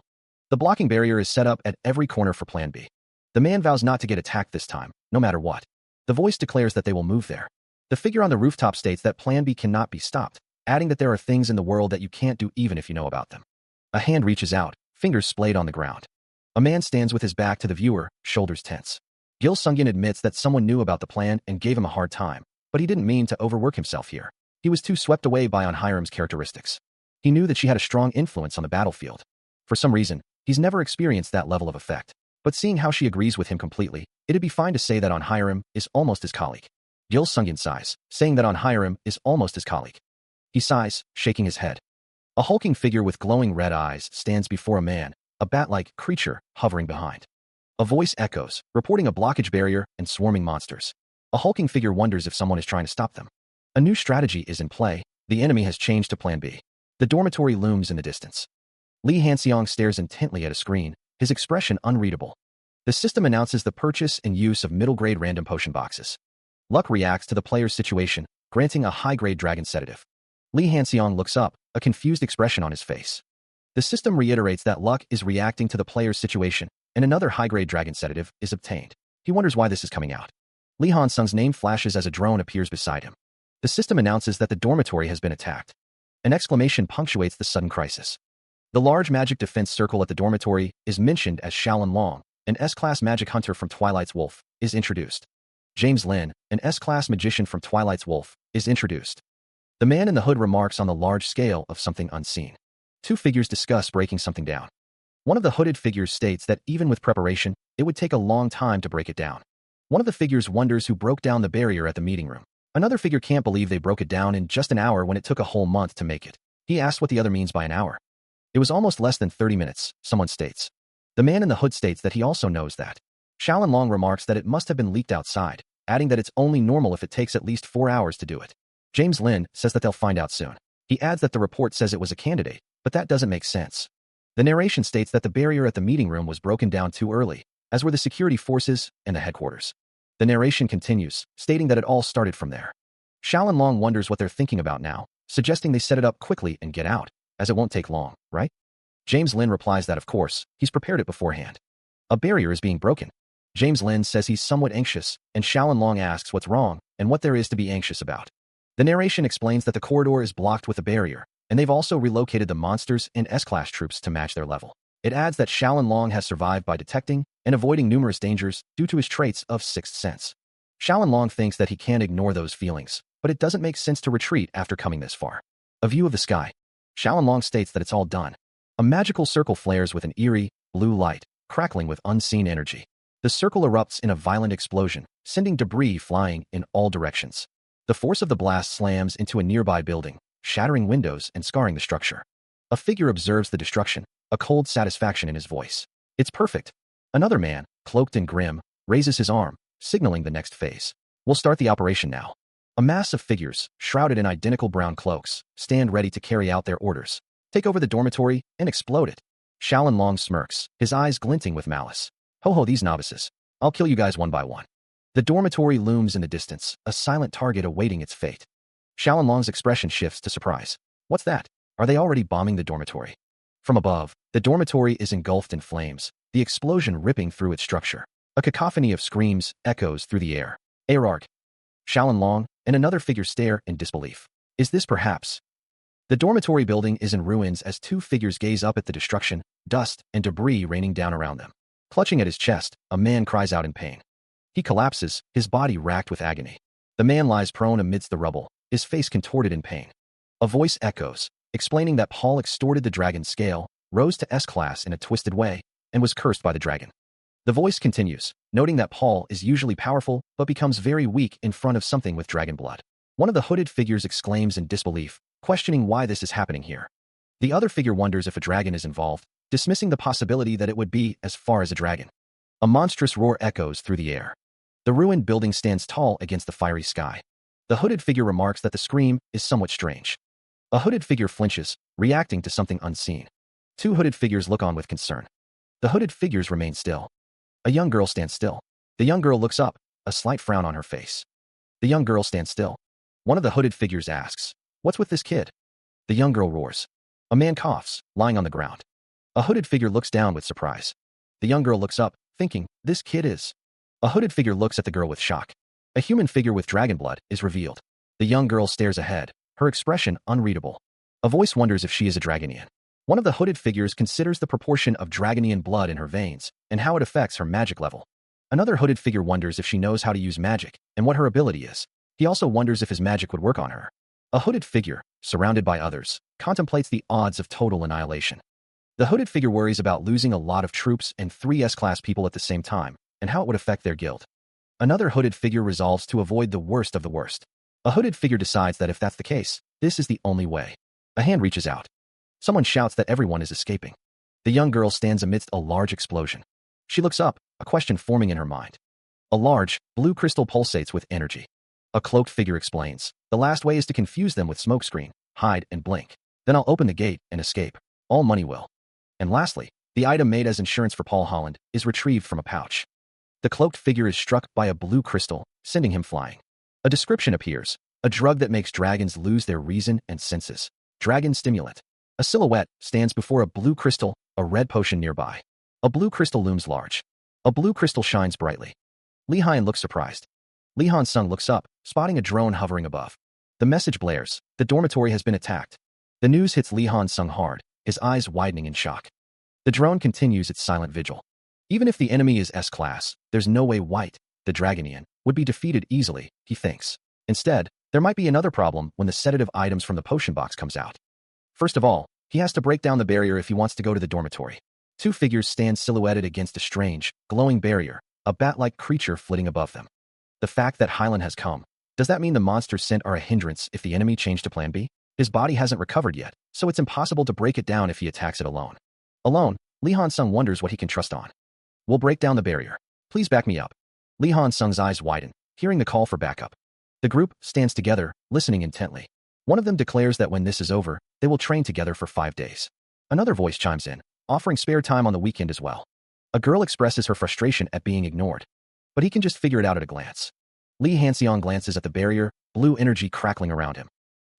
The blocking barrier is set up at every corner for Plan B. The man vows not to get attacked this time, no matter what. The voice declares that they will move there. The figure on the rooftop states that Plan B cannot be stopped, adding that there are things in the world that you can't do even if you know about them. A hand reaches out, fingers splayed on the ground. A man stands with his back to the viewer, shoulders tense. Gil Sunghyun admits that someone knew about the plan and gave him a hard time, but he didn't mean to overwork himself here. He was too swept away by On Hiram's characteristics. He knew that she had a strong influence on the battlefield. For some reason, he's never experienced that level of effect. But seeing how she agrees with him completely, it'd be fine to say that On Hiram is almost his colleague. Gil Sunghyun sighs, saying that On Hiram is almost his colleague. He sighs, shaking his head. A hulking figure with glowing red eyes stands before a man, a bat-like creature hovering behind. A voice echoes, reporting a blockage barrier and swarming monsters. A hulking figure wonders if someone is trying to stop them. A new strategy is in play. The enemy has changed to Plan B. The dormitory looms in the distance. Lee Han-seong stares intently at a screen, his expression unreadable. The system announces the purchase and use of middle-grade random potion boxes. Luck reacts to the player's situation, granting a high-grade dragon sedative. Lee Han-seong looks up, a confused expression on his face. The system reiterates that luck is reacting to the player's situation, and another high-grade dragon sedative is obtained. He wonders why this is coming out. Lee Han-seong's name flashes as a drone appears beside him. The system announces that the dormitory has been attacked. An exclamation punctuates the sudden crisis. The large magic defense circle at the dormitory is mentioned as Shaolin Long, an S-class magic hunter from Twilight's Wolf, is introduced. James Lin, an S-class magician from Twilight's Wolf, is introduced. The man in the hood remarks on the large scale of something unseen. 2 figures discuss breaking something down. One of the hooded figures states that even with preparation, it would take a long time to break it down. One of the figures wonders who broke down the barrier at the meeting room. Another figure can't believe they broke it down in just an hour when it took a whole month to make it. He asks what the other means by an hour. It was almost less than 30 minutes, someone states. The man in the hood states that he also knows that. Shaolin Long remarks that it must have been leaked outside, adding that it's only normal if it takes at least 4 hours to do it. James Lin says that they'll find out soon. He adds that the report says it was a candidate, but that doesn't make sense. The narration states that the barrier at the meeting room was broken down too early, as were the security forces and the headquarters. The narration continues, stating that it all started from there. Shaolin Long wonders what they're thinking about now, suggesting they set it up quickly and get out, as it won't take long, right? James Lin replies that of course, he's prepared it beforehand. A barrier is being broken. James Lin says he's somewhat anxious, and Xiaolin Long asks what's wrong and what there is to be anxious about. The narration explains that the corridor is blocked with a barrier, and they've also relocated the monsters and S-class troops to match their level. It adds that Xiaolin Long has survived by detecting and avoiding numerous dangers due to his traits of sixth sense. Xiaolin Long thinks that he can't ignore those feelings, but it doesn't make sense to retreat after coming this far. A view of the sky. Xiaolin Long states that it's all done. A magical circle flares with an eerie, blue light, crackling with unseen energy. The circle erupts in a violent explosion, sending debris flying in all directions. The force of the blast slams into a nearby building, shattering windows and scarring the structure. A figure observes the destruction, a cold satisfaction in his voice. It's perfect. Another man, cloaked and grim, raises his arm, signaling the next phase. We'll start the operation now. A mass of figures, shrouded in identical brown cloaks, stand ready to carry out their orders. Take over the dormitory and explode it. Xiaolin Long smirks, his eyes glinting with malice. Ho, these novices. I'll kill you guys one by one. The dormitory looms in the distance, a silent target awaiting its fate. Xiaolin Long's expression shifts to surprise. What's that? Are they already bombing the dormitory? From above, the dormitory is engulfed in flames, the explosion ripping through its structure. A cacophony of screams echoes through the air. Arg. Xiaolin Long and another figure stare in disbelief. Is this perhaps? The dormitory building is in ruins as two figures gaze up at the destruction, dust, and debris raining down around them. Clutching at his chest, a man cries out in pain. He collapses, his body racked with agony. The man lies prone amidst the rubble, his face contorted in pain. A voice echoes, explaining that Paul extorted the dragon's scale, rose to S-class in a twisted way, and was cursed by the dragon. The voice continues, noting that Paul is usually powerful but becomes very weak in front of something with dragon blood. One of the hooded figures exclaims in disbelief, questioning why this is happening here. The other figure wonders if a dragon is involved, dismissing the possibility that it would be as far as a dragon. A monstrous roar echoes through the air. The ruined building stands tall against the fiery sky. The hooded figure remarks that the scream is somewhat strange. A hooded figure flinches, reacting to something unseen. Two hooded figures look on with concern. The hooded figures remain still. A young girl stands still. The young girl looks up, a slight frown on her face. The young girl stands still. One of the hooded figures asks, "What's with this kid?" The young girl roars. A man coughs, lying on the ground. A hooded figure looks down with surprise. The young girl looks up, thinking, "This kid is..." A hooded figure looks at the girl with shock. A human figure with dragon blood is revealed. The young girl stares ahead, her expression unreadable. A voice wonders if she is a dragonian. One of the hooded figures considers the proportion of dragonian blood in her veins and how it affects her magic level. Another hooded figure wonders if she knows how to use magic and what her ability is. He also wonders if his magic would work on her. A hooded figure, surrounded by others, contemplates the odds of total annihilation. The hooded figure worries about losing a lot of troops and 3 S-class people at the same time and how it would affect their guild. Another hooded figure resolves to avoid the worst of the worst. A hooded figure decides that if that's the case, this is the only way. A hand reaches out. Someone shouts that everyone is escaping. The young girl stands amidst a large explosion. She looks up, a question forming in her mind. A large, blue crystal pulsates with energy. A cloaked figure explains, "The last way is to confuse them with smokescreen, hide and blink. Then I'll open the gate and escape. All money will." And lastly, the item made as insurance for Paul Holland is retrieved from a pouch. The cloaked figure is struck by a blue crystal, sending him flying. A description appears, a drug that makes dragons lose their reason and senses. Dragon stimulant. A silhouette stands before a blue crystal, a red potion nearby. A blue crystal looms large. A blue crystal shines brightly. Li Han looks surprised. Li Han Sung looks up, spotting a drone hovering above. The message blares, the dormitory has been attacked. The news hits Li Han Sung hard, his eyes widening in shock. The drone continues its silent vigil. Even if the enemy is S-class, there's no way White, the Dragonian, would be defeated easily, he thinks. Instead, there might be another problem when the sedative items from the potion box comes out. First of all, he has to break down the barrier if he wants to go to the dormitory. Two figures stand silhouetted against a strange, glowing barrier, a bat-like creature flitting above them. The fact that Hylan has come, does that mean the monsters sent are a hindrance if the enemy changed to plan B? His body hasn't recovered yet, so it's impossible to break it down if he attacks it alone. Alone, Li Han Sung wonders what he can trust on. "We'll break down the barrier. Please back me up." Li Han Sung's eyes widen, hearing the call for backup. The group stands together, listening intently. One of them declares that when this is over, they will train together for 5 days. Another voice chimes in, offering spare time on the weekend as well. A girl expresses her frustration at being ignored, but he can just figure it out at a glance. Li Hanseong glances at the barrier, blue energy crackling around him.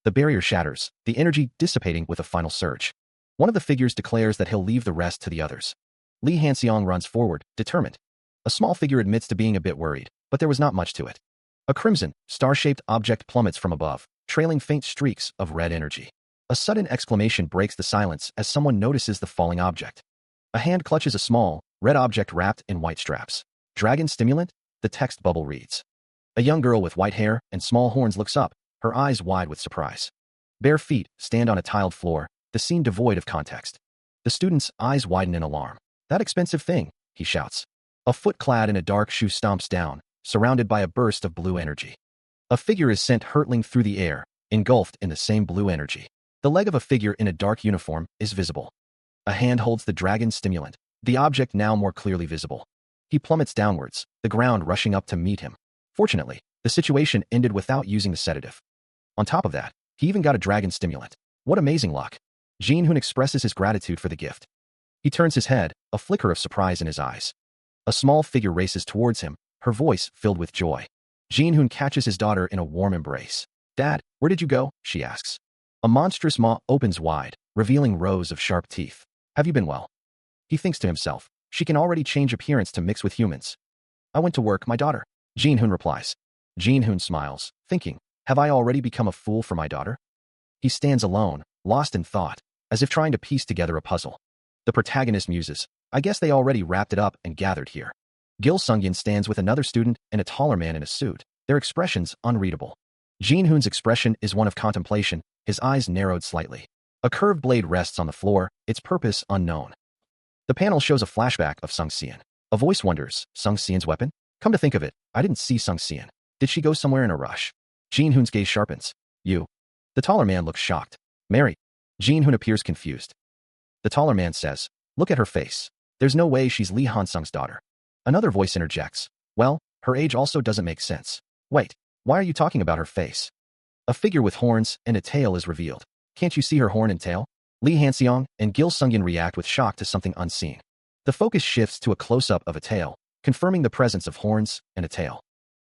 The barrier shatters, the energy dissipating with a final surge. One of the figures declares that he'll leave the rest to the others. Lee Hanseong runs forward, determined. A small figure admits to being a bit worried, but there was not much to it. A crimson, star-shaped object plummets from above, trailing faint streaks of red energy. A sudden exclamation breaks the silence as someone notices the falling object. A hand clutches a small, red object wrapped in white straps. Dragon stimulant? The text bubble reads. A young girl with white hair and small horns looks up, her eyes wide with surprise. Bare feet stand on a tiled floor, the scene devoid of context. The student's eyes widen in alarm. That expensive thing, he shouts. A foot clad in a dark shoe stomps down, surrounded by a burst of blue energy. A figure is sent hurtling through the air, engulfed in the same blue energy. The leg of a figure in a dark uniform is visible. A hand holds the dragon stimulant, the object now more clearly visible. He plummets downwards, the ground rushing up to meet him. Fortunately, the situation ended without using the sedative. On top of that, he even got a dragon stimulant. What amazing luck. Jin-hoon expresses his gratitude for the gift. He turns his head, a flicker of surprise in his eyes. A small figure races towards him, her voice filled with joy. Jin-hoon catches his daughter in a warm embrace. Dad, where did you go? She asks. A monstrous maw opens wide, revealing rows of sharp teeth. Have you been well? He thinks to himself. She can already change appearance to mix with humans. I went to work, my daughter. Jin-hoon replies. Jin-hoon smiles, thinking, have I already become a fool for my daughter? He stands alone, lost in thought, as if trying to piece together a puzzle. The protagonist muses, I guess they already wrapped it up and gathered here. Gil Sungyeon stands with another student and a taller man in a suit, their expressions unreadable. Jin-hoon's expression is one of contemplation, his eyes narrowed slightly. A curved blade rests on the floor, its purpose unknown. The panel shows a flashback of Sung-seon. A voice wonders, Sung-seon's weapon? Come to think of it, I didn't see Sung-seon. Did she go somewhere in a rush? Jin-hoon's gaze sharpens. You. The taller man looks shocked. Mary. Jin-hoon appears confused. The taller man says, look at her face. There's no way she's Lee Han-sung's daughter. Another voice interjects. Well, her age also doesn't make sense. Wait, why are you talking about her face? A figure with horns and a tail is revealed. Can't you see her horn and tail? Lee Han-seong and Gil Sungyeon react with shock to something unseen. The focus shifts to a close-up of a tail, confirming the presence of horns and a tail.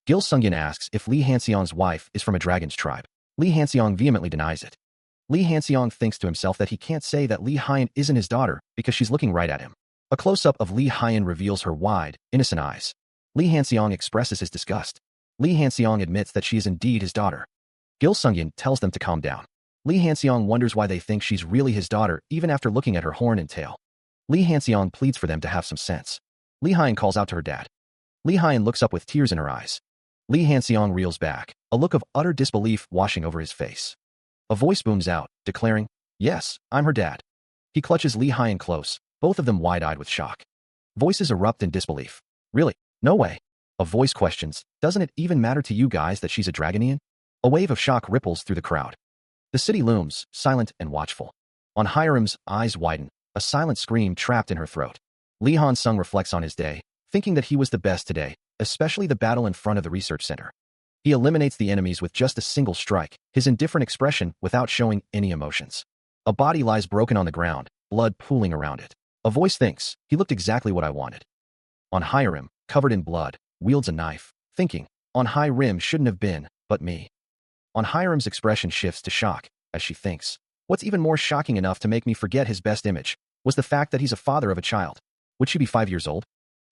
Gil Sungyeon asks if Lee Han-seong's wife is from a dragon's tribe. Lee Han-seong vehemently denies it. Lee Han-seong thinks to himself that he can't say that Lee Hyen isn't his daughter because she's looking right at him. A close-up of Lee Hyen reveals her wide, innocent eyes. Lee Han-seong expresses his disgust. Lee Han-seong admits that she is indeed his daughter. Gil Sungyeon tells them to calm down. Lee Han-seong wonders why they think she's really his daughter even after looking at her horn and tail. Lee Han-seong pleads for them to have some sense. Lee Hyen calls out to her dad. Lee Hyen looks up with tears in her eyes. Lee Han-seong reels back, a look of utter disbelief washing over his face. A voice booms out, declaring, yes, I'm her dad. He clutches Lee Hyen close, both of them wide-eyed with shock. Voices erupt in disbelief. Really? No way. A voice questions, doesn't it even matter to you guys that she's a Dragonian? A wave of shock ripples through the crowd. The city looms, silent and watchful. On Hiram's eyes widen, a silent scream trapped in her throat. Lee Han-sung reflects on his day, thinking that he was the best today, especially the battle in front of the research center. He eliminates the enemies with just a single strike, his indifferent expression without showing any emotions. A body lies broken on the ground, blood pooling around it. A voice thinks, he looked exactly what I wanted. On Hiram, covered in blood, wields a knife, thinking, on Hiram shouldn't have been, but me. On Hiram's expression shifts to shock, as she thinks, what's even more shocking enough to make me forget his best image, was the fact that he's a father of a child. Would she be 5 years old?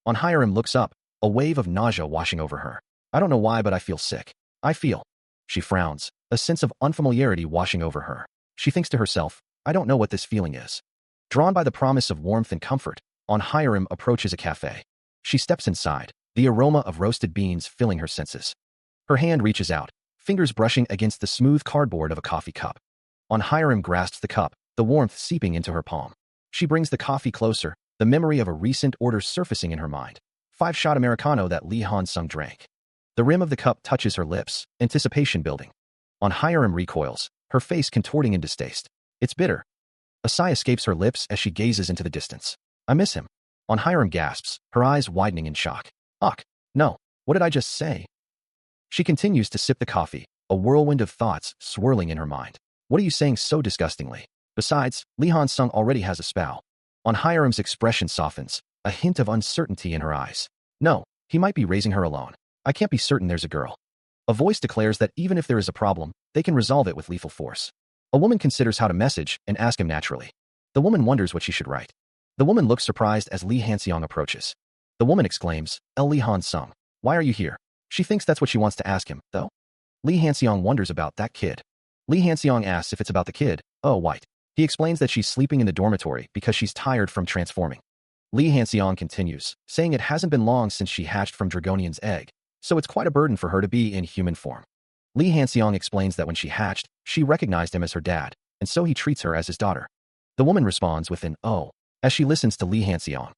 On Hiram looks up, a wave of nausea washing over her. I don't know why, but I feel sick. I feel. She frowns, a sense of unfamiliarity washing over her. She thinks to herself, I don't know what this feeling is. Drawn by the promise of warmth and comfort, On Hiram approaches a cafe. She steps inside, the aroma of roasted beans filling her senses. Her hand reaches out, fingers brushing against the smooth cardboard of a coffee cup. On Hiram grasps the cup, the warmth seeping into her palm. She brings the coffee closer, the memory of a recent order surfacing in her mind. 5-shot Americano that Lee Han-sung drank. The rim of the cup touches her lips, anticipation building. On Hiram recoils, her face contorting in distaste. It's bitter. A sigh escapes her lips as she gazes into the distance. I miss him. On Hiram gasps, her eyes widening in shock. Ugh, no, what did I just say? She continues to sip the coffee, a whirlwind of thoughts swirling in her mind. What are you saying so disgustingly? Besides, Lee Han-sung already has a spouse. On Hiram's expression softens, a hint of uncertainty in her eyes. No, he might be raising her alone. I can't be certain there's a girl. A voice declares that even if there is a problem, they can resolve it with lethal force. A woman considers how to message and ask him naturally. The woman wonders what she should write. The woman looks surprised as Lee Hanseong approaches. The woman exclaims, Lee Han-sung, why are you here? She thinks that's what she wants to ask him, though. Lee Hanseong wonders about that kid. Lee Hanseong asks if it's about the kid. Oh, White. He explains that she's sleeping in the dormitory because she's tired from transforming. Lee Hanseong continues, saying it hasn't been long since she hatched from Dragonian's egg, so it's quite a burden for her to be in human form. Lee Hanseong explains that when she hatched, she recognized him as her dad, and so he treats her as his daughter. The woman responds with an "oh" as she listens to Lee Hanseong.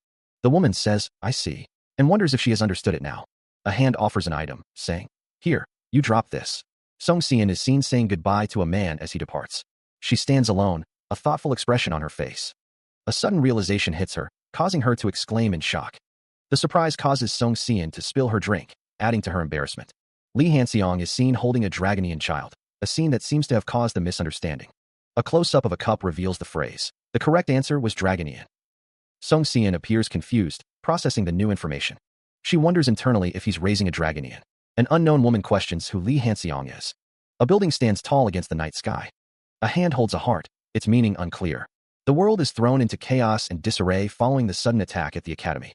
The woman says, I see, and wonders if she has understood it now. A hand offers an item, saying, here, you drop this. Song Seon is seen saying goodbye to a man as he departs. She stands alone, a thoughtful expression on her face. A sudden realization hits her, causing her to exclaim in shock. The surprise causes Song Seon to spill her drink, adding to her embarrassment. Lee Hanseong is seen holding a Dragonian child, a scene that seems to have caused a misunderstanding. A close-up of a cup reveals the phrase. The correct answer was Dragonian. Song Seon appears confused, processing the new information. She wonders internally if he's raising a Dragonian. An unknown woman questions who Lee Hanseong is. A building stands tall against the night sky. A hand holds a heart, its meaning unclear. The world is thrown into chaos and disarray following the sudden attack at the academy.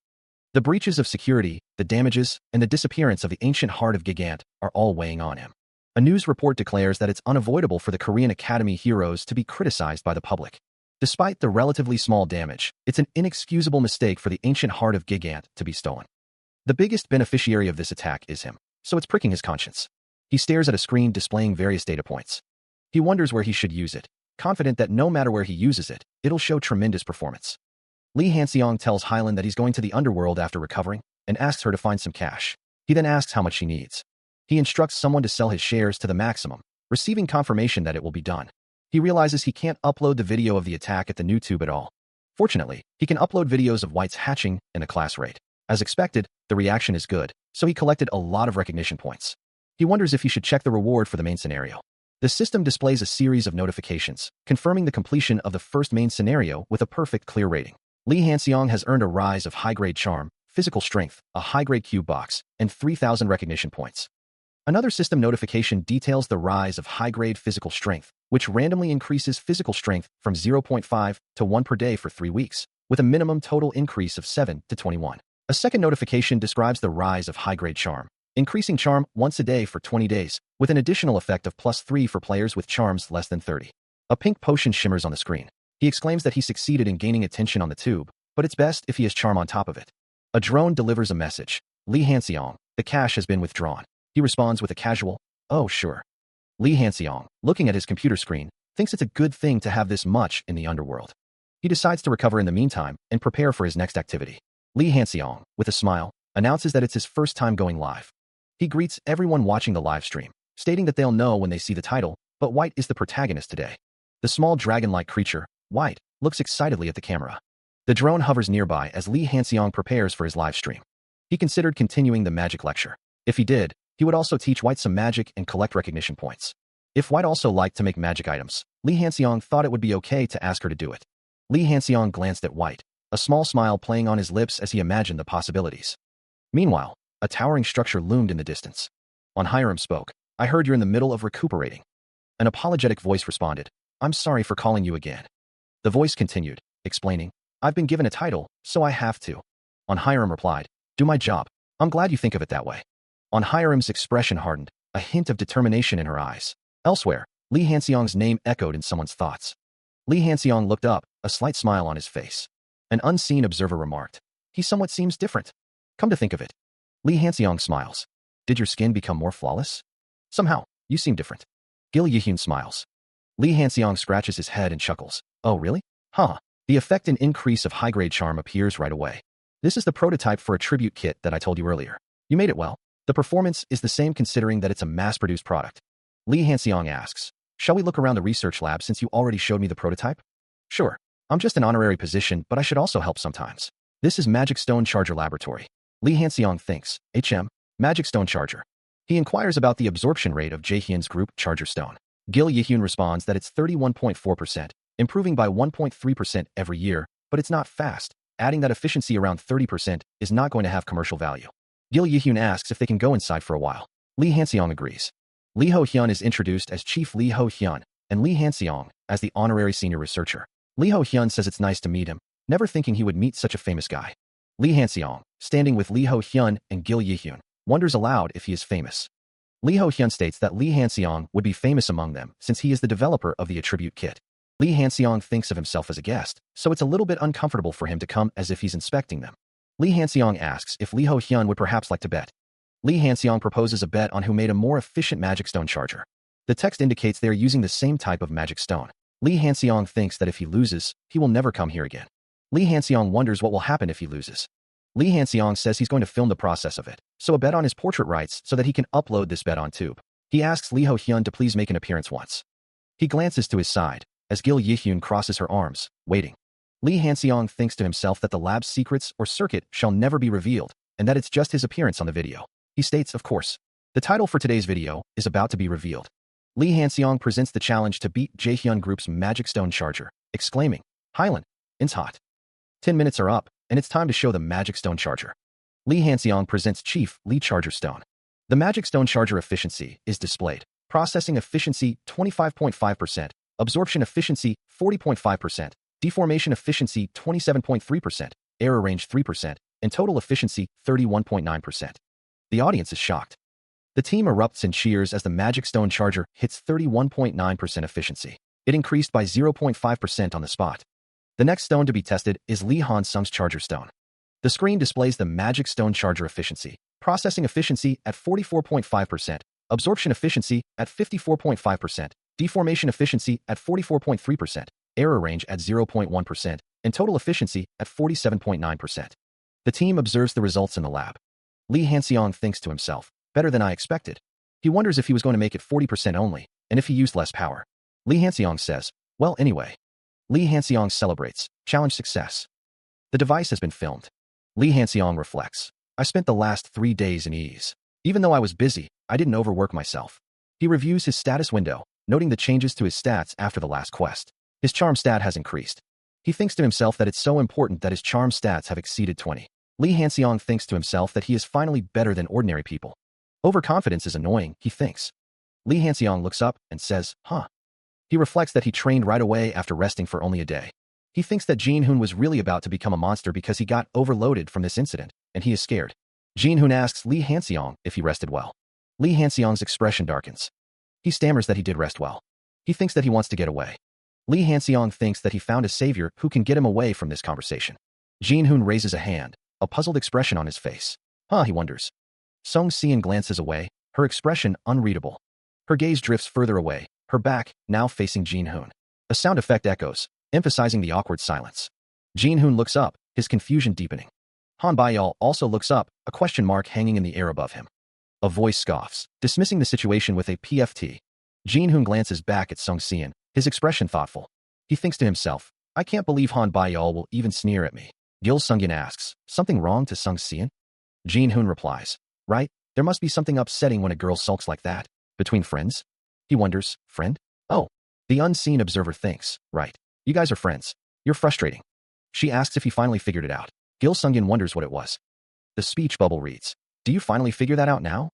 The breaches of security, the damages, and the disappearance of the ancient heart of Gigant are all weighing on him. A news report declares that it's unavoidable for the Korean Academy heroes to be criticized by the public. Despite the relatively small damage, it's an inexcusable mistake for the ancient heart of Gigant to be stolen. The biggest beneficiary of this attack is him, so it's pricking his conscience. He stares at a screen displaying various data points. He wonders where he should use it, confident that no matter where he uses it, it'll show tremendous performance. Lee Hanseong tells Hylan that he's going to the underworld after recovering and asks her to find some cash. He then asks how much she needs. He instructs someone to sell his shares to the maximum, receiving confirmation that it will be done. He realizes he can't upload the video of the attack at the YouTube at all. Fortunately, he can upload videos of White's hatching and the class raid. As expected, the reaction is good, so he collected a lot of recognition points. He wonders if he should check the reward for the main scenario. The system displays a series of notifications, confirming the completion of the first main scenario with a perfect clear rating. Lee Hanseong has earned a rise of high-grade charm, physical strength, a high-grade cube box, and 3,000 recognition points. Another system notification details the rise of high-grade physical strength, which randomly increases physical strength from 0.5 to 1 per day for 3 weeks, with a minimum total increase of 7 to 21. A second notification describes the rise of high-grade charm, increasing charm once a day for 20 days, with an additional effect of +3 for players with charms less than 30. A pink potion shimmers on the screen. He exclaims that he succeeded in gaining attention on the tube, but it's best if he has charm on top of it. A drone delivers a message. Lee Hanseong, the cash has been withdrawn. He responds with a casual, oh sure. Lee Hanseong, looking at his computer screen, thinks it's a good thing to have this much in the underworld. He decides to recover in the meantime and prepare for his next activity. Lee Hanseong, with a smile, announces that it's his first time going live. He greets everyone watching the live stream, stating that they'll know when they see the title, but White is the protagonist today. The small dragon-like creature, White, looks excitedly at the camera. The drone hovers nearby as Lee Hanseong prepares for his live stream. He considered continuing the magic lecture. If he did, he would also teach White some magic and collect recognition points. If White also liked to make magic items, Lee Hanseong thought it would be okay to ask her to do it. Lee Hanseong glanced at White, a small smile playing on his lips as he imagined the possibilities. Meanwhile, a towering structure loomed in the distance. When Hiram spoke, I heard you're in the middle of recuperating. An apologetic voice responded, I'm sorry for calling you again. The voice continued, explaining, I've been given a title, so I have to. On Hiram replied, do my job. I'm glad you think of it that way. On Hiram's expression hardened, a hint of determination in her eyes. Elsewhere, Lee Hanseong's name echoed in someone's thoughts. Lee Hanseong looked up, a slight smile on his face. An unseen observer remarked, he somewhat seems different. Come to think of it. Lee Hanseong smiles. Did your skin become more flawless? Somehow, you seem different. Gil Yihyun smiles. Lee Hanseong scratches his head and chuckles. Oh, really? Huh. The effect and increase of high-grade charm appears right away. This is the prototype for a tribute kit that I told you earlier. You made it well. The performance is the same considering that it's a mass-produced product. Lee Hanseong asks, shall we look around the research lab since you already showed me the prototype? Sure. I'm just an honorary position, but I should also help sometimes. This is Magic Stone Charger Laboratory. Lee Hanseong thinks, Magic Stone Charger. He inquires about the absorption rate of Jaehyun's group Charger Stone. Gil Yihyun responds that it's 31.4%, improving by 1.3% every year, but it's not fast, adding that efficiency around 30% is not going to have commercial value. Gil Yihyun asks if they can go inside for a while. Lee Hanseong agrees. Lee Ho-hyun is introduced as Chief Lee Ho-hyun, and Lee Hanseong as the honorary senior researcher. Lee Ho-hyun says it's nice to meet him, never thinking he would meet such a famous guy. Lee Han-seong, standing with Lee Ho-hyun and Gil Yi-hyun, wonders aloud if he is famous. Lee Ho-hyun states that Lee Han-seong would be famous among them since he is the developer of the attribute kit. Lee Han-seong thinks of himself as a guest, so it's a little bit uncomfortable for him to come as if he's inspecting them. Lee Han-seong asks if Lee Ho-hyun would perhaps like to bet. Lee Han-seong proposes a bet on who made a more efficient magic stone charger. The text indicates they are using the same type of magic stone. Lee Han-seong thinks that if he loses, he will never come here again. Lee Han-seong wonders what will happen if he loses. Lee Han-seong says he's going to film the process of it, so a bet on his portrait rights so that he can upload this bet on Tube. He asks Lee Ho-hyun to please make an appearance once. He glances to his side, as Gil Yi-hyun crosses her arms, waiting. Lee Han-seong thinks to himself that the lab's secrets or circuit shall never be revealed, and that it's just his appearance on the video. He states, of course. The title for today's video is about to be revealed. Lee Han-seong presents the challenge to beat Jaehyun Group's Magic Stone Charger, exclaiming, Hylan, it's hot. 10 minutes are up, and it's time to show the Magic Stone Charger. Lee Han-seong presents Chief Lee Charger Stone. The Magic Stone Charger efficiency is displayed. Processing efficiency 25.5%, absorption efficiency 40.5%, deformation efficiency 27.3%, error range 3%, and total efficiency 31.9%. The audience is shocked. The team erupts in cheers as the Magic Stone Charger hits 31.9% efficiency. It increased by 0.5% on the spot. The next stone to be tested is Lee Han-sung's Charger Stone. The screen displays the Magic Stone Charger efficiency, processing efficiency at 44.5%, absorption efficiency at 54.5%, deformation efficiency at 44.3%, error range at 0.1%, and total efficiency at 47.9%. The team observes the results in the lab. Lee Han-seong thinks to himself, better than I expected. He wonders if he was going to make it 40% only, and if he used less power. Lee Han-seong says, well, anyway. Lee Han-seong celebrates, challenge success. The device has been filmed. Lee Han-seong reflects, I spent the last 3 days in ease. Even though I was busy, I didn't overwork myself. He reviews his status window, noting the changes to his stats after the last quest. His charm stat has increased. He thinks to himself that it's so important that his charm stats have exceeded 20. Lee Han-seong thinks to himself that he is finally better than ordinary people. Overconfidence is annoying, he thinks. Lee Han-seong looks up and says, huh. He reflects that he trained right away after resting for only a day. He thinks that Jin-hoon was really about to become a monster because he got overloaded from this incident, and he is scared. Jin-hoon asks Lee Han-seong if he rested well. Lee Han-seong's expression darkens. He stammers that he did rest well. He thinks that he wants to get away. Lee Han-seong thinks that he found a savior who can get him away from this conversation. Jin-hoon raises a hand, a puzzled expression on his face. Huh, he wonders. Sung Seon glances away, her expression unreadable. Her gaze drifts further away, her back now facing Jin-hoon. A sound effect echoes, emphasizing the awkward silence. Jin-hoon looks up, his confusion deepening. Han Bayal also looks up, a question mark hanging in the air above him. A voice scoffs, dismissing the situation with a PFT. Jin-hoon glances back at Sung Seon, his expression thoughtful. He thinks to himself, I can't believe Han Bayal will even sneer at me. Gil Sungyeon asks, something wrong to Sung Seon? Jin-hoon replies, right? There must be something upsetting when a girl sulks like that. Between friends? He wonders, friend? Oh. The unseen observer thinks, right. You guys are friends. You're frustrating. She asks if he finally figured it out. Gil Sungyeon wonders what it was. The speech bubble reads, do you finally figure that out now?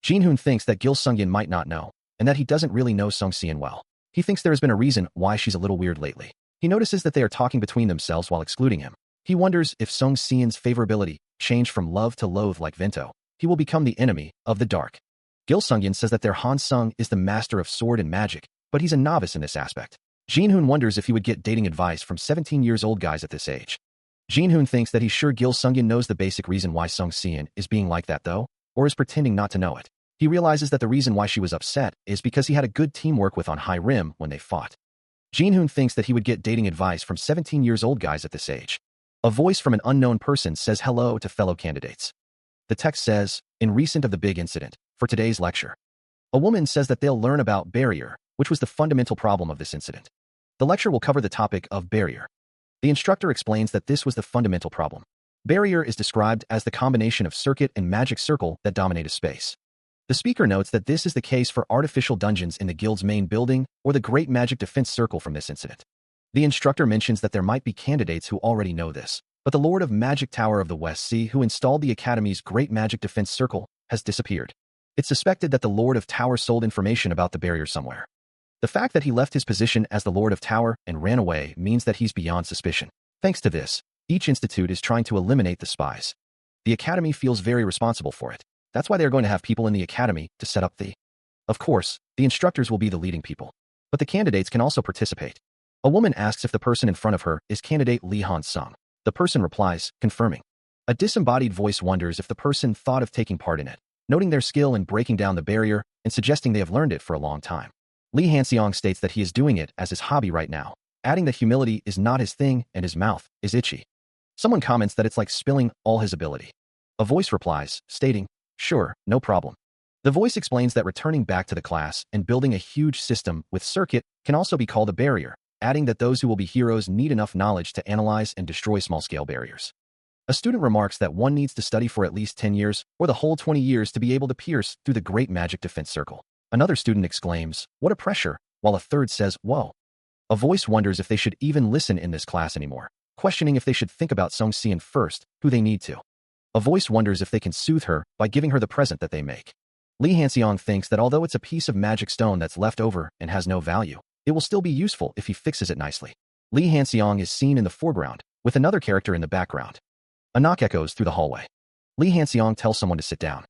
Jin-hoon thinks that Gil Sungyeon might not know, and that he doesn't really know Sung Seon well. He thinks there has been a reason why she's a little weird lately. He notices that they are talking between themselves while excluding him. He wonders if Sung Seon's favorability changed from love to loathe like Vento. He will become the enemy of the dark. Gil Sungyeon says that their Han Sung is the master of sword and magic, but he's a novice in this aspect. Jin-hoon wonders if he would get dating advice from 17-year-old guys at this age. Jin-hoon thinks that he's sure Gil Sungyeon knows the basic reason why Sung Seon is being like that though, or is pretending not to know it. He realizes that the reason why she was upset is because he had a good teamwork with On High Rim when they fought. Jin-hoon thinks that he would get dating advice from 17-year-old guys at this age. A voice from an unknown person says hello to fellow candidates. The text says, in recent of the big incident, for today's lecture. A woman says that they'll learn about barrier, which was the fundamental problem of this incident. The lecture will cover the topic of barrier. The instructor explains that this was the fundamental problem. Barrier is described as the combination of circuit and magic circle that dominate a space. The speaker notes that this is the case for artificial dungeons in the guild's main building or the Great Magic Defense Circle from this incident. The instructor mentions that there might be candidates who already know this, but the Lord of Magic Tower of the West Sea who installed the Academy's Great Magic Defense Circle has disappeared. It's suspected that the Lord of Tower sold information about the barrier somewhere. The fact that he left his position as the Lord of Tower and ran away means that he's beyond suspicion. Thanks to this, each institute is trying to eliminate the spies. The academy feels very responsible for it. That's why they're going to have people in the academy to set up the... Of course, the instructors will be the leading people. But the candidates can also participate. A woman asks if the person in front of her is candidate Lee Han-sung. The person replies, confirming. A disembodied voice wonders if the person thought of taking part in it, noting their skill in breaking down the barrier and suggesting they have learned it for a long time. Lee Han-seong states that he is doing it as his hobby right now, adding that humility is not his thing and his mouth is itchy. Someone comments that it's like spilling all his ability. A voice replies, stating, sure, no problem. The voice explains that returning back to the class and building a huge system with circuit can also be called a barrier, adding that those who will be heroes need enough knowledge to analyze and destroy small-scale barriers. A student remarks that one needs to study for at least 10 years or the whole 20 years to be able to pierce through the great magic defense circle. Another student exclaims, what a pressure, while a third says, whoa. A voice wonders if they should even listen in this class anymore, questioning if they should think about Sung-seon first, who they need to. A voice wonders if they can soothe her by giving her the present that they make. Lee Han-seong thinks that although it's a piece of magic stone that's left over and has no value, it will still be useful if he fixes it nicely. Lee Han-seong is seen in the foreground, with another character in the background. A knock echoes through the hallway. Lee Han-seong tells someone to sit down.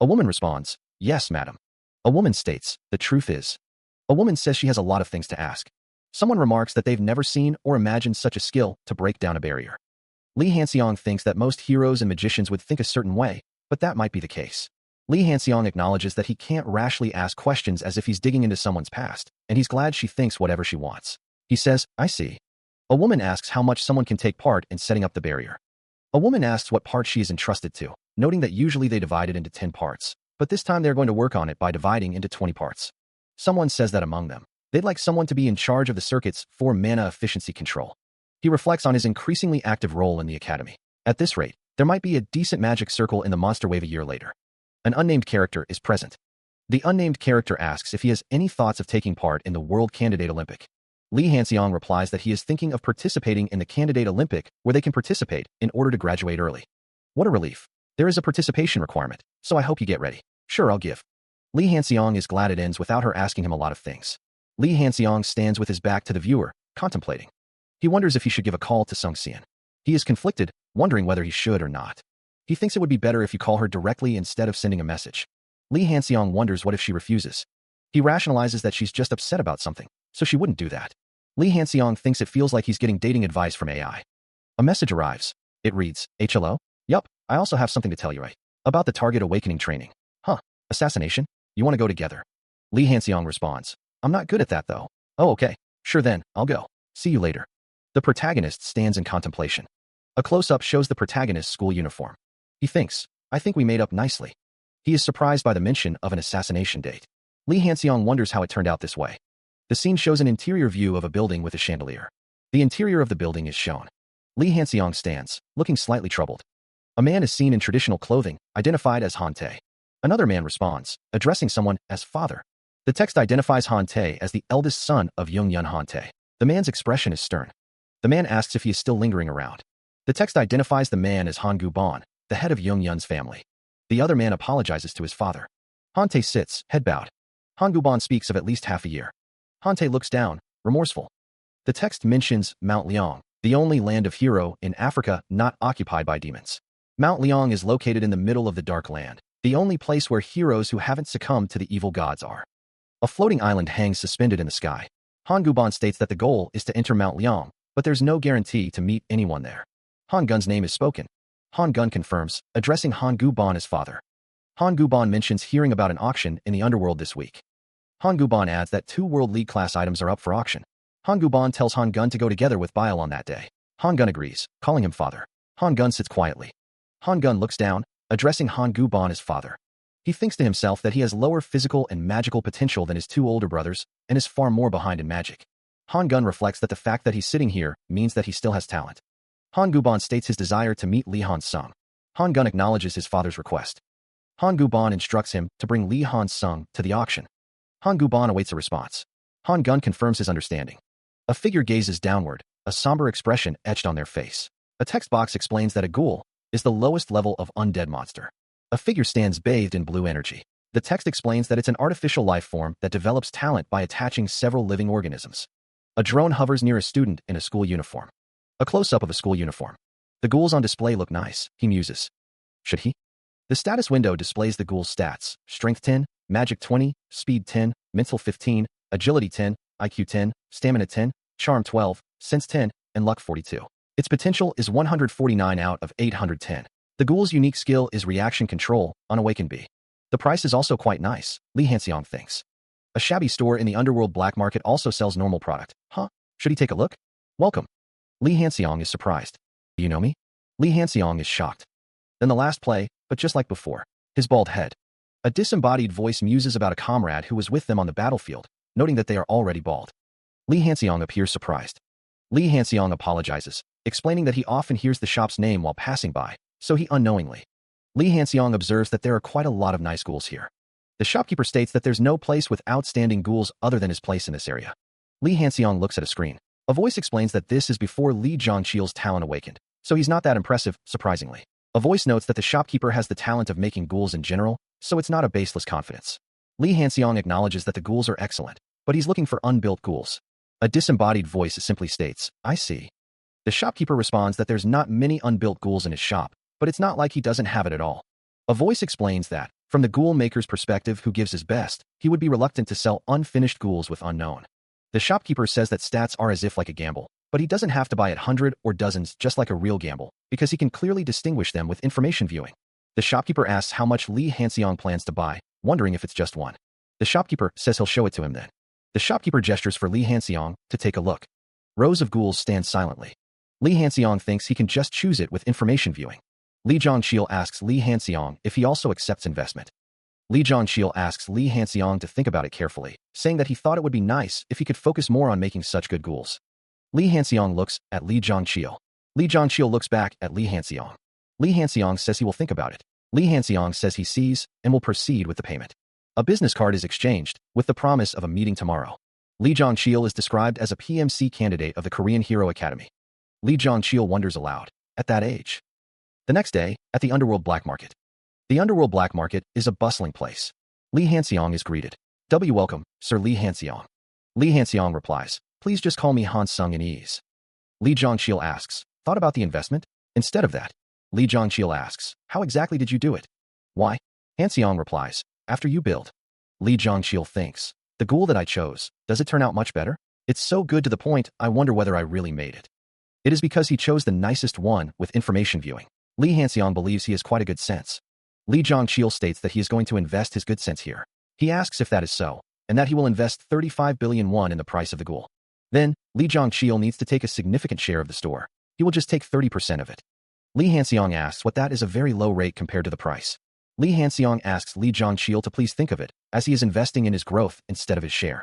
A woman responds, yes, madam. A woman states, the truth is. A woman says she has a lot of things to ask. Someone remarks that they've never seen or imagined such a skill to break down a barrier. Lee Han-seong thinks that most heroes and magicians would think a certain way, but that might be the case. Lee Han-seong acknowledges that he can't rashly ask questions as if he's digging into someone's past, and he's glad she thinks whatever she wants. He says, I see. A woman asks how much someone can take part in setting up the barrier. A woman asks what part she is entrusted to, noting that usually they divide it into 10 parts, but this time they're going to work on it by dividing into 20 parts. Someone says that among them, they'd like someone to be in charge of the circuits for mana efficiency control. He reflects on his increasingly active role in the academy. At this rate, there might be a decent magic circle in the monster wave a year later. An unnamed character is present. The unnamed character asks if he has any thoughts of taking part in the World Candidate Olympic. Lee Han-seong replies that he is thinking of participating in the Candidate Olympic where they can participate in order to graduate early. What a relief. There is a participation requirement, so I hope you get ready. Sure, I'll give. Lee Han-seong is glad it ends without her asking him a lot of things. Lee Han-seong stands with his back to the viewer, contemplating. He wonders if he should give a call to Sung-seon. He is conflicted, wondering whether he should or not. He thinks it would be better if you call her directly instead of sending a message. Lee Han-seong wonders what if she refuses. He rationalizes that she's just upset about something, so she wouldn't do that. Lee Han-seong thinks it feels like he's getting dating advice from AI. A message arrives. It reads, HLO? Yup, I also have something to tell you, right? About the target awakening training. Huh, assassination? You want to go together? Lee Han-seong responds, I'm not good at that though. Oh, okay. Sure then, I'll go. See you later. The protagonist stands in contemplation. A close-up shows the protagonist's school uniform. He thinks, I think we made up nicely. He is surprised by the mention of an assassination date. Lee Han-seong wonders how it turned out this way. The scene shows an interior view of a building with a chandelier. The interior of the building is shown. Lee Han-seong stands, looking slightly troubled. A man is seen in traditional clothing, identified as Han Tae. Another man responds, addressing someone as father. The text identifies Han Tae as the eldest son of Young-yun Han Tae. The man's expression is stern. The man asks if he is still lingering around. The text identifies the man as Han Gu-ban, the head of Young-yun's family. The other man apologizes to his father. Han Tae sits, head bowed. Han Gu-ban speaks of at least half a year. Han Tae looks down, remorseful. The text mentions Mount Leong, the only land of hero in Africa not occupied by demons. Mount Leong is located in the middle of the Dark Land, the only place where heroes who haven't succumbed to the evil gods are. A floating island hangs suspended in the sky. Han Gu-ban states that the goal is to enter Mount Leong, but there's no guarantee to meet anyone there. Han Gun's name is spoken. Han Gun confirms, addressing Han Gu-ban as father. Han Gu-ban mentions hearing about an auction in the underworld this week. Han Gu-ban adds that 2 World League class items are up for auction. Han Gu-ban tells Han Gun to go together with Bile on that day. Han Gun agrees, calling him father. Han Gun sits quietly. Han Gun looks down, addressing Han Gu-ban as father. He thinks to himself that he has lower physical and magical potential than his 2 older brothers and is far more behind in magic. Han Gun reflects that the fact that he's sitting here means that he still has talent. Han Gu-ban states his desire to meet Lee Han-sung. Han Gun acknowledges his father's request. Han Gu-ban instructs him to bring Lee Han-sung to the auction. Han Gu-ban awaits a response. Han Gun confirms his understanding. A figure gazes downward, a somber expression etched on their face. A text box explains that a ghoul is the lowest level of undead monster. A figure stands bathed in blue energy. The text explains that it's an artificial life form that develops talent by attaching several living organisms. A drone hovers near a student in a school uniform. A close-up of a school uniform. The ghouls on display look nice, he muses. Should he? The status window displays the ghoul's stats: strength 10, magic 20, speed 10, mental 15, agility 10, IQ 10, stamina 10, charm 12, sense 10, and luck 42. Its potential is 149 out of 810. The ghoul's unique skill is reaction control, unawakened B. The price is also quite nice, Lee Hanseong thinks. A shabby store in the underworld black market also sells normal product. Huh? Should he take a look? Welcome. Lee Hanseong is surprised. Do you know me? Lee Hanseong is shocked. Then the last play, but just like before. His bald head. A disembodied voice muses about a comrade who was with them on the battlefield, noting that they are already bald. Lee Hanseong appears surprised. Lee Hanseong apologizes, explaining that he often hears the shop's name while passing by, so he unknowingly. Lee Hanseong observes that there are quite a lot of nice ghouls here. The shopkeeper states that there's no place with outstanding ghouls other than his place in this area. Lee Hanseong looks at a screen. A voice explains that this is before Lee Jongcheil's talent awakened, so he's not that impressive, surprisingly. A voice notes that the shopkeeper has the talent of making ghouls in general, so it's not a baseless confidence. Lee Hanseong acknowledges that the ghouls are excellent, but he's looking for unbuilt ghouls. A disembodied voice simply states, I see. The shopkeeper responds that there's not many unbuilt ghouls in his shop, but it's not like he doesn't have it at all. A voice explains that, from the ghoul maker's perspective who gives his best, he would be reluctant to sell unfinished ghouls with unknown. The shopkeeper says that stats are as if like a gamble, but he doesn't have to buy 100 or dozens just like a real gamble, because he can clearly distinguish them with information viewing. The shopkeeper asks how much Lee Hanseong plans to buy, wondering if it's just one. The shopkeeper says he'll show it to him then. The shopkeeper gestures for Lee Hanseong to take a look. Rows of ghouls stand silently. Lee Hanseong thinks he can just choose it with information viewing. Lee Jongcheil asks Lee Hanseong if he also accepts investment. Lee Jongcheil asks Lee Hanseong to think about it carefully, saying that he thought it would be nice if he could focus more on making such good ghouls. Lee Hanseong looks at Lee Jongcheil. Lee Jongcheil looks back at Lee Hanseong. Lee Hanseong says he will think about it. Lee Hanseong says he sees and will proceed with the payment. A business card is exchanged, with the promise of a meeting tomorrow. Lee Jongcheil is described as a PMC candidate of the Korean Hero Academy. Lee Jongcheil wonders aloud, at that age. The next day, at the underworld black market. The underworld black market is a bustling place. Lee Hanseong is greeted. Welcome, Sir Lee Hanseong. Lee Hanseong replies, please just call me Han Sung in ease. Lee Jongcheil asks, thought about the investment? Instead of that, Lee Jongcheil asks, how exactly did you do it? Why? Hanseong replies, after you build. Lee Jongcheil thinks, the ghoul that I chose, does it turn out much better? It's so good to the point, I wonder whether I really made it. It is because he chose the nicest one with information viewing. Lee Hanseong believes he has quite a good sense. Lee Jongcheil states that he is going to invest his good sense here. He asks if that is so, and that he will invest 35 billion won in the price of the ghoul. Then, Lee Jongcheil needs to take a significant share of the store. He will just take 30% of it. Lee Hanseong asks what that is a very low rate compared to the price. Lee Hanseong asks Lee Jongcheil to please think of it, as he is investing in his growth instead of his share.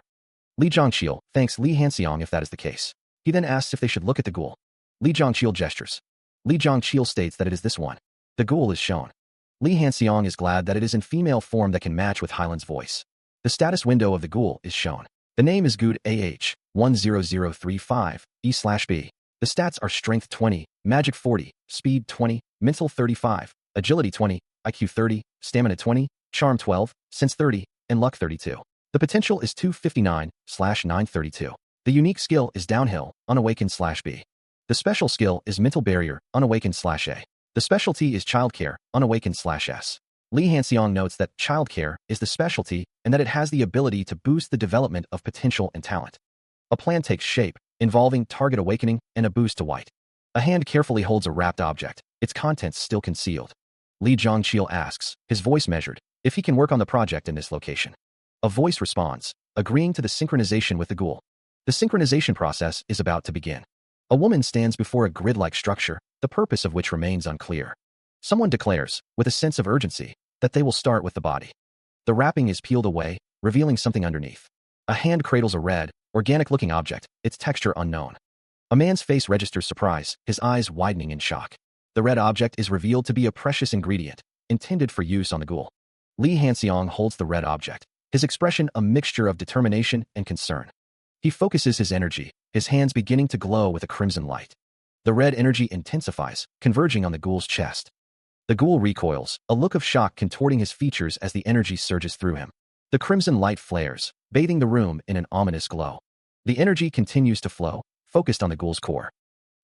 Lee Jongcheil thanks Lee Hanseong if that is the case. He then asks if they should look at the ghoul. Lee Jongcheil gestures. Lee Jongcheil states that it is this one. The ghoul is shown. Lee Hanseong is glad that it is in female form that can match with Hyland's voice. The status window of the ghoul is shown. The name is Good AH 10035 E/B. The stats are strength 20, magic 40, speed 20, mental 35, agility 20, IQ 30, stamina 20, charm 12, sense 30, and luck 32. The potential is 259/932. The unique skill is downhill, unawakened/B. The special skill is mental barrier, unawakened/A. The specialty is childcare, unawakened/S. Lee Hanseong notes that childcare is the specialty and that it has the ability to boost the development of potential and talent. A plan takes shape, involving target awakening and a boost to white. A hand carefully holds a wrapped object, its contents still concealed. Lee Jongcheil asks, his voice measured, if he can work on the project in this location. A voice responds, agreeing to the synchronization with the ghoul. The synchronization process is about to begin. A woman stands before a grid-like structure, the purpose of which remains unclear. Someone declares, with a sense of urgency, that they will start with the body. The wrapping is peeled away, revealing something underneath. A hand cradles a red, organic-looking object, its texture unknown. A man's face registers surprise, his eyes widening in shock. The red object is revealed to be a precious ingredient, intended for use on the ghoul. Lee Hanseong holds the red object, his expression a mixture of determination and concern. He focuses his energy, his hands beginning to glow with a crimson light. The red energy intensifies, converging on the ghoul's chest. The ghoul recoils, a look of shock contorting his features as the energy surges through him. The crimson light flares, bathing the room in an ominous glow. The energy continues to flow, focused on the ghoul's core.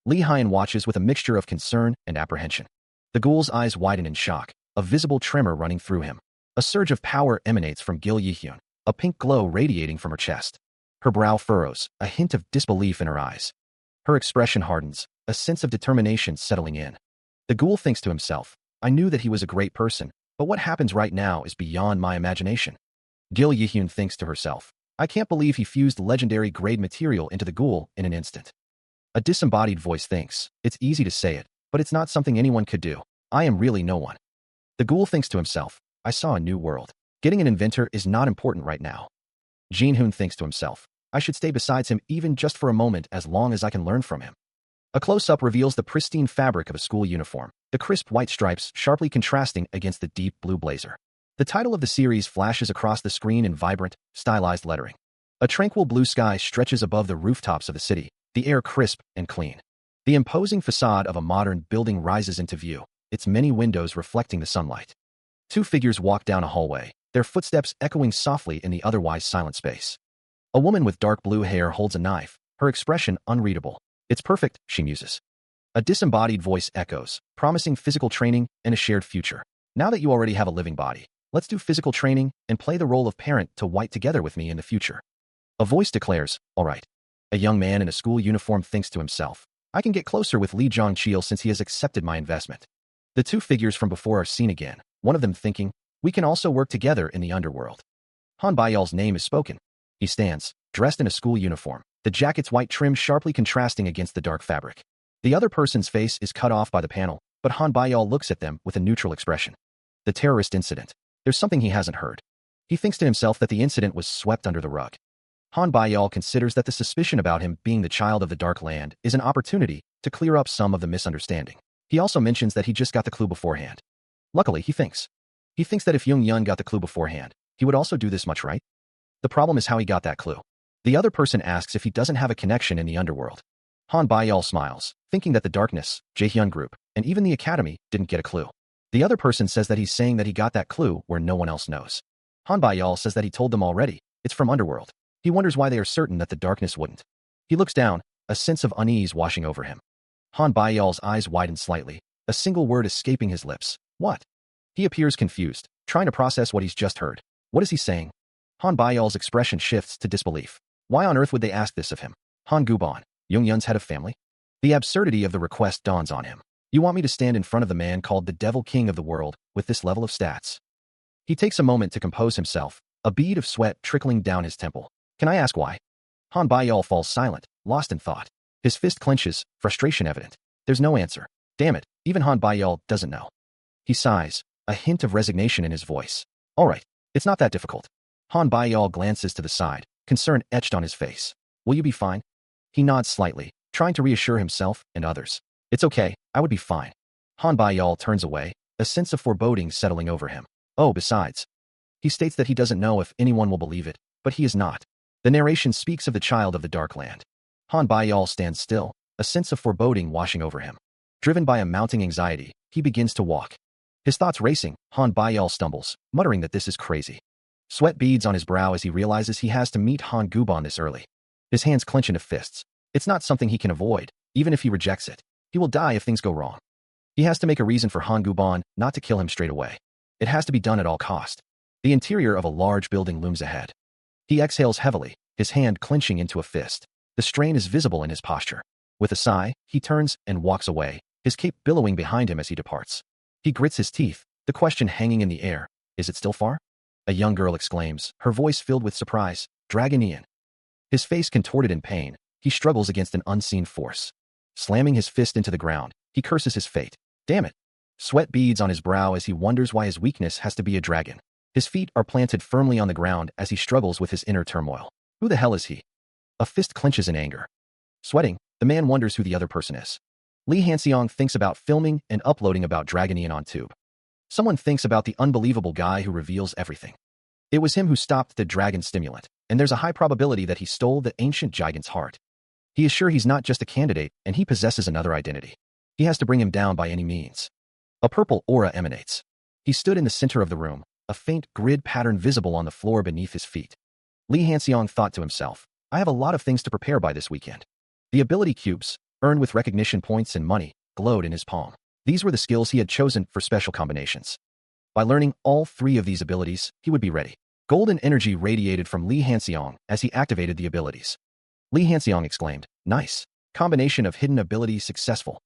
Lee Hyun watches with a mixture of concern and apprehension. The ghoul's eyes widen in shock, a visible tremor running through him. A surge of power emanates from Gil Yihyun, a pink glow radiating from her chest. Her brow furrows, a hint of disbelief in her eyes. Her expression hardens, a sense of determination settling in. The ghoul thinks to himself, I knew that he was a great person, but what happens right now is beyond my imagination. Gil Yihyun thinks to herself, I can't believe he fused legendary grade material into the ghoul in an instant. A disembodied voice thinks, it's easy to say it, but it's not something anyone could do. I am really no one. The ghoul thinks to himself, I saw a new world. Getting an inventor is not important right now. Jin-hoon thinks to himself, I should stay beside him even just for a moment as long as I can learn from him. A close-up reveals the pristine fabric of a school uniform, the crisp white stripes sharply contrasting against the deep blue blazer. The title of the series flashes across the screen in vibrant, stylized lettering. A tranquil blue sky stretches above the rooftops of the city, the air crisp and clean. The imposing facade of a modern building rises into view, its many windows reflecting the sunlight. Two figures walk down a hallway, their footsteps echoing softly in the otherwise silent space. A woman with dark blue hair holds a knife, her expression unreadable. It's perfect, she muses. A disembodied voice echoes, promising physical training and a shared future. Now that you already have a living body, let's do physical training and play the role of parent to white together with me in the future. A voice declares, all right. A young man in a school uniform thinks to himself, I can get closer with Lee Jong-chil since he has accepted my investment. The two figures from before are seen again, one of them thinking, we can also work together in the underworld. Han Bayal's name is spoken. He stands, dressed in a school uniform, the jacket's white trim sharply contrasting against the dark fabric. The other person's face is cut off by the panel, but Han Bayal looks at them with a neutral expression. The terrorist incident. There's something he hasn't heard. He thinks to himself that the incident was swept under the rug. Han Bayal considers that the suspicion about him being the child of the Dark Land is an opportunity to clear up some of the misunderstanding. He also mentions that he just got the clue beforehand. Luckily, he thinks that if Jung Yun got the clue beforehand, he would also do this much right. The problem is how he got that clue. The other person asks if he doesn't have a connection in the underworld. Han Bayal smiles, thinking that the Darkness, Jaehyun Group, and even the Academy didn't get a clue. The other person says that he's saying that he got that clue where no one else knows. Han Bayal says that he told them already, it's from Underworld. He wonders why they are certain that the Darkness wouldn't. He looks down, a sense of unease washing over him. Han Bayal's eyes widen slightly, a single word escaping his lips. What? He appears confused, trying to process what he's just heard. What is he saying? Han Bayal's expression shifts to disbelief. Why on earth would they ask this of him? Han Guban, Jung Yun's head of family? The absurdity of the request dawns on him. You want me to stand in front of the man called the Devil King of the world with this level of stats? He takes a moment to compose himself, a bead of sweat trickling down his temple. Can I ask why? Han Bayal falls silent, lost in thought. His fist clenches, frustration evident. There's no answer. Damn it, even Han Bayal doesn't know. He sighs, a hint of resignation in his voice. All right, it's not that difficult. Han Bayal glances to the side, concern etched on his face. Will you be fine? He nods slightly, trying to reassure himself and others. It's okay, I would be fine. Han Bayal turns away, a sense of foreboding settling over him. Oh, besides. He states that he doesn't know if anyone will believe it, but he is not. The narration speaks of the child of the Dark Land. Han Bayal stands still, a sense of foreboding washing over him. Driven by a mounting anxiety, he begins to walk. His thoughts racing, Han Bayal stumbles, muttering that this is crazy. Sweat beads on his brow as he realizes he has to meet Han Guban this early. His hands clench into fists. It's not something he can avoid, even if he rejects it. He will die if things go wrong. He has to make a reason for Han Guban not to kill him straight away. It has to be done at all cost. The interior of a large building looms ahead. He exhales heavily, his hand clenching into a fist. The strain is visible in his posture. With a sigh, he turns and walks away, his cape billowing behind him as he departs. He grits his teeth, the question hanging in the air. Is it still far? A young girl exclaims, her voice filled with surprise. Dragon Ian. His face contorted in pain, he struggles against an unseen force. Slamming his fist into the ground, he curses his fate. Damn it. Sweat beads on his brow as he wonders why his weakness has to be a dragon. His feet are planted firmly on the ground as he struggles with his inner turmoil. Who the hell is he? A fist clenches in anger. Sweating, the man wonders who the other person is. Lee Hanseong thinks about filming and uploading about Dragon Ian on Tube. Someone thinks about the unbelievable guy who reveals everything. It was him who stopped the dragon stimulant, and there's a high probability that he stole the ancient gigant's heart. He is sure he's not just a candidate, and he possesses another identity. He has to bring him down by any means. A purple aura emanates. He stood in the center of the room, a faint grid pattern visible on the floor beneath his feet. Lee Hanseong thought to himself, I have a lot of things to prepare by this weekend. The ability cubes, earned with recognition points and money, glowed in his palm. These were the skills he had chosen for special combinations. By learning all 3 of these abilities, he would be ready. Golden energy radiated from Lee Hanseong as he activated the abilities. Lee Hanseong exclaimed, nice. Combination of hidden abilities successful.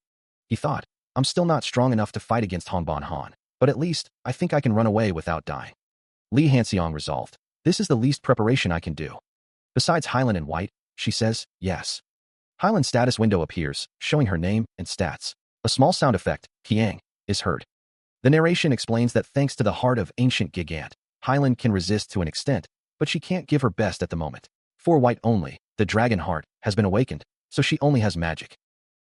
He thought, I'm still not strong enough to fight against Hongbon Han, but at least, I think I can run away without dying. Lee Hanseong resolved, this is the least preparation I can do. Besides Hylan and White, she says, yes. Hylan's status window appears, showing her name and stats. A small sound effect, Kiang, is heard. The narration explains that thanks to the heart of ancient Gigant, Hylan can resist to an extent, but she can't give her best at the moment. For White only, the dragon heart has been awakened, so she only has magic.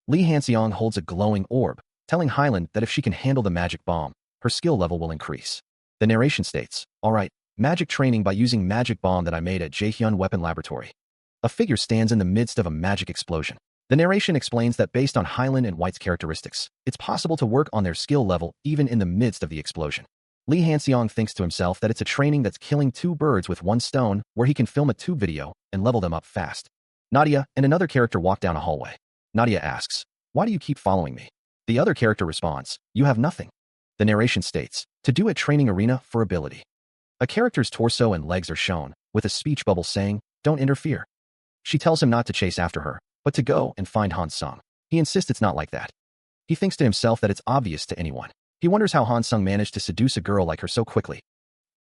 Lee Hanseong holds a glowing orb, telling Hylan that if she can handle the magic bomb, her skill level will increase. The narration states, alright, magic training by using magic bomb that I made at Jaehyun Weapon Laboratory. A figure stands in the midst of a magic explosion. The narration explains that based on Hylan and White's characteristics, it's possible to work on their skill level even in the midst of the explosion. Lee Hanseong thinks to himself that it's a training that's killing 2 birds with 1 stone, where he can film a tube video and level them up fast. Nadia and another character walk down a hallway. Nadia asks, why do you keep following me? The other character responds, you have nothing. The narration states, to do a training arena for ability. A character's torso and legs are shown, with a speech bubble saying, don't interfere. She tells him not to chase after her, but to go and find Han Sung. He insists it's not like that. He thinks to himself that it's obvious to anyone. He wonders how Han Sung managed to seduce a girl like her so quickly.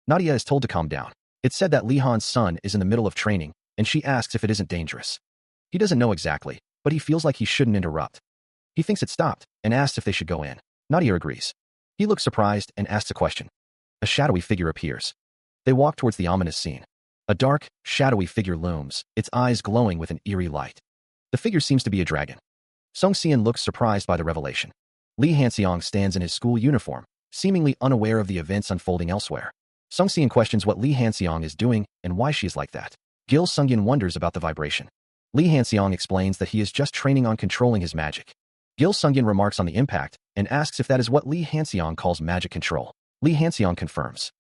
Nadia is told to calm down. It's said that Lee Han's son is in the middle of training, and she asks if it isn't dangerous. He doesn't know exactly, but he feels like he shouldn't interrupt. He thinks it stopped, and asks if they should go in. Nadia agrees. He looks surprised and asks a question. A shadowy figure appears. They walk towards the ominous scene. A dark, shadowy figure looms, its eyes glowing with an eerie light. The figure seems to be a dragon. Sung Sian looks surprised by the revelation. Lee Hanseong stands in his school uniform, seemingly unaware of the events unfolding elsewhere. Sung Sian questions what Lee Hanseong is doing and why she is like that. Gil Sungyeon wonders about the vibration. Lee Hanseong explains that he is just training on controlling his magic. Gil Sungyeon remarks on the impact and asks if that is what Lee Hanseong calls magic control. Lee Hanseong confirms.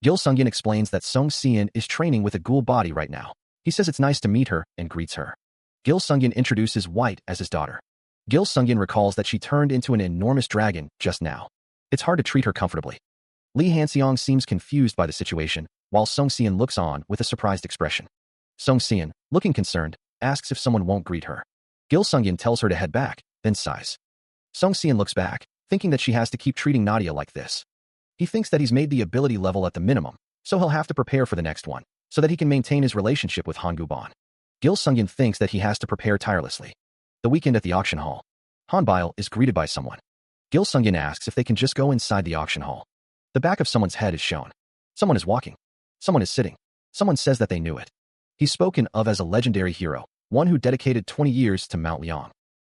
Gil Sungyeon explains that Sung Sian is training with a ghoul body right now. He says it's nice to meet her and greets her. Gil Sungyeon introduces White as his daughter. Gil Sungyeon recalls that she turned into an enormous dragon just now. It's hard to treat her comfortably. Lee Hanseong seems confused by the situation, while Sung Sian looks on with a surprised expression. Sung Sian, looking concerned, asks if someone won't greet her. Gil Sungyeon tells her to head back, then sighs. Sung Sian looks back, thinking that she has to keep treating Nadia like this. He thinks that he's made the ability level at the minimum, so he'll have to prepare for the next one, so that he can maintain his relationship with Han Guban. Gil Sungyeon thinks that he has to prepare tirelessly. The weekend at the auction hall. Han Bile is greeted by someone. Gil Sungyeon asks if they can just go inside the auction hall. The back of someone's head is shown. Someone is walking. Someone is sitting. Someone says that they knew it. He's spoken of as a legendary hero, one who dedicated 20 years to Mount Liang.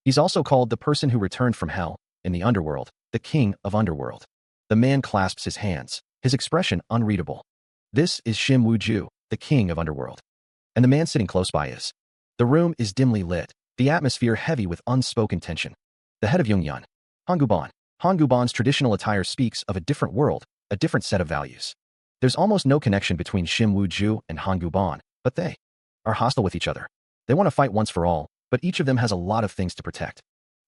He's also called the person who returned from hell, in the underworld, the king of underworld. The man clasps his hands, his expression unreadable. This is Shim Woo-ju, the king of underworld. And the man sitting close by is. The room is dimly lit, the atmosphere heavy with unspoken tension. The head of Yongyan. Han Guban. Han Guban's traditional attire speaks of a different world, a different set of values. There's almost no connection between Shim Woo-ju and Han Guban, but they are hostile with each other. They want to fight once for all, but each of them has a lot of things to protect.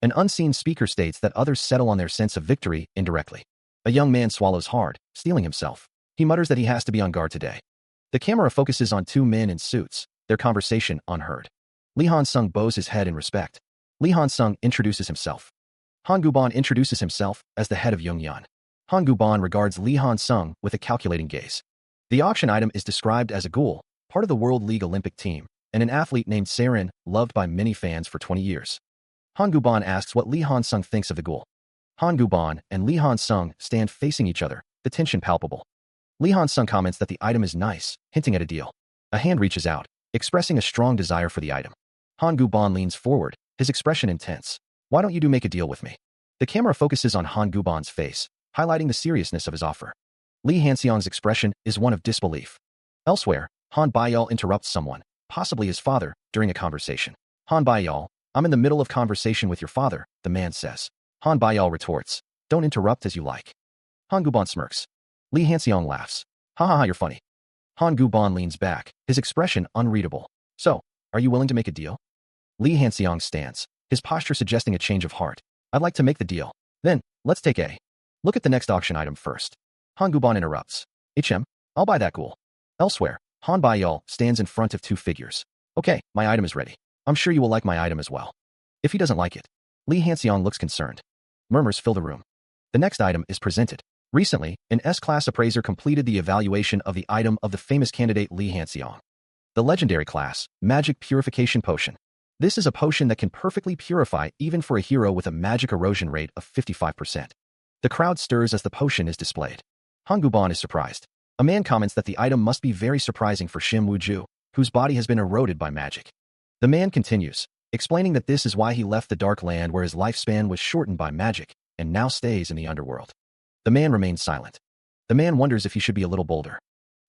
An unseen speaker states that others settle on their sense of victory indirectly. A young man swallows hard, steeling himself. He mutters that he has to be on guard today. The camera focuses on 2 men in suits, their conversation unheard. Lee Han Sung bows his head in respect. Lee Han Sung introduces himself. Han Guban introduces himself as the head of Yongyan. Han Guban regards Lee Han Sung with a calculating gaze. The auction item is described as a ghoul, part of the World League Olympic team, and an athlete named Saren, loved by many fans for 20 years. Han Guban asks what Lee Han Sung thinks of the ghoul. Han Guban and Lee Han Sung stand facing each other, the tension palpable. Lee Han Sung comments that the item is nice, hinting at a deal. A hand reaches out, expressing a strong desire for the item. Han Guban leans forward, his expression intense. Why don't you make a deal with me? The camera focuses on Han Guban's face, highlighting the seriousness of his offer. Lee Hanseong's expression is one of disbelief. Elsewhere, Han Bayal interrupts someone, possibly his father, during a conversation. Han Bayal, I'm in the middle of conversation with your father, the man says. Han Bayal retorts, Don't interrupt as you like. Han Guban smirks. Li Hanxiang laughs. Ha ha ha, you're funny. Han Guban leans back, his expression unreadable. So, are you willing to make a deal? Li Hanxiang stands, his posture suggesting a change of heart. I'd like to make the deal. Then, let's take a look at the next auction item first. Han Guban interrupts. I'll buy that ghoul. Elsewhere, Han Baiyal stands in front of two figures. Okay, my item is ready. I'm sure you will like my item as well. If he doesn't like it, Li Hanxiang looks concerned. Murmurs fill the room. The next item is presented. Recently, an S-class appraiser completed the evaluation of the item of the famous candidate Li Hanxiang. The legendary class, Magic Purification Potion. This is a potion that can perfectly purify even for a hero with a magic erosion rate of 55%. The crowd stirs as the potion is displayed. Han Guban is surprised. A man comments that the item must be very surprising for Shim Wuju, whose body has been eroded by magic. The man continues, explaining that this is why he left the Dark Land where his lifespan was shortened by magic, and now stays in the underworld. The man remains silent. The man wonders if he should be a little bolder.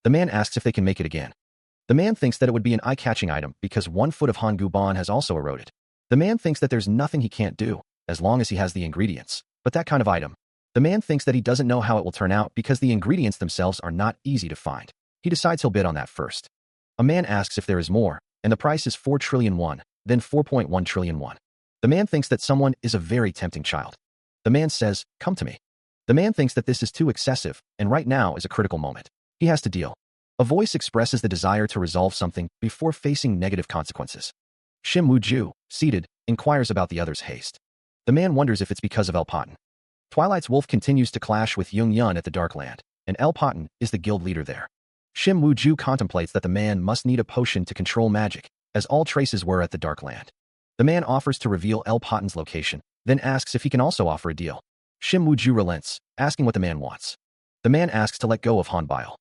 The man asks if they can make it again. The man thinks that it would be an eye-catching item because 1 foot of Han Guban has also eroded. The man thinks that there's nothing he can't do, as long as he has the ingredients. But that kind of item. The man thinks that he doesn't know how it will turn out because the ingredients themselves are not easy to find. He decides he'll bid on that first. A man asks if there is more, and the price is 4 trillion won, then 4.1 trillion won. The man thinks that someone is a very tempting child. The man says, come to me. The man thinks that this is too excessive, and right now is a critical moment. He has to deal. A voice expresses the desire to resolve something before facing negative consequences. Shim Wuju, seated, inquires about the other's haste. The man wonders if it's because of El Potten. Twilight's wolf continues to clash with Yung Yun at the Dark Land, and El Potten is the guild leader there. Shim Wuju contemplates that the man must need a potion to control magic, as all traces were at the Dark Land. The man offers to reveal El Potten's location, then asks if he can also offer a deal. Shim Wuju relents, asking what the man wants. The man asks to let go of Han Baiyal.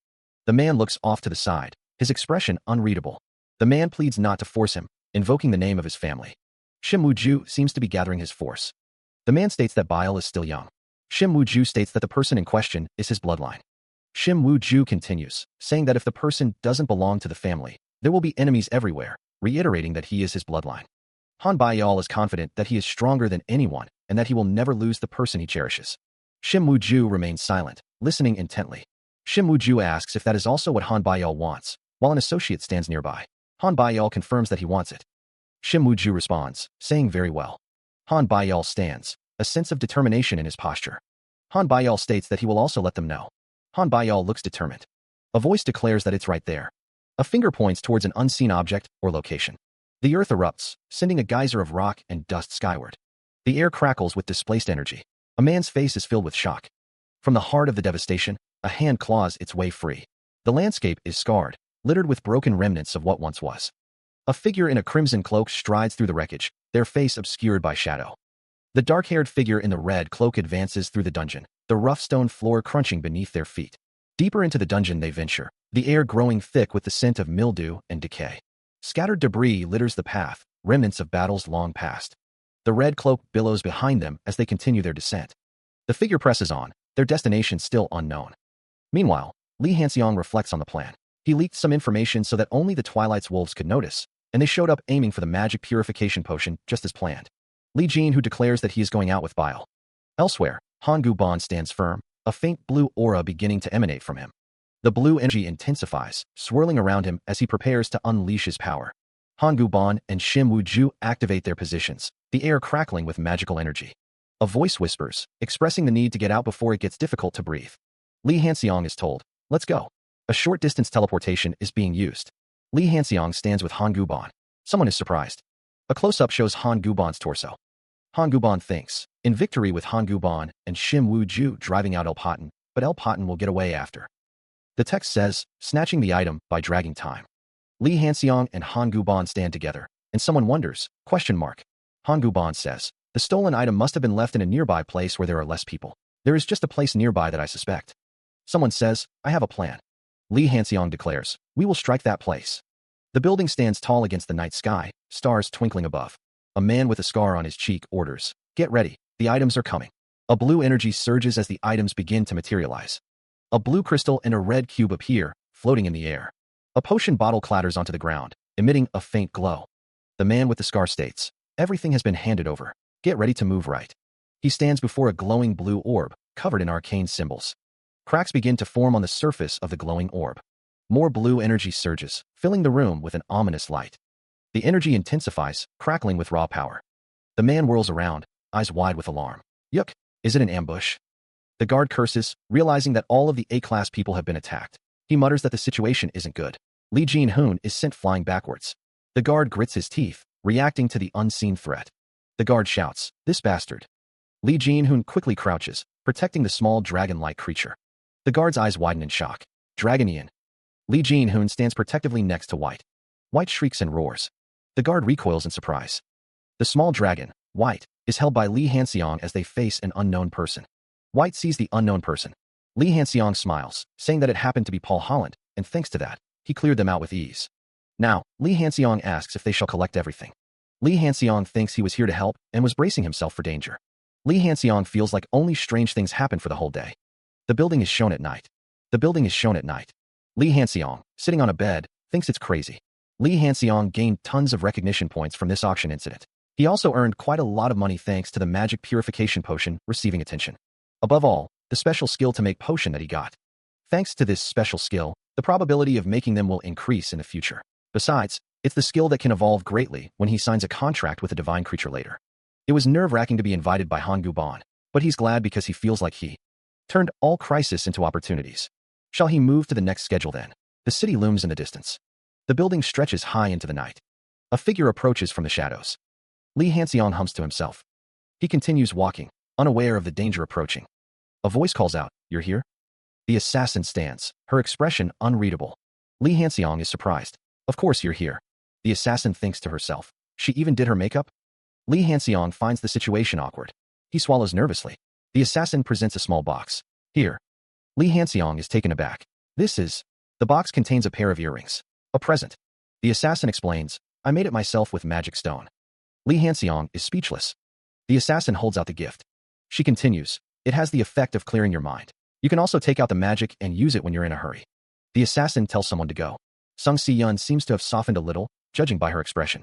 The man looks off to the side, his expression unreadable. The man pleads not to force him, invoking the name of his family. Shim Wuju seems to be gathering his force. The man states that Baiyal is still young. Shim Wuju states that the person in question is his bloodline. Shim Wuju continues, saying that if the person doesn't belong to the family, there will be enemies everywhere, reiterating that he is his bloodline. Han Baiyal is confident that he is stronger than anyone and that he will never lose the person he cherishes. Shim Wuju remains silent, listening intently. Shim Wuju asks if that is also what Han Baiyal wants, while an associate stands nearby. Han Baiyal confirms that he wants it. Shim Wuju responds, saying very well. Han Baiyal stands, a sense of determination in his posture. Han Baiyal states that he will also let them know. Han Baiyal looks determined. A voice declares that it's right there. A finger points towards an unseen object or location. The earth erupts, sending a geyser of rock and dust skyward. The air crackles with displaced energy. A man's face is filled with shock. From the heart of the devastation, a hand claws its way free. The landscape is scarred, littered with broken remnants of what once was. A figure in a crimson cloak strides through the wreckage, their face obscured by shadow. The dark-haired figure in the red cloak advances through the dungeon, the rough stone floor crunching beneath their feet. Deeper into the dungeon they venture, the air growing thick with the scent of mildew and decay. Scattered debris litters the path, remnants of battles long past. The red cloak billows behind them as they continue their descent. The figure presses on, their destination still unknown. Meanwhile, Li Hanxiang reflects on the plan. He leaked some information so that only the Twilight's wolves could notice, and they showed up aiming for the magic purification potion just as planned. Li Jin, who declares that he is going out with Baiyal. Elsewhere, Han Guban stands firm, a faint blue aura beginning to emanate from him. The blue energy intensifies, swirling around him as he prepares to unleash his power. Han Guban and Shim Wuju activate their positions, the air crackling with magical energy. A voice whispers, expressing the need to get out before it gets difficult to breathe. Li Hanxiang is told, let's go. A short distance teleportation is being used. Li Hanxiang stands with Han Guban. Someone is surprised. A close-up shows Han Guban's torso. Han Guban thinks, in victory with Han Guban and Shim Wuju driving out El Potten, but El Potten will get away after. The text says, snatching the item by dragging time. Li Hanxiang and Han Guban stand together, and someone wonders, ? Han Guban says, the stolen item must have been left in a nearby place where there are less people. There is just a place nearby that I suspect. Someone says, I have a plan. Li Hanxiang declares, we will strike that place. The building stands tall against the night sky, stars twinkling above. A man with a scar on his cheek orders, get ready, the items are coming. A blue energy surges as the items begin to materialize. A blue crystal and a red cube appear, floating in the air. A potion bottle clatters onto the ground, emitting a faint glow. The man with the scar states, everything has been handed over. Get ready to move right. He stands before a glowing blue orb, covered in arcane symbols. Cracks begin to form on the surface of the glowing orb. More blue energy surges, filling the room with an ominous light. The energy intensifies, crackling with raw power. The man whirls around, eyes wide with alarm. Yuck! Is it an ambush? The guard curses, realizing that all of the A-class people have been attacked. He mutters that the situation isn't good. Lee Jin-hoon is sent flying backwards. The guard grits his teeth, reacting to the unseen threat. The guard shouts, "This bastard!" Lee Jin-hoon quickly crouches, protecting the small dragon-like creature. The guard's eyes widen in shock. Dragonian. Lee Jin-hoon stands protectively next to White. White shrieks and roars. The guard recoils in surprise. The small dragon, White, is held by Lee Han-seong as they face an unknown person. White sees the unknown person. Lee Han-seong smiles, saying that it happened to be Paul Holland, and thanks to that, he cleared them out with ease. Now, Lee Han-seong asks if they shall collect everything. Lee Han-seong thinks he was here to help and was bracing himself for danger. Lee Han-seong feels like only strange things happen for the whole day. The building is shown at night. The building is shown at night. Lee Han-seong, sitting on a bed, thinks it's crazy. Lee Han-seong gained tons of recognition points from this auction incident. He also earned quite a lot of money thanks to the magic purification potion receiving attention. Above all, the special skill to make potion that he got. Thanks to this special skill, the probability of making them will increase in the future. Besides, it's the skill that can evolve greatly when he signs a contract with a divine creature later. It was nerve-wracking to be invited by Han Guban, but he's glad because he feels like he turned all crisis into opportunities. Shall he move to the next schedule then? The city looms in the distance. The building stretches high into the night. A figure approaches from the shadows. Lee Han-seong hums to himself. He continues walking, unaware of the danger approaching. A voice calls out, "You're here?" The assassin stands, her expression unreadable. Lee Han-seong is surprised. "Of course you're here." The assassin thinks to herself. She even did her makeup? Lee Han-seong finds the situation awkward. He swallows nervously. The assassin presents a small box. "Here." Lee Han-seong is taken aback. "This is..." The box contains a pair of earrings. "A present." The assassin explains, "I made it myself with magic stone." Lee Han-seong is speechless. The assassin holds out the gift. She continues, "It has the effect of clearing your mind. You can also take out the magic and use it when you're in a hurry." The assassin tells someone to go. Sung Si-yun seems to have softened a little, judging by her expression.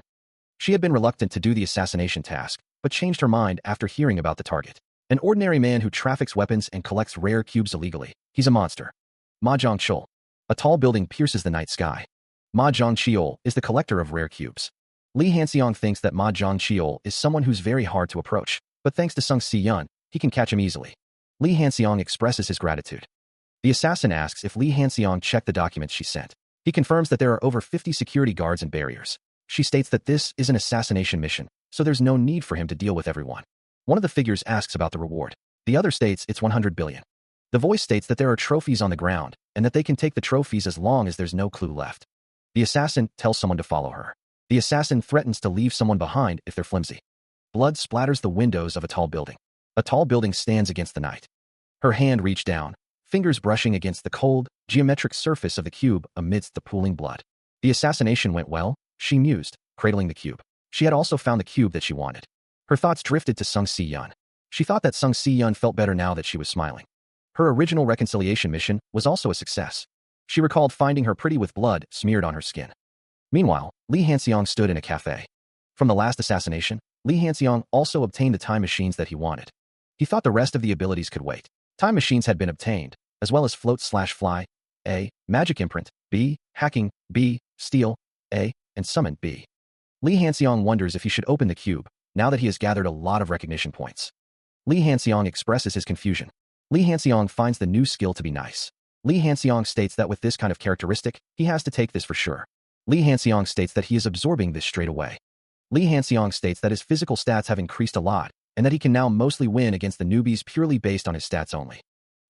She had been reluctant to do the assassination task, but changed her mind after hearing about the target. An ordinary man who traffics weapons and collects rare cubes illegally. He's a monster. Ma Zhang-chul. A tall building pierces the night sky. Ma Zhang-chul is the collector of rare cubes. Lee Han-seong thinks that Ma Zhang-chul is someone who's very hard to approach, but thanks to Sung Si-yun, he can catch him easily. Lee Han-seong expresses his gratitude. The assassin asks if Lee Han-seong checked the documents she sent. He confirms that there are over 50 security guards and barriers. She states that this is an assassination mission, so there's no need for him to deal with everyone. One of the figures asks about the reward. The other states it's 100 billion. The voice states that there are trophies on the ground, and that they can take the trophies as long as there's no clue left. The assassin tells someone to follow her. The assassin threatens to leave someone behind if they're flimsy. Blood splatters the windows of a tall building. A tall building stands against the night. Her hand reached down, fingers brushing against the cold, geometric surface of the cube amidst the pooling blood. The assassination went well, she mused, cradling the cube. She had also found the cube that she wanted. Her thoughts drifted to Sung Si-yun. She thought that Sung Si-yun felt better now that she was smiling. Her original reconciliation mission was also a success. She recalled finding her pretty with blood smeared on her skin. Meanwhile, Lee Han-seong stood in a cafe. From the last assassination, Lee Han-seong also obtained the time machines that he wanted. He thought the rest of the abilities could wait. Time machines had been obtained, as well as float/fly, A, magic imprint, B, hacking, B, steal, A, and summon, B. Lee Han-seong wonders if he should open the cube, now that he has gathered a lot of recognition points. Lee Han-seong expresses his confusion. Lee Han-seong finds the new skill to be nice. Lee Han-seong states that with this kind of characteristic, he has to take this for sure. Lee Han-seong states that he is absorbing this straight away. Lee Han-seong states that his physical stats have increased a lot, and that he can now mostly win against the newbies purely based on his stats only.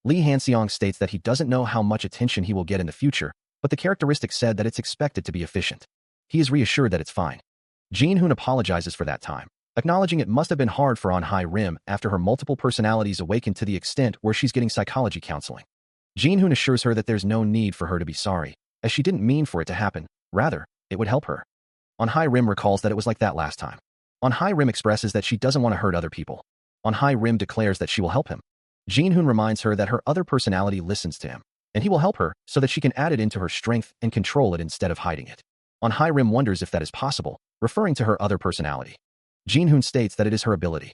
Lee Han-seong states that he doesn't know how much attention he will get in the future, but the characteristic said that it's expected to be efficient. He is reassured that it's fine. Jin-hoon apologizes for that time, acknowledging it must have been hard for On High Rim after her multiple personalities awakened to the extent where she's getting psychology counseling. Jin-hoon assures her that there's no need for her to be sorry, as she didn't mean for it to happen. Rather, it would help her. On High Rim recalls that it was like that last time. On High Rim expresses that she doesn't want to hurt other people. On High Rim declares that she will help him. Jin-hoon reminds her that her other personality listens to him, and he will help her so that she can add it into her strength and control it instead of hiding it. On High Rim wonders if that is possible, referring to her other personality. Jin-hoon states that it is her ability.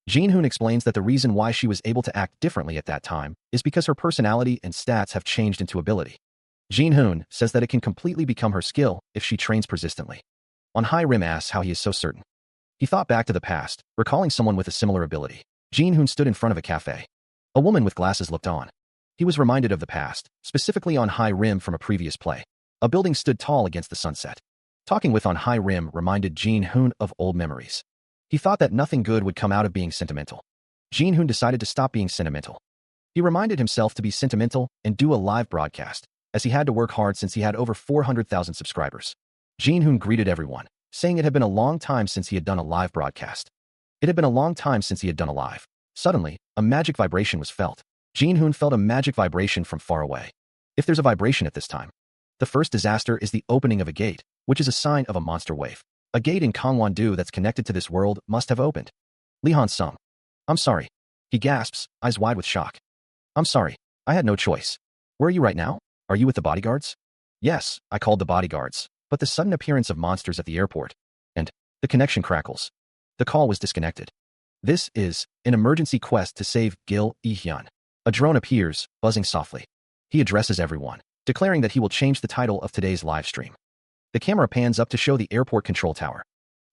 Jin-hoon explains that the reason why she was able to act differently at that time is because her personality and stats have changed into ability. Jin-hoon says that it can completely become her skill if she trains persistently. On High Rim asks how he is so certain. He thought back to the past, recalling someone with a similar ability. Jin-hoon stood in front of a cafe. A woman with glasses looked on. He was reminded of the past, specifically on High Rim from a previous play. A building stood tall against the sunset. Talking with on High Rim reminded Jin-hoon of old memories. He thought that nothing good would come out of being sentimental. Jin-hoon decided to stop being sentimental. He reminded himself to be sentimental and do a live broadcast, as he had to work hard since he had over 400,000 subscribers. Jin-hoon greeted everyone, saying it had been a long time since he had done a live broadcast. It had been a long time since he had done a live. Suddenly, a magic vibration was felt. Jin-hoon felt a magic vibration from far away. If there's a vibration at this time, the first disaster is the opening of a gate, which is a sign of a monster wave. A gate in Gangwon-do that's connected to this world must have opened. Lee Han-sung. I'm sorry. He gasps, eyes wide with shock. I'm sorry. I had no choice. Where are you right now? Are you with the bodyguards? Yes, I called the bodyguards, but the sudden appearance of monsters at the airport. And the connection crackles. The call was disconnected. This is an emergency quest to save Gil Ehyun. A drone appears, buzzing softly. He addresses everyone, declaring that he will change the title of today's live stream. The camera pans up to show the airport control tower.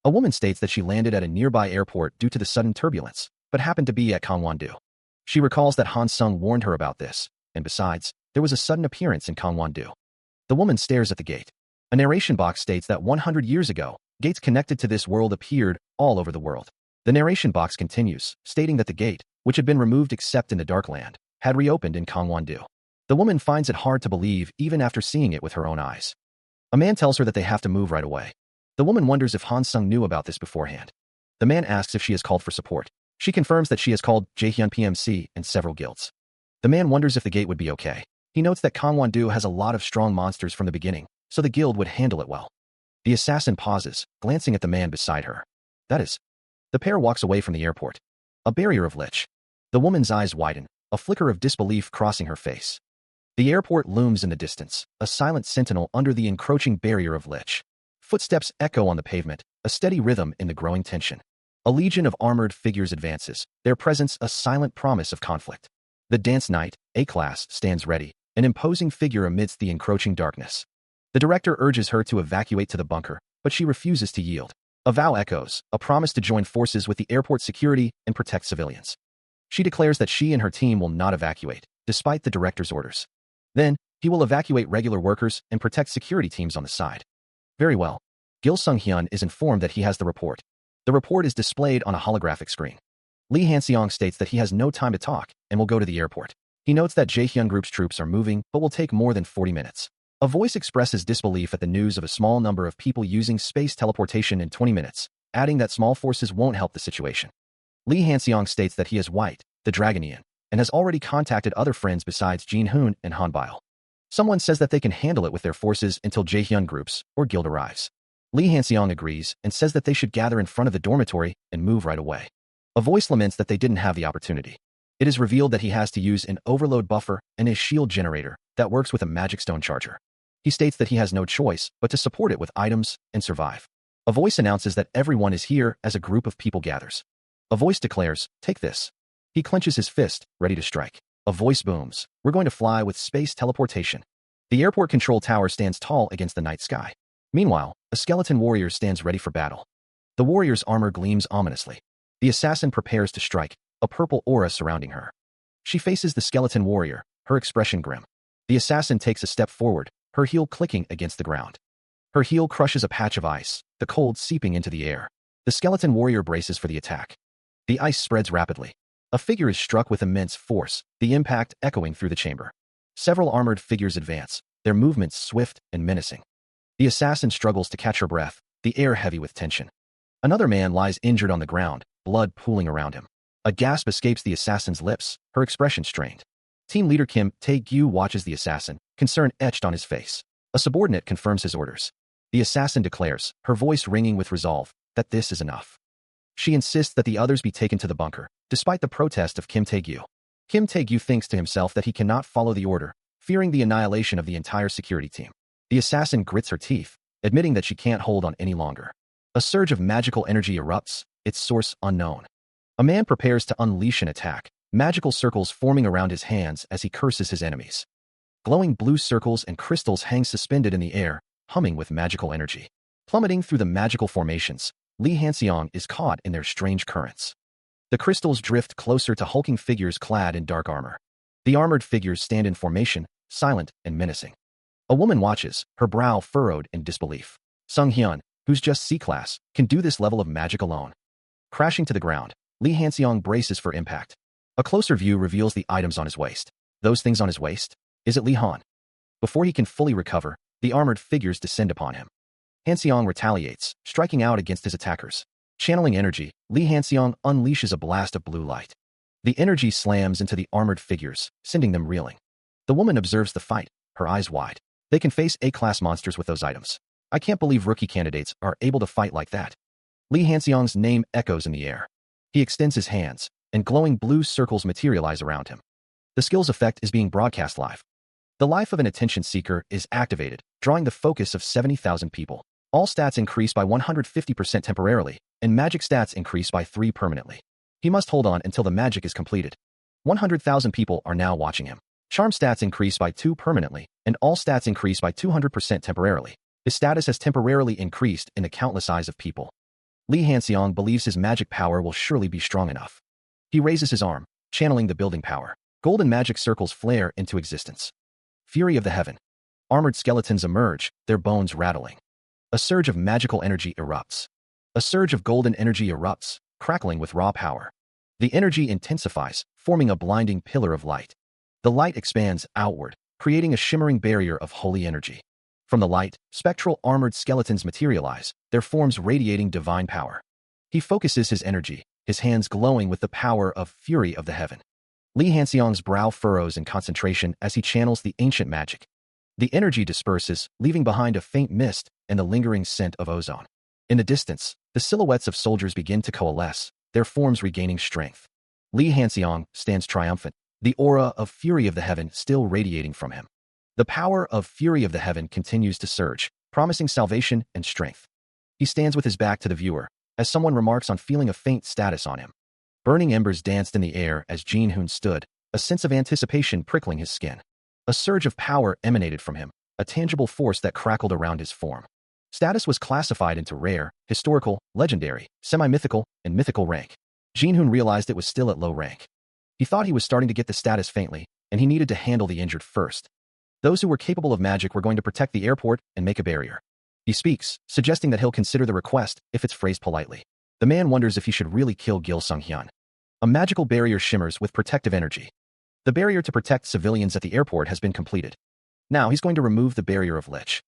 A woman states that she landed at a nearby airport due to the sudden turbulence, but happened to be at Gangwon-do. She recalls that Han-sung warned her about this, and besides, there was a sudden appearance in Gangwon-do. The woman stares at the gate. A narration box states that 100 years ago, gates connected to this world appeared all over the world. The narration box continues, stating that the gate, which had been removed except in the Dark Land, had reopened in Gangwon-do. The woman finds it hard to believe even after seeing it with her own eyes. A man tells her that they have to move right away. The woman wonders if Han-sung knew about this beforehand. The man asks if she has called for support. She confirms that she has called Jaehyun PMC and several guilds. The man wonders if the gate would be okay. He notes that Gangwon-do has a lot of strong monsters from the beginning, so the guild would handle it well. The assassin pauses, glancing at the man beside her. That is. The pair walks away from the airport. A barrier of lich. The woman's eyes widen, a flicker of disbelief crossing her face. The airport looms in the distance, a silent sentinel under the encroaching barrier of lich. Footsteps echo on the pavement, a steady rhythm in the growing tension. A legion of armored figures advances, their presence a silent promise of conflict. The dance knight, A-class, stands ready, an imposing figure amidst the encroaching darkness. The director urges her to evacuate to the bunker, but she refuses to yield. A vow echoes, a promise to join forces with the airport security and protect civilians. She declares that she and her team will not evacuate, despite the director's orders. Then, he will evacuate regular workers and protect security teams on the side. Very well. Gil Sung-hyun is informed that he has the report. The report is displayed on a holographic screen. Lee Han-seong states that he has no time to talk and will go to the airport. He notes that Jaehyun Group's troops are moving but will take more than 40 minutes. A voice expresses disbelief at the news of a small number of people using space teleportation in 20 minutes, adding that small forces won't help the situation. Lee Han-seong states that he is white, the Dragonian, and has already contacted other friends besides Jin-hoon and Hanbile. Someone says that they can handle it with their forces until Jaehyun Groups or guild arrives. Lee Han-seong agrees and says that they should gather in front of the dormitory and move right away. A voice laments that they didn't have the opportunity. It is revealed that he has to use an overload buffer and a shield generator that works with a magic stone charger. He states that he has no choice but to support it with items and survive. A voice announces that everyone is here as a group of people gathers. A voice declares, "Take this." He clenches his fist, ready to strike. A voice booms, "We're going to fly with space teleportation." The airport control tower stands tall against the night sky. Meanwhile, a skeleton warrior stands ready for battle. The warrior's armor gleams ominously. The assassin prepares to strike, a purple aura surrounding her. She faces the skeleton warrior, her expression grim. The assassin takes a step forward, her heel clicking against the ground. Her heel crushes a patch of ice, the cold seeping into the air. The skeleton warrior braces for the attack. The ice spreads rapidly. A figure is struck with immense force, the impact echoing through the chamber. Several armored figures advance, their movements swift and menacing. The assassin struggles to catch her breath, the air heavy with tension. Another man lies injured on the ground, blood pooling around him. A gasp escapes the assassin's lips, her expression strained. Team leader Kim Tae-gyu watches the assassin, concern etched on his face. A subordinate confirms his orders. The assassin declares, her voice ringing with resolve, that this is enough. She insists that the others be taken to the bunker, despite the protest of Kim Tae-gyu. Kim Tae-gyu thinks to himself that he cannot follow the order, fearing the annihilation of the entire security team. The assassin grits her teeth, admitting that she can't hold on any longer. A surge of magical energy erupts, its source unknown. A man prepares to unleash an attack, magical circles forming around his hands as he curses his enemies. Glowing blue circles and crystals hang suspended in the air, humming with magical energy. Plummeting through the magical formations, Li Hanxiang is caught in their strange currents. The crystals drift closer to hulking figures clad in dark armor. The armored figures stand in formation, silent and menacing. A woman watches, her brow furrowed in disbelief. Sung Hyun, who's just C-class, can do this level of magic alone. Crashing to the ground, Li Hanxiang braces for impact. A closer view reveals the items on his waist. Those things on his waist? Is it Li Han? Before he can fully recover, the armored figures descend upon him. Hanxiang retaliates, striking out against his attackers. Channeling energy, Li Hanxiang unleashes a blast of blue light. The energy slams into the armored figures, sending them reeling. The woman observes the fight, her eyes wide. They can face A-class monsters with those items. I can't believe rookie candidates are able to fight like that. Li Hanxiang's name echoes in the air. He extends his hands, and glowing blue circles materialize around him. The skill's effect is being broadcast live. The life of an attention seeker is activated, drawing the focus of 70,000 people. All stats increase by 150% temporarily, and magic stats increase by 3 permanently. He must hold on until the magic is completed. 100,000 people are now watching him. Charm stats increase by 2 permanently, and all stats increase by 200% temporarily. His status has temporarily increased in the countless eyes of people. Li Hanxiang believes his magic power will surely be strong enough. He raises his arm, channeling the building power. Golden magic circles flare into existence. Fury of the heaven. Armored skeletons emerge, their bones rattling. A surge of magical energy erupts. A surge of golden energy erupts, crackling with raw power. The energy intensifies, forming a blinding pillar of light. The light expands outward, creating a shimmering barrier of holy energy. From the light, spectral armored skeletons materialize, their forms radiating divine power. He focuses his energy, his hands glowing with the power of fury of the heaven. Li Hanxiang's brow furrows in concentration as he channels the ancient magic. The energy disperses, leaving behind a faint mist and the lingering scent of ozone. In the distance, the silhouettes of soldiers begin to coalesce, their forms regaining strength. Li Hanxiang stands triumphant, the aura of fury of the heaven still radiating from him. The power of fury of the heaven continues to surge, promising salvation and strength. He stands with his back to the viewer, as someone remarks on feeling a faint status on him. Burning embers danced in the air as Jin Hoon stood, a sense of anticipation prickling his skin. A surge of power emanated from him, a tangible force that crackled around his form. Status was classified into rare, historical, legendary, semi-mythical, and mythical rank. Jin Hoon realized it was still at low rank. He thought he was starting to get the status faintly, and he needed to handle the injured first. Those who were capable of magic were going to protect the airport and make a barrier. He speaks, suggesting that he'll consider the request if it's phrased politely. The man wonders if he should really kill Gil Sung-hyun. A magical barrier shimmers with protective energy. The barrier to protect civilians at the airport has been completed. Now he's going to remove the barrier of Lich.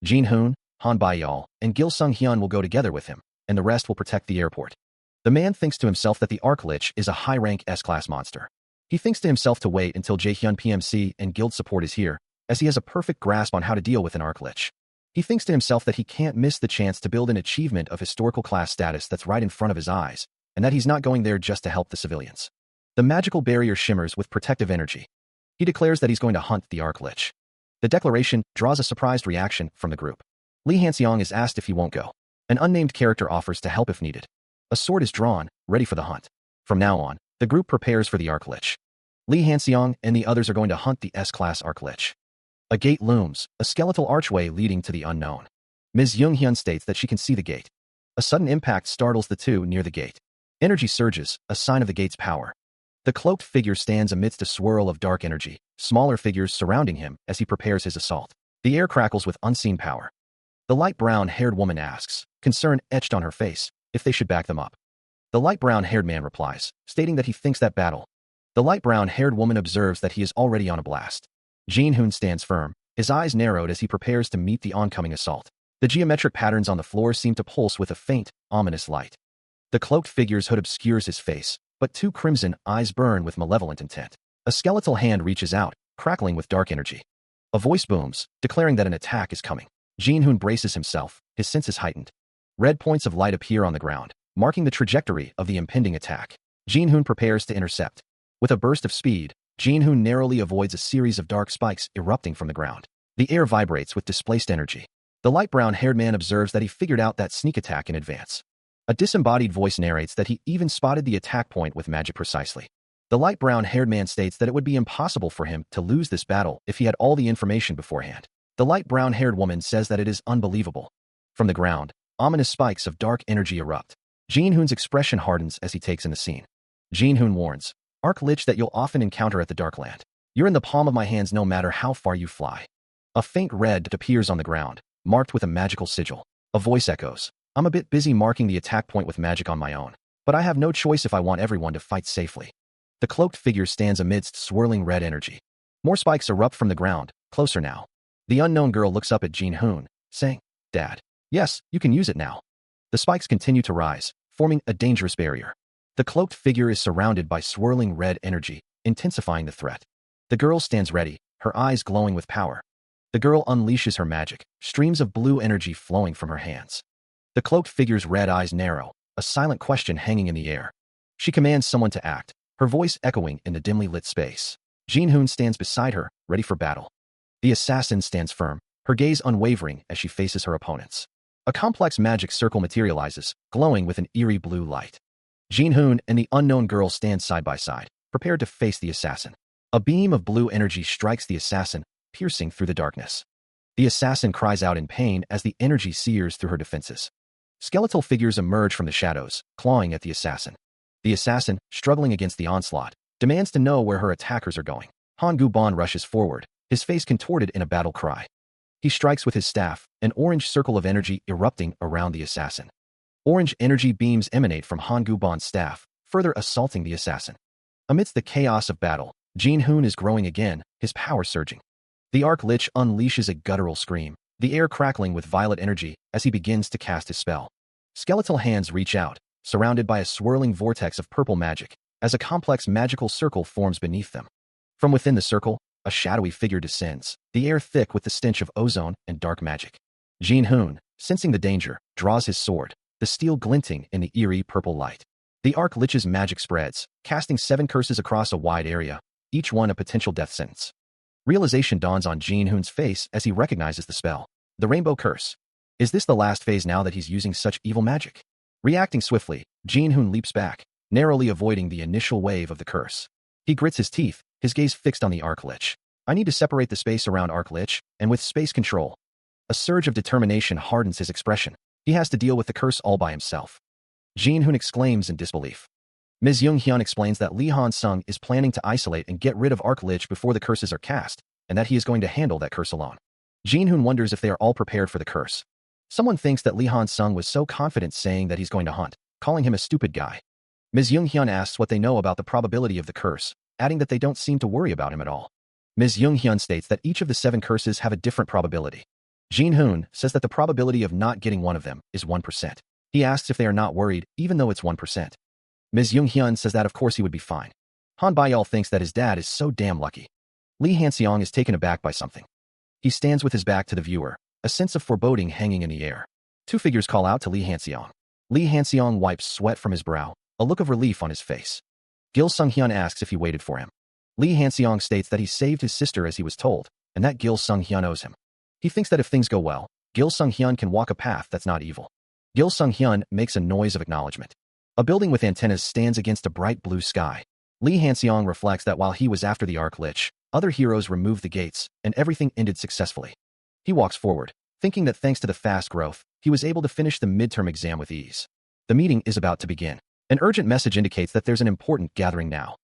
Jin Hoon, Han Baiyal, and Gil Sung-hyun will go together with him, and the rest will protect the airport. The man thinks to himself that the Arc Lich is a high-rank S-class monster. He thinks to himself to wait until Jaehyun PMC and guild support is here, as he has a perfect grasp on how to deal with an Arc Lich. He thinks to himself that he can't miss the chance to build an achievement of historical class status that's right in front of his eyes, and that he's not going there just to help the civilians. The magical barrier shimmers with protective energy. He declares that he's going to hunt the Arc Lich. The declaration draws a surprised reaction from the group. Li Hanxiang is asked if he won't go. An unnamed character offers to help if needed. A sword is drawn, ready for the hunt. From now on, the group prepares for the Arc Lich. Li Hanxiang and the others are going to hunt the S-class Arc Lich. A gate looms, a skeletal archway leading to the unknown. Ms. Young Hyun states that she can see the gate. A sudden impact startles the two near the gate. Energy surges, a sign of the gate's power. The cloaked figure stands amidst a swirl of dark energy, smaller figures surrounding him as he prepares his assault. The air crackles with unseen power. The light brown-haired woman asks, concern etched on her face, if they should back them up. The light brown-haired man replies, stating that he thinks that battle. The light brown-haired woman observes that he is already on a blast. Jin Hoon stands firm, his eyes narrowed as he prepares to meet the oncoming assault. The geometric patterns on the floor seem to pulse with a faint, ominous light. The cloaked figure's hood obscures his face, but two crimson eyes burn with malevolent intent. A skeletal hand reaches out, crackling with dark energy. A voice booms, declaring that an attack is coming. Jin Hoon braces himself, his senses heightened. Red points of light appear on the ground, marking the trajectory of the impending attack. Jin Hoon prepares to intercept. With a burst of speed, Jin Hoon narrowly avoids a series of dark spikes erupting from the ground. The air vibrates with displaced energy. The light brown-haired man observes that he figured out that sneak attack in advance. A disembodied voice narrates that he even spotted the attack point with magic precisely. The light brown-haired man states that it would be impossible for him to lose this battle if he had all the information beforehand. The light brown-haired woman says that it is unbelievable. From the ground, ominous spikes of dark energy erupt. Jin-hoon's expression hardens as he takes in the scene. Jin-hoon warns, Arc Lich that you'll often encounter at the Darkland. You're in the palm of my hands no matter how far you fly. A faint red appears on the ground, marked with a magical sigil. A voice echoes, I'm a bit busy marking the attack point with magic on my own, but I have no choice if I want everyone to fight safely. The cloaked figure stands amidst swirling red energy. More spikes erupt from the ground, closer now. The unknown girl looks up at Jin-hoon, saying, Dad. Yes, you can use it now. The spikes continue to rise, forming a dangerous barrier. The cloaked figure is surrounded by swirling red energy, intensifying the threat. The girl stands ready, her eyes glowing with power. The girl unleashes her magic, streams of blue energy flowing from her hands. The cloaked figure's red eyes narrow, a silent question hanging in the air. She commands someone to act, her voice echoing in the dimly lit space. Jin-hoon stands beside her, ready for battle. The assassin stands firm, her gaze unwavering as she faces her opponents. A complex magic circle materializes, glowing with an eerie blue light. Jin-hoon and the unknown girl stand side by side, prepared to face the assassin. A beam of blue energy strikes the assassin, piercing through the darkness. The assassin cries out in pain as the energy sears through her defenses. Skeletal figures emerge from the shadows, clawing at the assassin. The assassin, struggling against the onslaught, demands to know where her attackers are going. Han Guban rushes forward, his face contorted in a battle cry. He strikes with his staff, an orange circle of energy erupting around the assassin. Orange energy beams emanate from Han Guban's staff, further assaulting the assassin. Amidst the chaos of battle, Jin-hoon is growing again, his power surging. The Arc Lich unleashes a guttural scream, the air crackling with violet energy as he begins to cast his spell. Skeletal hands reach out, surrounded by a swirling vortex of purple magic, as a complex magical circle forms beneath them. From within the circle, a shadowy figure descends, the air thick with the stench of ozone and dark magic. Jin-hoon, sensing the danger, draws his sword, the steel glinting in the eerie purple light. The Arc Lich's magic spreads, casting 7 curses across a wide area, each one a potential death sentence. Realization dawns on Jin-hoon's face as he recognizes the spell. The Rainbow Curse. Is this the last phase now that he's using such evil magic? Reacting swiftly, Jin-hoon leaps back, narrowly avoiding the initial wave of the curse. He grits his teeth, his gaze fixed on the Arc Lich. I need to separate the space around Arc Lich, and with space control. A surge of determination hardens his expression. He has to deal with the curse all by himself. Jin-hoon exclaims in disbelief. Ms. Young-hyun explains that Lee Han-sung is planning to isolate and get rid of Arc Lich before the curses are cast, and that he is going to handle that curse alone. Jin-hoon wonders if they are all prepared for the curse. Someone thinks that Lee Han-sung was so confident saying that he's going to hunt, calling him a stupid guy. Ms. Young-hyun asks what they know about the probability of the curse, adding that they don't seem to worry about him at all. Ms. Young-hyun states that each of the 7 curses have a different probability. Jin-hoon says that the probability of not getting one of them is 1%. He asks if they are not worried, even though it's 1%. Ms. Young-hyun says that of course he would be fine. Han Bayal thinks that his dad is so damn lucky. Lee Han-seong is taken aback by something. He stands with his back to the viewer, a sense of foreboding hanging in the air. 2 figures call out to Lee Han-seong. Lee Han-seong wipes sweat from his brow, a look of relief on his face. Gil Sung-hyun asks if he waited for him. Lee Han-seong states that he saved his sister as he was told, and that Gil Sung-hyun owes him. He thinks that if things go well, Gil Sung-hyun can walk a path that's not evil. Gil Sung-hyun makes a noise of acknowledgement. A building with antennas stands against a bright blue sky. Lee Han-seong reflects that while he was after the Arc Lich, other heroes removed the gates, and everything ended successfully. He walks forward, thinking that thanks to the fast growth, he was able to finish the midterm exam with ease. The meeting is about to begin. An urgent message indicates that there's an important gathering now.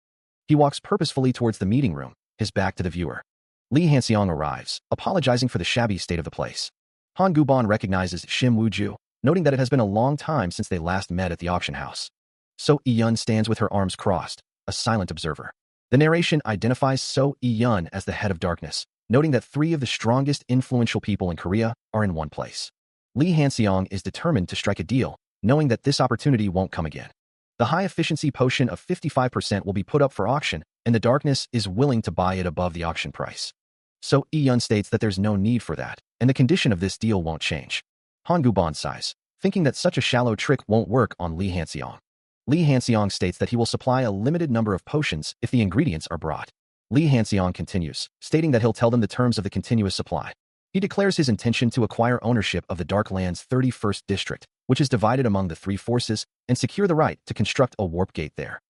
He walks purposefully towards the meeting room, his back to the viewer. Lee Han-seong arrives, apologizing for the shabby state of the place. Han Guban recognizes Shim Woo-ju, noting that it has been a long time since they last met at the auction house. So E-yun stands with her arms crossed, a silent observer. The narration identifies So E-yun as the head of darkness, noting that 3 of the strongest influential people in Korea are in one place. Lee Han-seong is determined to strike a deal, knowing that this opportunity won't come again. The high-efficiency potion of 55% will be put up for auction, and the darkness is willing to buy it above the auction price. So E-yun states that there's no need for that, and the condition of this deal won't change. Han Guban sighs, thinking that such a shallow trick won't work on Lee Han-seong. Lee Han-seong states that he will supply a limited number of potions if the ingredients are brought. Lee Han-seong continues, stating that he'll tell them the terms of the continuous supply. He declares his intention to acquire ownership of the Darkland's 31st district, which is divided among the three forces, and secure the right to construct a warp gate there.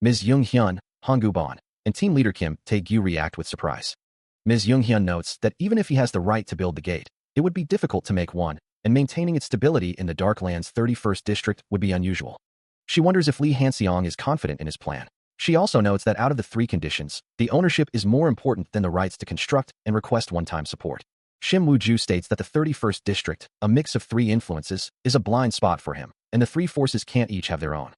Ms. Jung-hyun, Hong-gu-ban, and team leader Kim Tae-gyu react with surprise. Ms. Jung-hyun notes that even if he has the right to build the gate, it would be difficult to make one, and maintaining its stability in the Darkland's 31st district would be unusual. She wonders if Lee Han-seong is confident in his plan. She also notes that out of the three conditions, the ownership is more important than the rights to construct and request one-time support. Shim Woo-ju states that the 31st district, a mix of three influences, is a blind spot for him, and the three forces can't each have their own.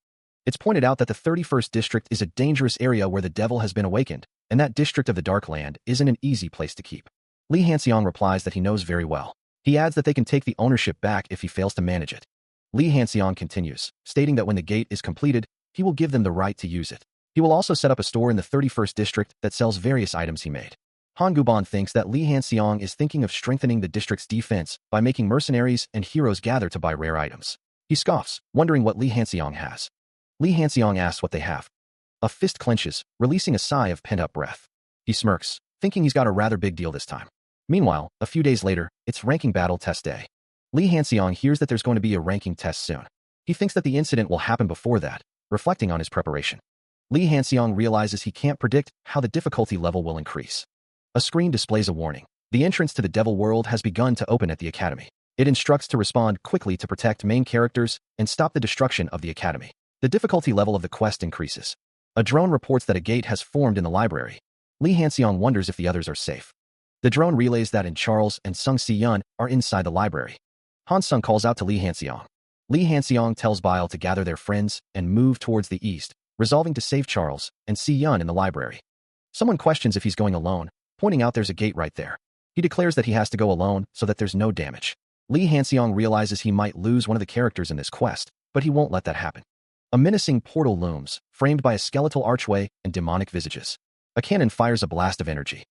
It's pointed out that the 31st district is a dangerous area where the devil has been awakened, and that district of the Darkland isn't an easy place to keep. Lee Han-seong replies that he knows very well. He adds that they can take the ownership back if he fails to manage it. Lee Han-seong continues, stating that when the gate is completed, he will give them the right to use it. He will also set up a store in the 31st district that sells various items he made. Han-gu-ban thinks that Lee Han-seong is thinking of strengthening the district's defense by making mercenaries and heroes gather to buy rare items. He scoffs, wondering what Lee Han-seong has. Lee Han-seong asks what they have. A fist clenches, releasing a sigh of pent-up breath. He smirks, thinking he's got a rather big deal this time. Meanwhile, a few days later, it's ranking battle test day. Lee Han-seong hears that there's going to be a ranking test soon. He thinks that the incident will happen before that, reflecting on his preparation. Lee Han-seong realizes he can't predict how the difficulty level will increase. A screen displays a warning. The entrance to the Devil World has begun to open at the Academy. It instructs to respond quickly to protect main characters and stop the destruction of the Academy. The difficulty level of the quest increases. A drone reports that a gate has formed in the library. Lee Han-seong wonders if the others are safe. The drone relays that Charles and Sung Si-yeon are inside the library. Han-sung calls out to Lee Han-seong. Lee Han-seong tells Bile to gather their friends and move towards the east, resolving to save Charles and Si-yeon in the library. Someone questions if he's going alone, pointing out there's a gate right there. He declares that he has to go alone so that there's no damage. Lee Han-seong realizes he might lose one of the characters in this quest, but he won't let that happen. A menacing portal looms, framed by a skeletal archway and demonic visages. A cannon fires a blast of energy.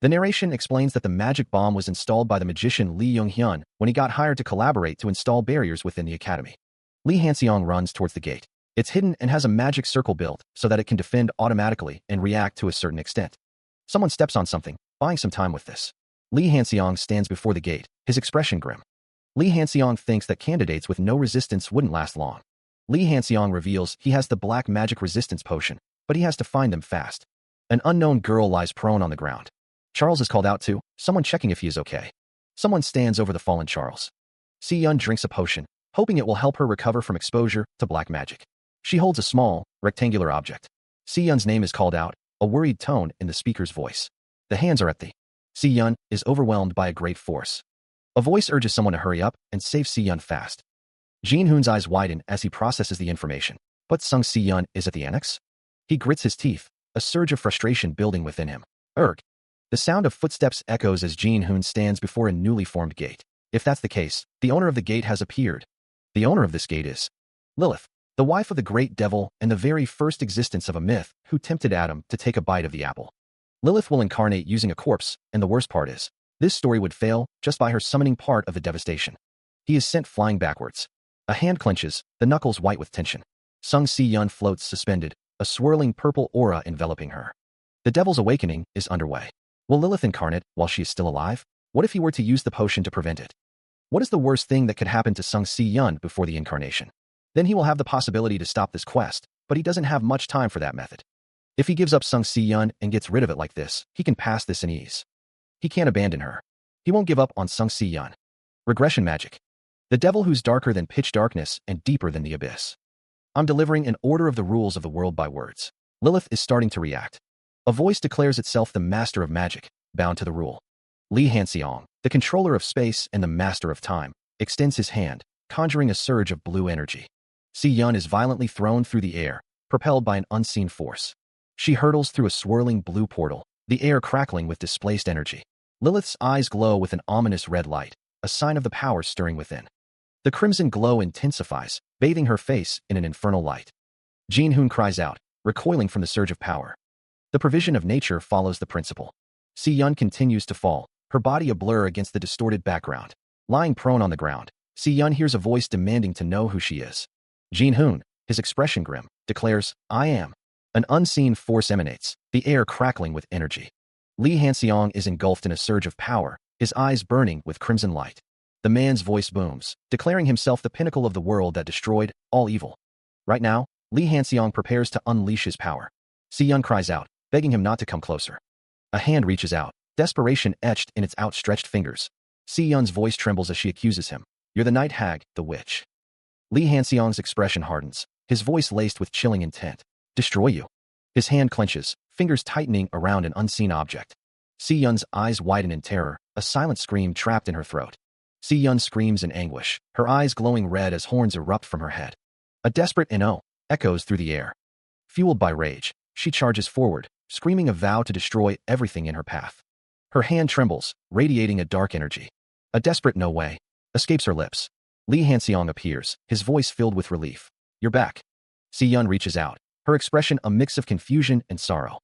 The narration explains that the magic bomb was installed by the magician Lee Jung-hyun when he got hired to collaborate to install barriers within the academy. Lee Han-seong runs towards the gate. It's hidden and has a magic circle built so that it can defend automatically and react to a certain extent. Someone steps on something, buying some time with this. Lee Han-seong stands before the gate, his expression grim. Lee Han-seong thinks that candidates with no resistance wouldn't last long. Lee Han-seong reveals he has the black magic resistance potion, but he has to find them fast. An unknown girl lies prone on the ground. Charles is called out to, someone checking if he is okay. Someone stands over the fallen Charles. Si-yeon drinks a potion, hoping it will help her recover from exposure to black magic. She holds a small, rectangular object. Si-yeon's name is called out, a worried tone in the speaker's voice. The hands are at the. Si-yeon is overwhelmed by a great force. A voice urges someone to hurry up and save Si-yeon fast. Jin-hoon's eyes widen as he processes the information. But Sung Si-yeon is at the annex? He grits his teeth, a surge of frustration building within him. Erg. The sound of footsteps echoes as Jin-hoon stands before a newly formed gate. If that's the case, the owner of the gate has appeared. The owner of this gate is Lilith, the wife of the great devil and the very first existence of a myth who tempted Adam to take a bite of the apple. Lilith will incarnate using a corpse, and the worst part is, this story would fail just by her summoning part of the devastation. He is sent flying backwards. A hand clenches, the knuckles white with tension. Sung Si-yeon floats suspended, a swirling purple aura enveloping her. The devil's awakening is underway. Will Lilith incarnate while she is still alive? What if he were to use the potion to prevent it? What is the worst thing that could happen to Sung Si-yeon before the incarnation? Then he will have the possibility to stop this quest, but he doesn't have much time for that method. If he gives up Sung Si-yeon and gets rid of it like this, he can pass this in ease. He can't abandon her. He won't give up on Sung Si-yeon. Regression magic. The devil who's darker than pitch darkness and deeper than the abyss. I'm delivering an order of the rules of the world by words. Lilith is starting to react. A voice declares itself the master of magic, bound to the rule. Lee Han-seong, the controller of space and the master of time, extends his hand, conjuring a surge of blue energy. Si-yeon is violently thrown through the air, propelled by an unseen force. She hurtles through a swirling blue portal, the air crackling with displaced energy. Lilith's eyes glow with an ominous red light, a sign of the power stirring within. The crimson glow intensifies, bathing her face in an infernal light. Jin-hoon cries out, recoiling from the surge of power. The provision of nature follows the principle. Si-yeon continues to fall, her body a blur against the distorted background. Lying prone on the ground, Si-yeon hears a voice demanding to know who she is. Jin-hoon, his expression grim, declares, I am. An unseen force emanates, the air crackling with energy. Lee Han-seong is engulfed in a surge of power, his eyes burning with crimson light. The man's voice booms, declaring himself the pinnacle of the world that destroyed all evil. Right now, Lee Hanseong prepares to unleash his power. Si-yun cries out, begging him not to come closer. A hand reaches out, desperation etched in its outstretched fingers. Si-yun's voice trembles as she accuses him. You're the night hag, the witch. Lee Hanseong's expression hardens, his voice laced with chilling intent. Destroy you. His hand clenches, fingers tightening around an unseen object. Si-yun's eyes widen in terror, a silent scream trapped in her throat. Si-yun screams in anguish, her eyes glowing red as horns erupt from her head. A desperate "no" echoes through the air. Fueled by rage, she charges forward, screaming a vow to destroy everything in her path. Her hand trembles, radiating a dark energy. A desperate "no way" escapes her lips. Lee Hanseong appears, his voice filled with relief. You're back. Si-yun reaches out, her expression a mix of confusion and sorrow.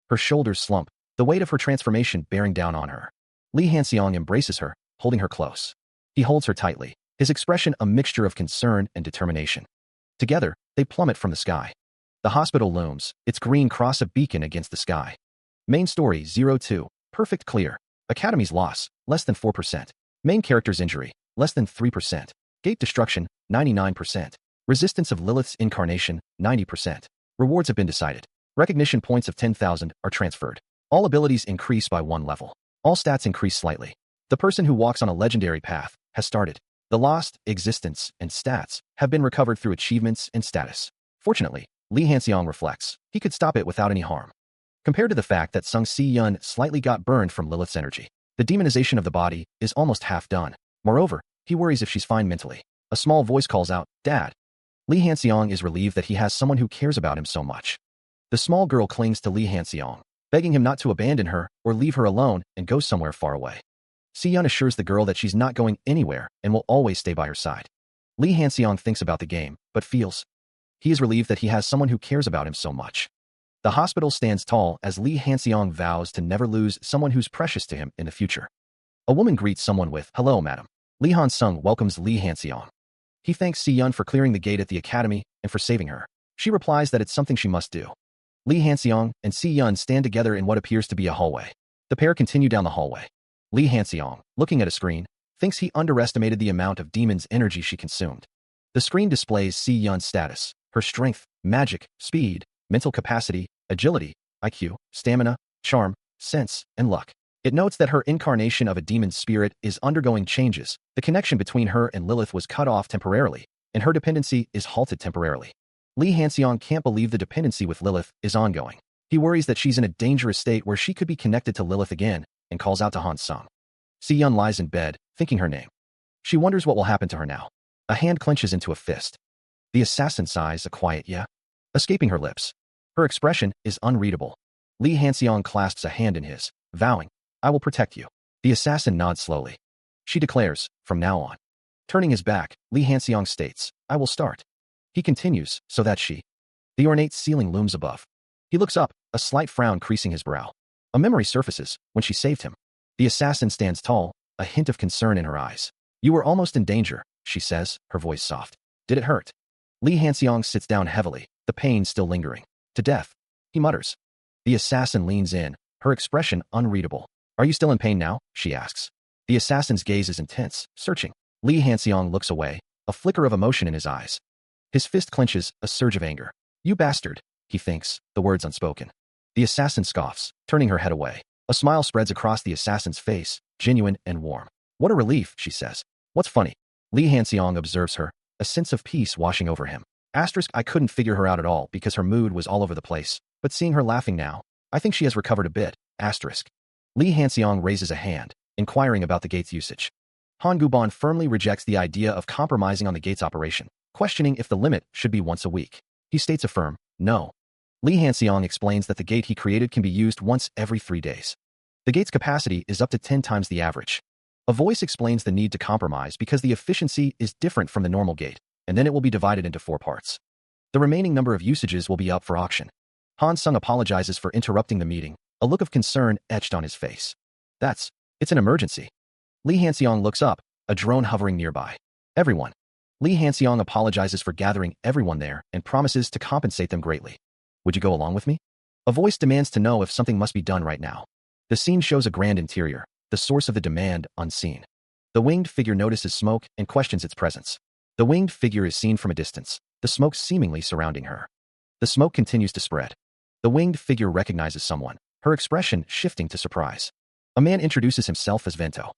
Her shoulders slump, the weight of her transformation bearing down on her. Lee Hanseong embraces her, holding her close. He holds her tightly, his expression a mixture of concern and determination. Together, they plummet from the sky. The hospital looms, its green cross a beacon against the sky. Main story 02, perfect clear. Academy's loss, less than 4%. Main character's injury, less than 3%. Gate destruction, 99%. Resistance of Lilith's incarnation, 90%. Rewards have been decided. Recognition points of 10,000 are transferred. All abilities increase by 1 level. All stats increase slightly. The person who walks on a legendary path has started. The lost, existence, and stats have been recovered through achievements and status. Fortunately, Lee Hanseong reflects, he could stop it without any harm. Compared to the fact that Sung Si-yun slightly got burned from Lilith's energy, the demonization of the body is almost half done. Moreover, he worries if she's fine mentally. A small voice calls out, Dad. Lee Hanseong is relieved that he has someone who cares about him so much. The small girl clings to Lee Hanseong, begging him not to abandon her or leave her alone and go somewhere far away. Si-yun assures the girl that she's not going anywhere and will always stay by her side. Lee Hanseong thinks about the game, but feels he is relieved that he has someone who cares about him so much. The hospital stands tall as Lee Hanseong vows to never lose someone who's precious to him in the future. A woman greets someone with, Hello, madam. Lee Han-sung welcomes Lee Hanseong. He thanks Si-yun for clearing the gate at the academy and for saving her. She replies that it's something she must do. Lee Hanseong and Si-yun stand together in what appears to be a hallway. The pair continue down the hallway. Lee Hanseong, looking at a screen, thinks he underestimated the amount of demon's energy she consumed. The screen displays Si-yun's status, her strength, magic, speed, mental capacity, agility, IQ, stamina, charm, sense, and luck. It notes that her incarnation of a demon spirit is undergoing changes. The connection between her and Lilith was cut off temporarily, and her dependency is halted temporarily. Lee Hanseong can't believe the dependency with Lilith is ongoing. He worries that she's in a dangerous state where she could be connected to Lilith again and calls out to Han-sung. Si-yun lies in bed, thinking her name. She wonders what will happen to her now. A hand clenches into a fist. The assassin sighs a quiet yeah, escaping her lips. Her expression is unreadable. Lee Hanseong clasps a hand in his, vowing, I will protect you. The assassin nods slowly. She declares, from now on. Turning his back, Lee Hanseong states, I will start. He continues, so that she. The ornate ceiling looms above. He looks up, a slight frown creasing his brow. A memory surfaces, when she saved him. The assassin stands tall, a hint of concern in her eyes. You were almost in danger, she says, her voice soft. Did it hurt? Lee Hanseong sits down heavily, the pain still lingering. To death, he mutters. The assassin leans in, her expression unreadable. Are you still in pain now? She asks. The assassin's gaze is intense, searching. Lee Hanseong looks away, a flicker of emotion in his eyes. His fist clenches, a surge of anger. You bastard, he thinks, the words unspoken. The assassin scoffs, turning her head away. A smile spreads across the assassin's face, genuine and warm. What a relief, she says. What's funny? Lee Hanseong observes her, a sense of peace washing over him. I couldn't figure her out at all because her mood was all over the place, but seeing her laughing now, I think she has recovered a bit. Lee Hanseong raises a hand, inquiring about the gate's usage. Han Guban firmly rejects the idea of compromising on the gate's operation, questioning if the limit should be once a week. He states a firm, no. Lee Hanseong explains that the gate he created can be used once every 3 days. The gate's capacity is up to 10 times the average. A voice explains the need to compromise because the efficiency is different from the normal gate, and then it will be divided into 4 parts. The remaining number of usages will be up for auction. Han-sung apologizes for interrupting the meeting, a look of concern etched on his face. It's an emergency. Lee Hanseong looks up, a drone hovering nearby. Everyone. Lee Hanseong apologizes for gathering everyone there and promises to compensate them greatly. Would you go along with me? A voice demands to know if something must be done right now. The scene shows a grand interior. the source of the demand unseen. The winged figure notices smoke and questions its presence. The winged figure is seen from a distance, the smoke seemingly surrounding her. The smoke continues to spread. The winged figure recognizes someone, her expression shifting to surprise. A man introduces himself as Vento.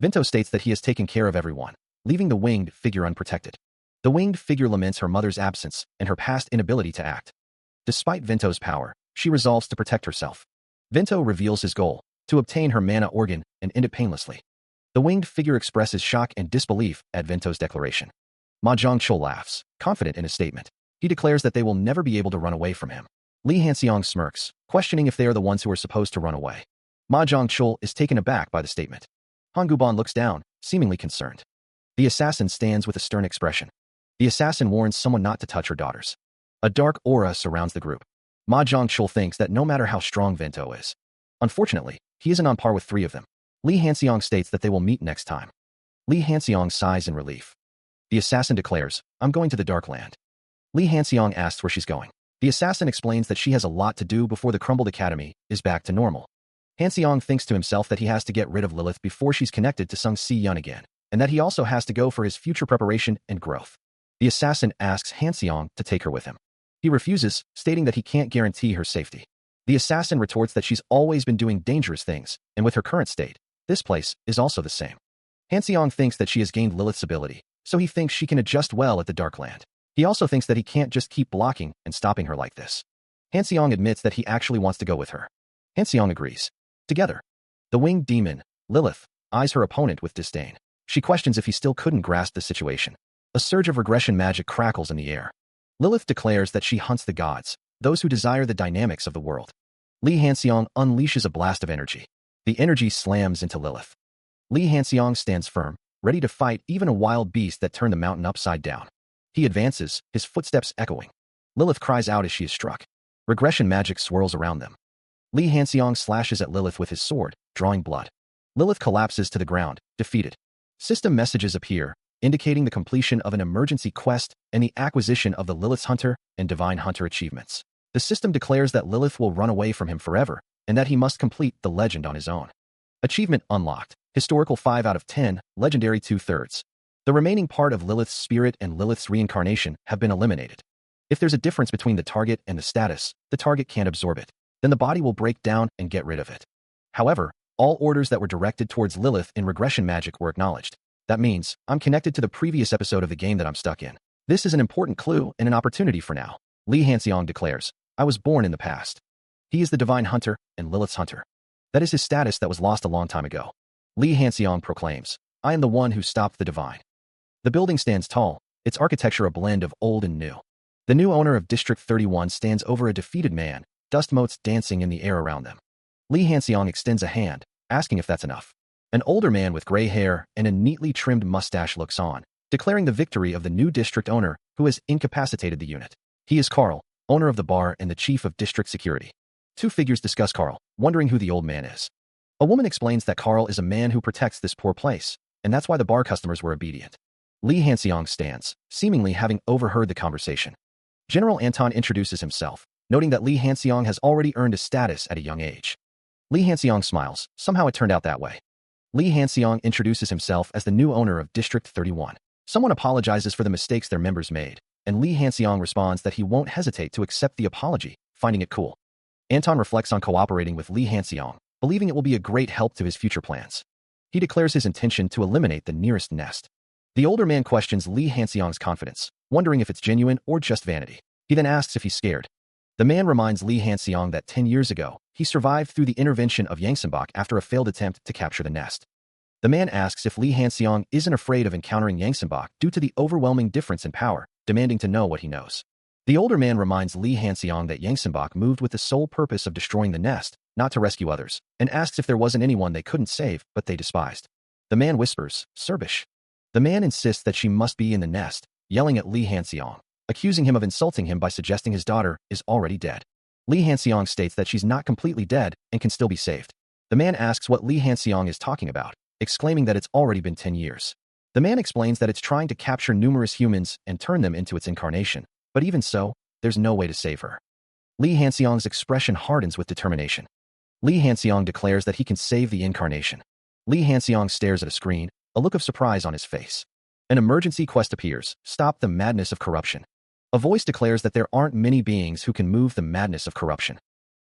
Vento states that he has taken care of everyone, leaving the winged figure unprotected. The winged figure laments her mother's absence and her past inability to act. Despite Vento's power, she resolves to protect herself. Vento reveals his goal, to obtain her mana organ and end it painlessly. The winged figure expresses shock and disbelief at Vento's declaration. Ma Zhongchul laughs, confident in his statement. He declares that they will never be able to run away from him. Li Hanxiang smirks, questioning if they are the ones who are supposed to run away. Ma Zhongchul is taken aback by the statement. Han Guban looks down, seemingly concerned. The assassin stands with a stern expression. The assassin warns someone not to touch her daughters. A dark aura surrounds the group. Ma Zhongchul thinks that no matter how strong Vento is, unfortunately, he isn't on par with 3 of them. Li Hanxiang states that they will meet next time. Li Hanxiang sighs in relief. The assassin declares, "I'm going to the Dark Land." Li Hanxiang asks where she's going. The assassin explains that she has a lot to do before the crumbled academy is back to normal. Hanxiang thinks to himself that he has to get rid of Lilith before she's connected to Sung Si Yun again, and that he also has to go for his future preparation and growth. The assassin asks Hanxiang to take her with him. He refuses, stating that he can't guarantee her safety. The assassin retorts that she's always been doing dangerous things, and with her current state, this place is also the same. Hanxiang thinks that she has gained Lilith's ability, so he thinks she can adjust well at the Dark Land. He also thinks that he can't just keep blocking and stopping her like this. Hanxiang admits that he actually wants to go with her. Hanxiang agrees. Together, the winged demon, Lilith, eyes her opponent with disdain. She questions if he still couldn't grasp the situation. A surge of regression magic crackles in the air. Lilith declares that she hunts the gods, those who desire the dynamics of the world. Li Hanxiang unleashes a blast of energy. The energy slams into Lilith. Li Hanxiang stands firm, ready to fight even a wild beast that turned the mountain upside down. He advances, his footsteps echoing. Lilith cries out as she is struck. Regression magic swirls around them. Li Hanxiang slashes at Lilith with his sword, drawing blood. Lilith collapses to the ground, defeated. System messages appear, indicating the completion of an emergency quest and the acquisition of the Lilith's Hunter and Divine Hunter achievements. The system declares that Lilith will run away from him forever, and that he must complete the legend on his own. Achievement unlocked. Historical 5 out of 10, Legendary 2/3. The remaining part of Lilith's spirit and Lilith's reincarnation have been eliminated. If there's a difference between the target and the status, the target can't absorb it. Then the body will break down and get rid of it. However, all orders that were directed towards Lilith in regression magic were acknowledged. That means, I'm connected to the previous episode of the game that I'm stuck in. This is an important clue and an opportunity for now. Li Hanxiang declares, I was born in the past. He is the Divine Hunter and Lilith's Hunter. That is his status that was lost a long time ago. Li Hanxiang proclaims, I am the one who stopped the Divine. The building stands tall, its architecture a blend of old and new. The new owner of District 31 stands over a defeated man, dust motes dancing in the air around them. Li Hanxiang extends a hand, asking if that's enough. An older man with gray hair and a neatly trimmed mustache looks on, declaring the victory of the new district owner who has incapacitated the unit. He is Carl, owner of the bar and the chief of district security. Two figures discuss Carl, wondering who the old man is. A woman explains that Carl is a man who protects this poor place, and that's why the bar customers were obedient. Li Hanxiang stands, seemingly having overheard the conversation. General Anton introduces himself, noting that Li Hanxiang has already earned a status at a young age. Li Hanxiang smiles, somehow it turned out that way. Li Hanxiang introduces himself as the new owner of District 31. Someone apologizes for the mistakes their members made, and Li Hanxiang responds that he won't hesitate to accept the apology, finding it cool. Anton reflects on cooperating with Li Hanxiang, believing it will be a great help to his future plans. He declares his intention to eliminate the nearest nest. The older man questions Li Hanxiang's confidence, wondering if it's genuine or just vanity. He then asks if he's scared. The man reminds Li Hanxiang that 10 years ago, he survived through the intervention of Yangtzenbach after a failed attempt to capture the nest. The man asks if Li Hanxiang isn't afraid of encountering Yangtzenbach due to the overwhelming difference in power, demanding to know what he knows. The older man reminds Li Hanxiang that Yangtzenbach moved with the sole purpose of destroying the nest, not to rescue others, and asks if there wasn't anyone they couldn't save but they despised. The man whispers, Serbish. The man insists that she must be in the nest, yelling at Li Hanxiang, accusing him of insulting him by suggesting his daughter is already dead. Li Hanxiang states that she's not completely dead and can still be saved. The man asks what Li Hanxiang is talking about, exclaiming that it's already been 10 years. The man explains that it's trying to capture numerous humans and turn them into its incarnation, but even so, there's no way to save her. Li Hanxiang's expression hardens with determination. Li Hanxiang declares that he can save the incarnation. Lee Hanseong stares at a screen, a look of surprise on his face. An emergency quest appears. Stop the madness of corruption. A voice declares that there aren't many beings who can move the madness of corruption.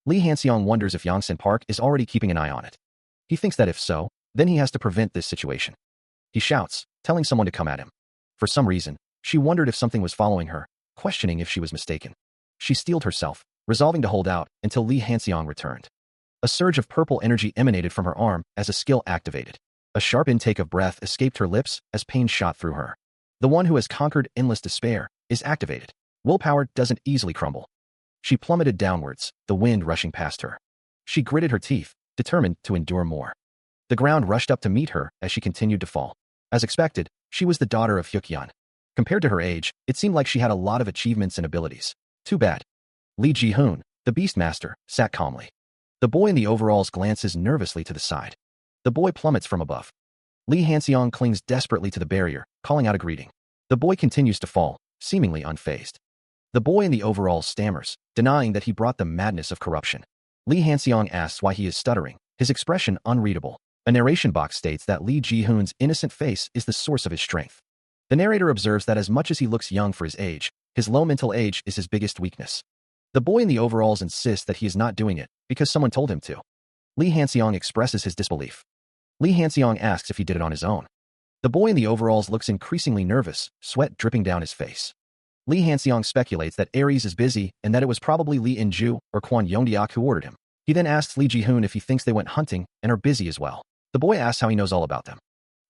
Lee Hanseong wonders if Yongsan Park is already keeping an eye on it. He thinks that if so, then he has to prevent this situation. He shouts, telling someone to come at him. For some reason, she wondered if something was following her, questioning if she was mistaken. She steeled herself, resolving to hold out until Lee Hanseong returned. A surge of purple energy emanated from her arm as a skill activated. A sharp intake of breath escaped her lips as pain shot through her. The one who has conquered endless despair is activated. Willpower doesn't easily crumble. She plummeted downwards, the wind rushing past her. She gritted her teeth, determined to endure more. The ground rushed up to meet her as she continued to fall. As expected, she was the daughter of Hyuk-yeon. Compared to her age, it seemed like she had a lot of achievements and abilities. Too bad. Lee Ji-hoon, the Beastmaster, sat calmly. The boy in the overalls glances nervously to the side. The boy plummets from above. Lee Hanseong clings desperately to the barrier, calling out a greeting. The boy continues to fall, seemingly unfazed. The boy in the overalls stammers, denying that he brought the madness of corruption. Lee Hanseong asks why he is stuttering, his expression unreadable. A narration box states that Lee Ji-hoon's innocent face is the source of his strength. The narrator observes that as much as he looks young for his age, his low mental age is his biggest weakness. The boy in the overalls insists that he is not doing it because someone told him to. Lee Hanseong expresses his disbelief. Lee Hanseong asks if he did it on his own. The boy in the overalls looks increasingly nervous, sweat dripping down his face. Lee Hanseong speculates that Ares is busy and that it was probably Lee In-ju or Kwon Yongdeok who ordered him. He then asks Lee Ji-hoon if he thinks they went hunting and are busy as well. The boy asks how he knows all about them.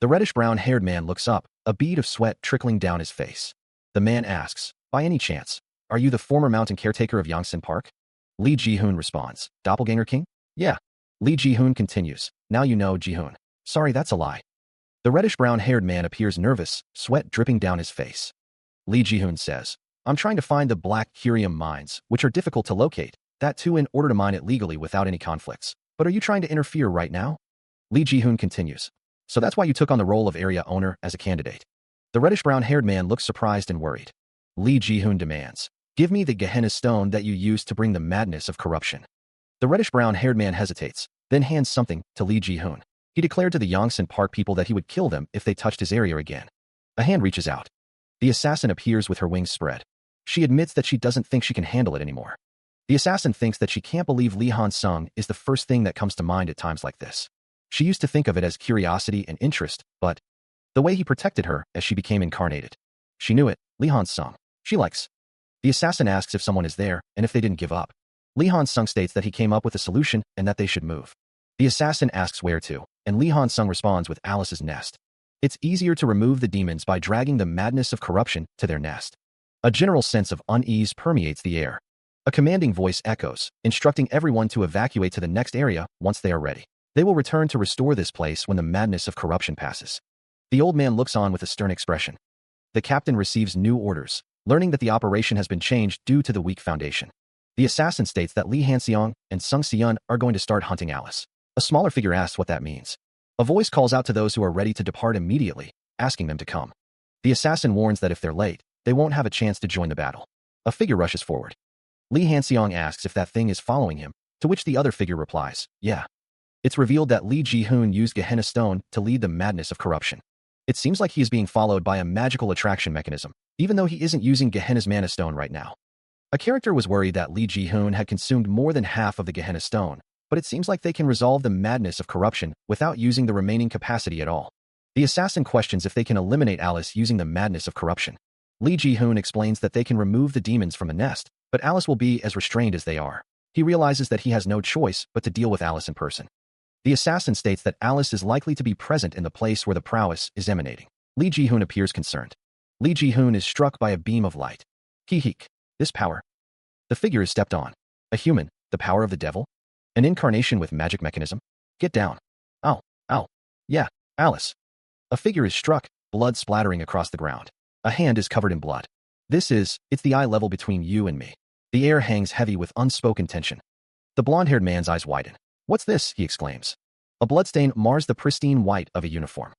The reddish-brown-haired man looks up, a bead of sweat trickling down his face. The man asks, by any chance, are you the former mountain caretaker of Yongsan Park? Lee Ji-hoon responds, Doppelganger King? Yeah. Lee Ji-hoon continues, now you know Ji-hoon. Sorry, that's a lie. The reddish-brown-haired man appears nervous, sweat dripping down his face. Lee Ji-hoon says, I'm trying to find the black curium mines, which are difficult to locate, that too in order to mine it legally without any conflicts. But are you trying to interfere right now? Lee Ji-hoon continues, so that's why you took on the role of area owner as a candidate. The reddish-brown-haired man looks surprised and worried. Lee Ji-hoon demands, give me the Gehenna stone that you used to bring the madness of corruption. The reddish-brown-haired man hesitates, then hands something to Lee Ji-hoon. He declared to the Yongsan Park people that he would kill them if they touched his area again. A hand reaches out. The assassin appears with her wings spread. She admits that she doesn't think she can handle it anymore. The assassin thinks that she can't believe Lee Han-sung is the first thing that comes to mind at times like this. She used to think of it as curiosity and interest, but the way he protected her as she became incarnated. She knew it, Lee Han-sung. She likes. The assassin asks if someone is there and if they didn't give up. Lee Han-sung states that he came up with a solution and that they should move. The assassin asks where to, and Lee Han-sung responds with Alice's nest. It's easier to remove the demons by dragging the madness of corruption to their nest. A general sense of unease permeates the air. A commanding voice echoes, instructing everyone to evacuate to the next area once they are ready. They will return to restore this place when the madness of corruption passes. The old man looks on with a stern expression. The captain receives new orders, learning that the operation has been changed due to the weak foundation. The assassin states that Lee Han-seong and Sung Se-yeon are going to start hunting Alice. A smaller figure asks what that means. A voice calls out to those who are ready to depart immediately, asking them to come. The assassin warns that if they're late, they won't have a chance to join the battle. A figure rushes forward. Lee Han-seong asks if that thing is following him, to which the other figure replies, yeah. It's revealed that Lee Ji-hoon used Gehenna Stone to lead the madness of corruption. It seems like he is being followed by a magical attraction mechanism, even though he isn't using Gehenna's Mana Stone right now. A character was worried that Lee Ji-hoon had consumed more than half of the Gehenna Stone, but it seems like they can resolve the madness of corruption without using the remaining capacity at all. The assassin questions if they can eliminate Alice using the madness of corruption. Lee Ji-hoon explains that they can remove the demons from the nest, but Alice will be as restrained as they are. He realizes that he has no choice but to deal with Alice in person. The assassin states that Alice is likely to be present in the place where the prowess is emanating. Lee Ji-hoon appears concerned. Lee Ji-hoon is struck by a beam of light. Heek. This power. The figure is stepped on. A human, the power of the devil? An incarnation with magic mechanism? Get down. Ow. Ow. Yeah, Alice. A figure is struck, blood splattering across the ground. A hand is covered in blood. It's the eye level between you and me. The air hangs heavy with unspoken tension. The blonde-haired man's eyes widen. What's this? He exclaims. A bloodstain mars the pristine white of a uniform.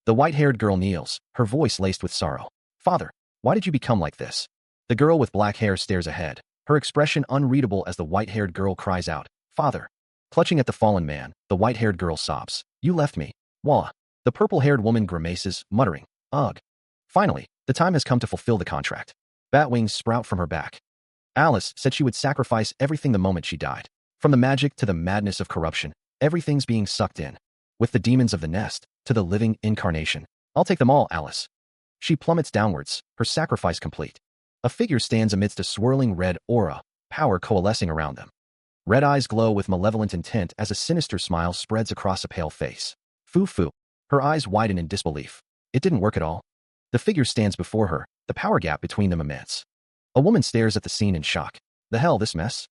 The white-haired girl kneels, her voice laced with sorrow. Father, why did you become like this? The girl with black hair stares ahead, her expression unreadable as the white-haired girl cries out, Father. Clutching at the fallen man, the white-haired girl sobs. You left me. Wah. The purple-haired woman grimaces, muttering, ugh. Finally, the time has come to fulfill the contract. Bat wings sprout from her back. Alice said she would sacrifice everything the moment she died. From the magic to the madness of corruption, everything's being sucked in. With the demons of the nest, to the living incarnation. I'll take them all, Alice. She plummets downwards, her sacrifice complete. A figure stands amidst a swirling red aura, power coalescing around them. Red eyes glow with malevolent intent as a sinister smile spreads across a pale face. Foo-foo. Her eyes widen in disbelief. It didn't work at all. The figure stands before her, the power gap between them immense. A woman stares at the scene in shock. The hell, this mess?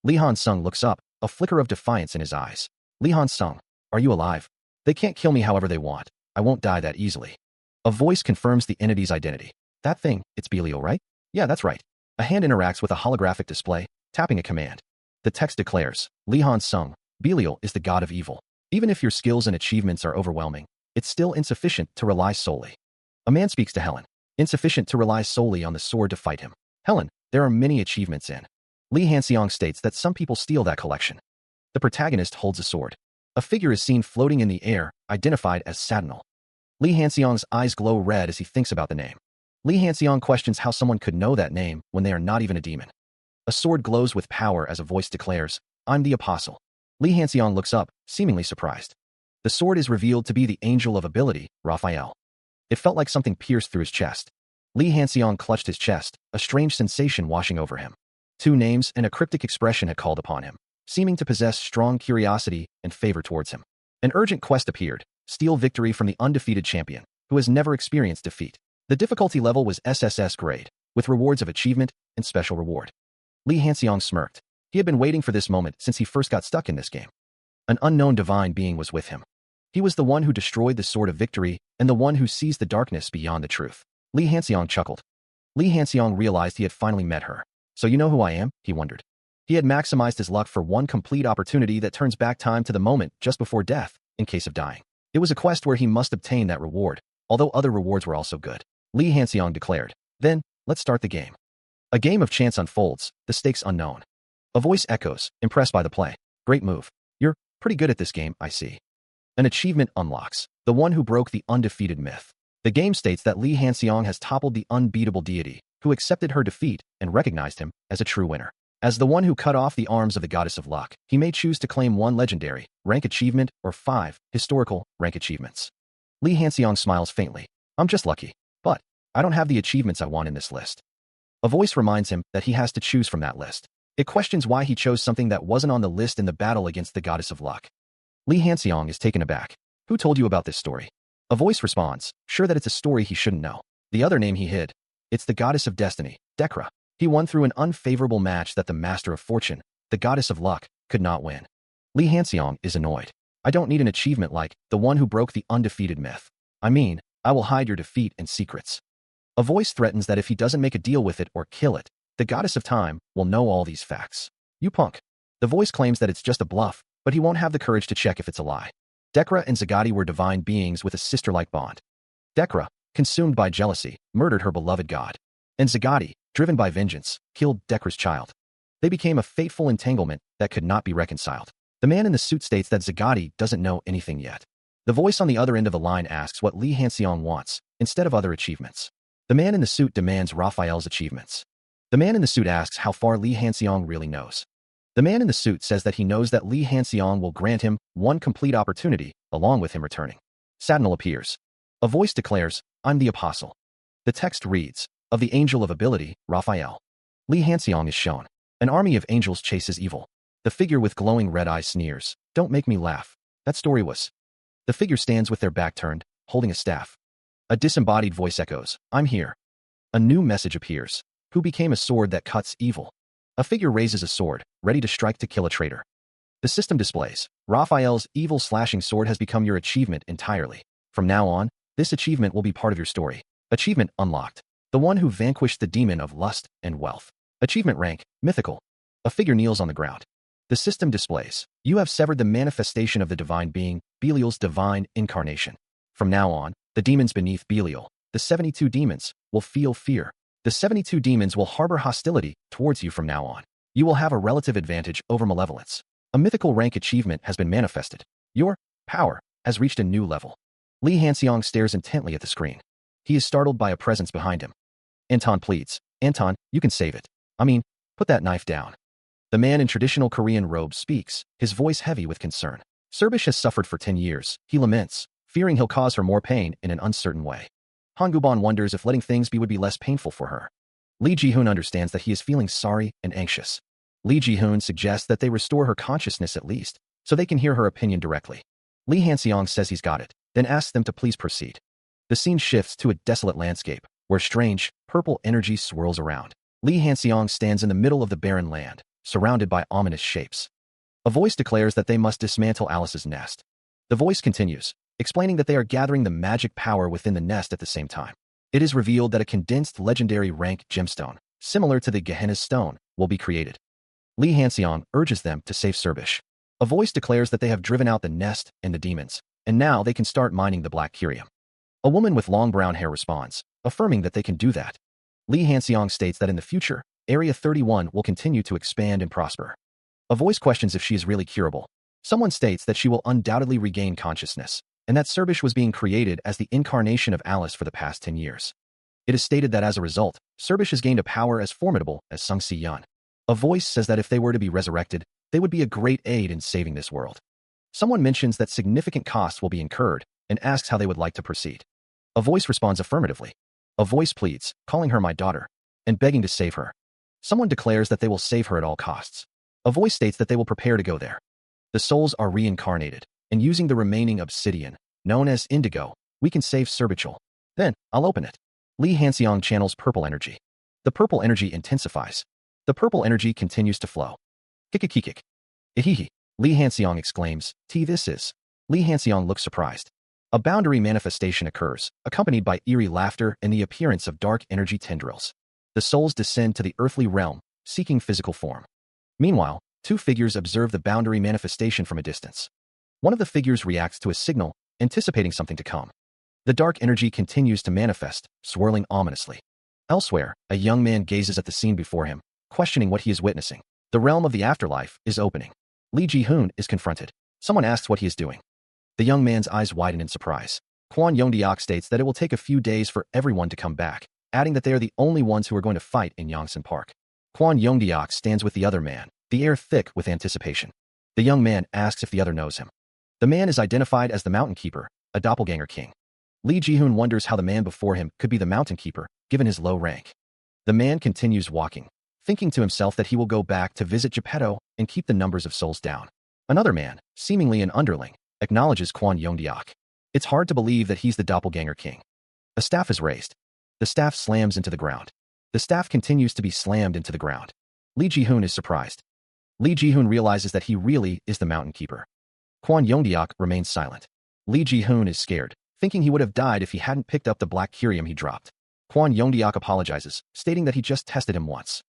Lee Han-sung looks up, a flicker of defiance in his eyes. Lee Han-sung, are you alive? They can't kill me however they want. I won't die that easily. A voice confirms the entity's identity. That thing, it's Belial, right? Yeah, that's right. A hand interacts with a holographic display, tapping a command. The text declares, Lee Han-sung, Belial is the god of evil. Even if your skills and achievements are overwhelming, it's still insufficient to rely solely. A man speaks to Helen. Insufficient to rely solely on the sword to fight him. Helen, there are many achievements in. Lee Han-seong states that some people steal that collection. The protagonist holds a sword. A figure is seen floating in the air, identified as Sadinal. Lee Han-seong's eyes glow red as he thinks about the name. Lee Han-seong questions how someone could know that name when they are not even a demon. A sword glows with power as a voice declares, I'm the apostle. Lee Han-seong looks up, seemingly surprised. The sword is revealed to be the angel of ability, Raphael. It felt like something pierced through his chest. Lee Han-seong clutched his chest, a strange sensation washing over him. Two names and a cryptic expression had called upon him, seeming to possess strong curiosity and favor towards him. An urgent quest appeared, steal victory from the undefeated champion, who has never experienced defeat. The difficulty level was SSS grade, with rewards of achievement and special reward. Lee Han-seong smirked. He had been waiting for this moment since he first got stuck in this game. An unknown divine being was with him. He was the one who destroyed the sword of victory and the one who sees the darkness beyond the truth. Lee Han-seong chuckled. Lee Han-seong realized he had finally met her. So you know who I am? He wondered. He had maximized his luck for one complete opportunity that turns back time to the moment just before death, in case of dying. It was a quest where he must obtain that reward, although other rewards were also good. Lee Han-seong declared. Then, let's start the game. A game of chance unfolds, the stakes unknown. A voice echoes, impressed by the play. Great move. You're pretty good at this game, I see. An achievement unlocks. The one who broke the undefeated myth. The game states that Lee Han-seong has toppled the unbeatable deity, who accepted her defeat and recognized him as a true winner. As the one who cut off the arms of the goddess of luck, he may choose to claim 1 legendary rank achievement or 5 historical rank achievements. Lee Han-seong smiles faintly. I'm just lucky, but I don't have the achievements I want in this list. A voice reminds him that he has to choose from that list. It questions why he chose something that wasn't on the list in the battle against the goddess of luck. Lee Han-seong is taken aback. Who told you about this story? A voice responds, sure that it's a story he shouldn't know. The other name he hid. It's the goddess of destiny, Dekra. He won through an unfavorable match that the master of fortune, the goddess of luck, could not win. Lee Han-seong is annoyed. I don't need an achievement like the one who broke the undefeated myth. I mean, I will hide your defeat and secrets. A voice threatens that if he doesn't make a deal with it or kill it, the goddess of time will know all these facts. You punk. The voice claims that it's just a bluff, but he won't have the courage to check if it's a lie. Dekra and Zagati were divine beings with a sister-like bond. Dekra, consumed by jealousy, murdered her beloved god. And Zagati, driven by vengeance, killed Dekra's child. They became a fateful entanglement that could not be reconciled. The man in the suit states that Zagati doesn't know anything yet. The voice on the other end of the line asks what Lee Han-seong wants, instead of other achievements. The man in the suit demands Raphael's achievements. The man in the suit asks how far Lee Han-seong really knows. The man in the suit says that he knows that Lee Han-seong will grant him 1 complete opportunity, along with him returning. Sadinal appears. A voice declares, I'm the apostle. The text reads, of the angel of ability, Raphael. Lee Han-seong is shown. An army of angels chases evil. The figure with glowing red eyes sneers, don't make me laugh. That story was. The figure stands with their back turned, holding a staff. A disembodied voice echoes, I'm here. A new message appears. Who became a sword that cuts evil? A figure raises a sword, ready to strike to kill a traitor. The system displays, Raphael's evil slashing sword has become your achievement entirely. From now on, this achievement will be part of your story. Achievement unlocked. The one who vanquished the demon of lust and wealth. Achievement rank, mythical. A figure kneels on the ground. The system displays, you have severed the manifestation of the divine being, Belial's divine incarnation. From now on, the demons beneath Belial, the 72 demons, will feel fear. The 72 demons will harbor hostility towards you from now on. You will have a relative advantage over malevolence. A mythical rank achievement has been manifested. Your power has reached a new level. Lee Hanseong stares intently at the screen. He is startled by a presence behind him. Anton pleads. Anton, you can save it. Put that knife down. The man in traditional Korean robes speaks, his voice heavy with concern. Serbish has suffered for 10 years, he laments, fearing he'll cause her more pain in an uncertain way. Hongubon wonders if letting things be would be less painful for her. Lee Ji-hoon understands that he is feeling sorry and anxious. Lee Ji-hoon suggests that they restore her consciousness at least, so they can hear her opinion directly. Lee Han-seong says he's got it, then asks them to please proceed. The scene shifts to a desolate landscape, where strange, purple energy swirls around. Lee Han-seong stands in the middle of the barren land, surrounded by ominous shapes. A voice declares that they must dismantle Alice's nest. The voice continues, explaining that they are gathering the magic power within the nest at the same time. It is revealed that a condensed legendary rank gemstone, similar to the Gehenna's stone, will be created. Lee Han-seong urges them to save Serbish. A voice declares that they have driven out the nest and the demons, and now they can start mining the black curium. A woman with long brown hair responds, affirming that they can do that. Lee Han-seong states that in the future, Area 31 will continue to expand and prosper. A voice questions if she is really curable. Someone states that she will undoubtedly regain consciousness, and that Serbish was being created as the incarnation of Alice for the past 10 years. It is stated that as a result, Serbish has gained a power as formidable as Sung Si-yeon. A voice says that if they were to be resurrected, they would be a great aid in saving this world. Someone mentions that significant costs will be incurred and asks how they would like to proceed. A voice responds affirmatively. A voice pleads, calling her my daughter, and begging to save her. Someone declares that they will save her at all costs. A voice states that they will prepare to go there. The souls are reincarnated, and using the remaining obsidian, known as indigo, we can save Serbichul. Then, I'll open it. Lee Han-seong channels purple energy. The purple energy intensifies. The purple energy continues to flow. Kikikikik. Ihihi. Lee Han-seong exclaims, this is. Lee Han-seong looks surprised. A boundary manifestation occurs, accompanied by eerie laughter and the appearance of dark energy tendrils. The souls descend to the earthly realm, seeking physical form. Meanwhile, two figures observe the boundary manifestation from a distance. One of the figures reacts to a signal, anticipating something to come. The dark energy continues to manifest, swirling ominously. Elsewhere, a young man gazes at the scene before him, questioning what he is witnessing. The realm of the afterlife is opening. Lee Ji-hoon is confronted. Someone asks what he is doing. The young man's eyes widen in surprise. Kwon Young-deok states that it will take a few days for everyone to come back, adding that they are the only ones who are going to fight in Yongsan Park. Kwon Young-deok stands with the other man, the air thick with anticipation. The young man asks if the other knows him. The man is identified as the Mountain Keeper, a doppelganger king. Lee Ji-hoon wonders how the man before him could be the Mountain Keeper, given his low rank. The man continues walking, thinking to himself that he will go back to visit Geppetto and keep the numbers of souls down. Another man, seemingly an underling, acknowledges Kwon Young-deok. It's hard to believe that he's the doppelganger king. A staff is raised. The staff slams into the ground. The staff continues to be slammed into the ground. Lee Ji-hoon is surprised. Lee Ji-hoon realizes that he really is the Mountain Keeper. Kwon Young-deok remains silent. Lee Ji-hoon is scared, thinking he would have died if he hadn't picked up the black curium he dropped. Kwon Young-deok apologizes, stating that he just tested him once.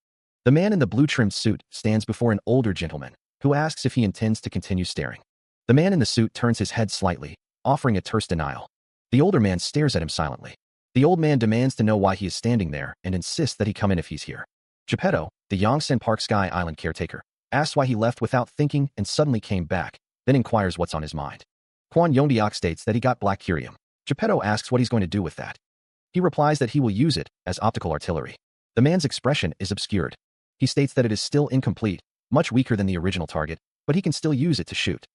The man in the blue-trimmed suit stands before an older gentleman, who asks if he intends to continue staring. The man in the suit turns his head slightly, offering a terse denial. The older man stares at him silently. The old man demands to know why he is standing there and insists that he come in if he's here. Geppetto, the Yongsan Park Sky Island caretaker, asks why he left without thinking and suddenly came back, then inquires what's on his mind. Kwon Young-deok states that he got black curium. Geppetto asks what he's going to do with that. He replies that he will use it as optical artillery. The man's expression is obscured. He states that it is still incomplete, much weaker than the original target, but he can still use it to shoot.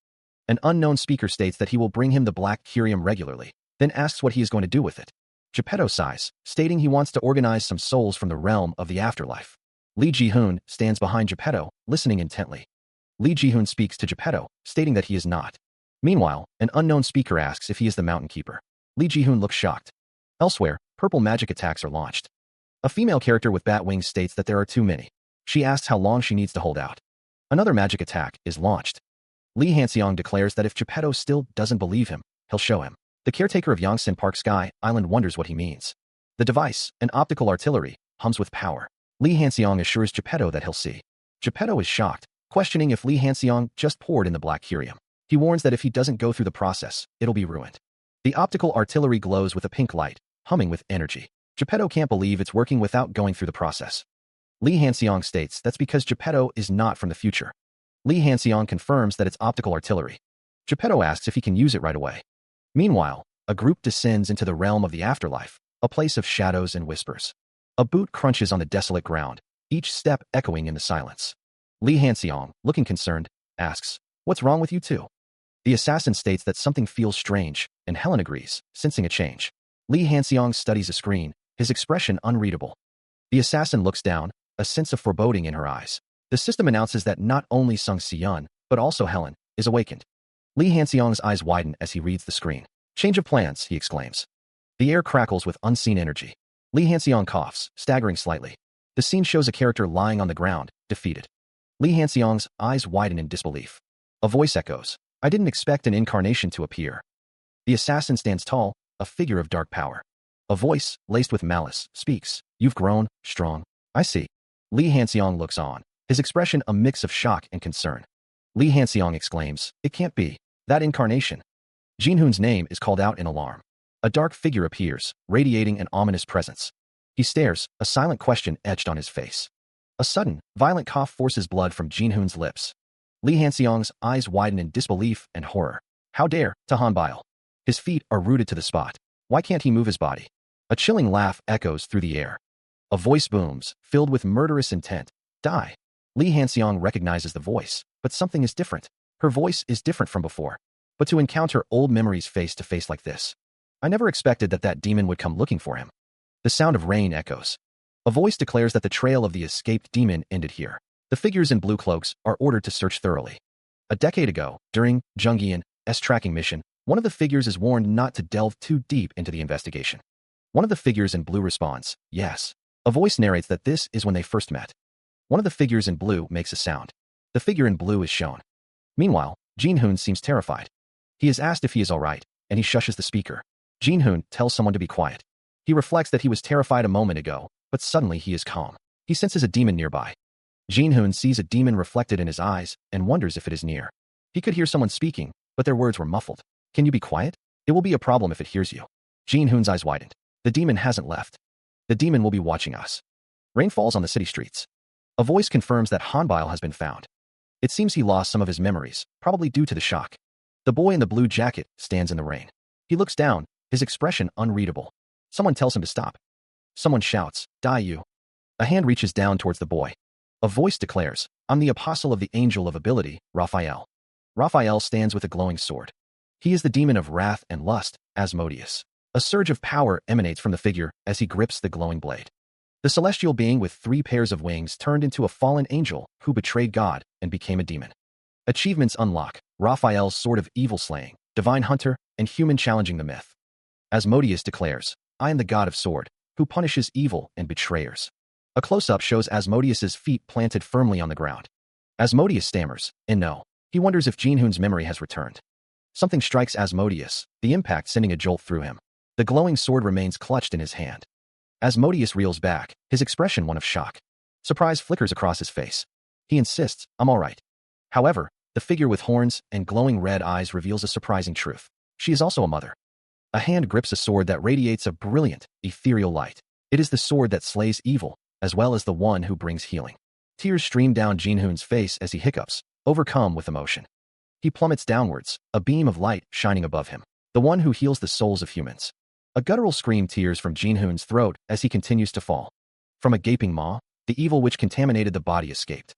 An unknown speaker states that he will bring him the black curium regularly, then asks what he is going to do with it. Geppetto sighs, stating he wants to organize some souls from the realm of the afterlife. Lee Ji-hoon stands behind Geppetto, listening intently. Lee Ji-hoon speaks to Geppetto, stating that he is not. Meanwhile, an unknown speaker asks if he is the Mountain Keeper. Lee Ji-hoon looks shocked. Elsewhere, purple magic attacks are launched. A female character with bat wings states that there are too many. She asks how long she needs to hold out. Another magic attack is launched. Lee Han-seong declares that if Geppetto still doesn't believe him, he'll show him. The caretaker of Yongsan Park Sky Island wonders what he means. The device, an optical artillery, hums with power. Lee Han-seong assures Geppetto that he'll see. Geppetto is shocked, questioning if Lee Han-seong just poured in the black curium. He warns that if he doesn't go through the process, it'll be ruined. The optical artillery glows with a pink light, humming with energy. Geppetto can't believe it's working without going through the process. Lee Han-seong states that's because Geppetto is not from the future. Lee Han-seong confirms that it's optical artillery. Geppetto asks if he can use it right away. Meanwhile, a group descends into the realm of the afterlife, a place of shadows and whispers. A boot crunches on the desolate ground, each step echoing in the silence. Li Hanseong, looking concerned, asks, "What's wrong with you two?" The assassin states that something feels strange, and Helen agrees, sensing a change. Li Hanseong studies a screen, his expression unreadable. The assassin looks down, a sense of foreboding in her eyes. The system announces that not only Sung Si-yun, but also Helen, is awakened. Li Hanseong's eyes widen as he reads the screen. "Change of plans," he exclaims. The air crackles with unseen energy. Li Hanseong coughs, staggering slightly. The scene shows a character lying on the ground, defeated. Li Hanseong's eyes widen in disbelief. A voice echoes, "I didn't expect an incarnation to appear." The assassin stands tall, a figure of dark power. A voice, laced with malice, speaks, "You've grown, strong. I see." Li Hanseong looks on, his expression a mix of shock and concern. Li Hanseong exclaims, "It can't be. That incarnation." Jinhoon's name is called out in alarm. A dark figure appears, radiating an ominous presence. He stares, a silent question etched on his face. A sudden, violent cough forces blood from Jinhoon's lips. Li Hanseong's eyes widen in disbelief and horror. How dare, Hanbile? His feet are rooted to the spot. Why can't he move his body? A chilling laugh echoes through the air. A voice booms, filled with murderous intent. "Die." Li Hanseong recognizes the voice, but something is different. Her voice is different from before. But to encounter old memories face to face like this, I never expected that demon would come looking for him. The sound of rain echoes. A voice declares that the trail of the escaped demon ended here. The figures in blue cloaks are ordered to search thoroughly. A decade ago, during Jungyeon's tracking mission, one of the figures is warned not to delve too deep into the investigation. One of the figures in blue responds, "Yes." A voice narrates that this is when they first met. One of the figures in blue makes a sound. The figure in blue is shown. Meanwhile, Jinhoon seems terrified. He is asked if he is all right, and he shushes the speaker. Jinhoon tells someone to be quiet. He reflects that he was terrified a moment ago, but suddenly he is calm. He senses a demon nearby. Jinhoon sees a demon reflected in his eyes and wonders if it is near. He could hear someone speaking, but their words were muffled. "Can you be quiet? It will be a problem if it hears you." Jinhoon's eyes widened. The demon hasn't left. The demon will be watching us. Rain falls on the city streets. A voice confirms that Hanbile has been found. It seems he lost some of his memories, probably due to the shock. The boy in the blue jacket stands in the rain. He looks down, his expression unreadable. Someone tells him to stop. Someone shouts, "Die you." A hand reaches down towards the boy. A voice declares, "I'm the apostle of the angel of ability, Raphael." Raphael stands with a glowing sword. He is the demon of wrath and lust, Asmodeus. A surge of power emanates from the figure as he grips the glowing blade. The celestial being with 3 pairs of wings turned into a fallen angel who betrayed God and became a demon. Achievements unlock: Raphael's sword of evil slaying, divine hunter, and human challenging the myth. Asmodeus declares, "I am the god of sword, who punishes evil and betrayers." A close-up shows Asmodeus's feet planted firmly on the ground. Asmodeus stammers, and no. He wonders if Jinhoon's memory has returned. Something strikes Asmodeus, the impact sending a jolt through him. The glowing sword remains clutched in his hand. Asmodeus reels back, his expression one of shock. Surprise flickers across his face. He insists, "I'm all right." However, the figure with horns and glowing red eyes reveals a surprising truth. She is also a mother. A hand grips a sword that radiates a brilliant, ethereal light. It is the sword that slays evil, as well as the one who brings healing. Tears stream down Jinhoon's face as he hiccups, overcome with emotion. He plummets downwards, a beam of light shining above him. The one who heals the souls of humans. A guttural scream tears from Jinhoon's throat as he continues to fall. From a gaping maw, the evil which contaminated the body escaped.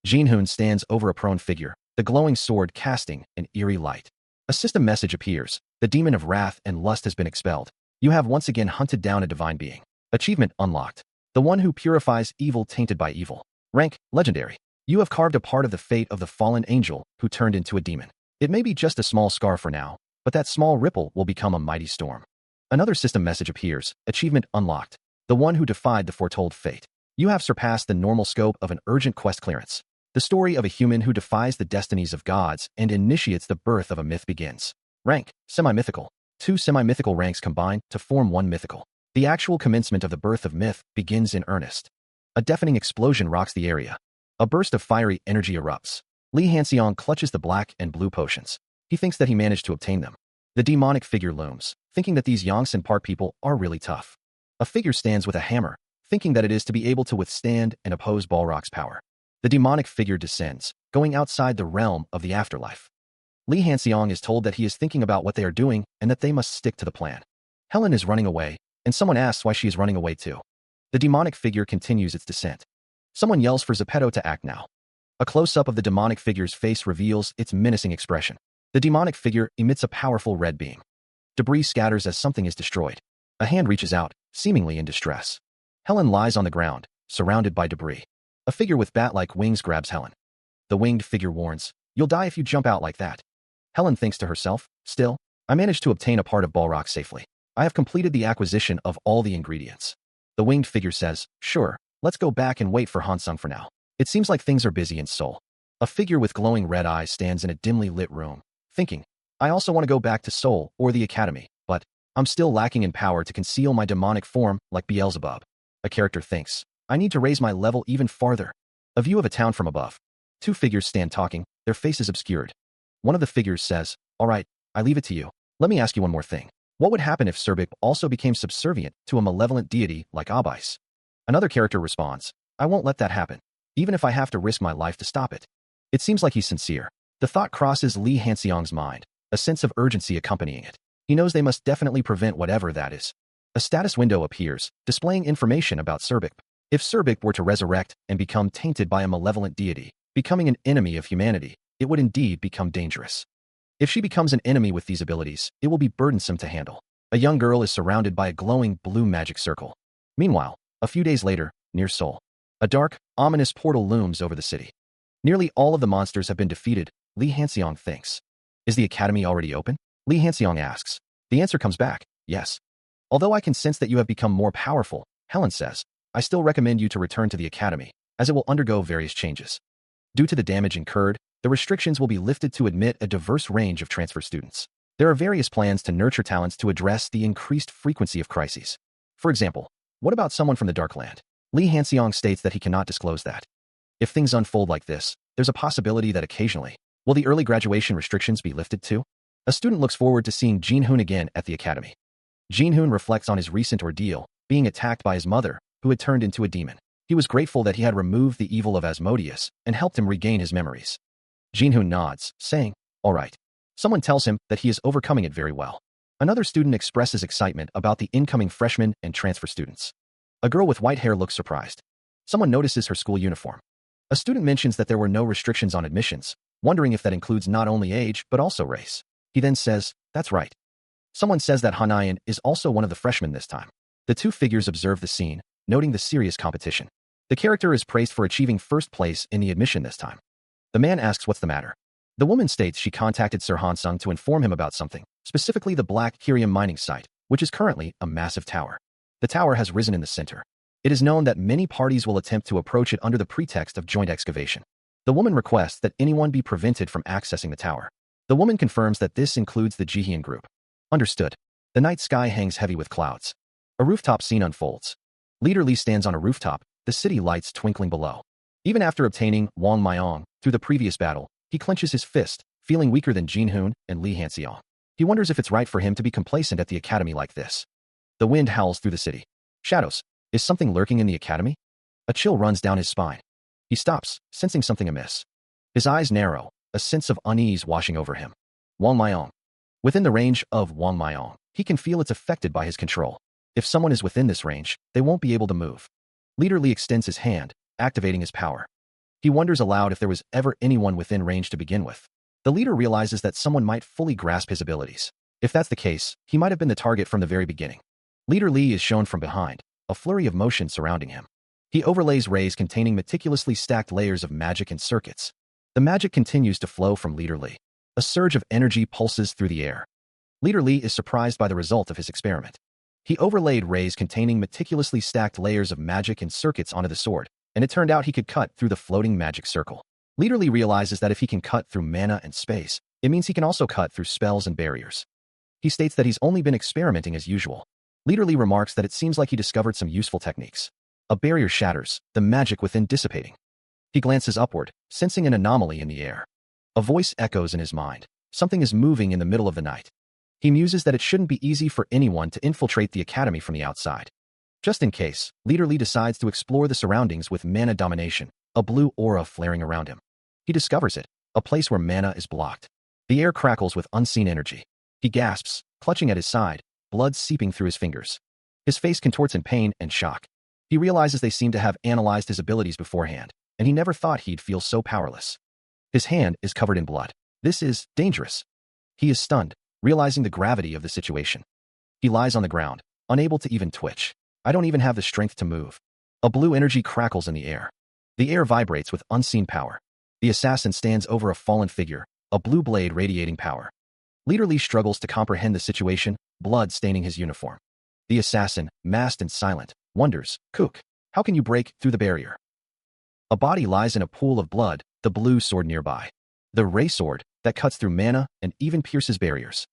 Jinhoon stands over a prone figure, the glowing sword casting an eerie light. A system message appears. The demon of wrath and lust has been expelled. You have once again hunted down a divine being. Achievement unlocked. The one who purifies evil tainted by evil. Rank, legendary. You have carved a part of the fate of the fallen angel who turned into a demon. It may be just a small scar for now, but that small ripple will become a mighty storm. Another system message appears. Achievement unlocked. The one who defied the foretold fate. You have surpassed the normal scope of an urgent quest clearance. The story of a human who defies the destinies of gods and initiates the birth of a myth begins. Rank, semi-mythical. 2 semi-mythical ranks combine to form 1 mythical. The actual commencement of the birth of myth begins in earnest. A deafening explosion rocks the area. A burst of fiery energy erupts. Li Hanseong clutches the black and blue potions. He thinks that he managed to obtain them. The demonic figure looms, thinking that these Yongsan Park people are really tough. A figure stands with a hammer, thinking that it is to be able to withstand and oppose Balrog's power. The demonic figure descends, going outside the realm of the afterlife. Lee Hanseong is told that he is thinking about what they are doing and that they must stick to the plan. Helen is running away, and someone asks why she is running away too. The demonic figure continues its descent. Someone yells for Zepeto to act now. A close-up of the demonic figure's face reveals its menacing expression. The demonic figure emits a powerful red beam. Debris scatters as something is destroyed. A hand reaches out, seemingly in distress. Helen lies on the ground, surrounded by debris. A figure with bat-like wings grabs Helen. The winged figure warns, "You'll die if you jump out like that." Helen thinks to herself, "Still, I managed to obtain a part of Balrog safely. I have completed the acquisition of all the ingredients." The winged figure says, "Sure, let's go back and wait for Hansung for now." It seems like things are busy in Seoul. A figure with glowing red eyes stands in a dimly lit room, thinking, "I also want to go back to Seoul or the academy, but I'm still lacking in power to conceal my demonic form like Beelzebub." A character thinks, "I need to raise my level even farther." A view of a town from above. Two figures stand talking, their faces obscured. One of the figures says, "All right, I leave it to you. Let me ask you one more thing. What would happen if Serbik also became subservient to a malevolent deity like Abais?" Another character responds, "I won't let that happen, even if I have to risk my life to stop it." It seems like he's sincere. The thought crosses Lee Hanseong's mind, a sense of urgency accompanying it. He knows they must definitely prevent whatever that is. A status window appears, displaying information about Serbik. If Serbik were to resurrect and become tainted by a malevolent deity, becoming an enemy of humanity, it would indeed become dangerous. If she becomes an enemy with these abilities, it will be burdensome to handle. A young girl is surrounded by a glowing blue magic circle. Meanwhile, a few days later, near Seoul, a dark, ominous portal looms over the city. Nearly all of the monsters have been defeated, Lee Hanseong thinks. Is the academy already open? Lee Hanseong asks. The answer comes back, yes. Although I can sense that you have become more powerful, Helen says, I still recommend you to return to the academy, as it will undergo various changes. Due to the damage incurred, the restrictions will be lifted to admit a diverse range of transfer students. There are various plans to nurture talents to address the increased frequency of crises. For example, what about someone from the Darkland? Lee Hanseong states that he cannot disclose that. If things unfold like this, there's a possibility that occasionally, will the early graduation restrictions be lifted too? A student looks forward to seeing Jin-hoon again at the academy. Jin-hoon reflects on his recent ordeal, being attacked by his mother, who had turned into a demon. He was grateful that he had removed the evil of Asmodeus and helped him regain his memories. Jin-hoon nods, saying, all right. Someone tells him that he is overcoming it very well. Another student expresses excitement about the incoming freshmen and transfer students. A girl with white hair looks surprised. Someone notices her school uniform. A student mentions that there were no restrictions on admissions, wondering if that includes not only age but also race. He then says, that's right. Someone says that Hanayan is also one of the freshmen this time. The two figures observe the scene, noting the serious competition. The character is praised for achieving first place in the admission this time. The man asks what's the matter. The woman states she contacted Sir Hansung to inform him about something, specifically the Black Kyrium mining site, which is currently a massive tower. The tower has risen in the center. It is known that many parties will attempt to approach it under the pretext of joint excavation. The woman requests that anyone be prevented from accessing the tower. The woman confirms that this includes the Jihyun group. Understood. The night sky hangs heavy with clouds. A rooftop scene unfolds. Leader Lee stands on a rooftop, the city lights twinkling below. Even after obtaining Wang Myong through the previous battle, he clenches his fist, feeling weaker than Jin-hoon and Lee Hanseong. He wonders if it's right for him to be complacent at the academy like this. The wind howls through the city. Shadows. Is something lurking in the academy? A chill runs down his spine. He stops, sensing something amiss. His eyes narrow, a sense of unease washing over him. Wang Myong. Within the range of Wang Myong, he can feel it's affected by his control. If someone is within this range, they won't be able to move. Leader Lee extends his hand, activating his power. He wonders aloud if there was ever anyone within range to begin with. The leader realizes that someone might fully grasp his abilities. If that's the case, he might have been the target from the very beginning. Leader Lee is shown from behind, a flurry of motion surrounding him. He overlays rays containing meticulously stacked layers of magic and circuits. The magic continues to flow from Leader Lee. A surge of energy pulses through the air. Leader Lee is surprised by the result of his experiment. He overlaid rays containing meticulously stacked layers of magic and circuits onto the sword, and it turned out he could cut through the floating magic circle. Leader Lee realizes that if he can cut through mana and space, it means he can also cut through spells and barriers. He states that he's only been experimenting as usual. Leader Lee remarks that it seems like he discovered some useful techniques. A barrier shatters, the magic within dissipating. He glances upward, sensing an anomaly in the air. A voice echoes in his mind. Something is moving in the middle of the night. He muses that it shouldn't be easy for anyone to infiltrate the academy from the outside. Just in case, Leader Lee decides to explore the surroundings with mana domination, a blue aura flaring around him. He discovers it, a place where mana is blocked. The air crackles with unseen energy. He gasps, clutching at his side, blood seeping through his fingers. His face contorts in pain and shock. He realizes they seem to have analyzed his abilities beforehand, and he never thought he'd feel so powerless. His hand is covered in blood. This is dangerous. He is stunned, realizing the gravity of the situation. He lies on the ground, unable to even twitch. I don't even have the strength to move. A blue energy crackles in the air. The air vibrates with unseen power. The assassin stands over a fallen figure, a blue blade radiating power. Leader Lee struggles to comprehend the situation, blood staining his uniform. The assassin, masked and silent, wonders, Kook, how can you break through the barrier? A body lies in a pool of blood, the blue sword nearby. The ray sword that cuts through mana and even pierces barriers.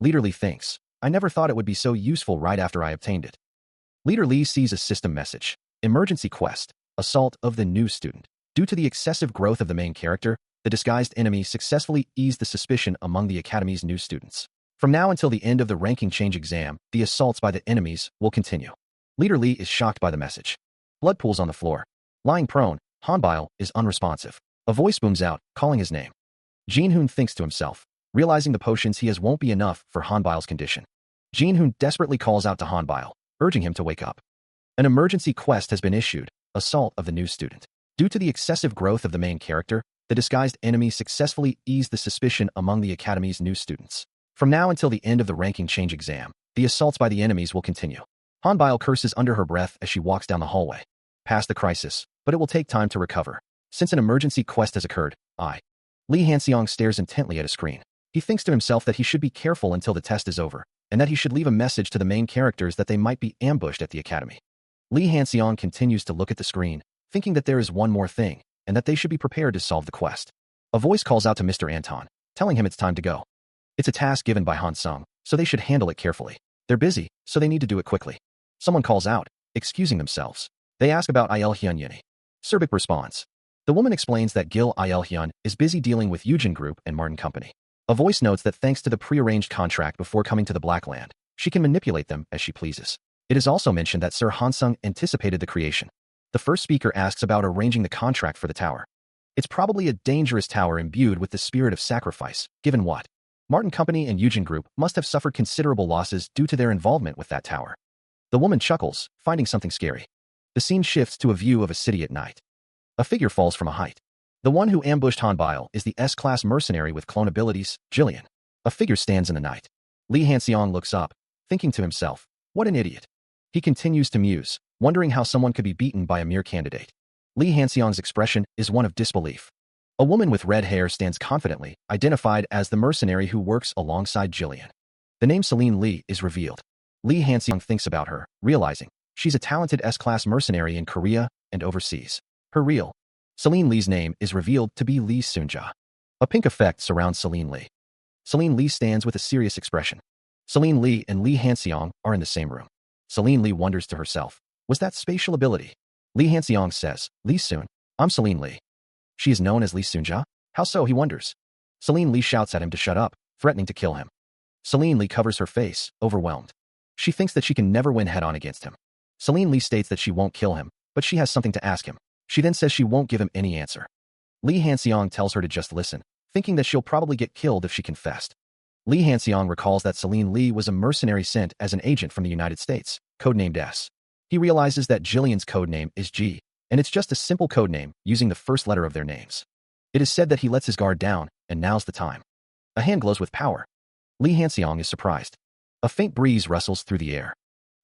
Leader Lee thinks, I never thought it would be so useful right after I obtained it. Leader Lee sees a system message. Emergency quest, assault of the new student. Due to the excessive growth of the main character, the disguised enemy successfully eased the suspicion among the academy's new students. From now until the end of the ranking change exam, the assaults by the enemies will continue. Leader Lee is shocked by the message. Blood pools on the floor. Lying prone, Hanbile is unresponsive. A voice booms out, calling his name. Jin-hoon thinks to himself, realizing the potions he has won't be enough for Hanbile's condition. Jin-hoon desperately calls out to Hanbile, urging him to wake up. An emergency quest has been issued, assault of the new student. Due to the excessive growth of the main character, the disguised enemy successfully eased the suspicion among the academy's new students. From now until the end of the ranking change exam, the assaults by the enemies will continue. Hanbile curses under her breath as she walks down the hallway. Past the crisis, but it will take time to recover. Since an emergency quest has occurred, Lee Hanseong stares intently at a screen. He thinks to himself that he should be careful until the test is over, and that he should leave a message to the main characters that they might be ambushed at the academy. Lee Hanseong continues to look at the screen, thinking that there is one more thing, and that they should be prepared to solve the quest. A voice calls out to Mr. Anton, telling him it's time to go. It's a task given by Han Sung, so they should handle it carefully. They're busy, so they need to do it quickly. Someone calls out, excusing themselves. They ask about Il Hyun Yuni. Serbik responds. The woman explains that Gil Il Hyun is busy dealing with Eugen Group and Martin Company. A voice notes that thanks to the prearranged contract before coming to the Black Land, she can manipulate them as she pleases. It is also mentioned that Sir Han Sung anticipated the creation. The first speaker asks about arranging the contract for the tower. It's probably a dangerous tower imbued with the spirit of sacrifice, given what? Martin Company and Eugen Group must have suffered considerable losses due to their involvement with that tower. The woman chuckles, finding something scary. The scene shifts to a view of a city at night. A figure falls from a height. The one who ambushed Hanbile is the S-class mercenary with clone abilities, Jillian. A figure stands in the night. Lee Hanseong looks up, thinking to himself, what an idiot. He continues to muse, wondering how someone could be beaten by a mere candidate. Lee Hanseong's expression is one of disbelief. A woman with red hair stands confidently, identified as the mercenary who works alongside Jillian. The name Celine Lee is revealed. Lee Hanseong thinks about her, realizing she's a talented S-class mercenary in Korea and overseas. Her real, Celine Lee's name is revealed to be Lee Sunja. A pink effect surrounds Celine Lee. Celine Lee stands with a serious expression. Celine Lee and Lee Hanseong are in the same room. Celine Lee wonders to herself, was that spatial ability? Lee Hanseong says, Lee Sun, I'm Celine Lee. She is known as Lee Sunja? How so, he wonders. Celine Lee shouts at him to shut up, threatening to kill him. Celine Lee covers her face, overwhelmed. She thinks that she can never win head-on against him. Celine Lee states that she won't kill him, but she has something to ask him. She then says she won't give him any answer. Lee Hanseong tells her to just listen, thinking that she'll probably get killed if she confessed. Lee Hanseong recalls that Celine Lee was a mercenary sent as an agent from the United States, codenamed S. He realizes that Jillian's codename is G, and it's just a simple codename using the first letter of their names. It is said that he lets his guard down, and now's the time. A hand glows with power. Lee Hanseong is surprised. A faint breeze rustles through the air.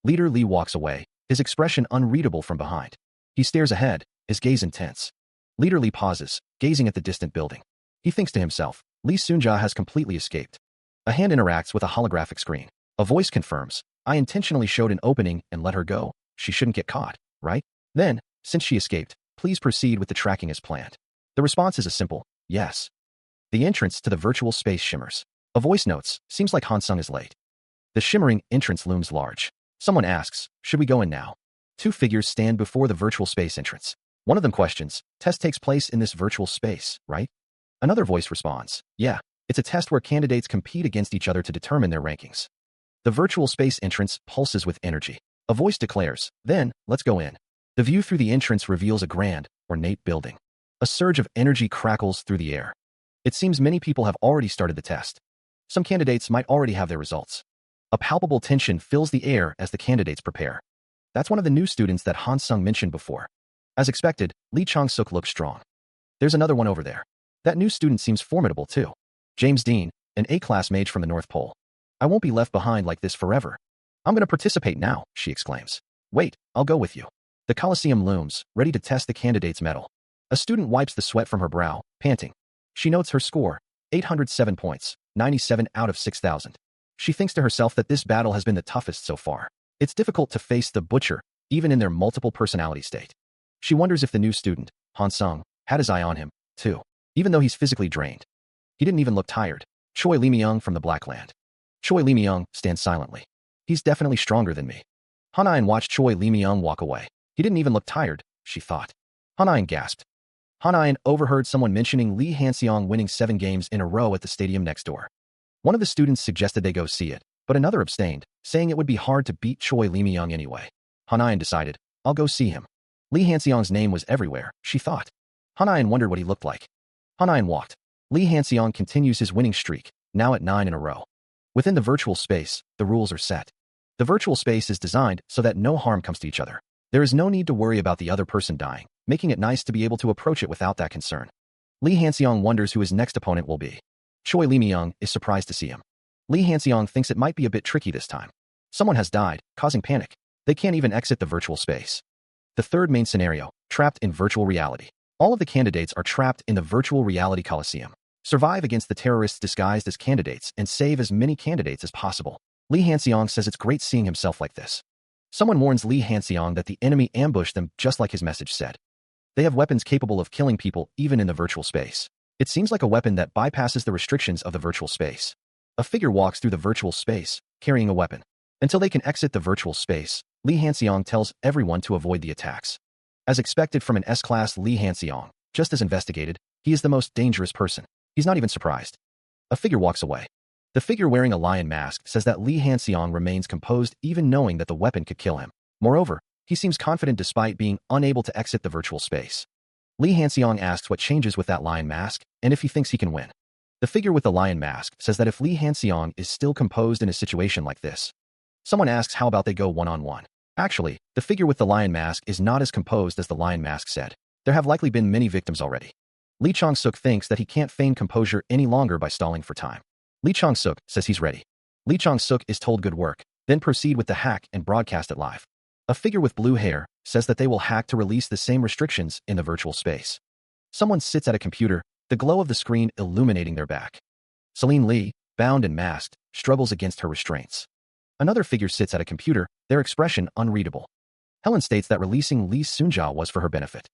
Leader Lee walks away, his expression unreadable from behind. He stares ahead, his gaze intense. Leader Lee pauses, gazing at the distant building. He thinks to himself, Lee Sunja has completely escaped. A hand interacts with a holographic screen. A voice confirms, I intentionally showed an opening and let her go. She shouldn't get caught, right? Then, since she escaped, please proceed with the tracking as planned. The response is a simple, yes. The entrance to the virtual space shimmers. A voice notes, seems like Han Sung is late. The shimmering entrance looms large. Someone asks, should we go in now? Two figures stand before the virtual space entrance. One of them questions, test takes place in this virtual space, right? Another voice responds, yeah, it's a test where candidates compete against each other to determine their rankings. The virtual space entrance pulses with energy. A voice declares, then, let's go in. The view through the entrance reveals a grand, ornate building. A surge of energy crackles through the air. It seems many people have already started the test. Some candidates might already have their results. A palpable tension fills the air as the candidates prepare. That's one of the new students that Han Sung mentioned before. As expected, Lee Chong-suk looks strong. There's another one over there. That new student seems formidable too. James Dean, an A-class mage from the North Pole. I won't be left behind like this forever. I'm going to participate now, she exclaims. Wait, I'll go with you. The Colosseum looms, ready to test the candidate's mettle. A student wipes the sweat from her brow, panting. She notes her score, 807 points, 97 out of 6,000. She thinks to herself that this battle has been the toughest so far. It's difficult to face the butcher, even in their multiple personality state. She wonders if the new student, Han Sung, had his eye on him, too. Even though he's physically drained. He didn't even look tired. Choi Lee-myung from the Blackland. Choi Lee-myung stands silently. He's definitely stronger than me. Han-in watched Choi Lee-myung walk away. He didn't even look tired, she thought. Han-in gasped. Han-in overheard someone mentioning Lee Han-seong winning 7 games in a row at the stadium next door. One of the students suggested they go see it, but another abstained, saying it would be hard to beat Choi Lee-myung anyway. Han-in decided, I'll go see him. Lee Han-seong's name was everywhere, she thought. Han-in wondered what he looked like. Han-in walked. Lee Han-seong continues his winning streak, now at 9 in a row. Within the virtual space, the rules are set. The virtual space is designed so that no harm comes to each other. There is no need to worry about the other person dying, making it nice to be able to approach it without that concern. Lee Han-seong wonders who his next opponent will be. Choi Lee-myung is surprised to see him. Lee Han-seong thinks it might be a bit tricky this time. Someone has died, causing panic. They can't even exit the virtual space. The third main scenario, trapped in virtual reality. All of the candidates are trapped in the virtual reality Coliseum. Survive against the terrorists disguised as candidates and save as many candidates as possible. Lee Han-seong says it's great seeing himself like this. Someone warns Lee Han-seong that the enemy ambushed them just like his message said. They have weapons capable of killing people even in the virtual space. It seems like a weapon that bypasses the restrictions of the virtual space. A figure walks through the virtual space, carrying a weapon. Until they can exit the virtual space, Lee Han-seong tells everyone to avoid the attacks. As expected from an S-class Lee Han-seong, just as investigated, he is the most dangerous person. He's not even surprised. A figure walks away. The figure wearing a lion mask says that Lee Han-seong remains composed even knowing that the weapon could kill him. Moreover, he seems confident despite being unable to exit the virtual space. Lee Han-seong asks what changes with that lion mask and if he thinks he can win. The figure with the lion mask says that if Lee Han-seong is still composed in a situation like this. Someone asks how about they go one-on-one. Actually, the figure with the lion mask is not as composed as the lion mask said. There have likely been many victims already. Lee Chong-suk thinks that he can't feign composure any longer by stalling for time. Lee Chong-suk says he's ready. Lee Chong-suk is told good work, then proceed with the hack and broadcast it live. A figure with blue hair says that they will hack to release the same restrictions in the virtual space. Someone sits at a computer, the glow of the screen illuminating their back. Celine Lee, bound and masked, struggles against her restraints. Another figure sits at a computer, their expression unreadable. Helen states that releasing Lee Soonja was for her benefit.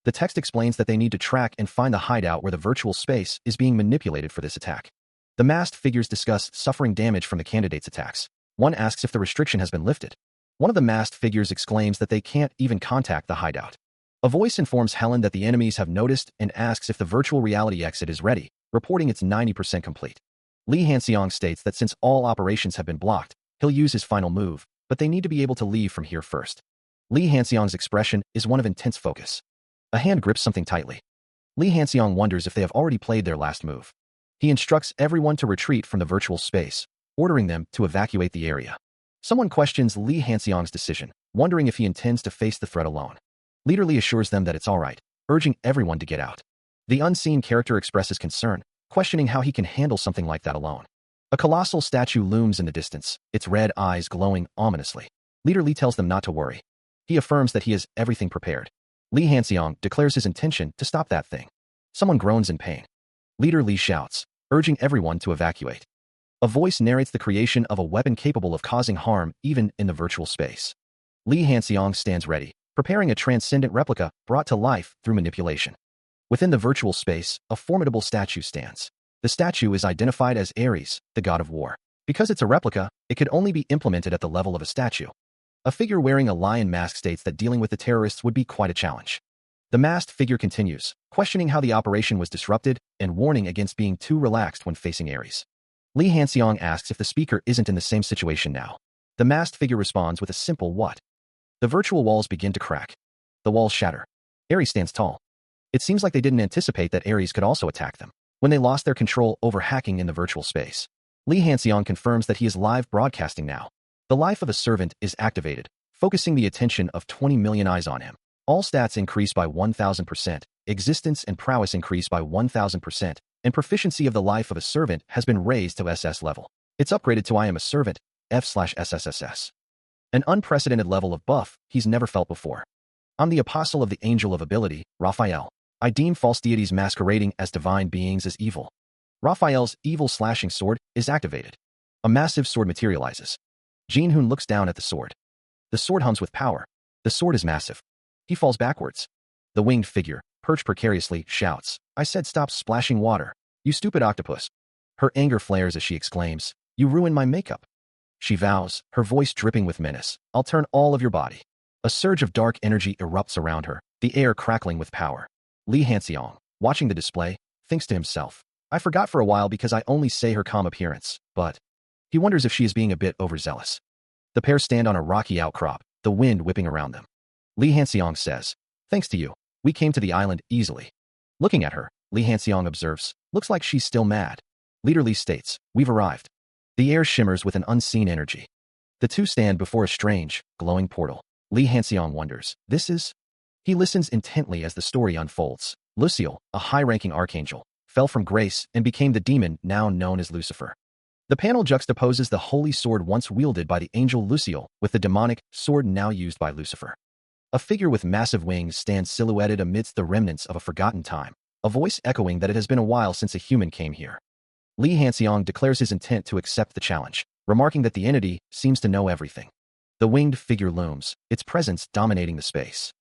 The text explains that they need to track and find the hideout where the virtual space is being manipulated for this attack. The masked figures discuss suffering damage from the candidate's attacks. One asks if the restriction has been lifted. One of the masked figures exclaims that they can't even contact the hideout. A voice informs Helen that the enemies have noticed and asks if the virtual reality exit is ready, reporting it's 90% complete. Lee Han-seong states that since all operations have been blocked, he'll use his final move, but they need to be able to leave from here first. Lee Han-seong's expression is one of intense focus. A hand grips something tightly. Lee Han-seong wonders if they have already played their last move. He instructs everyone to retreat from the virtual space, ordering them to evacuate the area. Someone questions Lee Han-seong's decision, wondering if he intends to face the threat alone. Leader Lee assures them that it's all right, urging everyone to get out. The unseen character expresses concern, questioning how he can handle something like that alone. A colossal statue looms in the distance, its red eyes glowing ominously. Leader Lee tells them not to worry. He affirms that he has everything prepared. Lee Han-seong declares his intention to stop that thing. Someone groans in pain. Leader Lee shouts, urging everyone to evacuate. A voice narrates the creation of a weapon capable of causing harm even in the virtual space. Lee Han-seong stands ready, preparing a transcendent replica brought to life through manipulation. Within the virtual space, a formidable statue stands. The statue is identified as Ares, the god of war. Because it's a replica, it could only be implemented at the level of a statue. A figure wearing a lion mask states that dealing with the terrorists would be quite a challenge. The masked figure continues, questioning how the operation was disrupted and warning against being too relaxed when facing Ares. Lee Han-seong asks if the speaker isn't in the same situation now. The masked figure responds with a simple what. The virtual walls begin to crack. The walls shatter. Ares stands tall. It seems like they didn't anticipate that Ares could also attack them. when they lost their control over hacking in the virtual space. Lee Hanseong confirms that he is live broadcasting now. The life of a servant is activated, focusing the attention of 20 million eyes on him. All stats increase by 1,000%, existence and prowess increase by 1,000%, and proficiency of the life of a servant has been raised to SS level. It's upgraded to I am a servant, F/SSSS. An unprecedented level of buff he's never felt before. I'm the apostle of the angel of ability, Raphael. I deem false deities masquerading as divine beings as evil. Raphael's evil slashing sword is activated. A massive sword materializes. Jin-hoon looks down at the sword. The sword hums with power. The sword is massive. He falls backwards. The winged figure, perched precariously, shouts, I said stop splashing water. You stupid octopus. Her anger flares as she exclaims, you ruined my makeup. She vows, her voice dripping with menace, I'll turn all of your body. A surge of dark energy erupts around her, the air crackling with power. Lee Hanseong, watching the display, thinks to himself, I forgot for a while because I only say her calm appearance, but he wonders if she is being a bit overzealous. The pair stand on a rocky outcrop, the wind whipping around them. Lee Hanseong says, thanks to you, we came to the island easily. Looking at her, Lee Hanseong observes, looks like she's still mad. Leader Lee states, we've arrived. The air shimmers with an unseen energy. The two stand before a strange, glowing portal. Lee Hanseong wonders, this is? He listens intently as the story unfolds. Luciel, a high-ranking archangel, fell from grace and became the demon now known as Lucifer. The panel juxtaposes the holy sword once wielded by the angel Luciel with the demonic sword now used by Lucifer. A figure with massive wings stands silhouetted amidst the remnants of a forgotten time, a voice echoing that it has been a while since a human came here. Lee Hanseong declares his intent to accept the challenge, remarking that the entity seems to know everything. The winged figure looms, its presence dominating the space.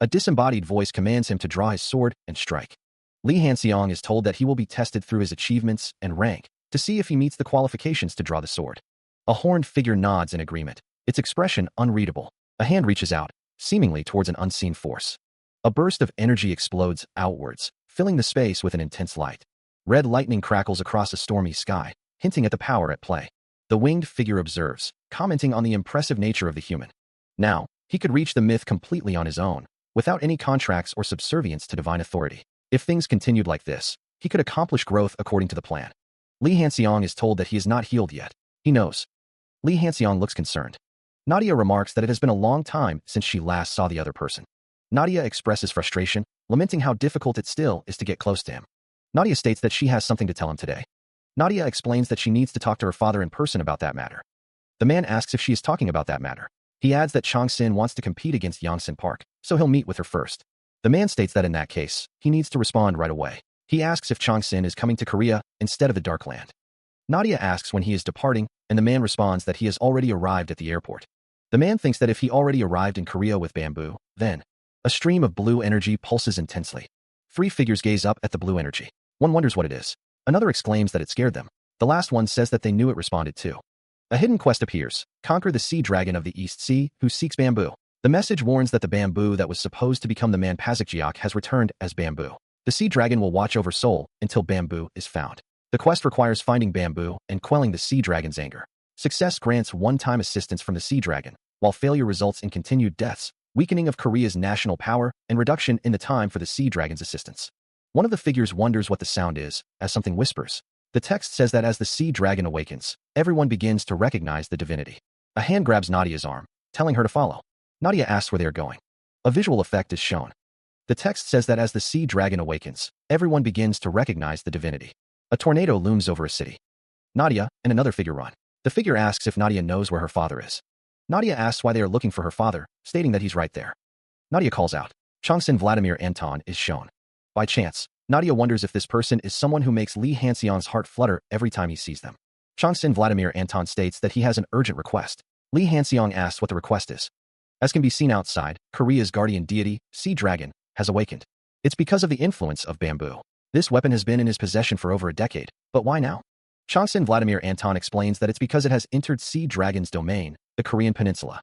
A disembodied voice commands him to draw his sword and strike. Lee Hanseong is told that he will be tested through his achievements and rank to see if he meets the qualifications to draw the sword. A horned figure nods in agreement, its expression unreadable. A hand reaches out, seemingly towards an unseen force. A burst of energy explodes outwards, filling the space with an intense light. Red lightning crackles across a stormy sky, hinting at the power at play. The winged figure observes, commenting on the impressive nature of the human. Now, he could reach the myth completely on his own, without any contracts or subservience to divine authority. If things continued like this, he could accomplish growth according to the plan. Lee Hanseong is told that he is not healed yet. He knows. Lee Hanseong looks concerned. Nadia remarks that it has been a long time since she last saw the other person. Nadia expresses frustration, lamenting how difficult it still is to get close to him. Nadia states that she has something to tell him today. Nadia explains that she needs to talk to her father in person about that matter. The man asks if she is talking about that matter. He adds that Chang-sin wants to compete against Yongsin Park, so he'll meet with her first. The man states that in that case, he needs to respond right away. He asks if Chang-sin is coming to Korea instead of the Dark Land. Nadia asks when he is departing, and the man responds that he has already arrived at the airport. The man thinks that if he already arrived in Korea with bamboo, then a stream of blue energy pulses intensely. Three figures gaze up at the blue energy. One wonders what it is. Another exclaims that it scared them. The last one says that they knew it responded too. A hidden quest appears. Conquer the sea dragon of the East Sea, who seeks bamboo. The message warns that the bamboo that was supposed to become the man Pazikjiak has returned as bamboo. The sea dragon will watch over Seoul until bamboo is found. The quest requires finding bamboo and quelling the sea dragon's anger. Success grants one-time assistance from the sea dragon, while failure results in continued deaths, weakening of Korea's national power, and reduction in the time for the sea dragon's assistance. One of the figures wonders what the sound is, as something whispers. The text says that as the sea dragon awakens, everyone begins to recognize the divinity. A hand grabs Nadia's arm, telling her to follow. Nadia asks where they are going. A visual effect is shown. The text says that as the sea dragon awakens, everyone begins to recognize the divinity. A tornado looms over a city. Nadia and another figure run. The figure asks if Nadia knows where her father is. Nadia asks why they are looking for her father, stating that he's right there. Nadia calls out. Changsin Vladimir Anton is shown. By chance, Nadia wonders if this person is someone who makes Lee Hanseong's heart flutter every time he sees them. Changsin Vladimir Anton states that he has an urgent request. Lee Hanseong asks what the request is. As can be seen outside, Korea's guardian deity, Sea Dragon, has awakened. It's because of the influence of bamboo. This weapon has been in his possession for over a decade, but why now? Changsin Vladimir Anton explains that it's because it has entered Sea Dragon's domain, the Korean peninsula.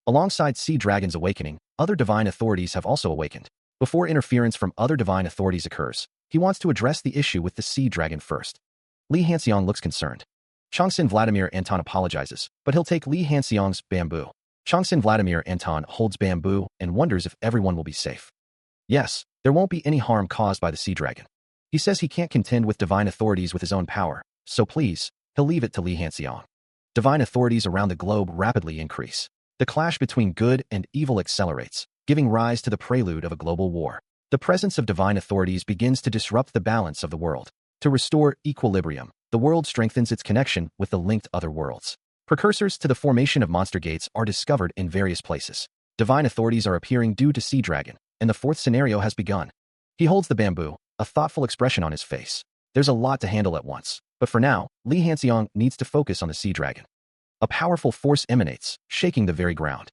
Alongside Sea Dragon's awakening, other divine authorities have also awakened. Before interference from other divine authorities occurs, he wants to address the issue with the Sea Dragon first. Lee Hanseong looks concerned. Changsin Vladimir Anton apologizes, but he'll take Lee Hanseong's bamboo. Changsin Vladimir Anton holds bamboo and wonders if everyone will be safe. Yes, there won't be any harm caused by the Sea Dragon. He says he can't contend with divine authorities with his own power, so please, he'll leave it to Li Hanxiang. Divine authorities around the globe rapidly increase. The clash between good and evil accelerates, giving rise to the prelude of a global war. The presence of divine authorities begins to disrupt the balance of the world. To restore equilibrium, the world strengthens its connection with the linked other worlds. Precursors to the formation of monster gates are discovered in various places. Divine authorities are appearing due to Sea Dragon, and the fourth scenario has begun. He holds the bamboo, a thoughtful expression on his face. There's a lot to handle at once, but for now, Li Hanxiang needs to focus on the Sea Dragon. A powerful force emanates, shaking the very ground.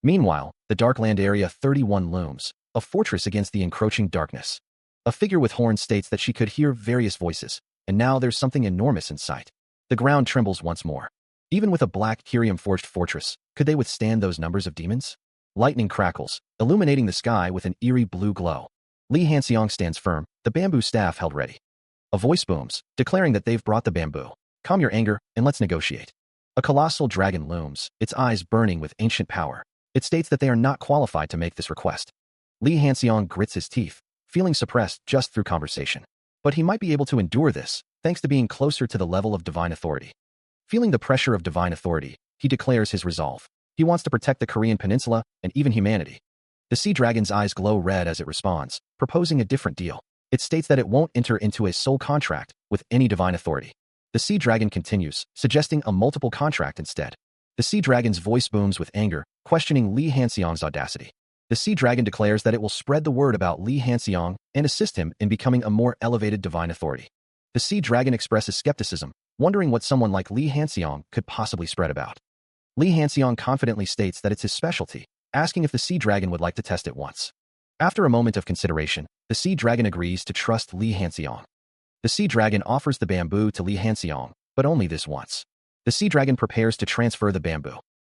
Meanwhile, the Darkland Area 31 looms, a fortress against the encroaching darkness. A figure with horns states that she could hear various voices, and now there's something enormous in sight. The ground trembles once more. Even with a black Kyrium-forged fortress, could they withstand those numbers of demons? Lightning crackles, illuminating the sky with an eerie blue glow. Li Hanxiang stands firm, the bamboo staff held ready. A voice booms, declaring that they've brought the bamboo. Calm your anger, and let's negotiate. A colossal dragon looms, its eyes burning with ancient power. It states that they are not qualified to make this request. Li Hanxiang grits his teeth, feeling suppressed just through conversation. But he might be able to endure this, thanks to being closer to the level of divine authority. Feeling the pressure of divine authority, he declares his resolve. He wants to protect the Korean peninsula and even humanity. The sea dragon's eyes glow red as it responds, proposing a different deal. It states that it won't enter into a sole contract with any divine authority. The sea dragon continues, suggesting a multiple contract instead. The sea dragon's voice booms with anger, questioning Li Hanxiang's audacity. The sea dragon declares that it will spread the word about Li Hanxiang and assist him in becoming a more elevated divine authority. The sea dragon expresses skepticism, wondering what someone like Li Hanxiang could possibly spread about. Li Hanxiang confidently states that it's his specialty, asking if the sea dragon would like to test it once. After a moment of consideration, the sea dragon agrees to trust Li Hanxiang. The sea dragon offers the bamboo to Li Hanxiang, but only this once. The sea dragon prepares to transfer the bamboo.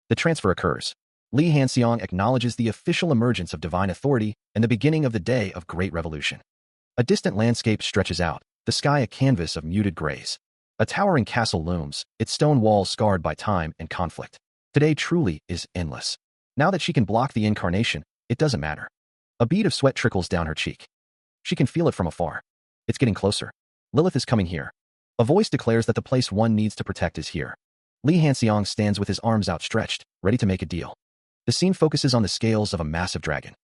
The transfer occurs. Li Hanxiang acknowledges the official emergence of divine authority and the beginning of the day of great revolution. A distant landscape stretches out, the sky a canvas of muted grays. A towering castle looms, its stone walls scarred by time and conflict. Today truly is endless. Now that she can block the incarnation, it doesn't matter. A bead of sweat trickles down her cheek. She can feel it from afar. It's getting closer. Lilith is coming here. A voice declares that the place one needs to protect is here. Li Hanxiang stands with his arms outstretched, ready to make a deal. The scene focuses on the scales of a massive dragon.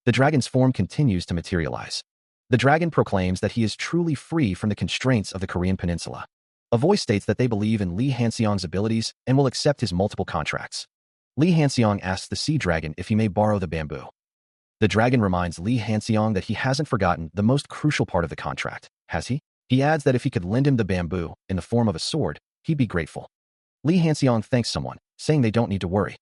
The dragon's form continues to materialize. The dragon proclaims that he is truly free from the constraints of the Korean peninsula. A voice states that they believe in Li Hanxiang's abilities and will accept his multiple contracts. Li Hanxiang asks the sea dragon if he may borrow the bamboo. The dragon reminds Li Hanxiang that he hasn't forgotten the most crucial part of the contract, has he? He adds that if he could lend him the bamboo, in the form of a sword, he'd be grateful. Li Hanxiang thanks someone, saying they don't need to worry.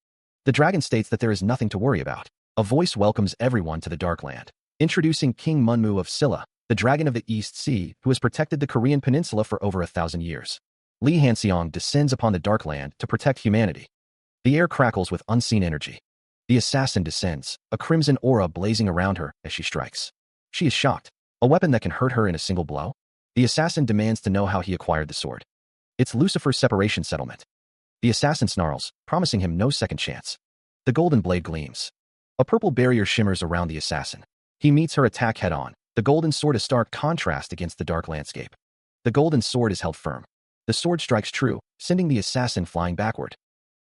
The dragon states that there is nothing to worry about. A voice welcomes everyone to the Darkland, introducing King Manhwa of Silla, the dragon of the East Sea, who has protected the Korean peninsula for over 1,000 years. Li Hanxiang descends upon the Darkland to protect humanity. The air crackles with unseen energy. The assassin descends, a crimson aura blazing around her as she strikes. She is shocked. A weapon that can hurt her in a single blow? The assassin demands to know how he acquired the sword. It's Lucifer's separation settlement. The assassin snarls, promising him no second chance. The golden blade gleams. A purple barrier shimmers around the assassin. He meets her attack head-on, the golden sword a stark contrast against the dark landscape. The golden sword is held firm. The sword strikes true, sending the assassin flying backward.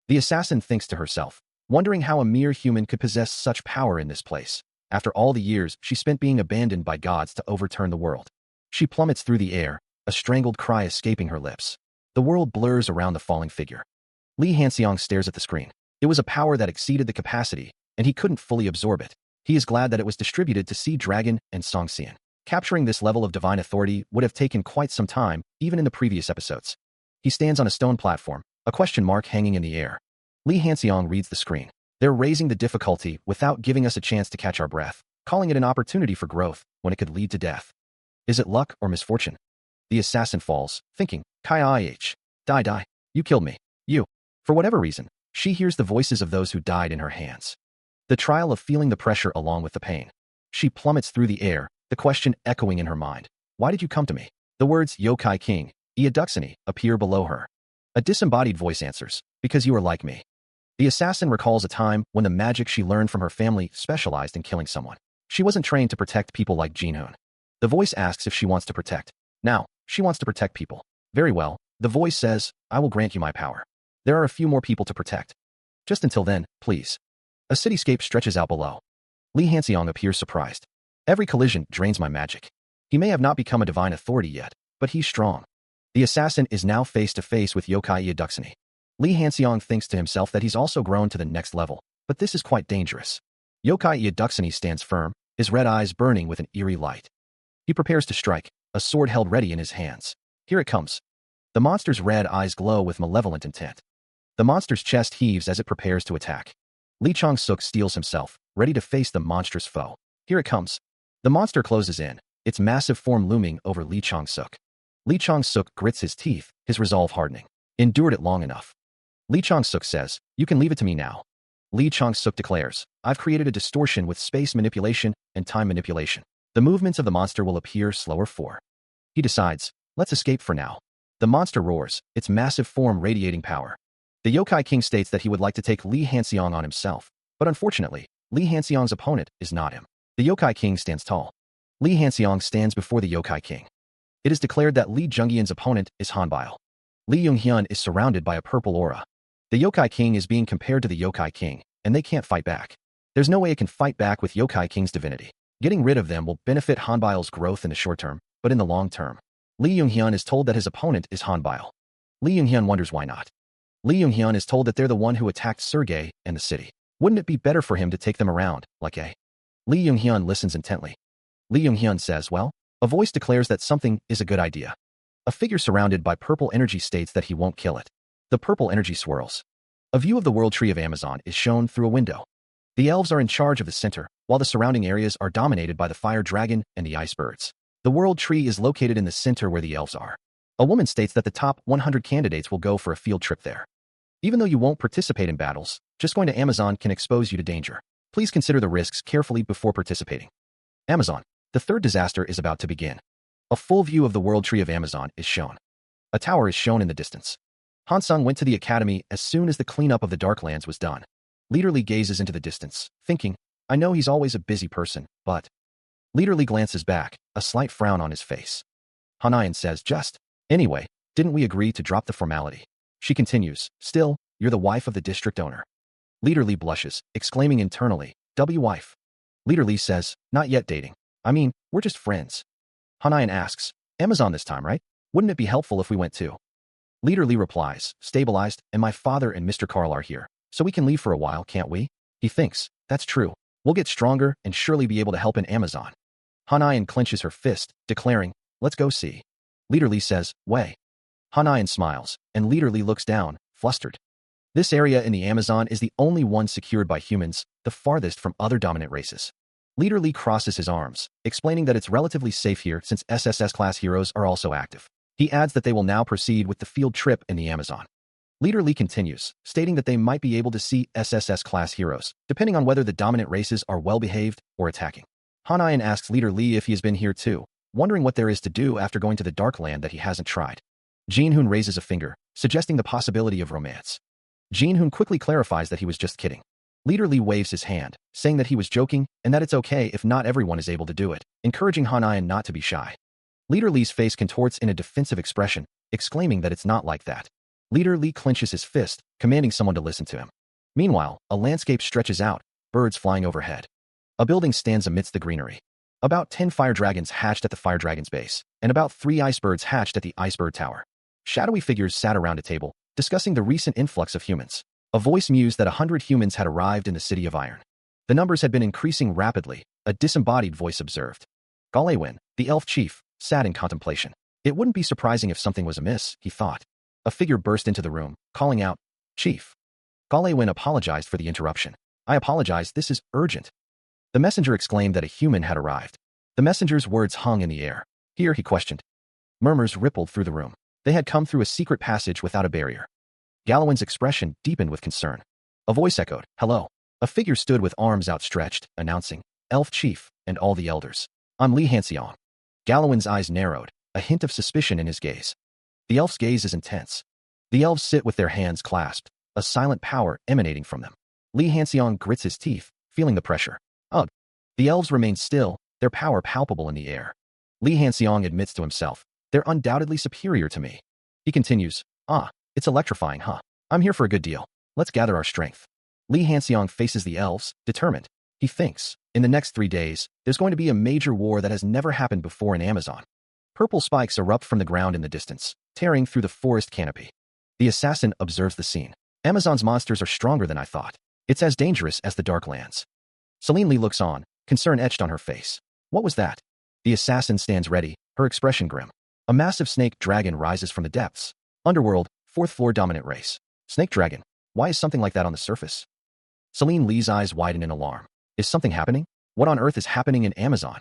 The assassin thinks to herself, wondering how a mere human could possess such power in this place, after all the years she spent being abandoned by gods to overturn the world. She plummets through the air, a strangled cry escaping her lips. The world blurs around the falling figure. Li Hanxiang stares at the screen. It was a power that exceeded the capacity, and he couldn't fully absorb it. He is glad that it was distributed to Sea Dragon and Song Xian. Capturing this level of divine authority would have taken quite some time, even in the previous episodes. He stands on a stone platform, a question mark hanging in the air. Li Hanxiang reads the screen. They're raising the difficulty without giving us a chance to catch our breath, calling it an opportunity for growth when it could lead to death. Is it luck or misfortune? The assassin falls, thinking, Kai die, you killed me, you. For whatever reason, she hears the voices of those who died in her hands. The trial of feeling the pressure along with the pain. She plummets through the air, the question echoing in her mind. Why did you come to me? The words Yokai King, Iaduxini, appear below her. A disembodied voice answers, because you are like me. The assassin recalls a time when the magic she learned from her family specialized in killing someone. She wasn't trained to protect people like Jinhoon. The voice asks if she wants to protect. Now, she wants to protect people. Very well, the voice says, I will grant you my power. There are a few more people to protect. Just until then, please. A cityscape stretches out below. Lee Hanseong appears surprised. Every collision drains my magic. He may have not become a divine authority yet, but he's strong. The assassin is now face to face with Yokai Iaduxini. Lee Hanseong thinks to himself that he's also grown to the next level, but this is quite dangerous. Yokai Iaduxini stands firm, his red eyes burning with an eerie light. He prepares to strike, a sword held ready in his hands. Here it comes. The monster's red eyes glow with malevolent intent. The monster's chest heaves as it prepares to attack. Lee Chong-suk steels himself, ready to face the monstrous foe. Here it comes. The monster closes in, its massive form looming over Lee Chong-suk. Lee Chong-suk grits his teeth, his resolve hardening. Endured it long enough. Lee Chong-suk says, you can leave it to me now. Lee Chong-suk declares, I've created a distortion with space manipulation and time manipulation. The movements of the monster will appear slower for. He decides, let's escape for now. The monster roars, its massive form radiating power. The Yokai King states that he would like to take Lee Hanseong on himself, but unfortunately, Lee Hanseong's opponent is not him. The Yokai King stands tall. Lee Hanseong stands before the Yokai King. It is declared that Lee Jungyeon's opponent is Hanbile. Lee Junghyun is surrounded by a purple aura. The Yokai King is being compared to the Yokai King, and they can't fight back. There's no way it can fight back with Yokai King's divinity. Getting rid of them will benefit Hanbile's growth in the short term, but in the long term. Lee Junghyun is told that his opponent is Hanbile. Lee Junghyun wonders why not. Lee Junghyun is told that they're the one who attacked Sergei and the city. Wouldn't it be better for him to take them around, like a... Lee Junghyun listens intently. Lee Junghyun says, well, a voice declares that something is a good idea. A figure surrounded by purple energy states that he won't kill it. The purple energy swirls. A view of the World Tree of Amazon is shown through a window. The elves are in charge of the center, while the surrounding areas are dominated by the fire dragon and the ice birds. The World Tree is located in the center where the elves are. A woman states that the top 100 candidates will go for a field trip there. Even though you won't participate in battles, just going to Amazon can expose you to danger. Please consider the risks carefully before participating. Amazon. The third disaster is about to begin. A full view of the World Tree of Amazon is shown. A tower is shown in the distance. Hansung went to the academy as soon as the cleanup of the Darklands was done. Leader Lee gazes into the distance, thinking, I know he's always a busy person, but... Leader Lee glances back, a slight frown on his face. Hanayan says, just, anyway, didn't we agree to drop the formality? She continues, still, you're the wife of the district owner. Leader Lee blushes, exclaiming internally, wife. Leader Lee says, not yet dating. I mean, we're just friends. Hanayan asks, Amazon this time, right? Wouldn't it be helpful if we went too? Leader Lee replies, stabilized, and my father and Mr. Carl are here, so we can leave for a while, can't we? He thinks, that's true. We'll get stronger and surely be able to help in Amazon. Hanayan clenches her fist, declaring, let's go see. Leader Lee says, way. Hanayan smiles, and Leader Lee looks down, flustered. This area in the Amazon is the only one secured by humans, the farthest from other dominant races. Leader Lee crosses his arms, explaining that it's relatively safe here since SSS-class heroes are also active. He adds that they will now proceed with the field trip in the Amazon. Leader Lee continues, stating that they might be able to see SSS-class heroes, depending on whether the dominant races are well-behaved or attacking. Hanayan asks Leader Lee if he has been here too, wondering what there is to do after going to the Darkland that he hasn't tried. Jin-hoon raises a finger, suggesting the possibility of romance. Jin-hoon quickly clarifies that he was just kidding. Leader Lee waves his hand, saying that he was joking and that it's okay if not everyone is able to do it, encouraging Hanayan not to be shy. Leader Lee's face contorts in a defensive expression, exclaiming that it's not like that. Leader Lee clenches his fist, commanding someone to listen to him. Meanwhile, a landscape stretches out, birds flying overhead. A building stands amidst the greenery. About 10 fire dragons hatched at the fire dragon's base, and about 3 ice birds hatched at the ice bird tower. Shadowy figures sat around a table, discussing the recent influx of humans. A voice mused that 100 humans had arrived in the City of Iron. The numbers had been increasing rapidly, a disembodied voice observed. Galewin, the elf chief, sat in contemplation. It wouldn't be surprising if something was amiss, he thought. A figure burst into the room, calling out, Chief. Galewin apologized for the interruption. I apologize, this is urgent. The messenger exclaimed that a human had arrived. The messenger's words hung in the air. Here, he questioned. Murmurs rippled through the room. They had come through a secret passage without a barrier. Galewin's expression deepened with concern. A voice echoed, hello. A figure stood with arms outstretched, announcing, Elf Chief, and all the elders. I'm Lee Hanseong. Galewin's eyes narrowed, a hint of suspicion in his gaze. The elf's gaze is intense. The elves sit with their hands clasped, a silent power emanating from them. Lee Hanseong grits his teeth, feeling the pressure. Ugh. The elves remain still, their power palpable in the air. Li Hanxiang admits to himself, they're undoubtedly superior to me. He continues, it's electrifying, huh? I'm here for a good deal. Let's gather our strength. Li Hanxiang faces the elves, determined. He thinks, in the next 3 days, there's going to be a major war that has never happened before in Amazon. Purple spikes erupt from the ground in the distance, tearing through the forest canopy. The assassin observes the scene. Amazon's monsters are stronger than I thought. It's as dangerous as the Darklands. Celine Li looks on, concern etched on her face. What was that? The assassin stands ready, her expression grim. A massive snake dragon rises from the depths. Underworld, 4th floor dominant race. Snake dragon. Why is something like that on the surface? Celine Li's eyes widen in alarm. Is something happening? What on earth is happening in Amazon?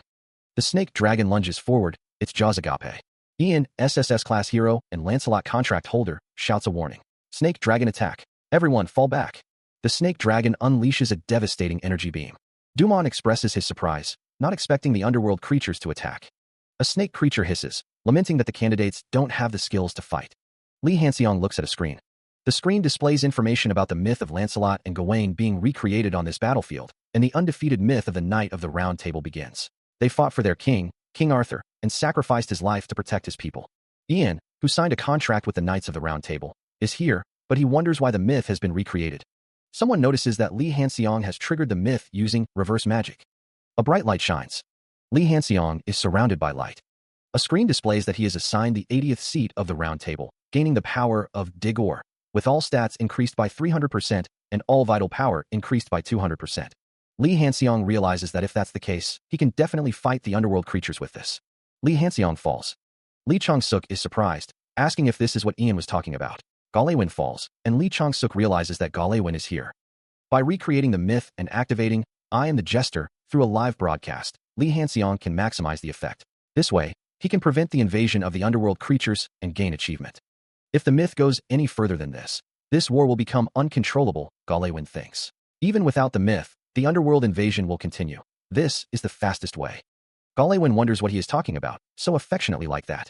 The snake dragon lunges forward, its jaws agape. Ian, SSS class hero and Lancelot contract holder, shouts a warning. Snake dragon attack. Everyone fall back. The snake dragon unleashes a devastating energy beam. Dumont expresses his surprise, not expecting the underworld creatures to attack. A snake creature hisses, lamenting that the candidates don't have the skills to fight. Li Hanxiang looks at a screen. The screen displays information about the myth of Lancelot and Gawain being recreated on this battlefield, and the undefeated myth of the Knight of the Round Table begins. They fought for their king, King Arthur, and sacrificed his life to protect his people. Ian, who signed a contract with the Knights of the Round Table, is here, but he wonders why the myth has been recreated. Someone notices that Li Hanxiang has triggered the myth using reverse magic. A bright light shines. Li Hanxiang is surrounded by light. A screen displays that he is assigned the 80th seat of the Round Table, gaining the power of Digor, with all stats increased by 300% and all vital power increased by 200%. Li Hanxiang realizes that if that's the case, he can definitely fight the underworld creatures with this. Li Hanxiang falls. Li Chong-suk is surprised, asking if this is what Ian was talking about. Galewin falls, and Li Chong-suk realizes that Galewin is here. By recreating the myth and activating I Am the Jester through a live broadcast, Li Hanxiang can maximize the effect. This way, he can prevent the invasion of the underworld creatures and gain achievement. If the myth goes any further than this war will become uncontrollable, Galewin thinks. Even without the myth, the underworld invasion will continue. This is the fastest way. Galewin wonders what he is talking about, so affectionately like that.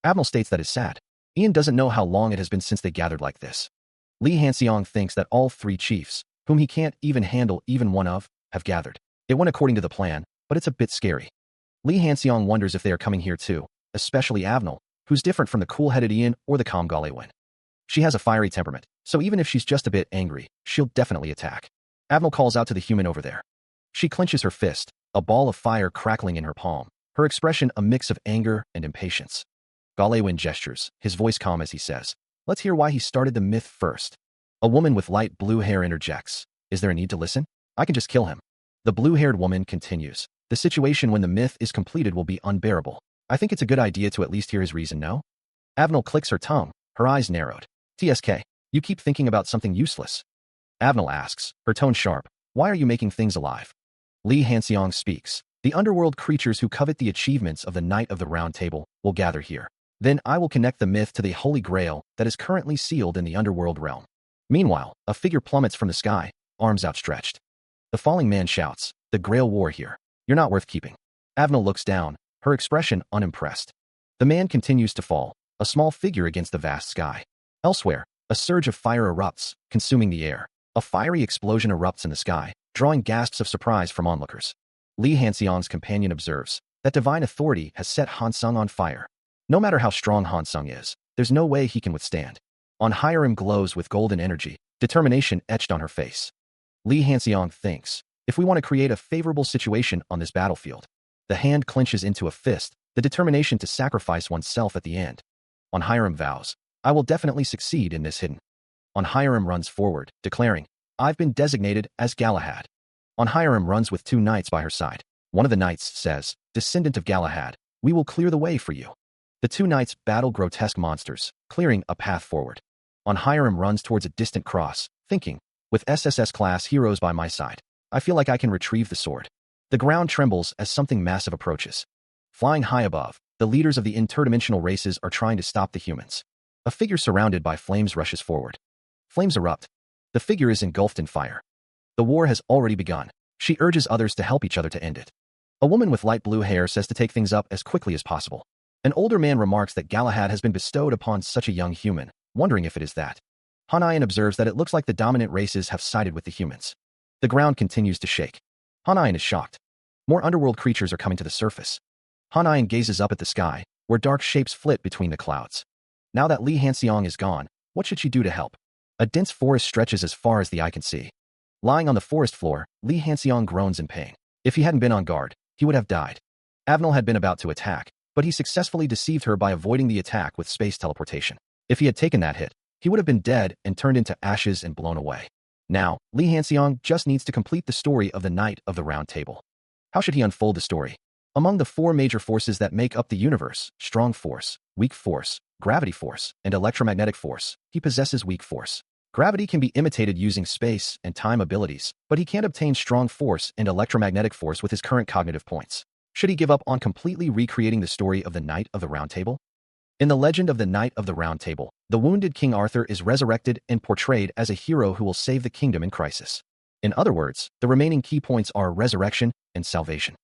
Abnel states that is sad. Ian doesn't know how long it has been since they gathered like this. Li Hanxiang thinks that all 3 chiefs, whom he can't even handle even one of, have gathered. It went according to the plan, but it's a bit scary. Li Hanxiang wonders if they are coming here too, especially Abnel, who's different from the cool-headed Ian or the calm Galewin. She has a fiery temperament, so even if she's just a bit angry, she'll definitely attack. Abnel calls out to the human over there. She clenches her fist, a ball of fire crackling in her palm, her expression a mix of anger and impatience. Galewin gestures, his voice calm as he says, let's hear why he started the myth first. A woman with light blue hair interjects. Is there a need to listen? I can just kill him. The blue-haired woman continues. The situation when the myth is completed will be unbearable. I think it's a good idea to at least hear his reason, no? Abnel clicks her tongue, her eyes narrowed. TSK, you keep thinking about something useless. Abnel asks, her tone sharp, why are you making things alive? Li Hanxiang speaks. The underworld creatures who covet the achievements of the Knight of the Round Table will gather here. Then I will connect the myth to the Holy Grail that is currently sealed in the underworld realm. Meanwhile, a figure plummets from the sky, arms outstretched. The falling man shouts, the Grail war here. You're not worth keeping. Abnel looks down, her expression unimpressed. The man continues to fall, a small figure against the vast sky. Elsewhere, a surge of fire erupts, consuming the air. A fiery explosion erupts in the sky, drawing gasps of surprise from onlookers. Li Hanxiang's companion observes that divine authority has set Hansung on fire. No matter how strong Hansung is, there's no way he can withstand. On Hiram glows with golden energy, determination etched on her face. Li Hanxiang thinks, if we want to create a favorable situation on this battlefield, the hand clenches into a fist, the determination to sacrifice oneself at the end. On Hiram vows, I will definitely succeed in this hidden. On Hiram runs forward, declaring, I've been designated as Galahad. On Hiram runs with 2 knights by her side. One of the knights says, descendant of Galahad, we will clear the way for you. The 2 knights battle grotesque monsters, clearing a path forward. On Hiram runs towards a distant cross, thinking, with SSS class heroes by my side, I feel like I can retrieve the sword. The ground trembles as something massive approaches. Flying high above, the leaders of the interdimensional races are trying to stop the humans. A figure surrounded by flames rushes forward. Flames erupt. The figure is engulfed in fire. The war has already begun. She urges others to help each other to end it. A woman with light blue hair says to take things up as quickly as possible. An older man remarks that Galahad has been bestowed upon such a young human, wondering if it is that. Hanayan observes that it looks like the dominant races have sided with the humans. The ground continues to shake. Hanayan is shocked. More underworld creatures are coming to the surface. Hanayan gazes up at the sky, where dark shapes flit between the clouds. Now that Li Hanxiang is gone, what should she do to help? A dense forest stretches as far as the eye can see. Lying on the forest floor, Li Hanxiang groans in pain. If he hadn't been on guard, he would have died. Avenel had been about to attack, but he successfully deceived her by avoiding the attack with space teleportation. If he had taken that hit, he would have been dead and turned into ashes and blown away. Now, Li Hanxiang just needs to complete the story of the Knight of the Round Table. How should he unfold the story? Among the four major forces that make up the universe, strong force, weak force, gravity force, and electromagnetic force, he possesses weak force. Gravity can be imitated using space and time abilities, but he can't obtain strong force and electromagnetic force with his current cognitive points. Should he give up on completely recreating the story of the Knight of the Round Table? In the legend of the Knight of the Round Table, the wounded King Arthur is resurrected and portrayed as a hero who will save the kingdom in crisis. In other words, the remaining key points are resurrection and salvation.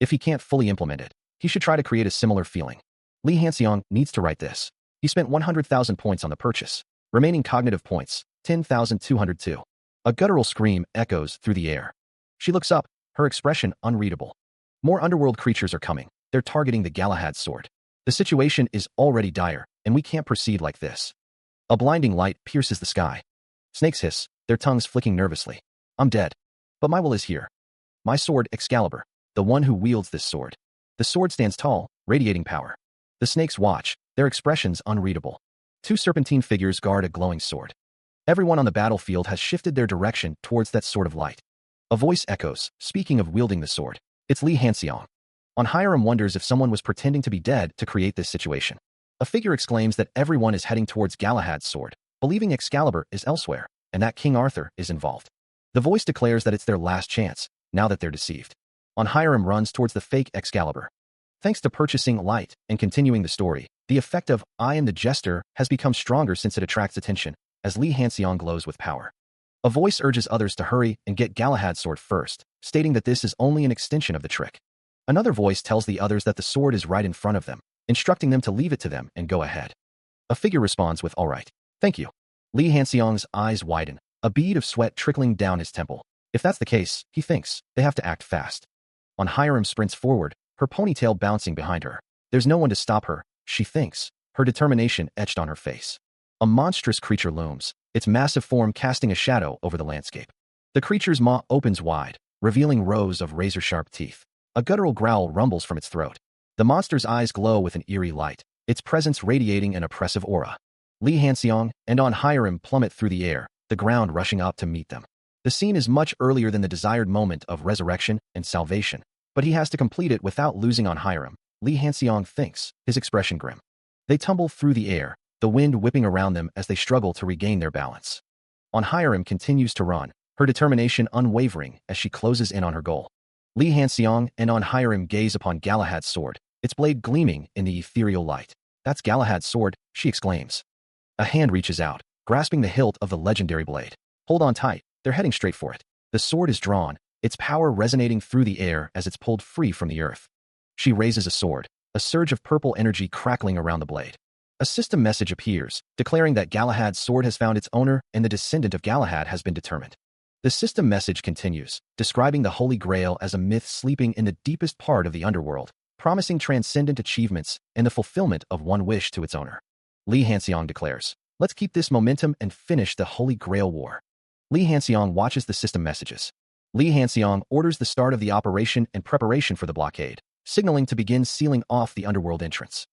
If he can't fully implement it, he should try to create a similar feeling. Li Hanxiang needs to write this. He spent 100,000 points on the purchase. Remaining cognitive points, 10,202. A guttural scream echoes through the air. She looks up, her expression unreadable. More underworld creatures are coming. They're targeting the Galahad sword. The situation is already dire, and we can't proceed like this. A blinding light pierces the sky. Snakes hiss, their tongues flicking nervously. I'm dead. But my will is here. My sword, Excalibur, the one who wields this sword. The sword stands tall, radiating power. The snakes watch, their expressions unreadable. Two serpentine figures guard a glowing sword. Everyone on the battlefield has shifted their direction towards that sword of light. A voice echoes, speaking of wielding the sword. It's Li Hanxiang. On Hiram wonders if someone was pretending to be dead to create this situation. A figure exclaims that everyone is heading towards Galahad's sword, believing Excalibur is elsewhere, and that King Arthur is involved. The voice declares that it's their last chance, now that they're deceived. On Hiram runs towards the fake Excalibur. Thanks to purchasing light and continuing the story, the effect of I am the Jester has become stronger since it attracts attention, as Li Hanxiang glows with power. A voice urges others to hurry and get Galahad's sword first, stating that this is only an extension of the trick. Another voice tells the others that the sword is right in front of them, instructing them to leave it to them and go ahead. A figure responds with all right. Thank you. Li Hanxiang's eyes widen, a bead of sweat trickling down his temple. If that's the case, he thinks, they have to act fast. On Hiram sprints forward, her ponytail bouncing behind her. There's no one to stop her, she thinks, her determination etched on her face. A monstrous creature looms, its massive form casting a shadow over the landscape. The creature's maw opens wide, revealing rows of razor-sharp teeth. A guttural growl rumbles from its throat. The monster's eyes glow with an eerie light, its presence radiating an oppressive aura. Li Hanxiang and On Hiram plummet through the air, the ground rushing up to meet them. The scene is much earlier than the desired moment of resurrection and salvation, but he has to complete it without losing On Hiram, Li Hanxiang thinks, his expression grim. They tumble through the air, the wind whipping around them as they struggle to regain their balance. On Hiram continues to run, her determination unwavering as she closes in on her goal. Li Hanxiang and On Hiram gaze upon Galahad's sword, its blade gleaming in the ethereal light. That's Galahad's sword, she exclaims. A hand reaches out, grasping the hilt of the legendary blade. Hold on tight, they're heading straight for it. The sword is drawn, its power resonating through the air as it's pulled free from the earth. She raises a sword, a surge of purple energy crackling around the blade. A system message appears, declaring that Galahad's sword has found its owner and the descendant of Galahad has been determined. The system message continues, describing the Holy Grail as a myth sleeping in the deepest part of the underworld, promising transcendent achievements and the fulfillment of one wish to its owner. Li Hanxiang declares, let's keep this momentum and finish the Holy Grail war. Li Hanxiang watches the system messages. Li Hanxiang orders the start of the operation and preparation for the blockade, signaling to begin sealing off the underworld entrance.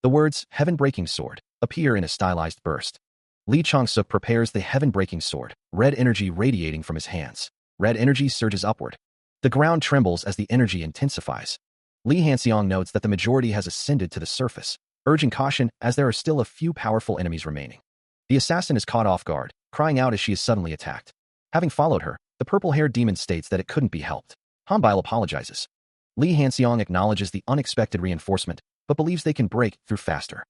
The words, Heaven-Breaking Sword, appear in a stylized burst. Li Changsuk prepares the heaven-breaking sword, red energy radiating from his hands. Red energy surges upward. The ground trembles as the energy intensifies. Li Hanxiang notes that the majority has ascended to the surface, urging caution as there are still a few powerful enemies remaining. The assassin is caught off guard, crying out as she is suddenly attacked. Having followed her, the purple-haired demon states that it couldn't be helped. Hanbile apologizes. Li Hanxiang acknowledges the unexpected reinforcement, but believes they can break through faster.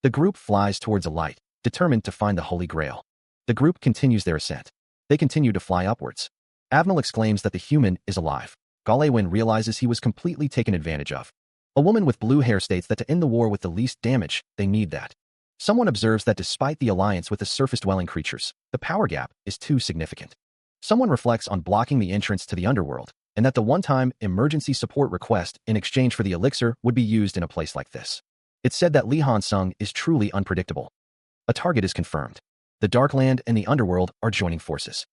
The group flies towards a light, determined to find the Holy Grail. The group continues their ascent. They continue to fly upwards. Avnel exclaims that the human is alive. Galewin realizes he was completely taken advantage of. A woman with blue hair states that to end the war with the least damage, they need that. Someone observes that despite the alliance with the surface-dwelling creatures, the power gap is too significant. Someone reflects on blocking the entrance to the underworld, and that the one-time emergency support request in exchange for the elixir would be used in a place like this. It's said that Lee Han-sung is truly unpredictable. A target is confirmed. The Darkland and the Underworld are joining forces.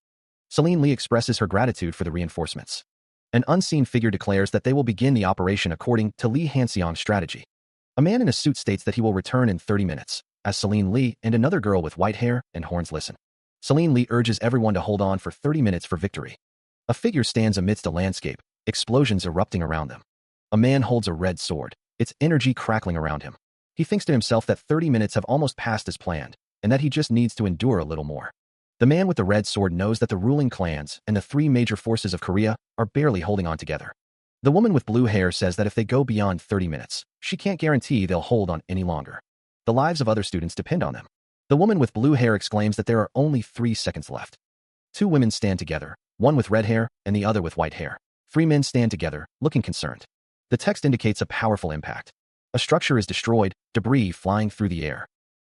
Celine Lee expresses her gratitude for the reinforcements. An unseen figure declares that they will begin the operation according to Lee Han-seong's strategy. A man in a suit states that he will return in 30 minutes, as Celine Lee and another girl with white hair and horns listen. Celine Lee urges everyone to hold on for 30 minutes for victory. A figure stands amidst a landscape, explosions erupting around them. A man holds a red sword, its energy crackling around him. He thinks to himself that 30 minutes have almost passed as planned, and that he just needs to endure a little more. The man with the red sword knows that the ruling clans and the three major forces of Korea are barely holding on together. The woman with blue hair says that if they go beyond 30 minutes, she can't guarantee they'll hold on any longer. The lives of other students depend on them. The woman with blue hair exclaims that there are only 3 seconds left. 2 women stand together, one with red hair and the other with white hair. 3 men stand together, looking concerned. The text indicates a powerful impact. A structure is destroyed, debris flying through the air.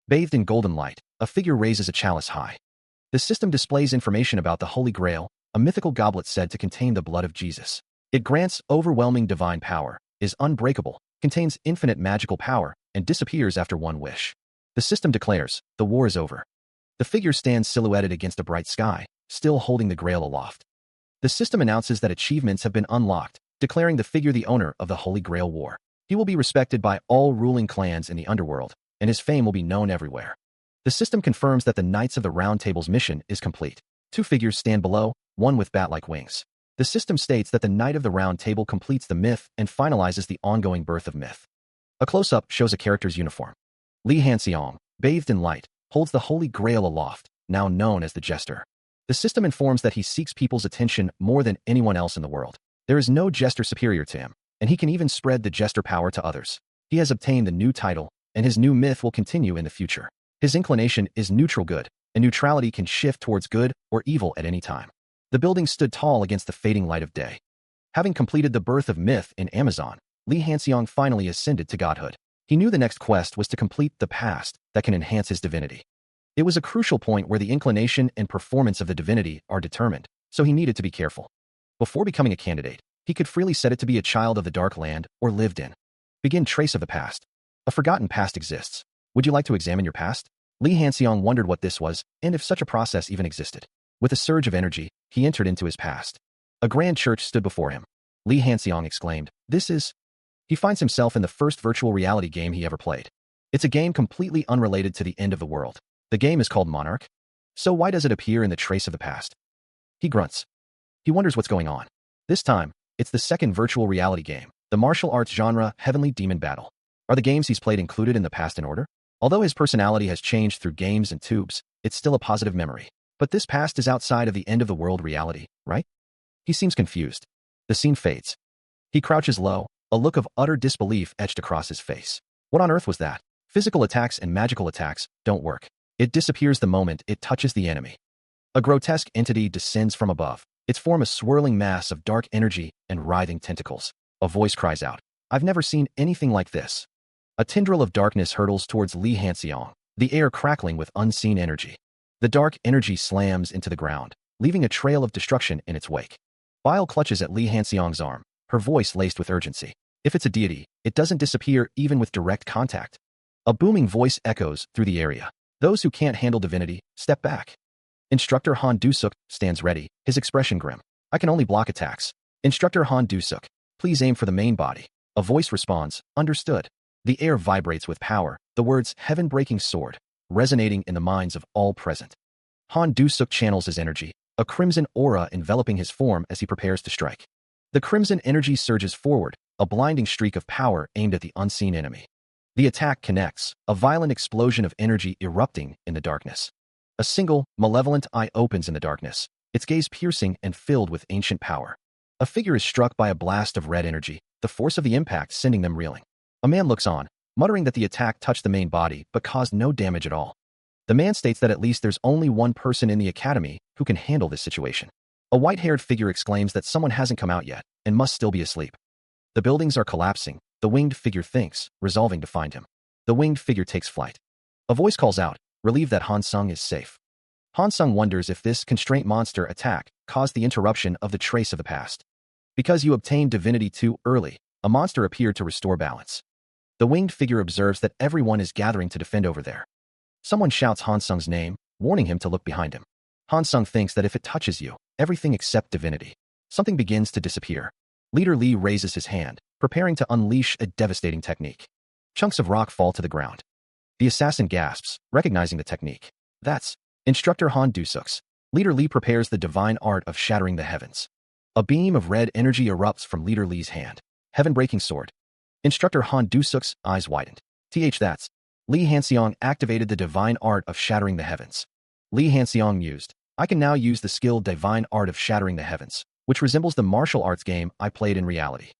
Bathed in golden light, a figure raises a chalice high. The system displays information about the Holy Grail, a mythical goblet said to contain the blood of Jesus. It grants overwhelming divine power, is unbreakable, contains infinite magical power, and disappears after one wish. The system declares, the war is over. The figure stands silhouetted against a bright sky, still holding the grail aloft. The system announces that achievements have been unlocked, declaring the figure the owner of the Holy Grail War. He will be respected by all ruling clans in the underworld, and his fame will be known everywhere. The system confirms that the Knights of the Round Table's mission is complete. 2 figures stand below, one with bat-like wings. The system states that the Knight of the Round Table completes the myth and finalizes the ongoing birth of myth. A close-up shows a character's uniform. Lee Han-seong, bathed in light, holds the Holy Grail aloft, now known as the Jester. The system informs that he seeks people's attention more than anyone else in the world. There is no jester superior to him, and he can even spread the jester power to others. He has obtained the new title, and his new myth will continue in the future. His inclination is neutral good, and neutrality can shift towards good or evil at any time. The building stood tall against the fading light of day. Having completed the birth of myth in Amazon, Lee Han-seong finally ascended to godhood. He knew the next quest was to complete the past that can enhance his divinity. It was a crucial point where the inclination and performance of the divinity are determined, so he needed to be careful. Before becoming a candidate, he could freely set it to be a child of the Dark Land or lived in. Begin trace of the past. A forgotten past exists. Would you like to examine your past? Lee Han-seong wondered what this was, and if such a process even existed. With a surge of energy, he entered into his past. A grand church stood before him. Lee Han-seong exclaimed, "This is..." He finds himself in the first virtual reality game he ever played. It's a game completely unrelated to the end of the world. The game is called Monarch. So why does it appear in the trace of the past? He grunts. He wonders what's going on. This time, it's the second virtual reality game, the martial arts genre Heavenly Demon Battle. Are the games he's played included in the past in order? Although his personality has changed through games and tubes, it's still a positive memory. But this past is outside of the end-of-the-world reality, right? He seems confused. The scene fades. He crouches low, a look of utter disbelief etched across his face. What on earth was that? Physical attacks and magical attacks don't work. It disappears the moment it touches the enemy. A grotesque entity descends from above, its form a swirling mass of dark energy and writhing tentacles. A voice cries out, "I've never seen anything like this." A tendril of darkness hurtles towards Lee Han-seong, the air crackling with unseen energy. The dark energy slams into the ground, leaving a trail of destruction in its wake. Bile clutches at Lee Han-seong's arm, her voice laced with urgency. If it's a deity, it doesn't disappear even with direct contact. A booming voice echoes through the area. Those who can't handle divinity, step back. Instructor Han Du-suk stands ready, his expression grim. I can only block attacks. Instructor Han Du-suk, please aim for the main body. A voice responds, understood. The air vibrates with power, the words heaven-breaking sword, resonating in the minds of all present. Han Du-suk channels his energy, a crimson aura enveloping his form as he prepares to strike. The crimson energy surges forward, a blinding streak of power aimed at the unseen enemy. The attack connects, a violent explosion of energy erupting in the darkness. A single, malevolent eye opens in the darkness, its gaze piercing and filled with ancient power. A figure is struck by a blast of red energy, the force of the impact sending them reeling. A man looks on, muttering that the attack touched the main body but caused no damage at all. The man states that at least there's only one person in the academy who can handle this situation. A white-haired figure exclaims that someone hasn't come out yet and must still be asleep. The buildings are collapsing, the winged figure thinks, resolving to find him. The winged figure takes flight. A voice calls out, relieved that Han-sung is safe. Han-sung wonders if this constraint monster attack caused the interruption of the trace of the past. Because you obtained divinity too early, a monster appeared to restore balance. The winged figure observes that everyone is gathering to defend over there. Someone shouts Han Sung's name, warning him to look behind him. Han Sung thinks that if it touches you, everything except divinity. Something begins to disappear. Leader Li raises his hand, preparing to unleash a devastating technique. Chunks of rock fall to the ground. The assassin gasps, recognizing the technique. That's Instructor Han Dusuk's. Leader Li prepares the divine art of shattering the heavens. A beam of red energy erupts from Leader Li's hand. Heaven-breaking sword. Instructor Han Dusuk's eyes widened. That's Li Hanseong activated the divine art of shattering the heavens. Li Hanseong mused, I can now use the skill divine art of shattering the heavens, which resembles the martial arts game I played in reality.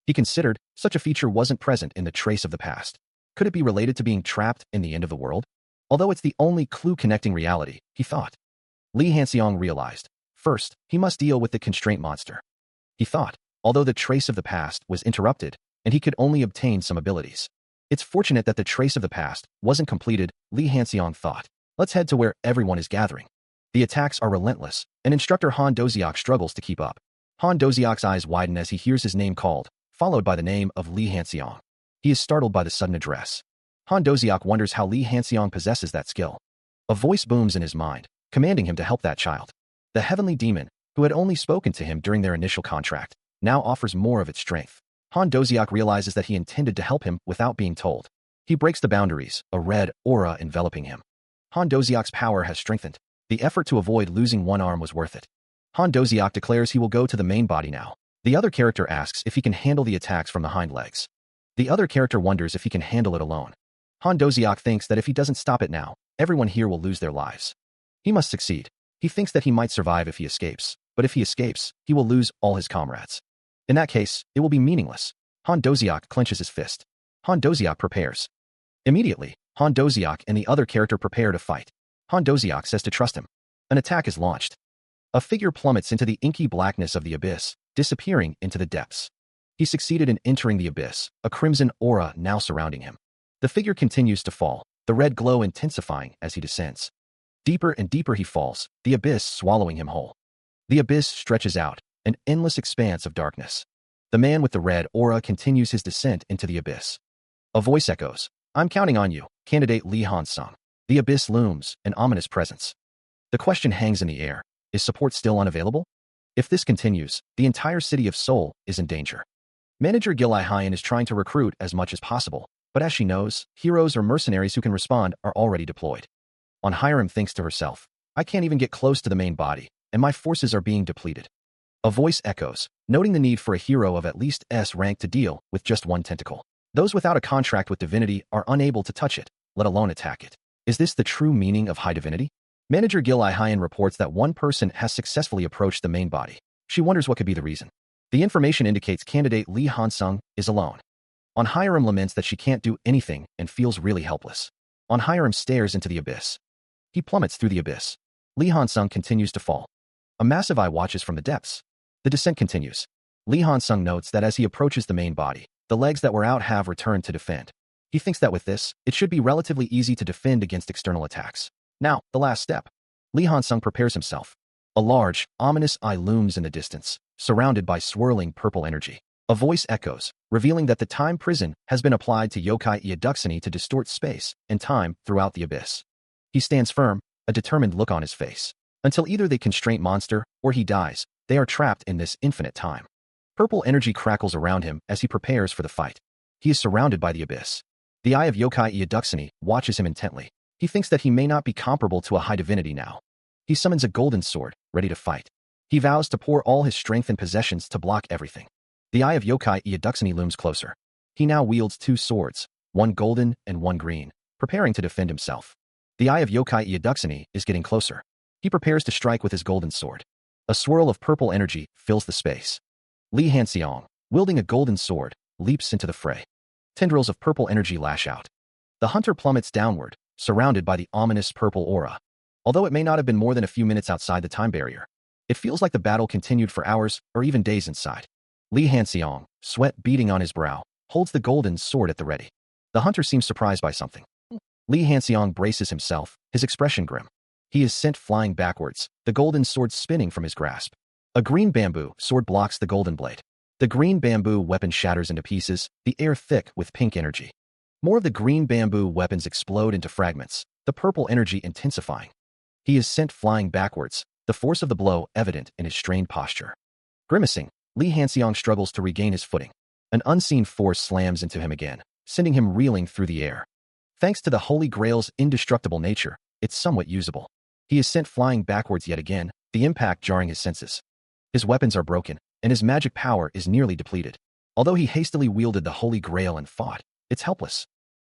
He considered such a feature wasn't present in the trace of the past. Could it be related to being trapped in the end of the world? Although it's the only clue connecting reality, he thought. Li Hanseong realized, first, he must deal with the constraint monster. He thought, although the trace of the past was interrupted, and he could only obtain some abilities. It's fortunate that the trace of the past wasn't completed, Li Hanseong thought. Let's head to where everyone is gathering. The attacks are relentless, and Instructor Han Doziak struggles to keep up. Han Doziak's eyes widen as he hears his name called, followed by the name of Li Hanseong. He is startled by the sudden address. Han Doziak wonders how Li Hanseong possesses that skill. A voice booms in his mind, commanding him to help that child. The heavenly demon, who had only spoken to him during their initial contract, now offers more of its strength. Han Doziak realizes that he intended to help him without being told. He breaks the boundaries, a red aura enveloping him. Han Doziak's power has strengthened. The effort to avoid losing one arm was worth it. Han Doziak declares he will go to the main body now. The other character asks if he can handle the attacks from the hind legs. The other character wonders if he can handle it alone. Han Doziak thinks that if he doesn't stop it now, everyone here will lose their lives. He must succeed. He thinks that he might survive if he escapes, but if he escapes, he will lose all his comrades. In that case, it will be meaningless. Han Doziak clenches his fist. Han Doziak prepares. Immediately, Han Doziak and the other character prepare to fight. Han Doziak says to trust him. An attack is launched. A figure plummets into the inky blackness of the abyss, disappearing into the depths. He succeeded in entering the abyss, a crimson aura now surrounding him. The figure continues to fall, the red glow intensifying as he descends. Deeper and deeper he falls, the abyss swallowing him whole. The abyss stretches out, an endless expanse of darkness. The man with the red aura continues his descent into the abyss. A voice echoes, I'm counting on you, candidate Li Han-sung. The abyss looms, an ominous presence. The question hangs in the air, is support still unavailable? If this continues, the entire city of Seoul is in danger. Manager Gil Hyun is trying to recruit as much as possible, but as she knows, heroes or mercenaries who can respond are already deployed. On Hiram thinks to herself, I can't even get close to the main body, and my forces are being depleted. A voice echoes, noting the need for a hero of at least S rank to deal with just one tentacle. Those without a contract with divinity are unable to touch it, let alone attack it. Is this the true meaning of high divinity? Manager Gil Hyun reports that one person has successfully approached the main body. She wonders what could be the reason. The information indicates candidate Li Han-sung is alone. On Hiram laments that she can't do anything and feels really helpless. On Hiram stares into the abyss. He plummets through the abyss. Li Han-sung continues to fall. A massive eye watches from the depths. The descent continues. Li Han-sung notes that as he approaches the main body, the legs that were out have returned to defend. He thinks that with this, it should be relatively easy to defend against external attacks. Now, the last step. Li Han-sung prepares himself. A large, ominous eye looms in the distance, surrounded by swirling purple energy. A voice echoes, revealing that the time prison has been applied to Yokai Iaduxini to distort space and time throughout the abyss. He stands firm, a determined look on his face. Until either the constraint monster or he dies, they are trapped in this infinite time. Purple energy crackles around him as he prepares for the fight. He is surrounded by the abyss. The eye of Yokai Iaduxini watches him intently. He thinks that he may not be comparable to a high divinity now. He summons a golden sword, ready to fight. He vows to pour all his strength and possessions to block everything. The eye of Yokai Iaduxini looms closer. He now wields two swords, one golden and one green, preparing to defend himself. The eye of Yokai Iaduxini is getting closer. He prepares to strike with his golden sword. A swirl of purple energy fills the space. Li Hanseong, wielding a golden sword, leaps into the fray. Tendrils of purple energy lash out. The hunter plummets downward, surrounded by the ominous purple aura. Although it may not have been more than a few minutes outside the time barrier, it feels like the battle continued for hours or even days inside. Li Hanseong, sweat beading on his brow, holds the golden sword at the ready. The hunter seems surprised by something. Li Hanseong braces himself, his expression grim. He is sent flying backwards, the golden sword spinning from his grasp. A green bamboo sword blocks the golden blade. The green bamboo weapon shatters into pieces, the air thick with pink energy. More of the green bamboo weapons explode into fragments, the purple energy intensifying. He is sent flying backwards, the force of the blow evident in his strained posture. Grimacing, Li Hanxiang struggles to regain his footing. An unseen force slams into him again, sending him reeling through the air. Thanks to the Holy Grail's indestructible nature, it's somewhat usable. He is sent flying backwards yet again, the impact jarring his senses. His weapons are broken, and his magic power is nearly depleted. Although he hastily wielded the Holy Grail and fought, it's helpless.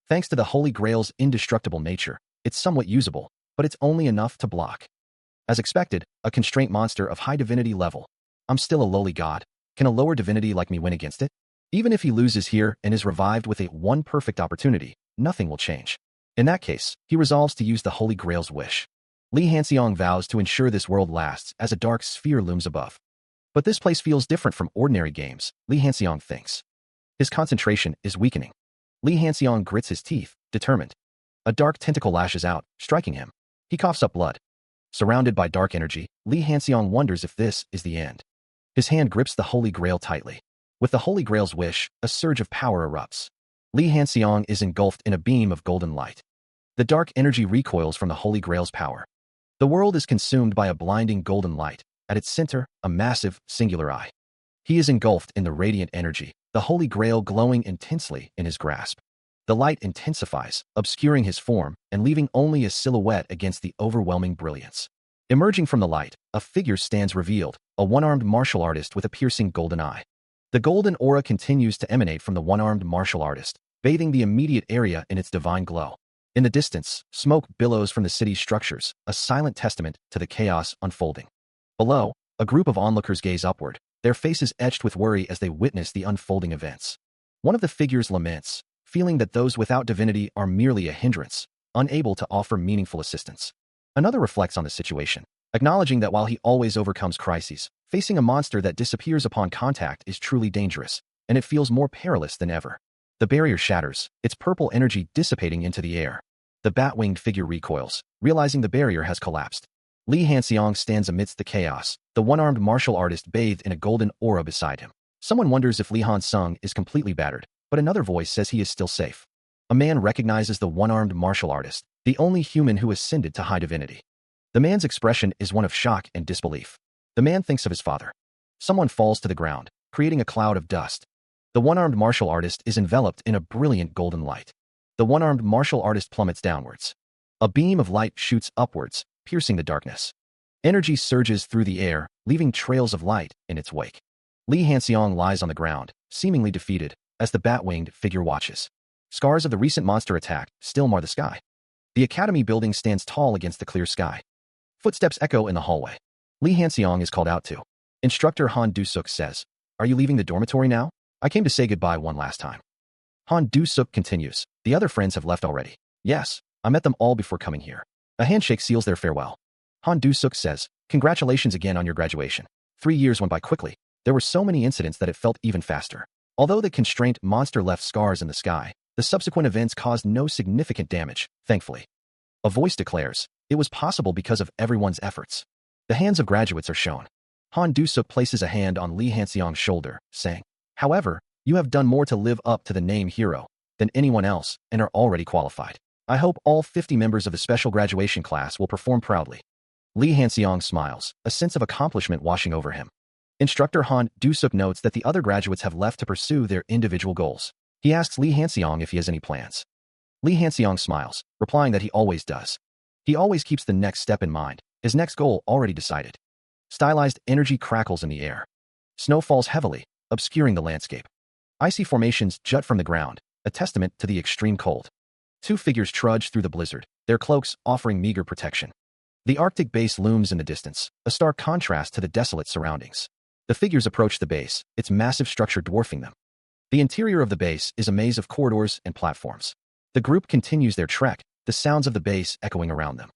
Thanks to the Holy Grail's indestructible nature, it's somewhat usable, but it's only enough to block. As expected, a constraint monster of high divinity level. I'm still a lowly god. Can a lower divinity like me win against it? Even if he loses here and is revived with one perfect opportunity, nothing will change. In that case, he resolves to use the Holy Grail's wish. Li Hanxiang vows to ensure this world lasts as a dark sphere looms above. But this place feels different from ordinary games, Li Hanxiang thinks. His concentration is weakening. Li Hanxiang grits his teeth, determined. A dark tentacle lashes out, striking him. He coughs up blood. Surrounded by dark energy, Li Hanxiang wonders if this is the end. His hand grips the Holy Grail tightly. With the Holy Grail's wish, a surge of power erupts. Li Hanxiang is engulfed in a beam of golden light. The dark energy recoils from the Holy Grail's power. The world is consumed by a blinding golden light. At its center, a massive, singular eye. He is engulfed in the radiant energy, the Holy Grail glowing intensely in his grasp. The light intensifies, obscuring his form and leaving only a silhouette against the overwhelming brilliance. Emerging from the light, a figure stands revealed, a one-armed martial artist with a piercing golden eye. The golden aura continues to emanate from the one-armed martial artist, bathing the immediate area in its divine glow. In the distance, smoke billows from the city's structures, a silent testament to the chaos unfolding. Below, a group of onlookers gaze upward, their faces etched with worry as they witness the unfolding events. One of the figures laments, feeling that those without divinity are merely a hindrance, unable to offer meaningful assistance. Another reflects on the situation, acknowledging that while he always overcomes crises, facing a monster that disappears upon contact is truly dangerous, and it feels more perilous than ever. The barrier shatters, its purple energy dissipating into the air. The bat-winged figure recoils, realizing the barrier has collapsed. Li Hanxiang stands amidst the chaos, the one-armed martial artist bathed in a golden aura beside him. Someone wonders if Li Hansung is completely battered, but another voice says he is still safe. A man recognizes the one-armed martial artist, the only human who ascended to high divinity. The man's expression is one of shock and disbelief. The man thinks of his father. Someone falls to the ground, creating a cloud of dust. The one-armed martial artist is enveloped in a brilliant golden light. The one-armed martial artist plummets downwards. A beam of light shoots upwards, piercing the darkness. Energy surges through the air, leaving trails of light in its wake. Li Hanxiang lies on the ground, seemingly defeated, as the bat-winged figure watches. Scars of the recent monster attack still mar the sky. The academy building stands tall against the clear sky. Footsteps echo in the hallway. Li Hanxiang is called out to. Instructor Han Du-suk says, "Are you leaving the dormitory now? I came to say goodbye one last time." Han Du-suk continues, "The other friends have left already." "Yes, I met them all before coming here." A handshake seals their farewell. Han Du-suk says, "Congratulations again on your graduation. 3 years went by quickly. There were so many incidents that it felt even faster." Although the constraint monster left scars in the sky, the subsequent events caused no significant damage, thankfully. A voice declares, "It was possible because of everyone's efforts." The hands of graduates are shown. Han Du-suk places a hand on Li Hanxiang's shoulder, saying, "However, you have done more to live up to the name hero than anyone else and are already qualified. I hope all 50 members of the special graduation class will perform proudly." Li Hanxiang smiles, a sense of accomplishment washing over him. Instructor Han Du-suk notes that the other graduates have left to pursue their individual goals. He asks Li Hanxiang if he has any plans. Li Hanxiang smiles, replying that he always does. He always keeps the next step in mind, his next goal already decided. Stylized energy crackles in the air. Snow falls heavily, obscuring the landscape. Icy formations jut from the ground, a testament to the extreme cold. Two figures trudge through the blizzard, their cloaks offering meager protection. The Arctic base looms in the distance, a stark contrast to the desolate surroundings. The figures approach the base, its massive structure dwarfing them. The interior of the base is a maze of corridors and platforms. The group continues their trek, the sounds of the base echoing around them.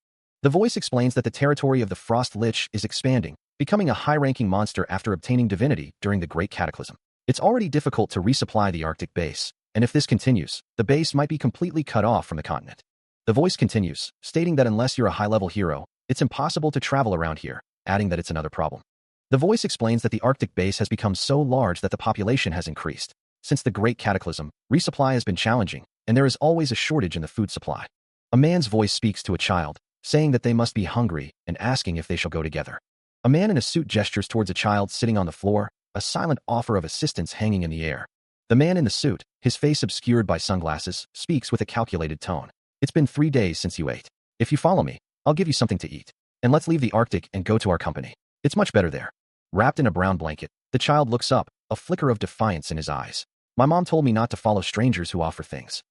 The voice explains that the territory of the Frost Lich is expanding, becoming a high-ranking monster after obtaining divinity during the Great Cataclysm. It's already difficult to resupply the Arctic base, and if this continues, the base might be completely cut off from the continent. The voice continues, stating that unless you're a high-level hero, it's impossible to travel around here, adding that it's another problem. The voice explains that the Arctic base has become so large that the population has increased. Since the Great Cataclysm, resupply has been challenging, and there is always a shortage in the food supply. A man's voice speaks to a child, saying that they must be hungry and asking if they shall go together. A man in a suit gestures towards a child sitting on the floor, a silent offer of assistance hanging in the air. The man in the suit, his face obscured by sunglasses, speaks with a calculated tone. It's been 3 days since you ate. If you follow me, I'll give you something to eat. And let's leave the Arctic and go to our company. It's much better there. Wrapped in a brown blanket, the child looks up, a flicker of defiance in his eyes. My mom told me not to follow strangers who offer things.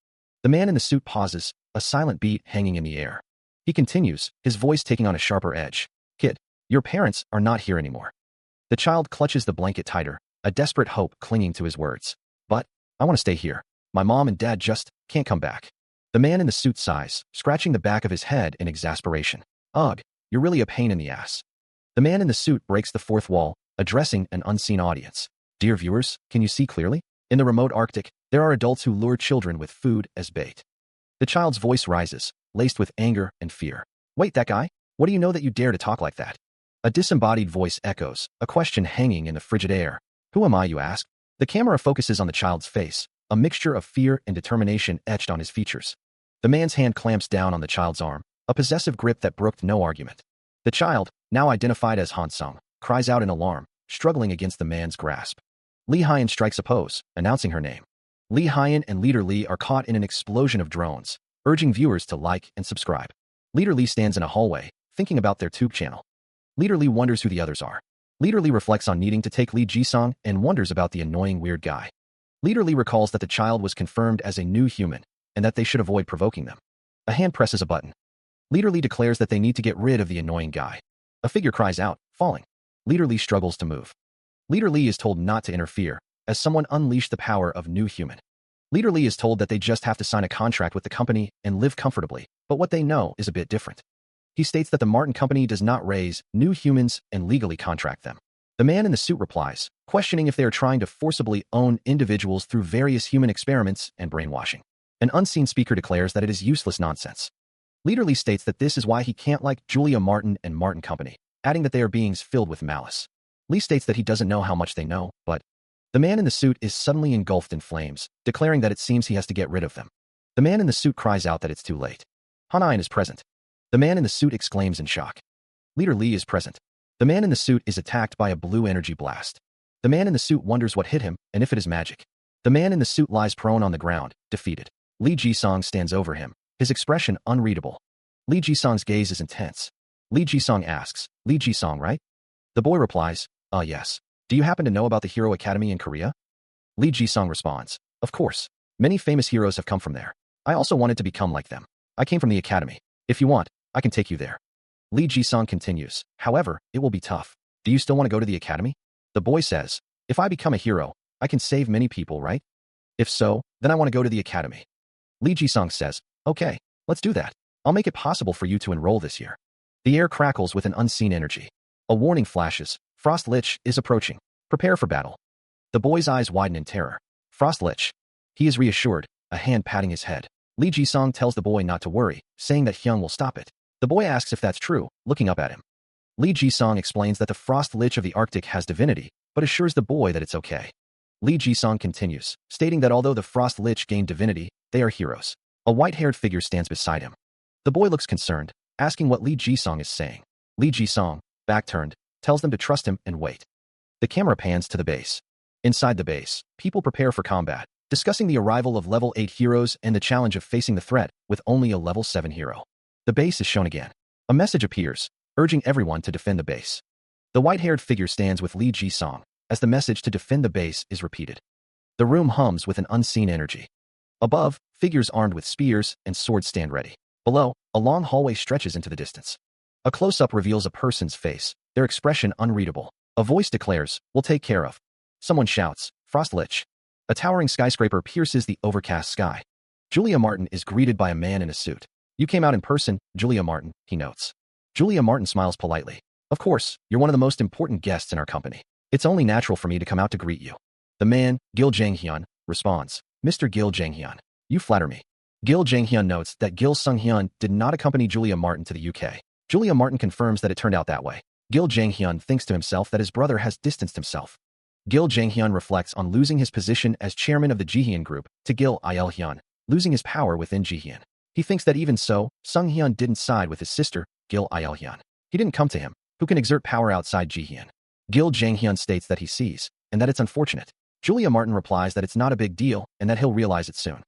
The man in the suit pauses, a silent beat hanging in the air. He continues, his voice taking on a sharper edge. Kid, your parents are not here anymore. The child clutches the blanket tighter, a desperate hope clinging to his words. But I want to stay here. My mom and dad just can't come back. The man in the suit sighs, scratching the back of his head in exasperation. Ugh, you're really a pain in the ass. The man in the suit breaks the fourth wall, addressing an unseen audience. Dear viewers, can you see clearly? In the remote Arctic, there are adults who lure children with food as bait. The child's voice rises, laced with anger and fear. Wait, that guy? What do you know that you dare to talk like that? A disembodied voice echoes, a question hanging in the frigid air. Who am I, you ask? The camera focuses on the child's face, a mixture of fear and determination etched on his features. The man's hand clamps down on the child's arm, a possessive grip that brooked no argument. The child, now identified as Han Sung, cries out in alarm, struggling against the man's grasp. Lee Hyun strikes a pose, announcing her name. Lee Hyun and Leader Lee are caught in an explosion of drones, urging viewers to like and subscribe. Leader Lee stands in a hallway, thinking about their tube channel. Leader Lee wonders who the others are. Leader Lee reflects on needing to take Lee Ji-sung and wonders about the annoying weird guy. Leader Lee recalls that the child was confirmed as a new human, and that they should avoid provoking them. A hand presses a button. Leader Lee declares that they need to get rid of the annoying guy. A figure cries out, falling. Leader Lee struggles to move. Leader Lee is told not to interfere, as someone unleashed the power of new human. Leader Lee is told that they just have to sign a contract with the company and live comfortably, but what they know is a bit different. He states that the Martin Company does not raise new humans and legally contract them. The man in the suit replies, questioning if they are trying to forcibly own individuals through various human experiments and brainwashing. An unseen speaker declares that it is useless nonsense. Leader Lee states that this is why he can't like Julia Martin and Martin Company, adding that they are beings filled with malice. Lee states that he doesn't know how much they know, but the man in the suit is suddenly engulfed in flames, declaring that it seems he has to get rid of them. The man in the suit cries out that it's too late. Han is present. The man in the suit exclaims in shock. Leader Lee is present. The man in the suit is attacked by a blue energy blast. The man in the suit wonders what hit him and if it is magic. The man in the suit lies prone on the ground, defeated. Lee Ji-sung stands over him, his expression unreadable. Lee Ji-sung's gaze is intense. Lee Ji-sung asks, Lee Ji-sung, right? The boy replies, yes. Do you happen to know about the Hero Academy in Korea? Lee Ji-sung responds, of course. Many famous heroes have come from there. I also wanted to become like them. I came from the academy. If you want, I can take you there. Lee Ji-sung continues, however, it will be tough. Do you still want to go to the academy? The boy says, if I become a hero, I can save many people, right? If so, then I want to go to the academy. Lee Ji-sung says, okay, let's do that. I'll make it possible for you to enroll this year. The air crackles with an unseen energy. A warning flashes. Frost Lich is approaching. Prepare for battle. The boy's eyes widen in terror. Frost Lich. He is reassured, a hand patting his head. Lee Ji-sung tells the boy not to worry, saying that Hyung will stop it. The boy asks if that's true, looking up at him. Lee Ji-sung explains that the Frost Lich of the Arctic has divinity, but assures the boy that it's okay. Lee Ji-sung continues, stating that although the Frost Lich gained divinity, they are heroes. A white-haired figure stands beside him. The boy looks concerned, asking what Lee Ji-sung is saying. Lee Ji-sung, back turned, tells them to trust him and wait. The camera pans to the base. Inside the base, people prepare for combat, discussing the arrival of level 8 heroes and the challenge of facing the threat with only a level 7 hero. The base is shown again. A message appears, urging everyone to defend the base. The white-haired figure stands with Lee Ji-sung, as the message to defend the base is repeated. The room hums with an unseen energy. Above, figures armed with spears and swords stand ready. Below, a long hallway stretches into the distance. A close-up reveals a person's face, their expression unreadable. A voice declares, we'll take care of. Someone shouts, Frost Lich. A towering skyscraper pierces the overcast sky. Julia Martin is greeted by a man in a suit. You came out in person, Julia Martin, he notes. Julia Martin smiles politely. Of course, you're one of the most important guests in our company. It's only natural for me to come out to greet you. The man, Gil Jang-hyun, responds, Mr. Gil Jang-hyun, you flatter me. Gil Jang-hyun notes that Gil Sung-hyun did not accompany Julia Martin to the UK. Julia Martin confirms that it turned out that way. Gil Janghyun thinks to himself that his brother has distanced himself. Gil Janghyun reflects on losing his position as chairman of the Jihyun group to Gil Il-hyun, losing his power within Jihyun. He thinks that even so, Sung Hyun didn't side with his sister, Gil Il-hyun. He didn't come to him, who can exert power outside Jihyun. Gil Janghyun states that he sees, and that it's unfortunate. Julia Martin replies that it's not a big deal and that he'll realize it soon.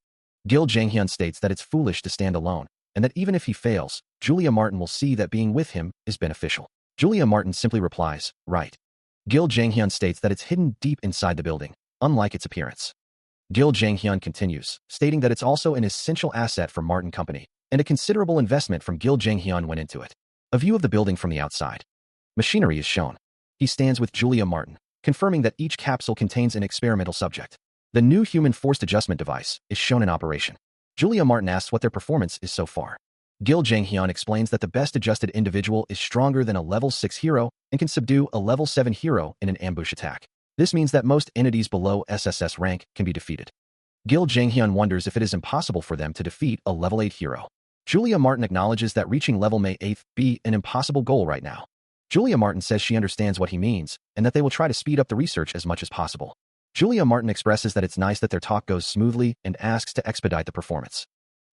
Gil Janghyun states that it's foolish to stand alone, and that even if he fails, Julia Martin will see that being with him is beneficial. Julia Martin simply replies, right. Gil Janghyun states that it's hidden deep inside the building, unlike its appearance. Gil Janghyun continues, stating that it's also an essential asset for Martin Company, and a considerable investment from Gil Janghyun went into it. A view of the building from the outside. Machinery is shown. He stands with Julia Martin, confirming that each capsule contains an experimental subject. The new human forced adjustment device is shown in operation. Julia Martin asks what their performance is so far. Gil Janghyun explains that the best adjusted individual is stronger than a level 6 hero and can subdue a level 7 hero in an ambush attack. This means that most entities below SSS rank can be defeated. Gil Janghyun wonders if it is impossible for them to defeat a level 8 hero. Julia Martin acknowledges that reaching level May 8th be an impossible goal right now. Julia Martin says she understands what he means and that they will try to speed up the research as much as possible. Julia Martin expresses that it's nice that their talk goes smoothly and asks to expedite the performance.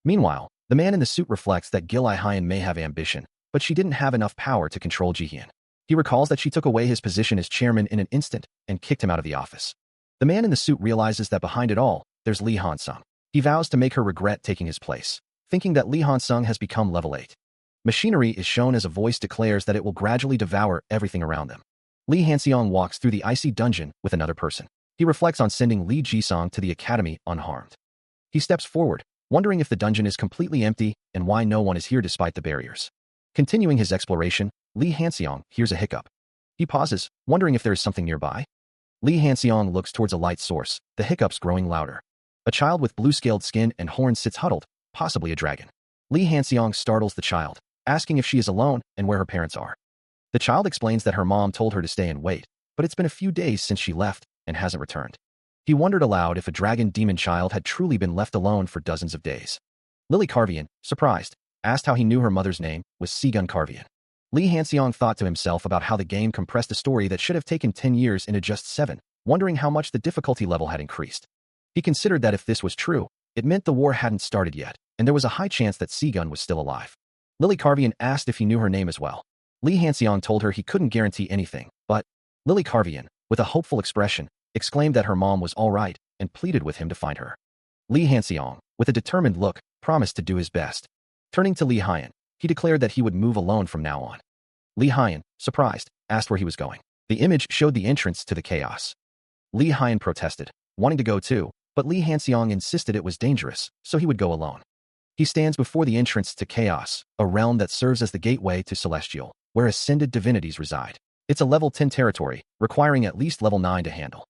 Meanwhile, the man in the suit reflects that Gil Il-hyun may have ambition, but she didn't have enough power to control Jihyun. He recalls that she took away his position as chairman in an instant and kicked him out of the office. The man in the suit realizes that behind it all, there's Lee Han-sung. He vows to make her regret taking his place, thinking that Lee Han-sung has become level 8. Machinery is shown as a voice declares that it will gradually devour everything around them. Lee Han-seong walks through the icy dungeon with another person. He reflects on sending Lee Ji-song to the academy unharmed. He steps forward, wondering if the dungeon is completely empty and why no one is here despite the barriers. Continuing his exploration, Lee Han-seong hears a hiccup. He pauses, wondering if there is something nearby. Lee Han-seong looks towards a light source, the hiccups growing louder. A child with blue-scaled skin and horns sits huddled, possibly a dragon. Lee Han-seong startles the child, asking if she is alone and where her parents are. The child explains that her mom told her to stay and wait, but it's been a few days since she left and hasn't returned. He wondered aloud if a dragon demon child had truly been left alone for dozens of days. Lily Carvian, surprised, asked how he knew her mother's name was Segun Carvian. Lee Han-seong thought to himself about how the game compressed a story that should have taken 10 years into just 7, wondering how much the difficulty level had increased. He considered that if this was true, it meant the war hadn't started yet, and there was a high chance that Segun was still alive. Lily Carvian asked if he knew her name as well. Lee Han-seong told her he couldn't guarantee anything, but Lily Carvian, with a hopeful expression, exclaimed that her mom was all right and pleaded with him to find her. Lee Han-seong, with a determined look, promised to do his best. Turning to Lee Hyun, he declared that he would move alone from now on. Lee Hyun, surprised, asked where he was going. The image showed the entrance to the chaos. Lee Hyun protested, wanting to go too, but Lee Han-seong insisted it was dangerous, so he would go alone. He stands before the entrance to chaos, a realm that serves as the gateway to Celestial, where ascended divinities reside. It's a level 10 territory, requiring at least level 9 to handle.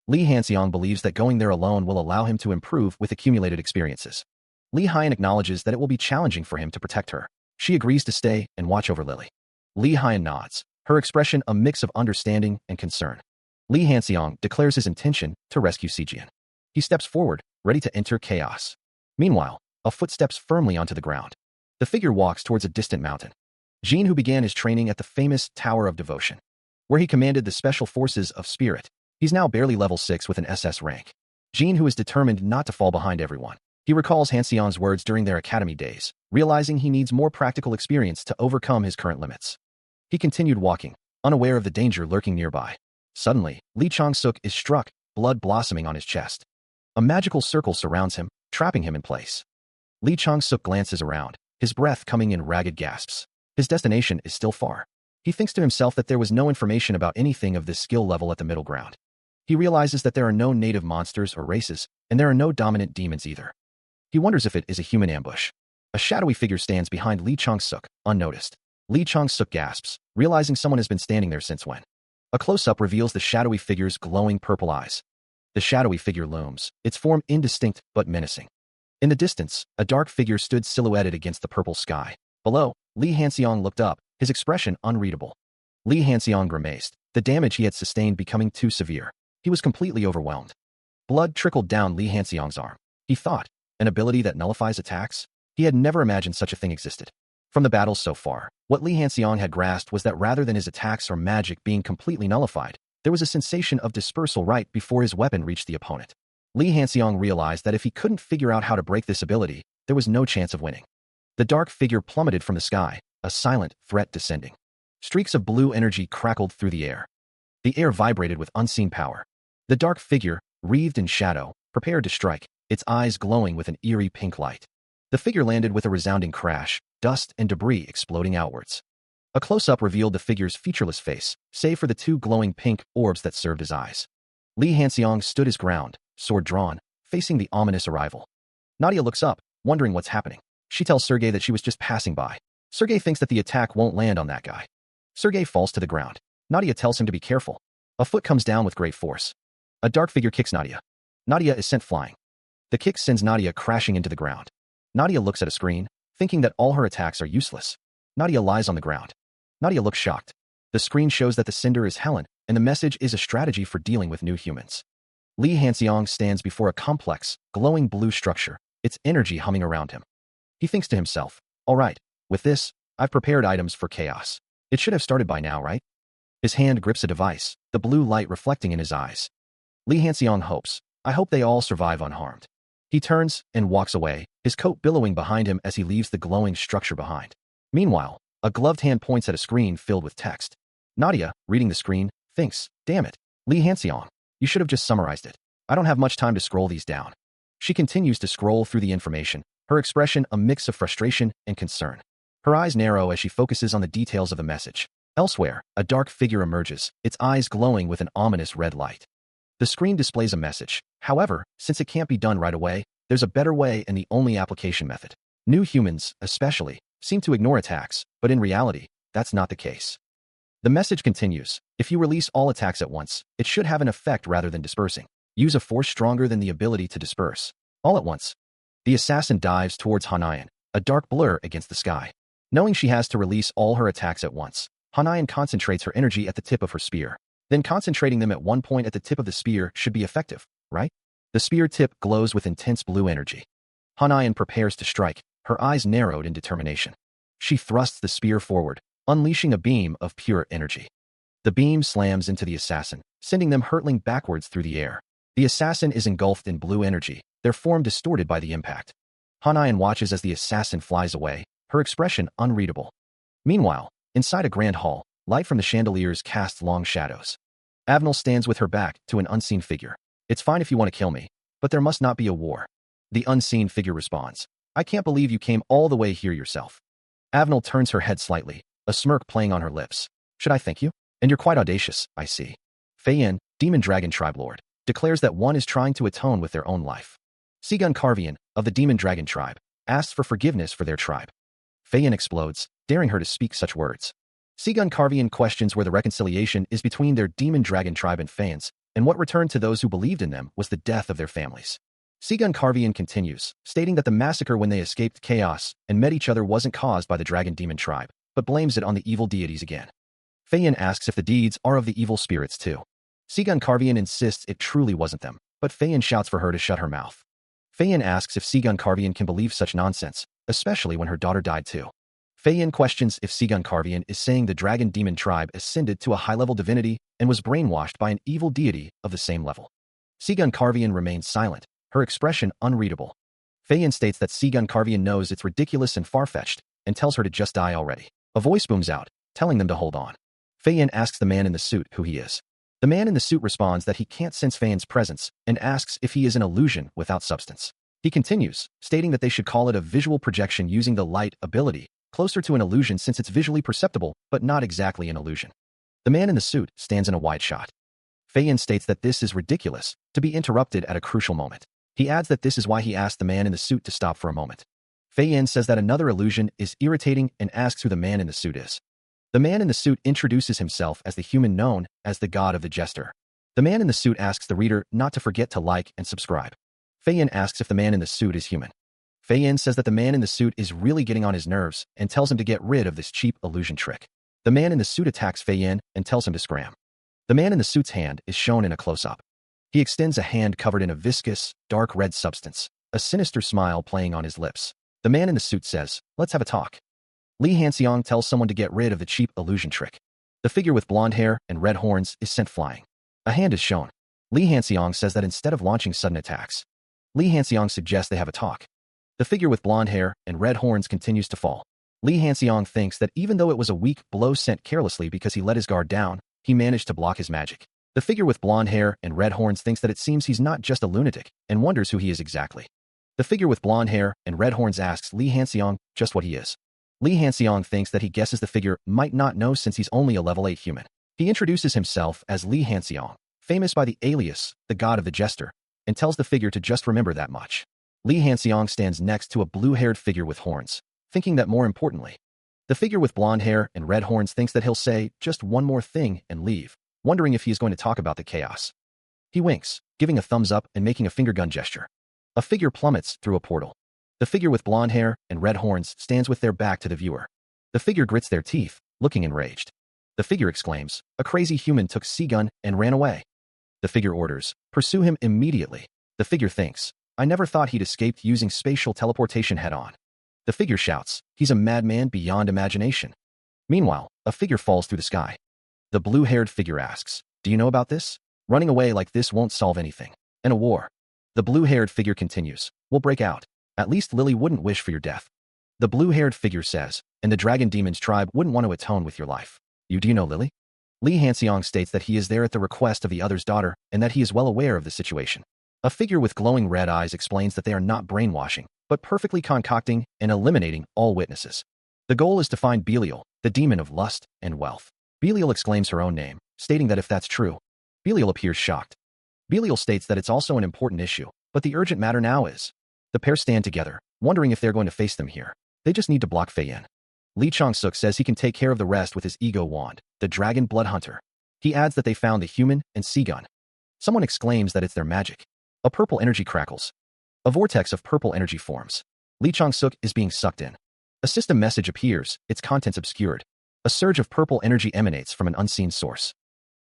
Lee Han-seong believes that going there alone will allow him to improve with accumulated experiences. Lee Hyun acknowledges that it will be challenging for him to protect her. She agrees to stay and watch over Lily. Lee Hyun nods, her expression a mix of understanding and concern. Lee Han-seong declares his intention to rescue Sejian. He steps forward, ready to enter chaos. Meanwhile, a foot steps firmly onto the ground. The figure walks towards a distant mountain. Jin, who began his training at the famous Tower of Devotion, where he commanded the special forces of Spirit. He's now barely level 6 with an SS rank. Jin, who is determined not to fall behind everyone. He recalls Han-seong's words during their academy days, realizing he needs more practical experience to overcome his current limits. He continued walking, unaware of the danger lurking nearby. Suddenly, Lee Chong-suk is struck, blood blossoming on his chest. A magical circle surrounds him, trapping him in place. Lee Chong-suk glances around, his breath coming in ragged gasps. His destination is still far. He thinks to himself that there was no information about anything of this skill level at the middle ground. He realizes that there are no native monsters or races, and there are no dominant demons either. He wonders if it is a human ambush. A shadowy figure stands behind Lee Chong-suk, unnoticed. Lee Chong-suk gasps, realizing someone has been standing there since when. A close-up reveals the shadowy figure's glowing purple eyes. The shadowy figure looms, its form indistinct but menacing. In the distance, a dark figure stood silhouetted against the purple sky. Below, Lee Han-seong looked up, his expression unreadable. Lee Han-seong grimaced, the damage he had sustained becoming too severe. He was completely overwhelmed. Blood trickled down Lee Han-seong's arm. He thought, an ability that nullifies attacks? He had never imagined such a thing existed. From the battles so far, what Li Hanxiang had grasped was that rather than his attacks or magic being completely nullified, there was a sensation of dispersal right before his weapon reached the opponent. Li Hanxiang realized that if he couldn't figure out how to break this ability, there was no chance of winning. The dark figure plummeted from the sky, a silent threat descending. Streaks of blue energy crackled through the air. The air vibrated with unseen power. The dark figure, wreathed in shadow, prepared to strike, its eyes glowing with an eerie pink light. The figure landed with a resounding crash, dust and debris exploding outwards. A close-up revealed the figure's featureless face, save for the two glowing pink orbs that served as eyes. Li Hanxiang stood his ground, sword drawn, facing the ominous arrival. Nadia looks up, wondering what's happening. She tells Sergei that she was just passing by. Sergei thinks that the attack won't land on that guy. Sergei falls to the ground. Nadia tells him to be careful. A foot comes down with great force. A dark figure kicks Nadia. Nadia is sent flying. The kick sends Nadia crashing into the ground. Nadia looks at a screen, thinking that all her attacks are useless. Nadia lies on the ground. Nadia looks shocked. The screen shows that the cinder is Helen, and the message is a strategy for dealing with new humans. Li Hanxiang stands before a complex, glowing blue structure, its energy humming around him. He thinks to himself, all right, with this, I've prepared items for chaos. It should have started by now, right? His hand grips a device, the blue light reflecting in his eyes. Li Hanxiang hopes, I hope they all survive unharmed. He turns and walks away, his coat billowing behind him as he leaves the glowing structure behind. Meanwhile, a gloved hand points at a screen filled with text. Nadia, reading the screen, thinks, damn it, Li Hanxiang, you should have just summarized it. I don't have much time to scroll these down. She continues to scroll through the information, her expression a mix of frustration and concern. Her eyes narrow as she focuses on the details of the message. Elsewhere, a dark figure emerges, its eyes glowing with an ominous red light. The screen displays a message. However, since it can't be done right away, there's a better way and the only application method. New humans, especially, seem to ignore attacks, but in reality, that's not the case. The message continues, if you release all attacks at once, it should have an effect rather than dispersing. Use a force stronger than the ability to disperse. All at once. The assassin dives towards Hanayan, a dark blur against the sky. Knowing she has to release all her attacks at once, Hanayan concentrates her energy at the tip of her spear. Then concentrating them at one point at the tip of the spear should be effective, right? The spear tip glows with intense blue energy. Hanayan prepares to strike, her eyes narrowed in determination. She thrusts the spear forward, unleashing a beam of pure energy. The beam slams into the assassin, sending them hurtling backwards through the air. The assassin is engulfed in blue energy, their form distorted by the impact. Hanayan watches as the assassin flies away, her expression unreadable. Meanwhile, inside a grand hall, light from the chandeliers casts long shadows. Avenel stands with her back to an unseen figure. It's fine if you want to kill me, but there must not be a war. The unseen figure responds, I can't believe you came all the way here yourself. Avenel turns her head slightly, a smirk playing on her lips. Should I thank you? And you're quite audacious, I see. Fei Yin, Demon Dragon Tribe Lord, declares that one is trying to atone with their own life. Sigun Carvian, of the Demon Dragon Tribe, asks for forgiveness for their tribe. Fei Yin explodes, daring her to speak such words. Sigun Carvian questions where the reconciliation is between their Demon Dragon Tribe and fans, and what returned to those who believed in them was the death of their families. Sigun Carvian continues, stating that the massacre when they escaped chaos and met each other wasn't caused by the Dragon Demon Tribe, but blames it on the evil deities again. Fei Yin asks if the deeds are of the evil spirits too. Sigun Carvian insists it truly wasn't them, but Fei Yin shouts for her to shut her mouth. Fei Yin asks if Sigun Carvian can believe such nonsense, especially when her daughter died too. Fei Yin questions if Sigun Carvian is saying the Dragon Demon Tribe ascended to a high-level divinity and was brainwashed by an evil deity of the same level. Sigun Carvian remains silent, her expression unreadable. Fei Yin states that Sigun Carvian knows it's ridiculous and far-fetched, and tells her to just die already. A voice booms out, telling them to hold on. Fei Yin asks the man in the suit who he is. The man in the suit responds that he can't sense Fei Yin's presence, and asks if he is an illusion without substance. He continues, stating that they should call it a visual projection using the light ability, closer to an illusion since it's visually perceptible, but not exactly an illusion. The man in the suit stands in a wide shot. Fei Yin states that this is ridiculous, to be interrupted at a crucial moment. He adds that this is why he asked the man in the suit to stop for a moment. Fei Yin says that another illusion is irritating and asks who the man in the suit is. The man in the suit introduces himself as the human known as the god of the jester. The man in the suit asks the reader not to forget to like and subscribe. Fei Yin asks if the man in the suit is human. Fei Yin says that the man in the suit is really getting on his nerves and tells him to get rid of this cheap illusion trick. The man in the suit attacks Fei Yin and tells him to scram. The man in the suit's hand is shown in a close-up. He extends a hand covered in a viscous, dark red substance, a sinister smile playing on his lips. The man in the suit says, let's have a talk. Li Hanxiang tells someone to get rid of the cheap illusion trick. The figure with blonde hair and red horns is sent flying. A hand is shown. Li Hanxiang says that instead of launching sudden attacks, Li Hanxiang suggests they have a talk. The figure with blonde hair and red horns continues to fall. Li Hanxiang thinks that even though it was a weak blow sent carelessly because he let his guard down, he managed to block his magic. The figure with blonde hair and red horns thinks that it seems he's not just a lunatic and wonders who he is exactly. The figure with blonde hair and red horns asks Li Hanxiang just what he is. Li Hanxiang thinks that he guesses the figure might not know since he's only a level 8 human. He introduces himself as Li Hanxiang, famous by the alias, the god of the jester, and tells the figure to just remember that much. Li Hanxiang stands next to a blue-haired figure with horns, thinking that more importantly, the figure with blonde hair and red horns thinks that he'll say just one more thing and leave, wondering if he is going to talk about the chaos. He winks, giving a thumbs up and making a finger gun gesture. A figure plummets through a portal. The figure with blonde hair and red horns stands with their back to the viewer. The figure grits their teeth, looking enraged. The figure exclaims, "A crazy human took C-gun and ran away." The figure orders, "Pursue him immediately." The figure thinks, "I never thought he'd escaped using spatial teleportation head-on." The figure shouts, "He's a madman beyond imagination." Meanwhile, a figure falls through the sky. The blue-haired figure asks, "Do you know about this? Running away like this won't solve anything. And a war." The blue-haired figure continues, "We'll break out. At least Lily wouldn't wish for your death." The blue-haired figure says, "And the dragon demon's tribe wouldn't want to atone with your life. Do you know Lily?" Li Hanxiang states that he is there at the request of the other's daughter and that he is well aware of the situation. A figure with glowing red eyes explains that they are not brainwashing, but perfectly concocting and eliminating all witnesses. The goal is to find Belial, the demon of lust and wealth. Belial exclaims her own name, stating that if that's true, Belial appears shocked. Belial states that it's also an important issue, but the urgent matter now is. The pair stand together, wondering if they're going to face them here. They just need to block Fei Yan. Li Changsuk says he can take care of the rest with his ego wand, the dragon blood hunter. He adds that they found the human and C-gun. Someone exclaims that it's their magic. A purple energy crackles. A vortex of purple energy forms. Li Changsuk is being sucked in. A system message appears, its contents obscured. A surge of purple energy emanates from an unseen source.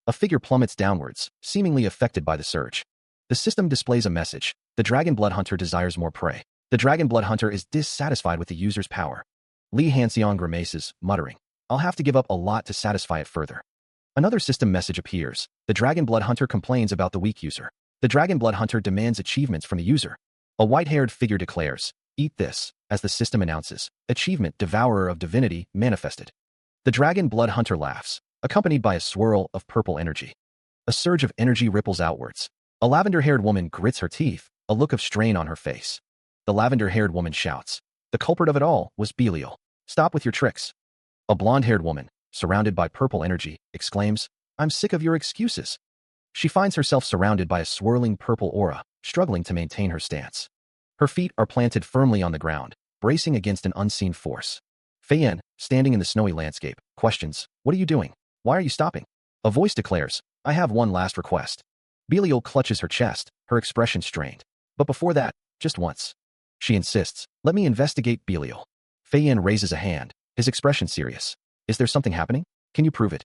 A figure plummets downwards, seemingly affected by the surge. The system displays a message. The dragon blood hunter desires more prey. The dragon blood hunter is dissatisfied with the user's power. Li Hanxiang grimaces, muttering, "I'll have to give up a lot to satisfy it further." Another system message appears. The dragon blood hunter complains about the weak user. The dragon blood hunter demands achievements from the user. A white-haired figure declares, "Eat this," as the system announces, "Achievement Devourer of Divinity manifested." The dragon blood hunter laughs, accompanied by a swirl of purple energy. A surge of energy ripples outwards. A lavender-haired woman grits her teeth, a look of strain on her face. The lavender-haired woman shouts, "The culprit of it all was Belial. Stop with your tricks." A blonde-haired woman, surrounded by purple energy, exclaims, "I'm sick of your excuses." She finds herself surrounded by a swirling purple aura, struggling to maintain her stance. Her feet are planted firmly on the ground, bracing against an unseen force. Fei Yan, standing in the snowy landscape, questions, "What are you doing? Why are you stopping?" A voice declares, "I have one last request." Belial clutches her chest, her expression strained. "But before that, just once." She insists, "Let me investigate Belial." Fei Yan raises a hand, his expression serious. "Is there something happening? Can you prove it?"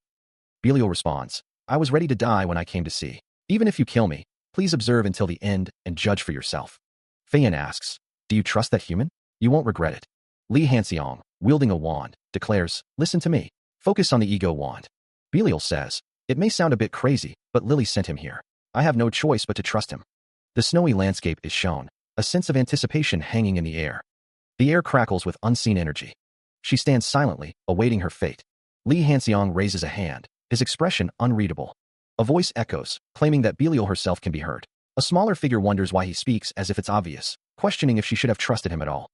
Belial responds, "I was ready to die when I came to see. Even if you kill me, please observe until the end and judge for yourself." Fei Yan asks, "Do you trust that human? You won't regret it." Li Hanxiang, wielding a wand, declares, "Listen to me. Focus on the ego wand." Belial says, "It may sound a bit crazy, but Lily sent him here. I have no choice but to trust him." The snowy landscape is shown, a sense of anticipation hanging in the air. The air crackles with unseen energy. She stands silently, awaiting her fate. Li Hanxiang raises a hand, his expression unreadable. A voice echoes, claiming that Belial herself can be heard. A smaller figure wonders why he speaks as if it's obvious, questioning if she should have trusted him at all.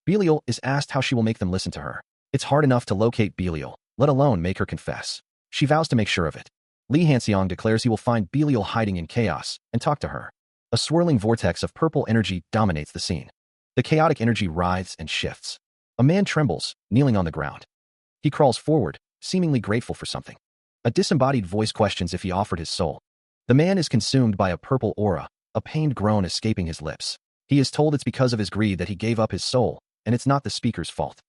Belial is asked how she will make them listen to her. It's hard enough to locate Belial, let alone make her confess. She vows to make sure of it. Li Hanxiang declares he will find Belial hiding in chaos and talk to her. A swirling vortex of purple energy dominates the scene. The chaotic energy writhes and shifts. A man trembles, kneeling on the ground. He crawls forward, seemingly grateful for something. A disembodied voice questions if he offered his soul. The man is consumed by a purple aura, a pained groan escaping his lips. He is told it's because of his greed that he gave up his soul, and it's not the speaker's fault.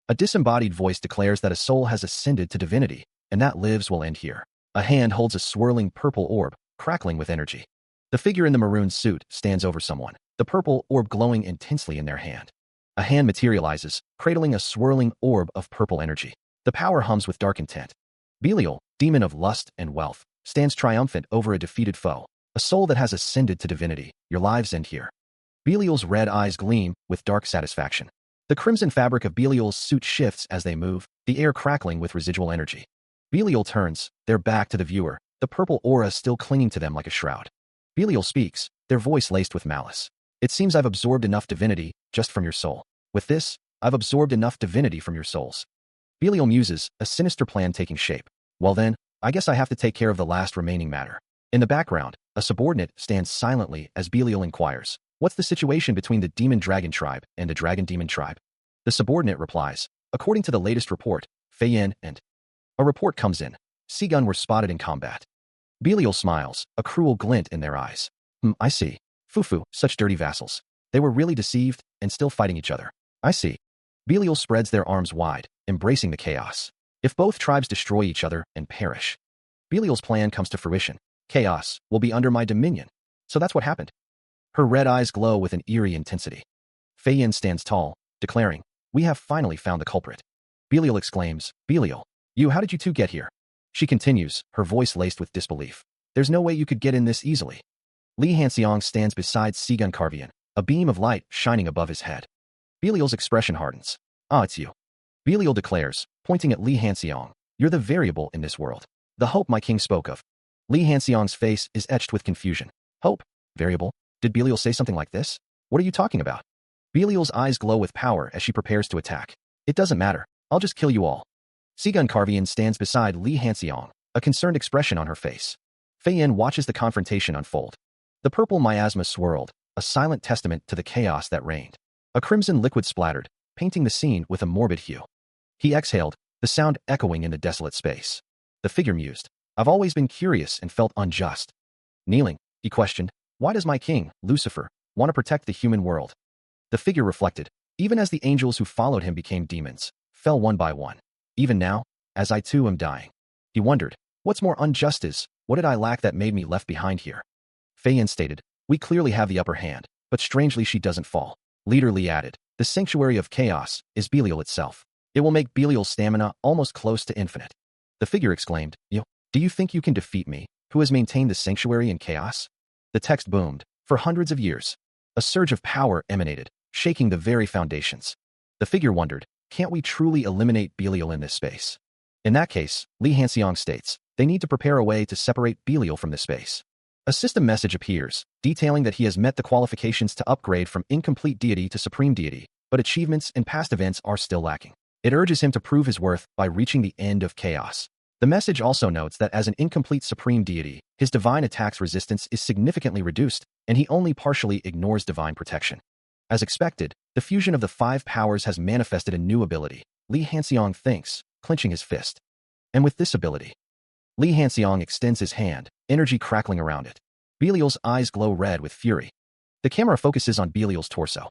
A disembodied voice declares that a soul has ascended to divinity, and that lives will end here. A hand holds a swirling purple orb, crackling with energy. The figure in the maroon suit stands over someone, the purple orb glowing intensely in their hand. A hand materializes, cradling a swirling orb of purple energy. The power hums with dark intent. Belial, demon of lust and wealth, stands triumphant over a defeated foe. A soul that has ascended to divinity. Your lives end here. Belial's red eyes gleam with dark satisfaction. The crimson fabric of Belial's suit shifts as they move, the air crackling with residual energy. Belial turns, their back to the viewer, the purple aura still clinging to them like a shroud. Belial speaks, their voice laced with malice. It seems I've absorbed enough divinity, just from your soul. With this, I've absorbed enough divinity from your souls. Belial muses, a sinister plan taking shape. Well then, I guess I have to take care of the last remaining matter. In the background, a subordinate stands silently as Belial inquires, what's the situation between the demon-dragon tribe and the dragon-demon tribe? The subordinate replies, according to the latest report, Fei Yin and... A report comes in. Seagun were spotted in combat. Belial smiles, a cruel glint in their eyes. I see. Fufu, such dirty vassals. They were really deceived and still fighting each other. I see. Belial spreads their arms wide, embracing the chaos. If both tribes destroy each other and perish, Belial's plan comes to fruition. Chaos will be under my dominion. So that's what happened. Her red eyes glow with an eerie intensity. Fei Yin stands tall, declaring, we have finally found the culprit. Belial exclaims, Belial, how did you two get here? She continues, her voice laced with disbelief. There's no way you could get in this easily. Li Hanxiang stands beside Seagun Carvian, a beam of light shining above his head. Belial's expression hardens. It's you. Belial declares, pointing at Li Hanxiang, you're the variable in this world. The hope my king spoke of. Li Hanxiang's face is etched with confusion. Hope? Variable? Did Belial say something like this? What are you talking about? Belial's eyes glow with power as she prepares to attack. It doesn't matter. I'll just kill you all. Seagun Carvian stands beside Li Hanxiang, a concerned expression on her face. Fei Yin watches the confrontation unfold. The purple miasma swirled, a silent testament to the chaos that reigned. A crimson liquid splattered, painting the scene with a morbid hue. He exhaled, the sound echoing in the desolate space. The figure mused. I've always been curious and felt unjust. Kneeling, he questioned, why does my king, Lucifer, want to protect the human world? The figure reflected, even as the angels who followed him became demons, fell one by one. Even now, as I too am dying. He wondered, what's more unjust is, what did I lack that made me left behind here? Fei Yin stated, we clearly have the upper hand, but strangely she doesn't fall. Leader Li added, the sanctuary of chaos is Belial itself. It will make Belial's stamina almost close to infinite. The figure exclaimed, do you think you can defeat me, who has maintained the sanctuary in chaos? The text boomed. For hundreds of years, a surge of power emanated, shaking the very foundations. The figure wondered, can't we truly eliminate Belial in this space? In that case, Li Hanxiang states, they need to prepare a way to separate Belial from this space. A system message appears, detailing that he has met the qualifications to upgrade from incomplete deity to supreme deity, but achievements in past events are still lacking. It urges him to prove his worth by reaching the end of chaos. The message also notes that as an incomplete supreme deity, his divine attack's resistance is significantly reduced, and he only partially ignores divine protection. As expected, the fusion of the 5 powers has manifested a new ability, Li Hanxiang thinks, clenching his fist. And with this ability, Li Hanxiang extends his hand, energy crackling around it. Belial's eyes glow red with fury. The camera focuses on Belial's torso.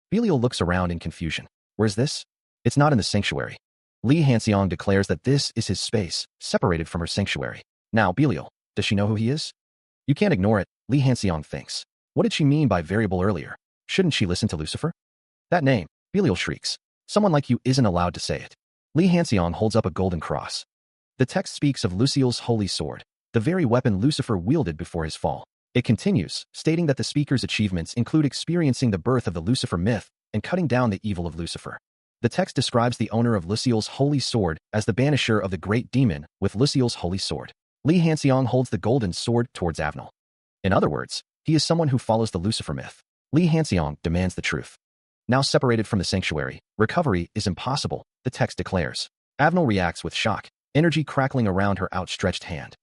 Belial looks around in confusion. Where's this? It's not in the sanctuary. Li Hanxiang declares that this is his space, separated from her sanctuary. Now, Belial, does she know who he is? You can't ignore it, Li Hanxiang thinks. What did she mean by variable earlier? Shouldn't she listen to Lucifer? That name, Belial shrieks. Someone like you isn't allowed to say it. Li Hanxiang holds up a golden cross. The text speaks of Lucille's holy sword, the very weapon Lucifer wielded before his fall. It continues, stating that the speaker's achievements include experiencing the birth of the Lucifer myth and cutting down the evil of Lucifer. The text describes the owner of Lucille's holy sword as the banisher of the great demon with Lucille's holy sword. Li Hanxiang holds the golden sword towards Avnal. In other words, he is someone who follows the Lucifer myth. Li Hanxiang demands the truth. Now separated from the sanctuary, recovery is impossible, the text declares. Avnal reacts with shock, energy crackling around her outstretched hand.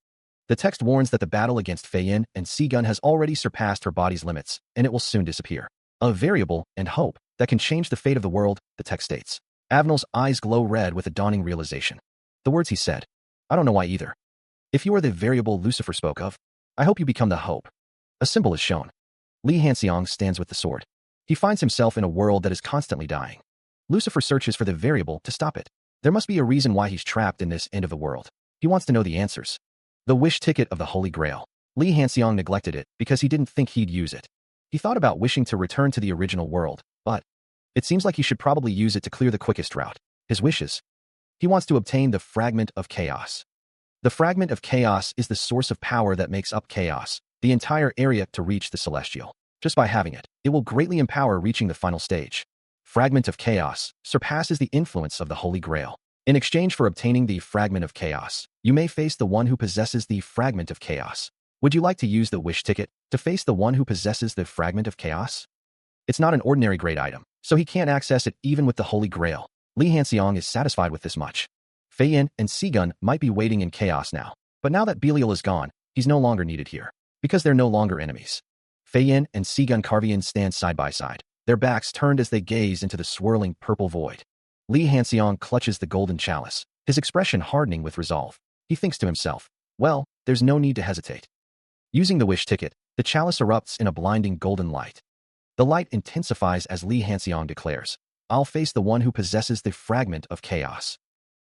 The text warns that the battle against Fei Yin and Seagun has already surpassed her body's limits, and it will soon disappear. A variable and hope that can change the fate of the world, the text states. Avnal's eyes glow red with a dawning realization. The words he said. I don't know why either. If you are the variable Lucifer spoke of, I hope you become the hope. A symbol is shown. Li Hanxiang stands with the sword. He finds himself in a world that is constantly dying. Lucifer searches for the variable to stop it. There must be a reason why he's trapped in this end of the world. He wants to know the answers. The wish ticket of the Holy Grail. Li Hanxiang neglected it because he didn't think he'd use it. He thought about wishing to return to the original world, but It seems like he should probably use it to clear the quickest route. His wishes. He wants to obtain the Fragment of Chaos. The Fragment of Chaos is the source of power that makes up chaos, the entire area to reach the celestial. Just by having it, it will greatly empower reaching the final stage. Fragment of Chaos surpasses the influence of the Holy Grail. In exchange for obtaining the Fragment of Chaos, you may face the one who possesses the Fragment of Chaos. Would you like to use the wish ticket to face the one who possesses the Fragment of Chaos? It's not an ordinary great item, so he can't access it even with the Holy Grail. Li Hanxiang is satisfied with this much. Fei Yin and Sigun might be waiting in chaos now, but now that Belial is gone, he's no longer needed here, because they're no longer enemies. Fei Yin and Sigun Carvian stand side by side, their backs turned as they gaze into the swirling purple void. Li Hanxiang clutches the golden chalice, his expression hardening with resolve. He thinks to himself, well, there's no need to hesitate. Using the wish ticket, the chalice erupts in a blinding golden light. The light intensifies as Li Hanxiang declares, I'll face the one who possesses the Fragment of Chaos.